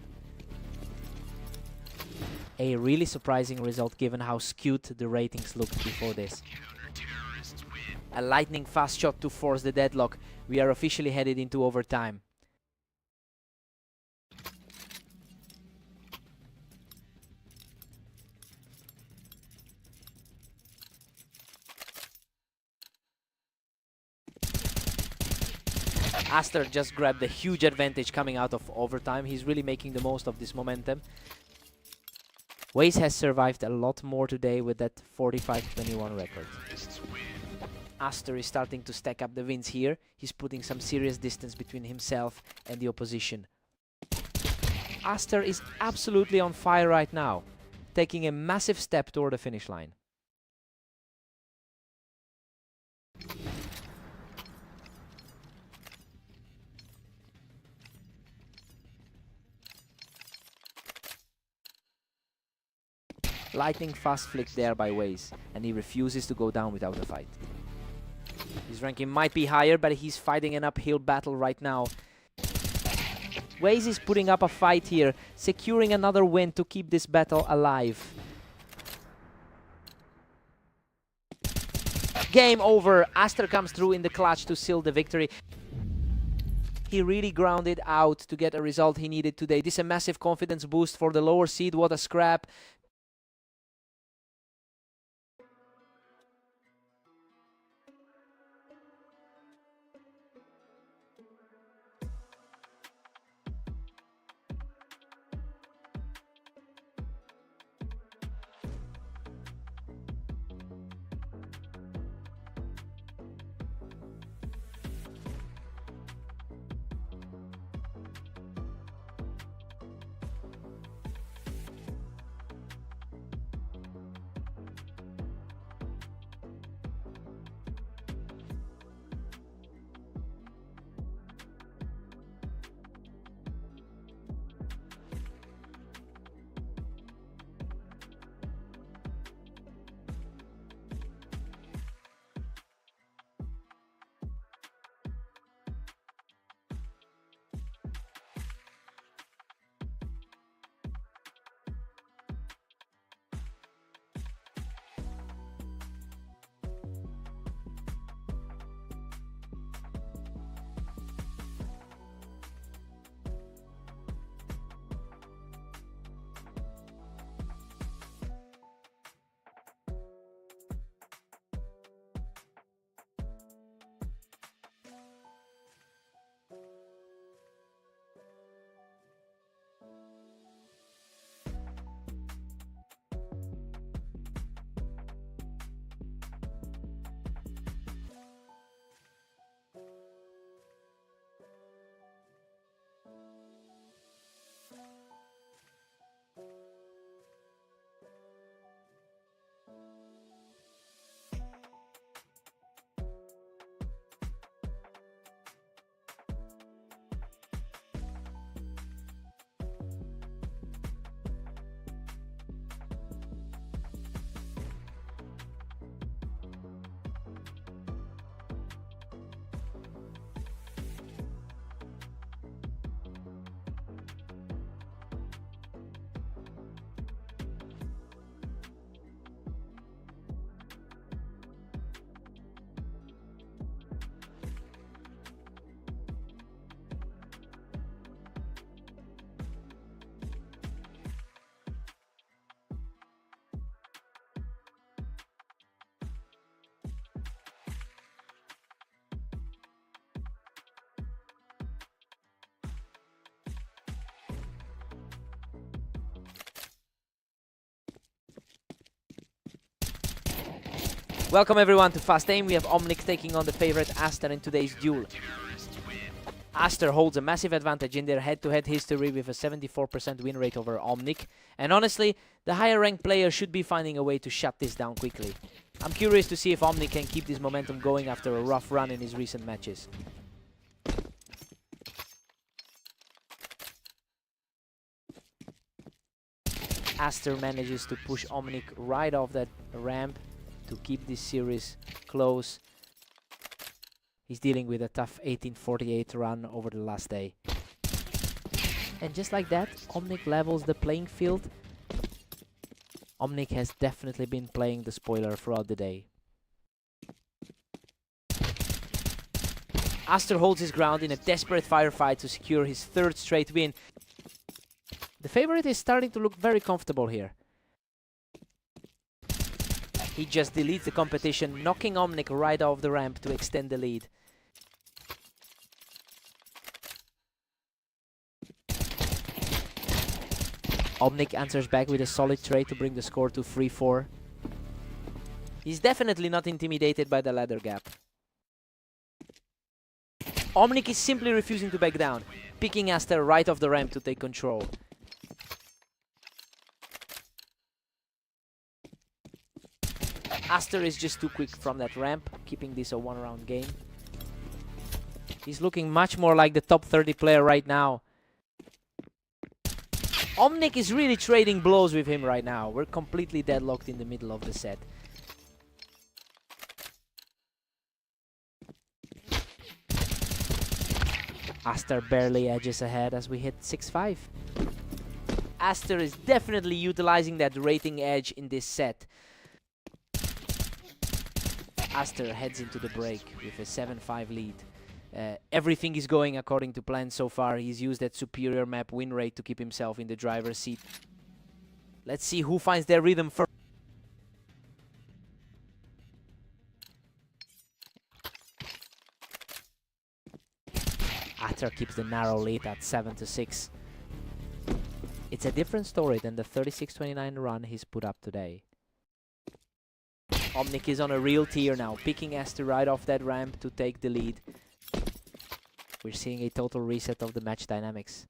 A really surprising result given how skewed the ratings looked before this. A lightning fast shot to force the deadlock. We are officially headed into overtime. Aster just grabbed a huge advantage coming out of overtime. He's really making the most of this momentum. Waze has survived a lot more today with that 45-21 record. Aster is starting to stack up the wins here. He's putting some serious distance between himself and the opposition. Aster is absolutely on fire right now, taking a massive step toward the finish line. Lightning fast flick there by Waze, and he refuses to go down without a fight. His ranking might be higher, but he's fighting an uphill battle right now. Waze is putting up a fight here, securing another win to keep this battle alive. Game over. Aster comes through in the clutch to seal the victory. He really grounded out to get a result he needed today. This is a massive confidence boost for the lower seed. What a scrap. Welcome everyone to Fast Aim. We have Omnic taking on the favorite Aster in today's duel. Aster holds a massive advantage in their head-to-head history with a 74% win rate over Omnic. And honestly, the higher ranked player should be finding a way to shut this down quickly. I'm curious to see if Omnic can keep this momentum going after a rough run in his recent matches. Aster manages to push Omnic right off that ramp to keep this series close. He's dealing with a tough 1848 run over the last day. And just like that, Omnic levels the playing field. Omnic has definitely been playing the spoiler throughout the day. Aster holds his ground in a desperate firefight to secure his third straight win. The favorite is starting to look very comfortable here. He just deletes the competition, knocking Omnic right off the ramp to extend the lead. Omnic answers back with a solid trade to bring the score to 3-4. He's definitely not intimidated by the ladder gap. Omnic is simply refusing to back down, picking Aster right off the ramp to take control. Aster is just too quick from that ramp, keeping this a one-round game. He's looking much more like the top 30 player right now. Omnic is really trading blows with him right now. We're completely deadlocked in the middle of the set. Aster barely edges ahead as we hit 6-5. Aster is definitely utilizing that rating edge in this set. Aster heads into the break with a 7-5 lead. Everything is going according to plan so far. He's used that superior map win rate to keep himself in the driver's seat. Let's see who finds their rhythm first. Aster keeps the narrow lead at 7-6. It's a different story than the 36-29 run he's put up today. Omnic is on a real tear now, picking Aster right off that ramp to take the lead. We're seeing a total reset of the match dynamics.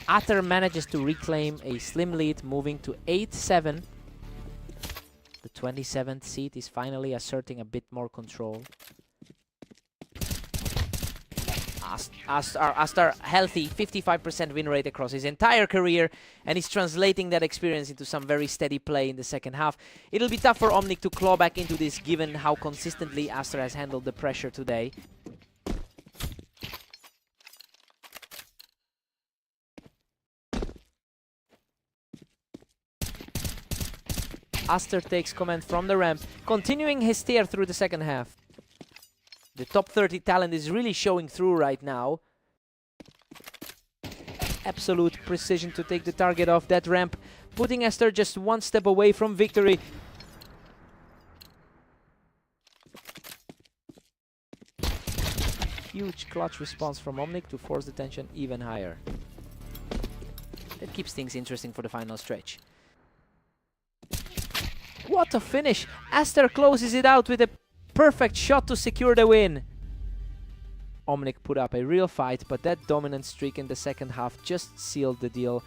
Aster manages to reclaim a slim lead, moving to 8-7. The 27th seed is finally asserting a bit more control. Aster healthy, 55% win rate across his entire career, and he's translating that experience into some very steady play in the second half. It'll be tough for Omnic to claw back into this given how consistently Aster has handled the pressure today. Aster takes command from the ramp, continuing his steer through the second half. The top 30 talent is really showing through right now. Absolute precision to take the target off that ramp, putting Aster just one step away from victory. Huge clutch response from Omnic to force the tension even higher. That keeps things interesting for the final stretch. What a finish! Aster closes it out with a perfect shot to secure the win. Omnic put up a real fight, but that dominant streak in the second half just sealed the deal.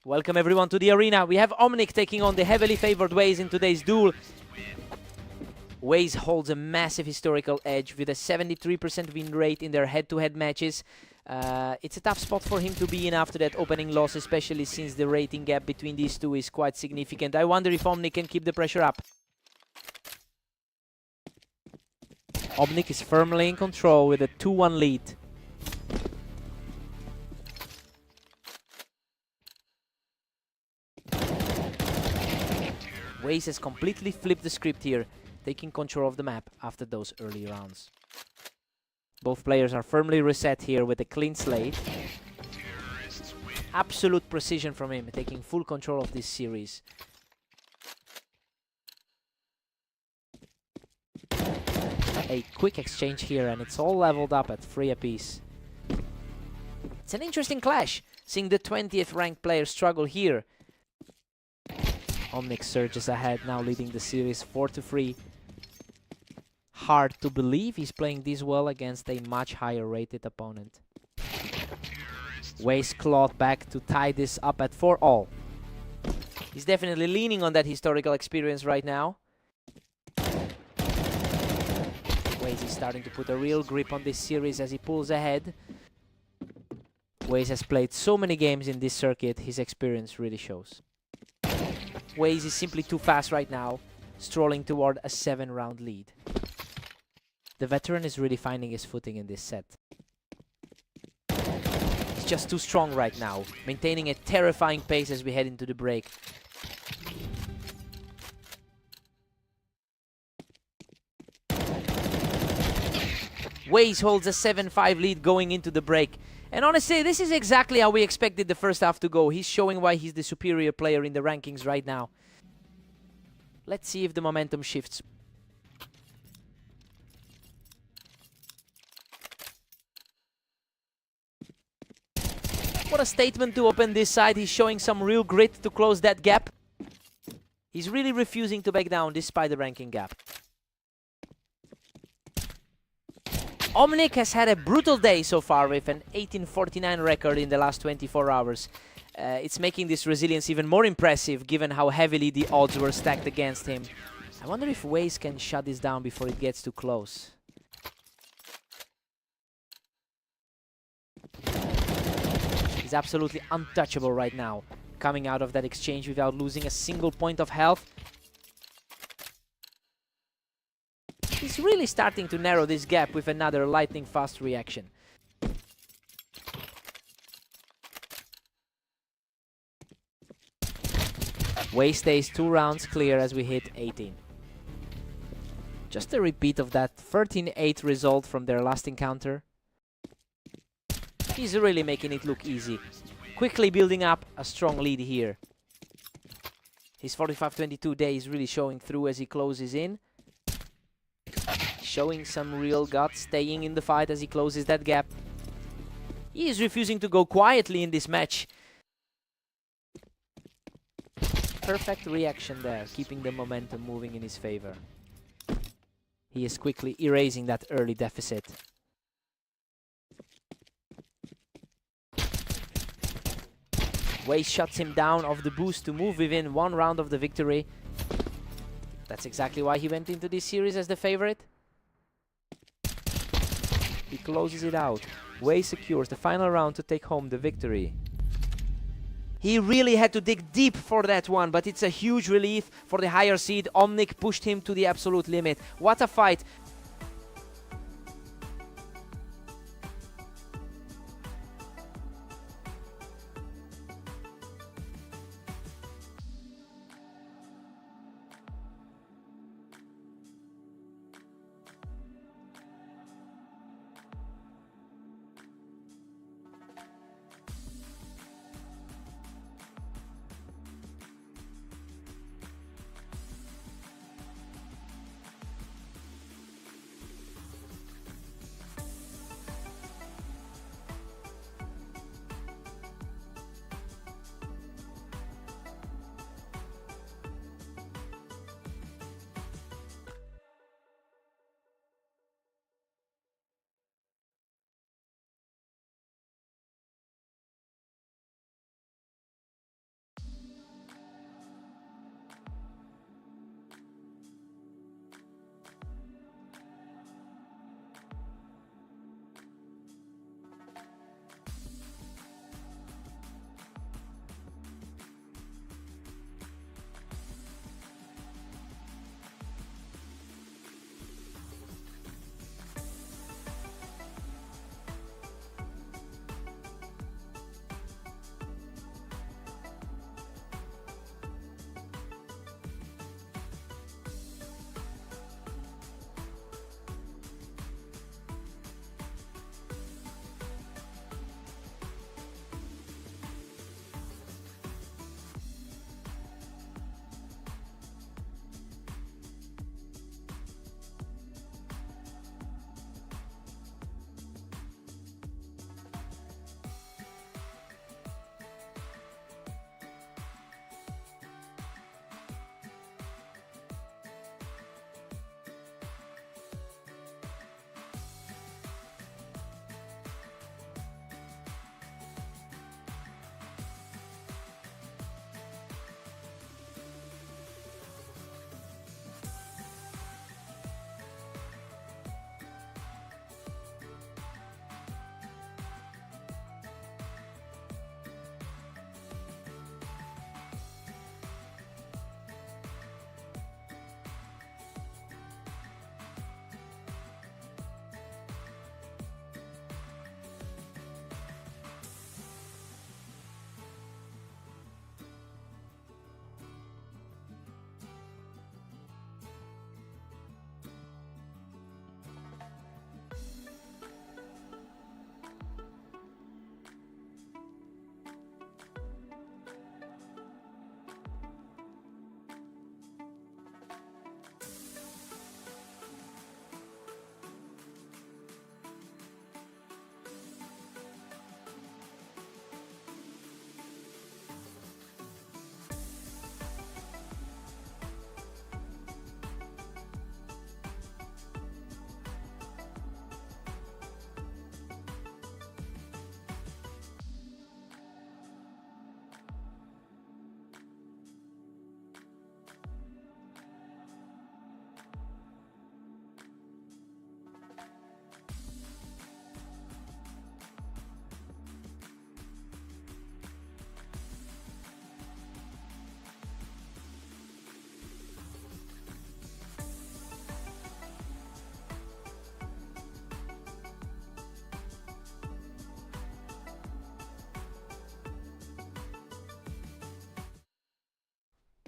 Welcome everyone to the arena. We have Omnic taking on the heavily favored Waze in today's duel. Waze holds a massive historical edge with a 73% win rate in their head-to-head matches. It's a tough spot for him to be in after that opening loss, especially since the rating gap between these two is quite significant. I wonder if Omnic can keep the pressure up. Omnic is firmly in control with a 2-1 lead. Waze has completely flipped the script here, taking control of the map after those early rounds. Both players are firmly reset here with a clean slate. Absolute precision from him, taking full control of this series. A quick exchange here and it's all leveled up at 3 apiece. It's an interesting clash, seeing the 20th ranked player struggle here. Omnic surges ahead, now leading the series 4-3. Hard to believe he's playing this well against a much higher rated opponent. Waze clawed back to tie this up at 4-all. He's definitely leaning on that historical experience right now. Waze is starting to put a real grip on this series as he pulls ahead. Waze has played so many games in this circuit, his experience really shows. Waze is simply too fast right now, strolling toward a 7-round lead. The veteran is really finding his footing in this set. He's just too strong right now, maintaining a terrifying pace as we head into the break. Waze holds a 7-5 lead going into the break. And honestly, this is exactly how we expected the first half to go. He's showing why he's the superior player in the rankings right now. Let's see if the momentum shifts. What a statement to open this side. He's showing some real grit to close that gap. He's really refusing to back down despite the ranking gap. Omnic has had a brutal day so far with an 1849 record in the last 24 hours. It's making this resilience even more impressive given how heavily the odds were stacked against him. I wonder if Waze can shut this down before it gets too close. He's absolutely untouchable right now, coming out of that exchange without losing a single point of health. He's really starting to narrow this gap with another lightning-fast reaction. Waze stays 2 rounds clear as we hit 18. Just a repeat of that 13-8 result from their last encounter. He's really making it look easy, quickly building up a strong lead here. His 45-22 day is really showing through as he closes in. Showing some real guts, staying in the fight as he closes that gap. He is refusing to go quietly in this match. Perfect reaction there, keeping the momentum moving in his favor. He is quickly erasing that early deficit. Waze shuts him down off the boost to move within 1 round of the victory. That's exactly why he went into this series as the favorite. He closes it out. Waze secures the final round to take home the victory. He really had to dig deep for that one, but it's a huge relief for the higher seed. Omnic pushed him to the absolute limit. What a fight.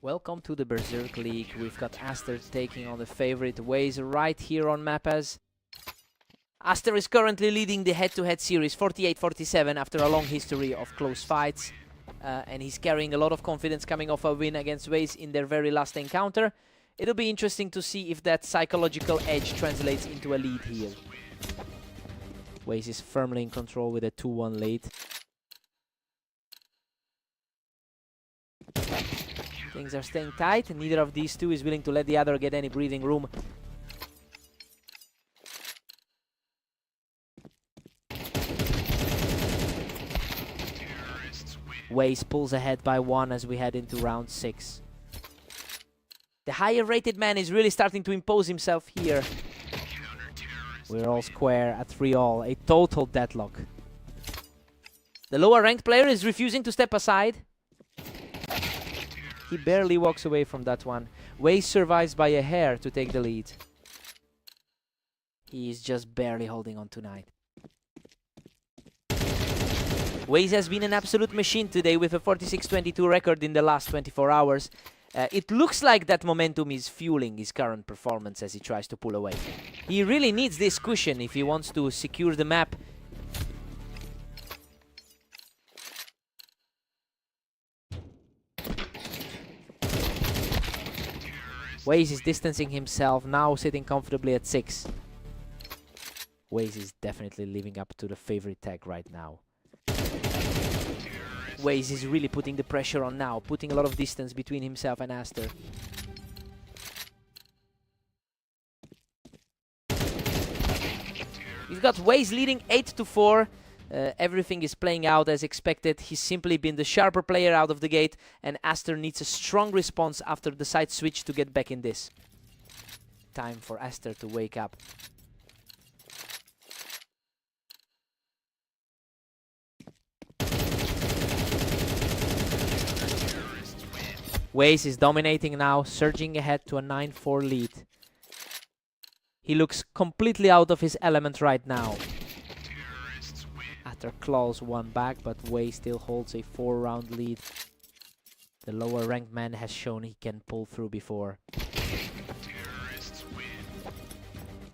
Welcome to the Berserk League. We've got Aster taking on the favorite Waze right here on Mapaz. Aster is currently leading the head-to-head series 48-47 after a long history of close fights. And he's carrying a lot of confidence coming off a win against Waze in their very last encounter. It'll be interesting to see if that psychological edge translates into a lead here. Waze is firmly in control with a 2-1 lead. Things are staying tight, and neither of these two is willing to let the other get any breathing room. Waze pulls ahead by 1 as we head into round 6. The higher rated man is really starting to impose himself here. We're all square at 3-all, a total deadlock. The lower ranked player is refusing to step aside. He barely walks away from that one. Waze survives by a hair to take the lead. He is just barely holding on tonight. Waze has been an absolute machine today with a 46-22 record in the last 24 hours. It looks like that momentum is fueling his current performance as he tries to pull away. He really needs this cushion if he wants to secure the map. Waze is distancing himself, now sitting comfortably at 6. Waze is definitely living up to the favorite tag right now. Waze is really putting the pressure on now, putting a lot of distance between himself and Aster. We've got Waze leading 8-4. Everything is playing out as expected. He's simply been the sharper player out of the gate, and Aster needs a strong response after the side switch to get back in this. Time for Aster to wake up. Waze is dominating now, surging ahead to a 9-4 lead. He looks completely out of his element right now. Aster claws one back, but Waze still holds a 4-round lead. The lower ranked man has shown he can pull through before.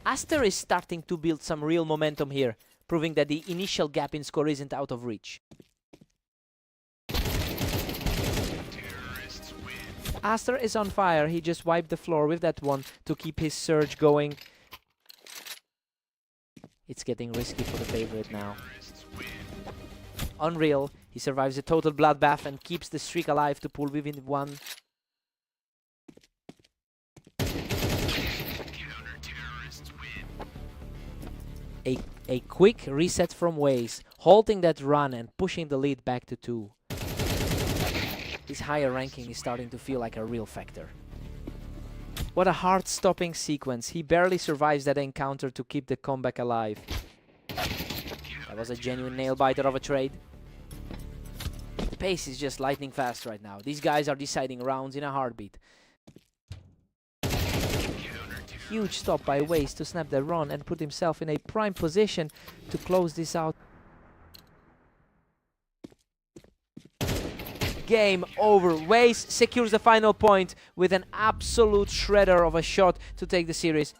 Aster is starting to build some real momentum here, proving that the initial gap in score isn't out of reach. Aster is on fire. He just wiped the floor with that one to keep his surge going. It's getting risky for the favorite now. Unreal. He survives a total bloodbath and keeps the streak alive to pull within 1. A quick reset from Waze, halting that run and pushing the lead back to 2. His higher ranking is starting to feel like a real factor. What a heart-stopping sequence. He barely survives that encounter to keep the comeback alive. That was a genuine nail-biter of a trade. The pace is just lightning fast right now. These guys are deciding rounds in a heartbeat. Huge stop by Waze to snap the run and put himself in a prime position to close this out. Game over. Waze secures the final point with an absolute shredder of a shot to take the series.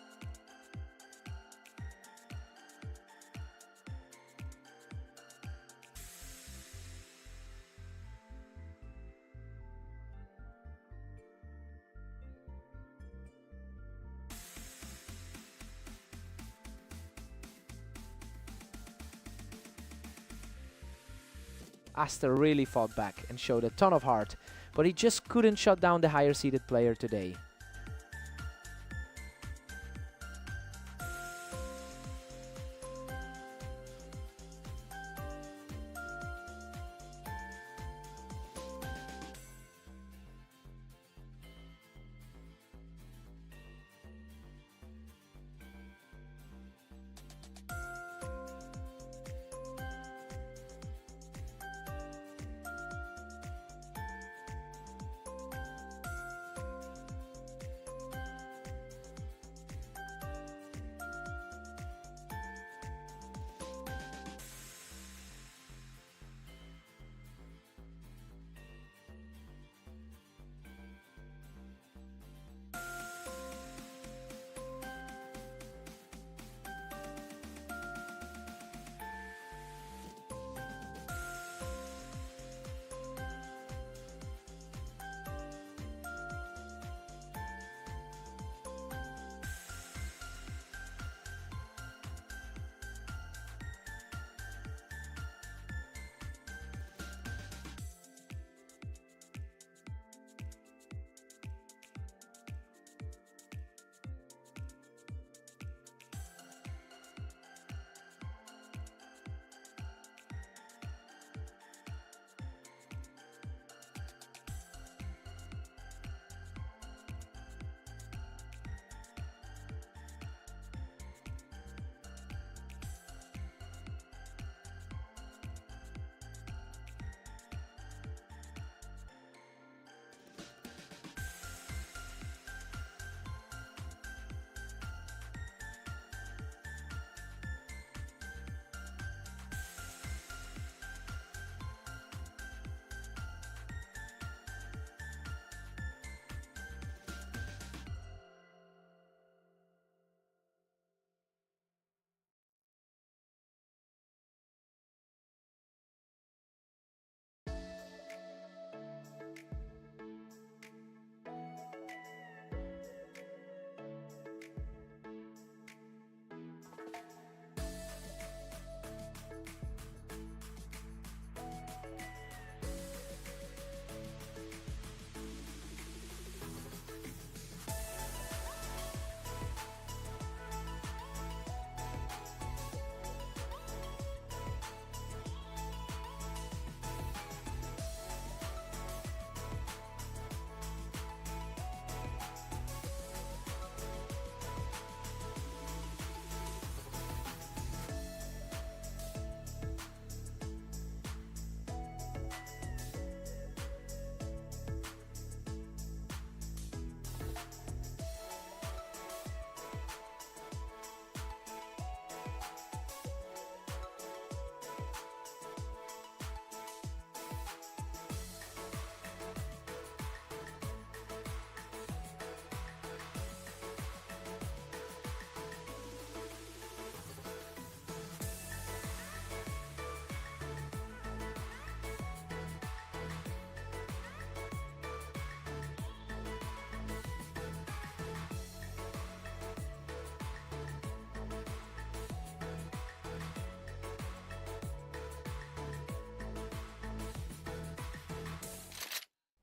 Aster really fought back and showed a ton of heart, but he just couldn't shut down the higher seeded player today.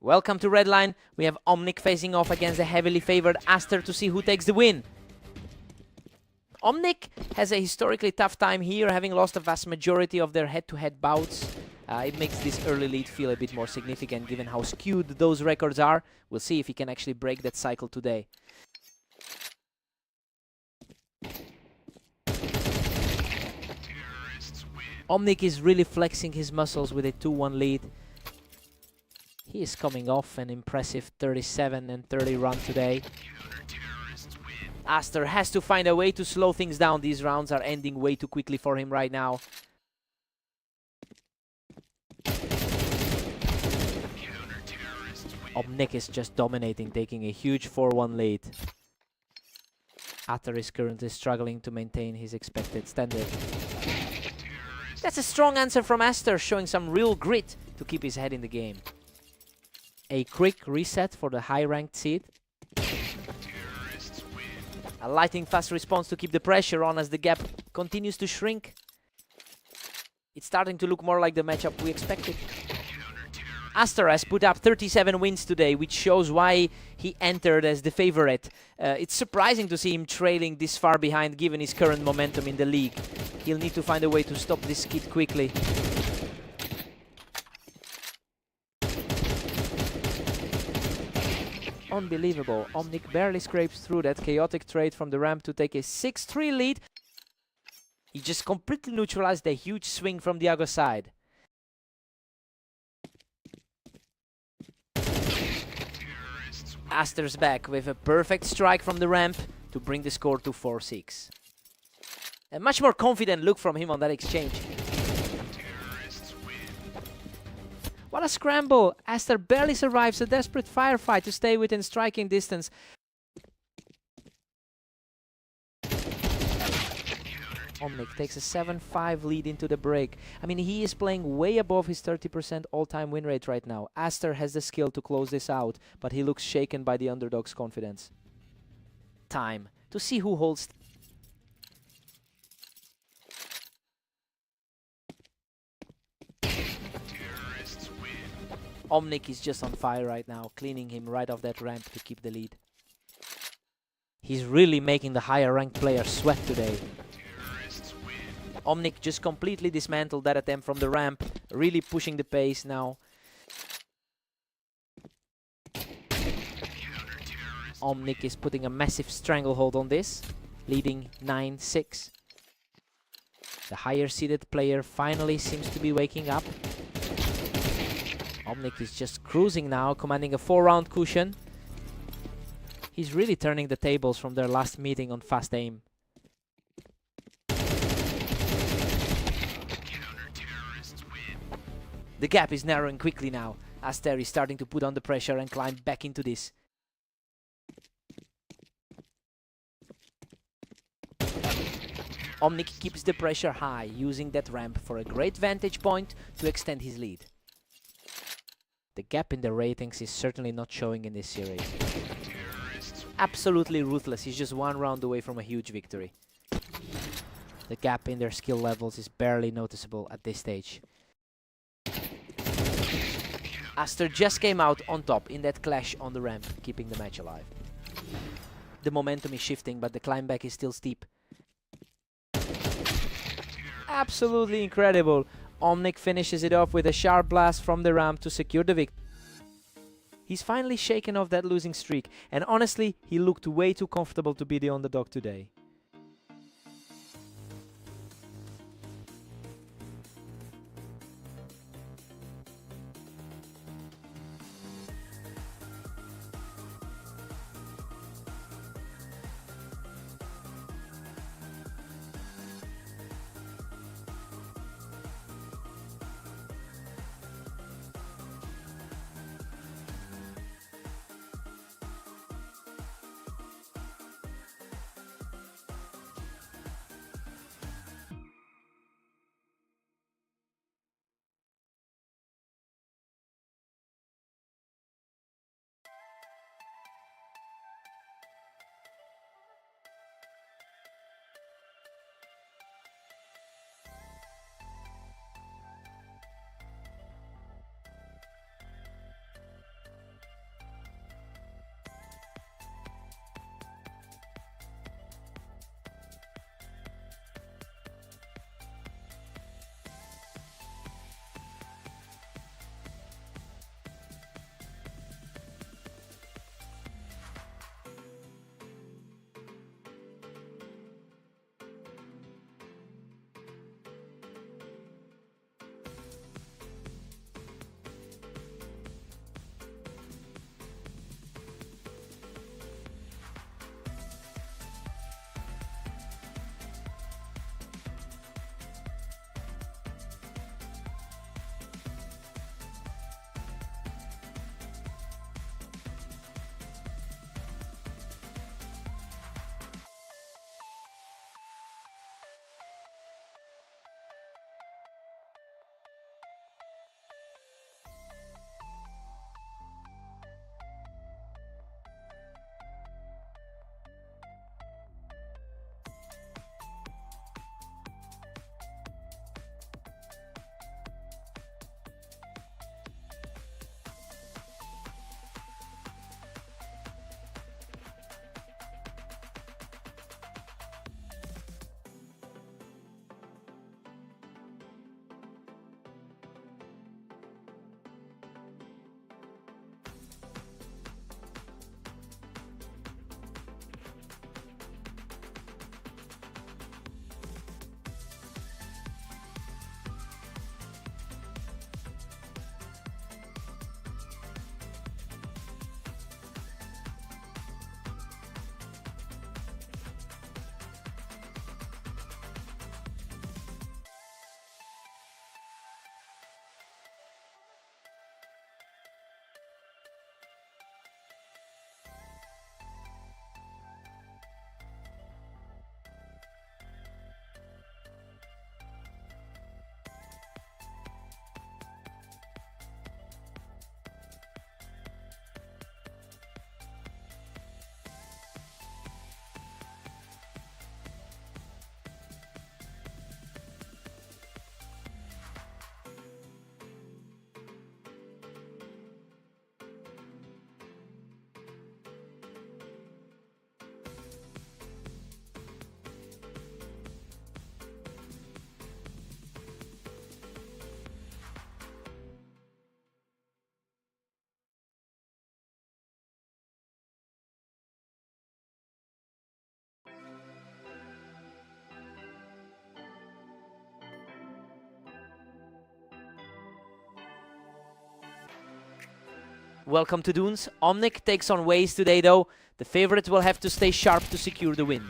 Welcome to Redline. We have Omnic facing off against the heavily favored Aster to see who takes the win. Omnic has a historically tough time here, having lost a vast majority of their head-to-head bouts. It makes this early lead feel a bit more significant given how skewed those records are. We'll see if he can actually break that cycle today. Omnic is really flexing his muscles with a 2-1 lead. He is coming off an impressive 37 and 30 run today. Aster has to find a way to slow things down. These rounds are ending way too quickly for him right now. Omnic is just dominating, taking a huge 4-1 lead. Aster is currently struggling to maintain his expected standard. That's a strong answer from Aster, showing some real grit to keep his head in the game. A quick reset for the high-ranked seed. A lightning fast response to keep the pressure on as the gap continues to shrink. It's starting to look more like the matchup we expected. Aster has put up 37 wins today, which shows why he entered as the favorite. It's surprising to see him trailing this far behind given his current momentum in the league. He'll need to find a way to stop this kid quickly. Unbelievable. Omnic barely scrapes through that chaotic trade from the ramp to take a 6-3 lead. He just completely neutralized a huge swing from the other side. Aster's back with a perfect strike from the ramp to bring the score to 4-6. A much more confident look from him on that exchange. What a scramble! Aster barely survives a desperate firefight to stay within striking distance. Omnic takes a 7-5 lead into the break. I mean, he is playing way above his 30% all-time win rate right now. Aster has the skill to close this out, but he looks shaken by the underdog's confidence. Time to see who holds. Omnic is just on fire right now, cleaning him right off that ramp to keep the lead. He's really making the higher ranked players sweat today. Omnic just completely dismantled that attempt from the ramp, really pushing the pace now. Omnic is putting a massive stranglehold on this, leading 9-6. The higher seeded player finally seems to be waking up. Omnic is just cruising now, commanding a 4-round cushion. He's really turning the tables from their last meeting on fast aim. The gap is narrowing quickly now. Aster is starting to put on the pressure and climb back into this. Omnic keeps the pressure high, using that ramp for a great vantage point to extend his lead. The gap in the ratings is certainly not showing in this series. Absolutely ruthless, he's just 1 round away from a huge victory. The gap in their skill levels is barely noticeable at this stage. Aster just came out on top in that clash on the ramp, keeping the match alive. The momentum is shifting, but the climb back is still steep. Absolutely incredible. Omnic finishes it off with a sharp blast from the ramp to secure the victory. He's finally shaken off that losing streak, and honestly, he looked way too comfortable to be the underdog today. Welcome to Dunes. Omnic takes on Waze today though. The favorite will have to stay sharp to secure the win.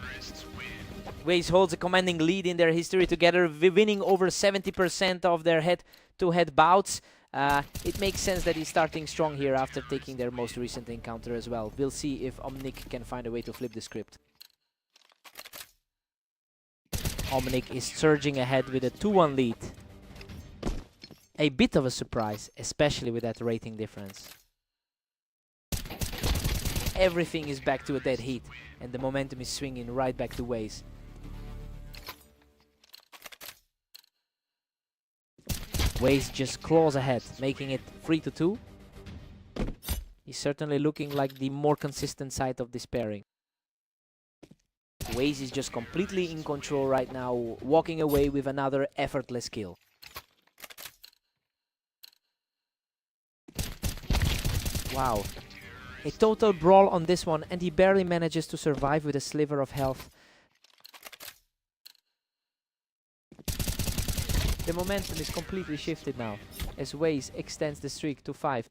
Waze holds a commanding lead in their history together, winning over 70% of their head-to-head bouts. It makes sense that he's starting strong here after taking their most recent encounter as well. We'll see if Omnic can find a way to flip the script. Omnic is surging ahead with a 2-1 lead. A bit of a surprise, especially with that rating difference. Everything is back to a dead heat, and the momentum is swinging right back to Waze. Waze just claws ahead, making it 3-2. He's certainly looking like the more consistent side of this pairing. Waze is just completely in control right now, walking away with another effortless kill. Wow. A total brawl on this one, and he barely manages to survive with a sliver of health. The momentum is completely shifted now, as Waze extends the streak to 5.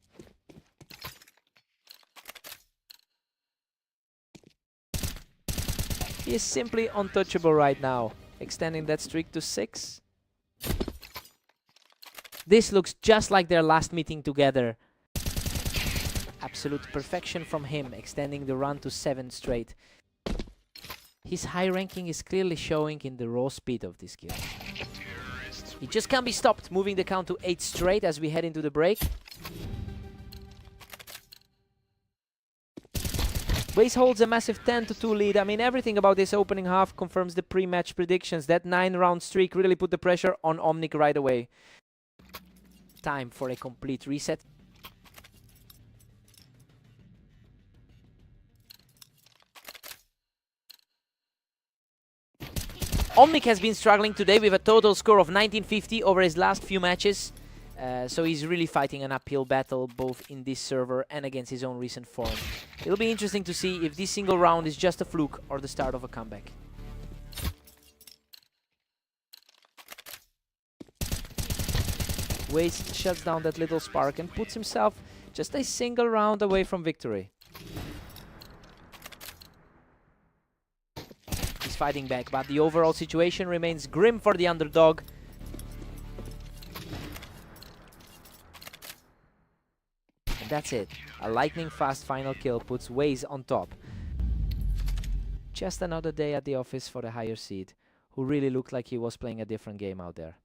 He is simply untouchable right now, extending that streak to 6. This looks just like their last meeting together. Absolute perfection from him, extending the run to 7 straight. His high ranking is clearly showing in the raw speed of this kill. He just can't be stopped, moving the count to 8 straight as we head into the break. Waze holds a massive 10-2 lead. I mean, everything about this opening half confirms the pre-match predictions. That 9-round streak really put the pressure on Omnic right away. Time for a complete reset. Omnic has been struggling today with a total score of 1950 over his last few matches. So he's really fighting an uphill battle both in this server and against his own recent form. It'll be interesting to see if this single round is just a fluke or the start of a comeback. Waze shuts down that little spark and puts himself just a single round away from victory. He's fighting back, but the overall situation remains grim for the underdog. And that's it. A lightning-fast final kill puts Waze on top. Just another day at the office for the higher seed, who really looked like he was playing a different game out there.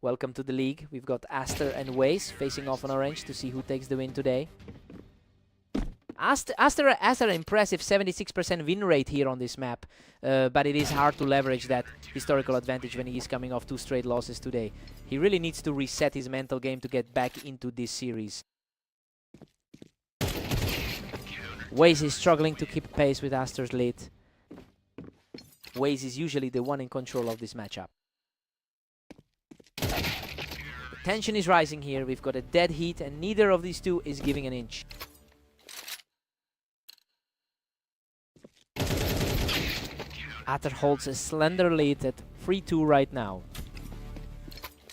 Welcome to the league. We've got Aster and Waze facing off on orange to see who takes the win today. Aster has an impressive 76% win rate here on this map, but it is hard to leverage that historical advantage when he is coming off 2 straight losses today. He really needs to reset his mental game to get back into this series. Waze is struggling to keep pace with Aster's lead. Waze is usually the one in control of this matchup. Tension is rising here. We've got a dead heat and neither of these two is giving an inch. Aster holds a slender lead at 3-2 right now.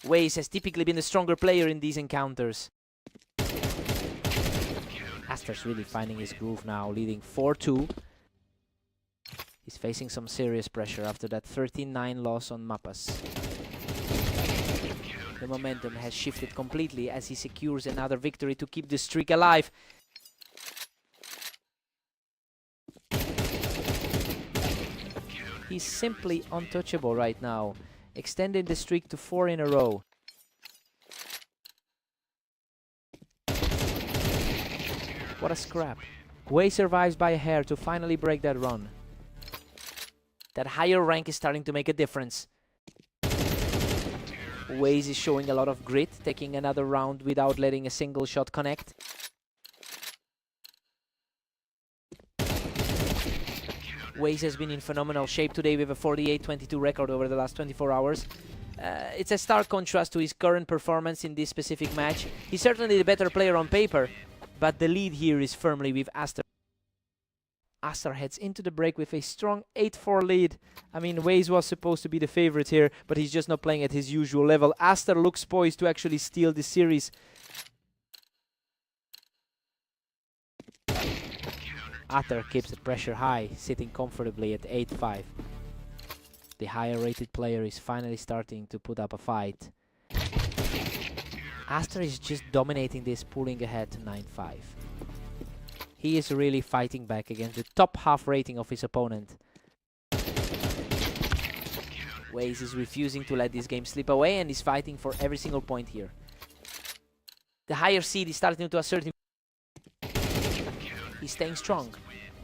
Waze has typically been the stronger player in these encounters. Aster's really finding his groove now, leading 4-2. He's facing some serious pressure after that 13-9 loss on Mappas. The momentum has shifted completely as he secures another victory to keep the streak alive. He's simply untouchable right now, extending the streak to 4 in a row. What a scrap. Wei survives by a hair to finally break that run. That higher rank is starting to make a difference. Waze is showing a lot of grit, taking another round without letting a single shot connect. Waze has been in phenomenal shape today with a 48-22 record over the last 24 hours. It's a stark contrast to his current performance in this specific match. He's certainly the better player on paper, but the lead here is firmly with Aster. Aster heads into the break with a strong 8-4 lead. I mean, Waze was supposed to be the favorite here, but he's just not playing at his usual level. Aster looks poised to actually steal this series. Aster keeps the pressure high, sitting comfortably at 8-5. The higher rated player is finally starting to put up a fight. Aster is just dominating this, pulling ahead to 9-5. He is really fighting back against the top half rating of his opponent. Waze is refusing to let this game slip away and is fighting for every single point here. The higher seed is starting to assert him. He's staying strong,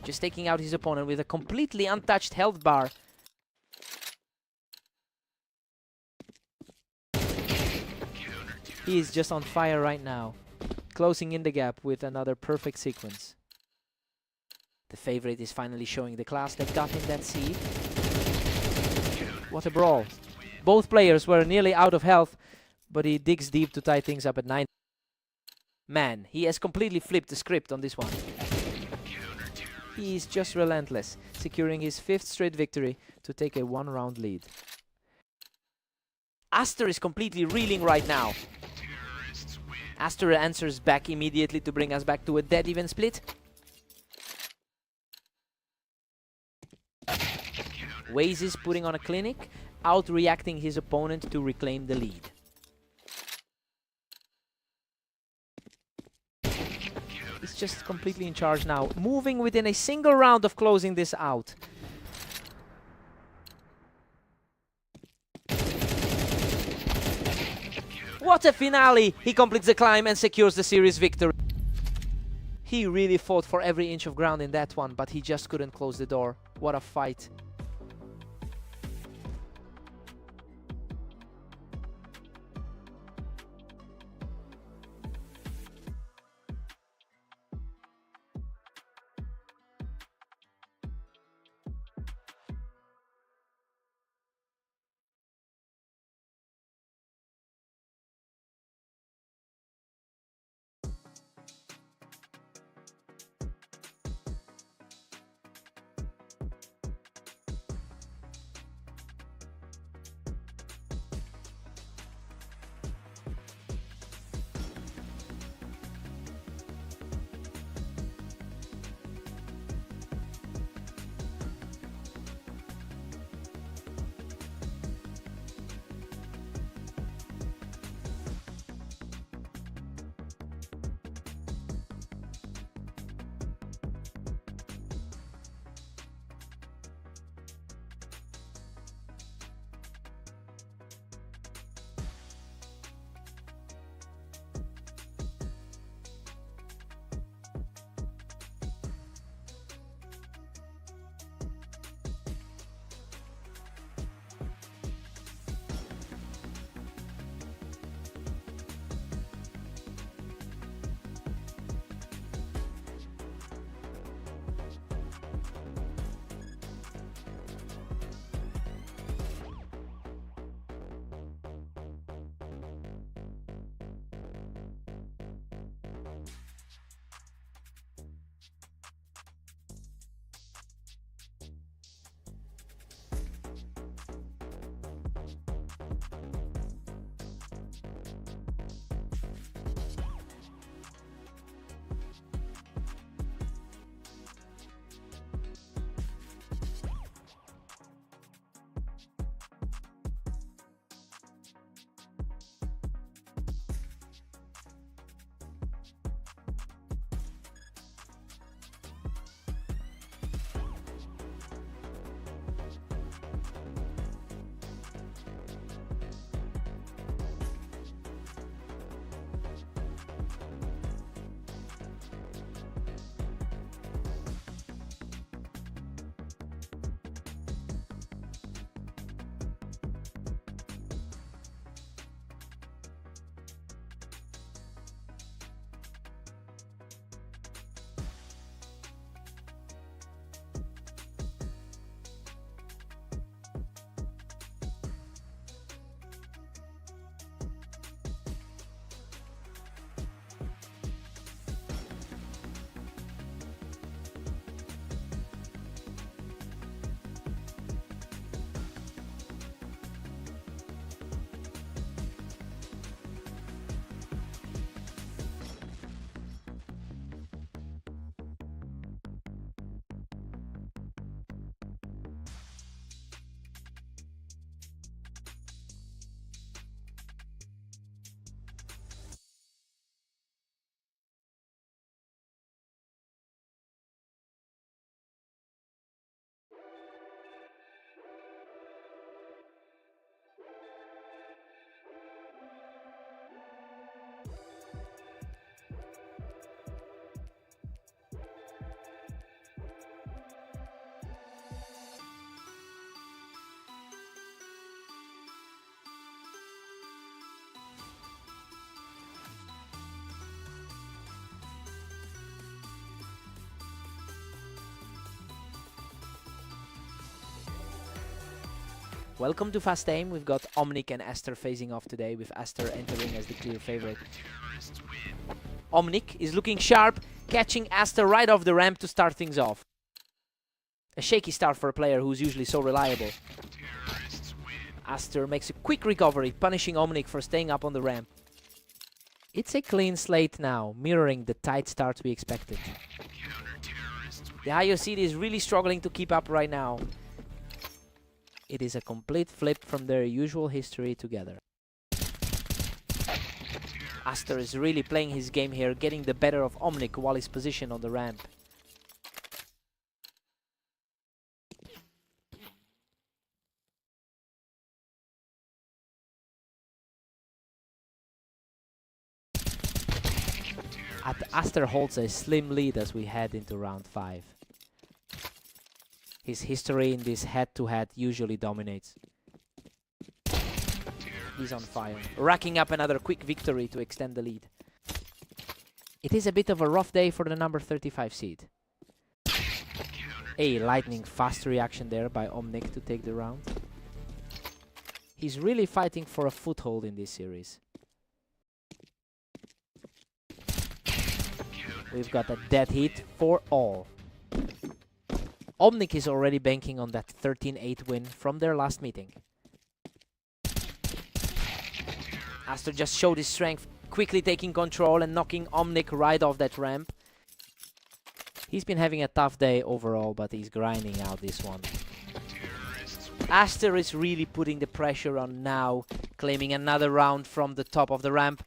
just taking out his opponent with a completely untouched health bar. He is just on fire right now, closing in the gap with another perfect sequence. The favorite is finally showing the class that got him that seed. What a brawl. Both players were nearly out of health, but he digs deep to tie things up at 9. Man, he has completely flipped the script on this one. He is just relentless, securing his 5th straight victory to take a 1-round lead. Aster is completely reeling right now. Aster answers back immediately to bring us back to a dead even split. Waze is putting on a clinic, outreacting his opponent to reclaim the lead. He's just completely in charge now, moving within a single round of closing this out. What a finale! He completes the climb and secures the series victory. He really fought for every inch of ground in that one, but he just couldn't close the door. What a fight. Welcome to Fast Aim. We've got Omnic and Aster facing off today, with Aster entering as the clear favorite. Omnic is looking sharp, catching Aster right off the ramp to start things off. A shaky start for a player who's usually so reliable. Aster makes a quick recovery, punishing Omnic for staying up on the ramp. It's a clean slate now, mirroring the tight start we expected. The IOC is really struggling to keep up right now. It is a complete flip from their usual history together. Aster is really playing his game here, getting the better of Omnic while he's positioned on the ramp. Aster holds a slim lead as we head into round 5. His history in this head-to-head usually dominates. He's on fire, racking up another quick victory to extend the lead. It is a bit of a rough day for the number 35 seed. A lightning fast reaction there by Omnic to take the round. He's really fighting for a foothold in this series. We've got a dead heat for all. Omnic is already banking on that 13-8 win from their last meeting. Aster just showed his strength, quickly taking control and knocking Omnic right off that ramp. He's been having a tough day overall, but he's grinding out this one. Aster is really putting the pressure on now, claiming another round from the top of the ramp.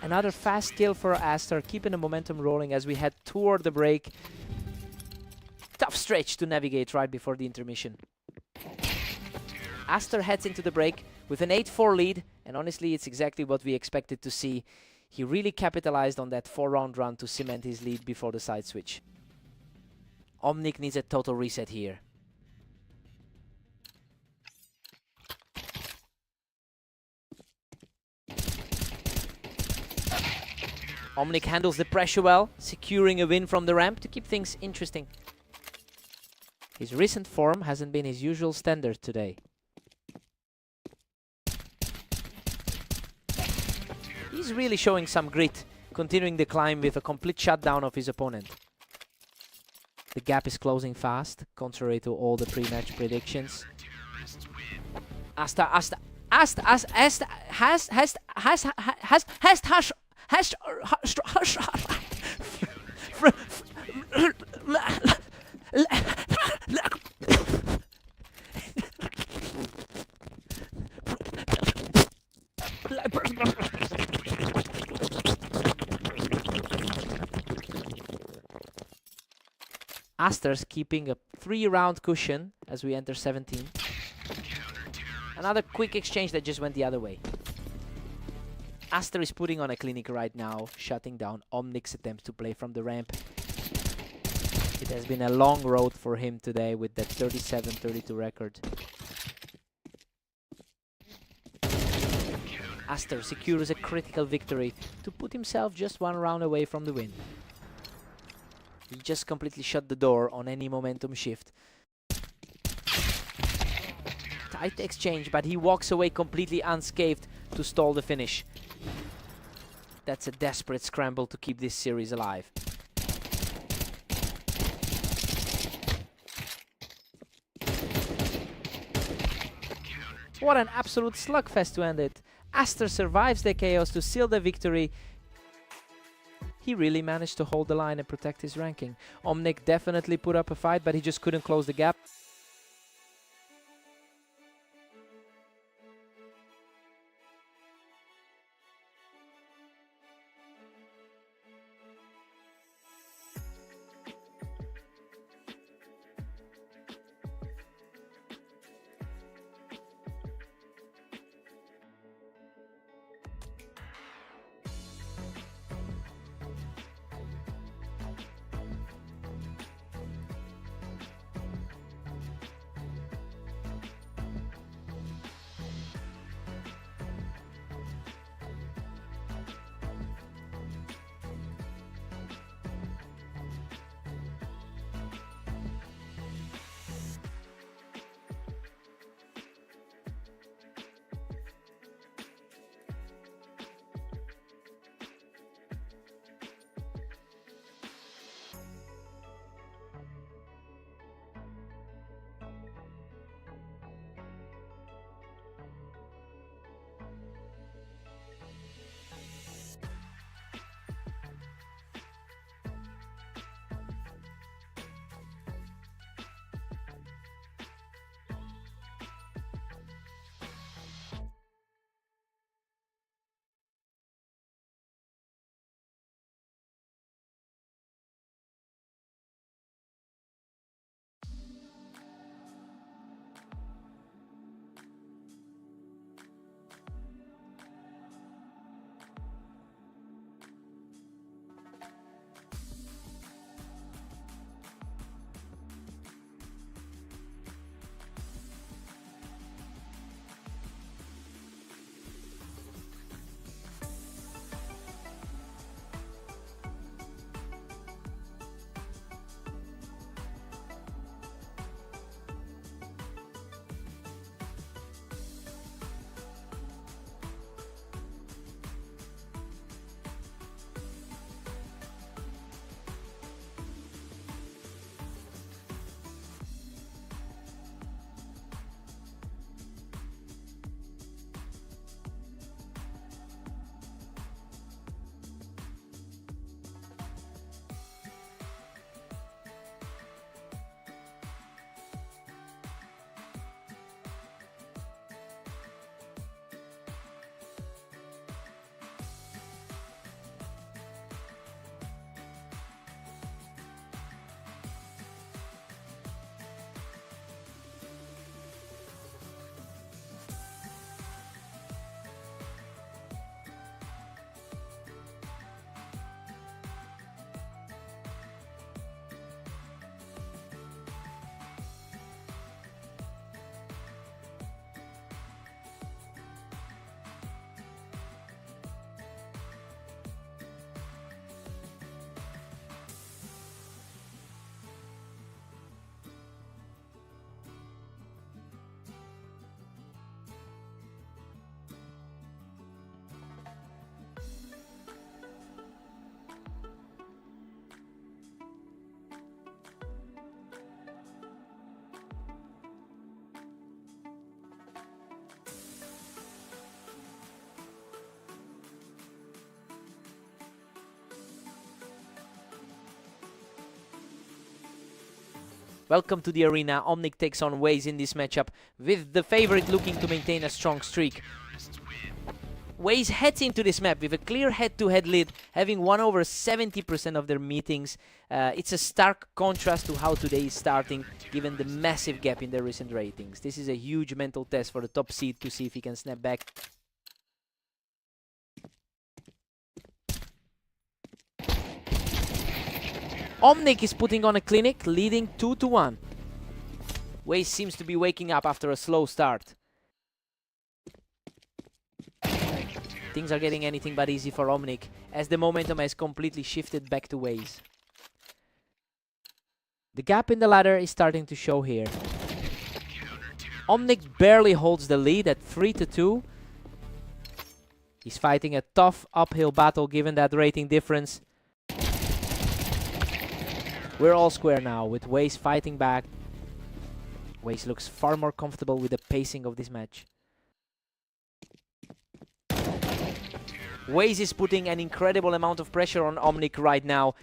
Another fast kill for Aster, keeping the momentum rolling as we head toward the break. Tough stretch to navigate right before the intermission. Aster heads into the break with an 8-4 lead, and honestly it's exactly what we expected to see. He really capitalized on that 4-round run to cement his lead before the side switch. Omnic needs a total reset here. Omnic handles the pressure well, securing a win from the ramp to keep things interesting. His recent form hasn't been his usual standard today. He's really showing some grit, continuing the climb with a complete shutdown of his opponent. The gap is closing fast, contrary to all the pre-match predictions. Aster Aster's keeping a 3-round cushion as we enter 17. Another quick exchange that just went the other way. Aster is putting on a clinic right now, shutting down Omnic's attempts to play from the ramp. It has been a long road for him today with that 37-32 record. Aster secures a critical victory to put himself just 1 round away from the win. He just completely shut the door on any momentum shift. Tight exchange, but he walks away completely unscathed to stall the finish. That's a desperate scramble to keep this series alive. What an absolute slugfest to end it. Aster survives the chaos to seal the victory. He really managed to hold the line and protect his ranking. Omnic definitely put up a fight, but he just couldn't close the gap. Welcome to the arena. Omnic takes on Waze in this matchup, with the favorite looking to maintain a strong streak. Waze heads into this map with a clear head-to-head lead, having won over 70% of their meetings. It's a stark contrast to how today is starting, given the massive gap in their recent ratings. This is a huge mental test for the top seed to see if he can snap back. Omnic is putting on a clinic, leading 2-1. Waze seems to be waking up after a slow start. Things are getting anything but easy for Omnic, as the momentum has completely shifted back to Waze. The gap in the ladder is starting to show here. Omnic barely holds the lead at 3-2. He's fighting a tough uphill battle given that rating difference. We're all square now, with Waze fighting back. Waze looks far more comfortable with the pacing of this match. Waze is putting an incredible amount of pressure on Omnic right now.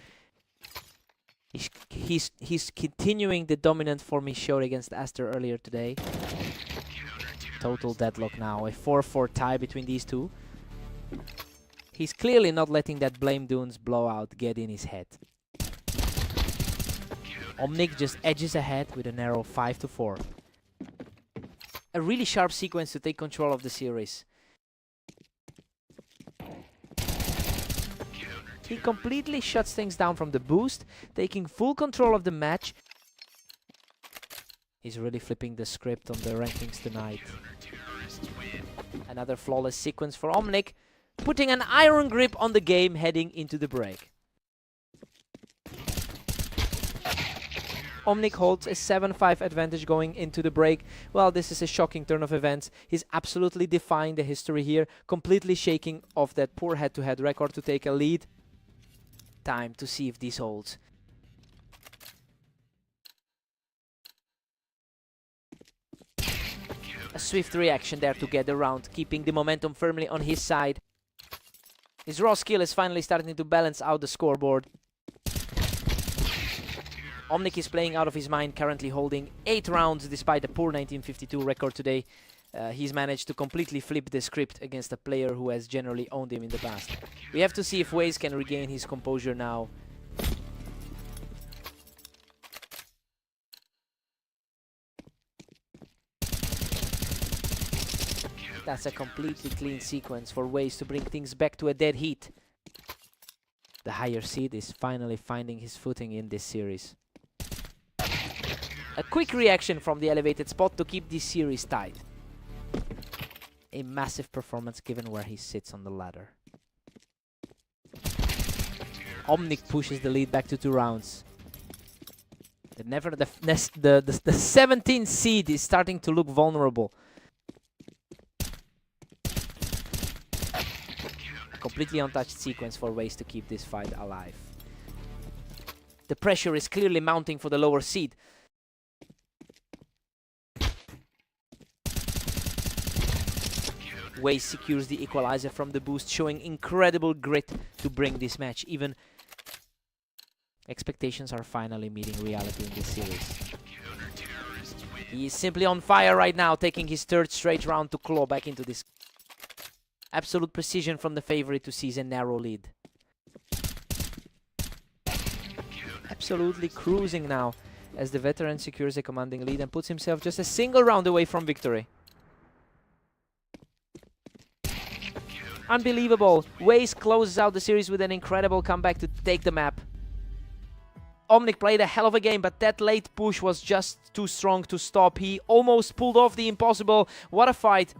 He's continuing the dominant form he showed against Aster earlier today. Total deadlock now, a 4-4 tie between these two. He's clearly not letting that Blame Dunes blowout get in his head. Omnic just edges ahead with a narrow 5-4. A really sharp sequence to take control of the series. He completely shuts things down from the boost, taking full control of the match. He's really flipping the script on the rankings tonight. Another flawless sequence for Omnic, putting an iron grip on the game heading into the break. Omnic holds a 7-5 advantage going into the break. Well, this is a shocking turn of events. He's absolutely defying the history here, completely shaking off that poor head-to-head record to take a lead. Time to see if this holds. A swift reaction there to get around, keeping the momentum firmly on his side. His raw skill is finally starting to balance out the scoreboard. Omnic is playing out of his mind, currently holding 8 rounds despite a poor 1952 record today. He's managed to completely flip the script against a player who has generally owned him in the past. We have to see if Waze can regain his composure now. That's a completely clean sequence for Waze to bring things back to a dead heat. The higher seed is finally finding his footing in this series. A quick reaction from the elevated spot to keep this series tight. A massive performance given where he sits on the ladder. Omnic pushes the lead back to 2 rounds. The 17th seed is starting to look vulnerable. A completely untouched sequence for Waze to keep this fight alive. The pressure is clearly mounting for the lower seed. Waze secures the equalizer from the boost, showing incredible grit to bring this match. Even expectations are finally meeting reality in this series. He is simply on fire right now, taking his 3rd straight round to claw back into this. Absolute precision from the favorite to seize a narrow lead. Absolutely cruising now, as the veteran secures a commanding lead and puts himself just a single round away from victory. Unbelievable. Waze closes out the series with an incredible comeback to take the map. Omnic played a hell of a game, but that late push was just too strong to stop. He almost pulled off the impossible. What a fight.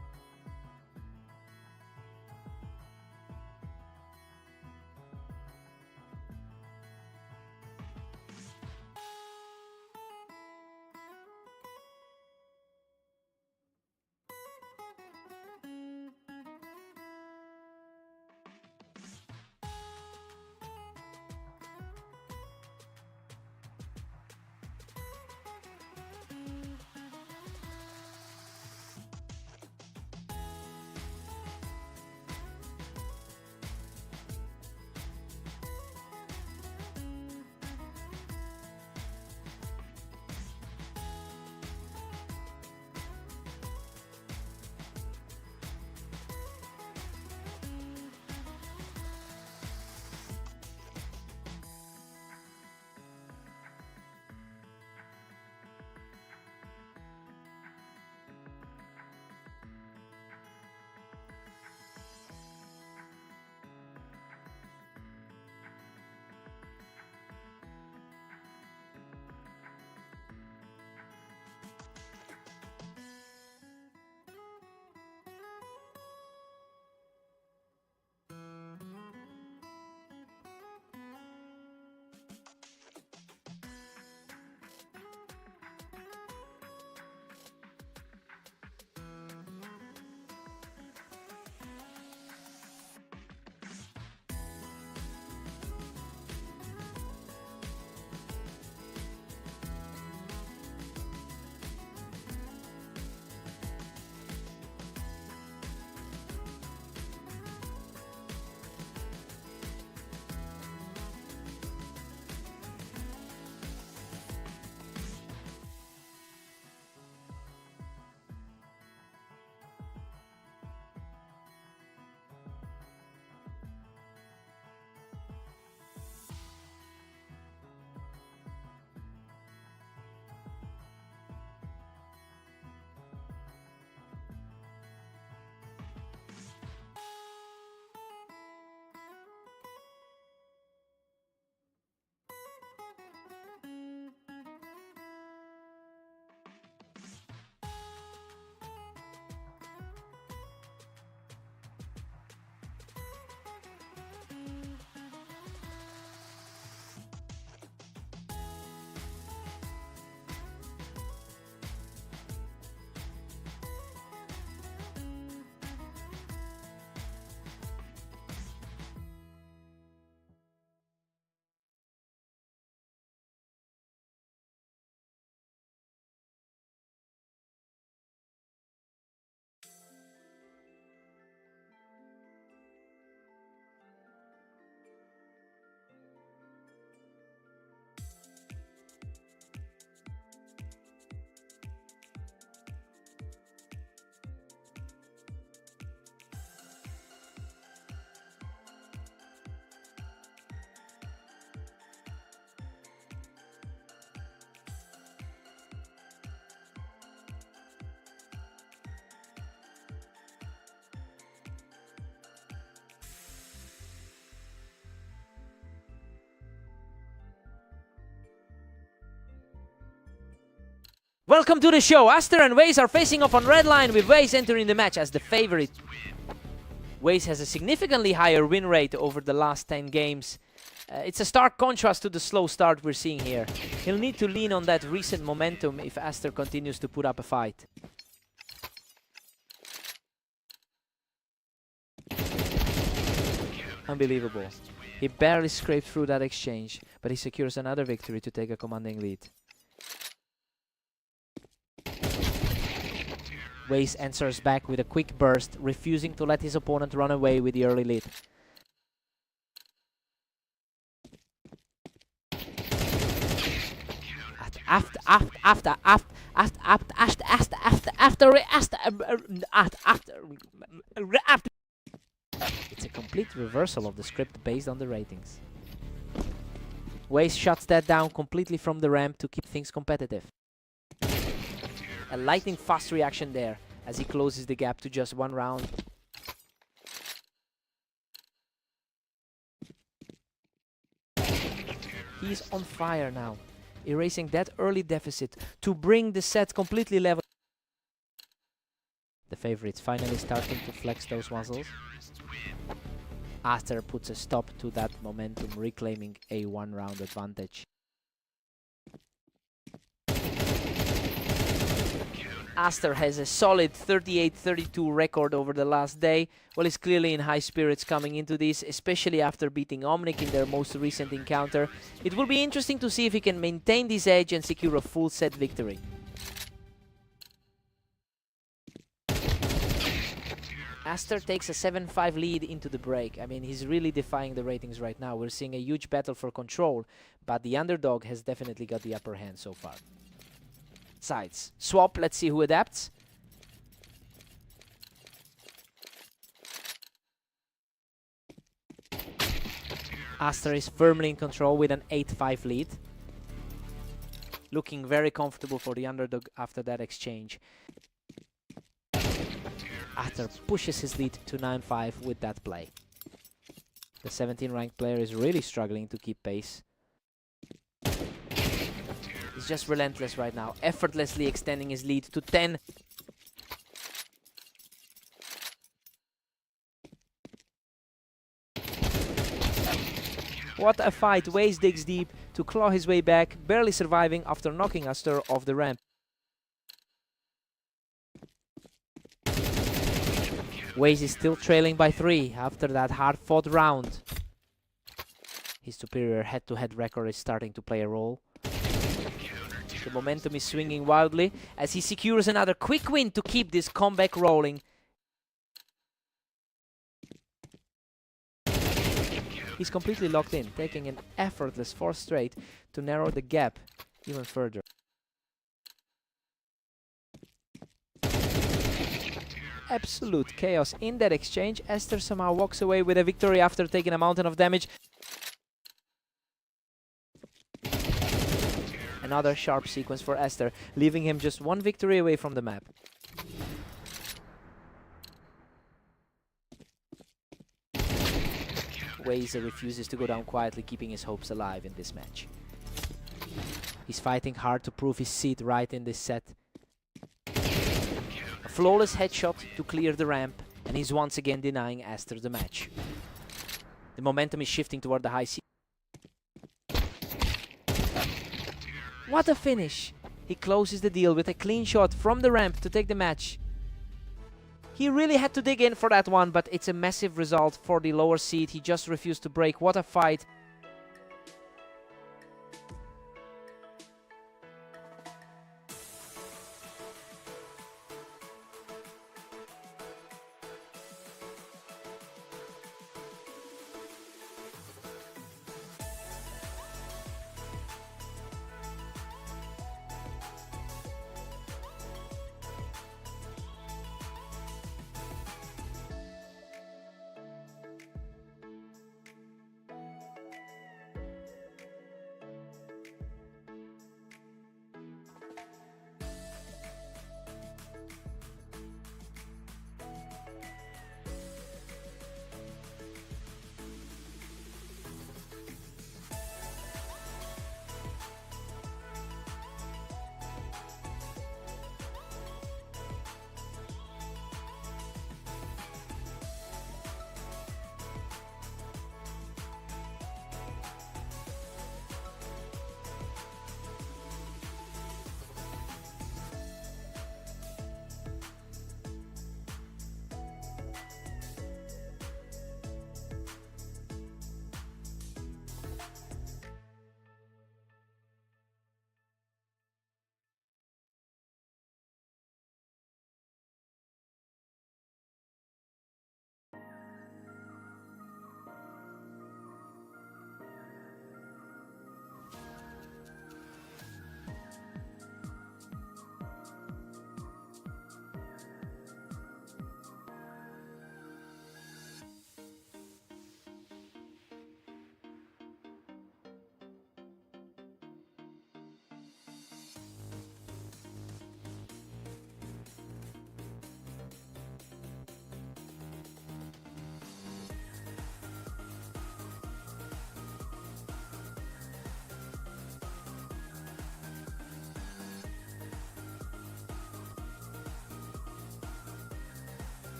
Welcome to the show. Aster and Waze are facing off on red line, with Waze entering the match as the favorite. Waze has a significantly higher win rate over the last 10 games. It's a stark contrast to the slow start we're seeing here. He'll need to lean on that recent momentum if Aster continues to put up a fight. Unbelievable. He barely scraped through that exchange, but he secures another victory to take a commanding lead. Waze answers back with a quick burst, refusing to let his opponent run away with the early lead. It's a complete reversal of the script based on the ratings. Waze shuts that down completely from the ramp to keep things competitive. A lightning fast reaction there as he closes the gap to just 1 round. He's on fire now, erasing that early deficit to bring the set completely level. The favorites finally starting to flex those muscles. Aster puts a stop to that momentum, reclaiming a 1-round advantage. Aster has a solid 38-32 record over the last day. Well, he's clearly in high spirits coming into this, especially after beating Omnic in their most recent encounter. It will be interesting to see if he can maintain this edge and secure a full set victory. Aster takes a 7-5 lead into the break. I mean, he's really defying the ratings right now. We're seeing a huge battle for control, but the underdog has definitely got the upper hand so far. Sides. Swap, let's see who adapts. Aster is firmly in control with an 8-5 lead. Looking very comfortable for the underdog after that exchange. Aster pushes his lead to 9-5 with that play. The 17 ranked player is really struggling to keep pace. He's just relentless right now, effortlessly extending his lead to 10. What a fight. Waze digs deep to claw his way back, barely surviving after knocking Aster off the ramp. Waze is still trailing by 3 after that hard-fought round. His superior head-to-head record is starting to play a role. The momentum is swinging wildly as he secures another quick win to keep this comeback rolling. He's completely locked in, taking an effortless 4th straight to narrow the gap even further. Absolute chaos in that exchange. Aster somehow walks away with a victory after taking a mountain of damage. Another sharp sequence for Aster, leaving him just 1 victory away from the map. Waze refuses to go down quietly, keeping his hopes alive in this match. He's fighting hard to prove his seat right in this set. A flawless headshot to clear the ramp, and he's once again denying Aster the match. The momentum is shifting toward the high seat. What a finish! He closes the deal with a clean shot from the ramp to take the match. He really had to dig in for that one, but it's a massive result for the lower seed. He just refused to break. What a fight!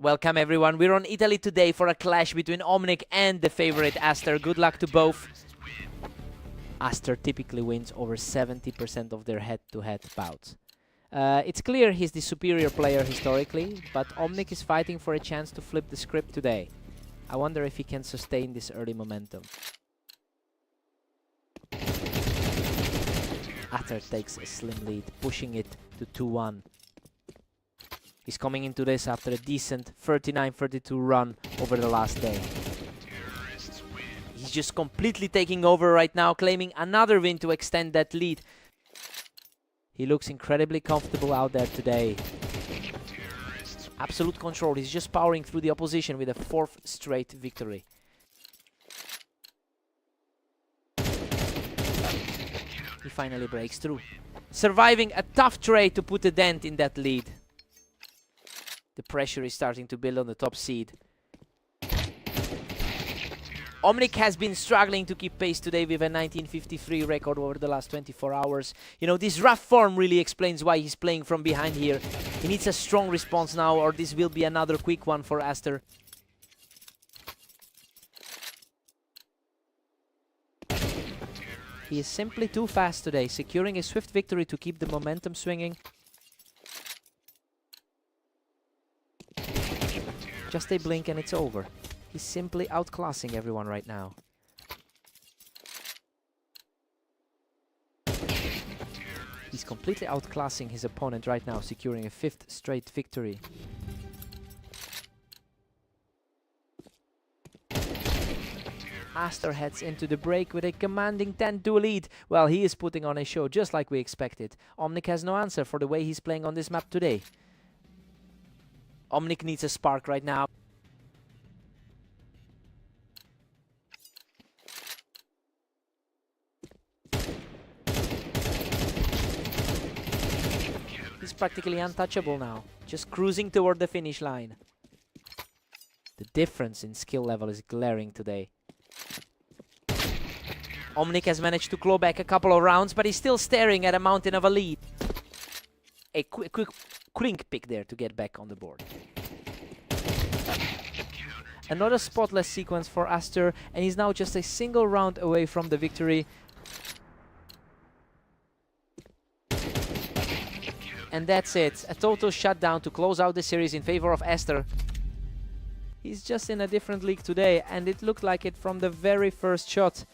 Welcome everyone, we're on Italy today for a clash between Omnic and the favorite Aster. Good luck to both. Aster typically wins over 70% of their head-to-head bouts. It's clear he's the superior player historically, but Omnic is fighting for a chance to flip the script today. I wonder if he can sustain this early momentum. Aster takes a slim lead, pushing it to 2-1. He's coming into this after a decent 39-32 run over the last day. He's just completely taking over right now, claiming another win to extend that lead. He looks incredibly comfortable out there today. Absolute control. He's just powering through the opposition with a 4th straight victory. He finally breaks through, surviving a tough trade to put a dent in that lead. The pressure is starting to build on the top seed. Omnic has been struggling to keep pace today with a 1953 record over the last 24 hours. You know, this rough form really explains why he's playing from behind here. He needs a strong response now, or this will be another quick one for Aster. He is simply too fast today, securing a swift victory to keep the momentum swinging. Just a blink and it's over. He's simply outclassing everyone right now. He's completely outclassing his opponent right now, securing a 5th straight victory. Aster heads into the break with a commanding 10-2 lead. Well, he is putting on a show just like we expected. Omnic has no answer for the way he's playing on this map today. Omnic needs a spark right now. He's practically untouchable now, just cruising toward the finish line. The difference in skill level is glaring today. Omnic has managed to claw back a couple of rounds, but he's still staring at a mountain of a lead. A quick clink pick there to get back on the board. Another spotless sequence for Aster, and he's now just a single round away from the victory. And that's it, a total shutdown to close out the series in favor of Aster. He's just in a different league today, and it looked like it from the very first shot.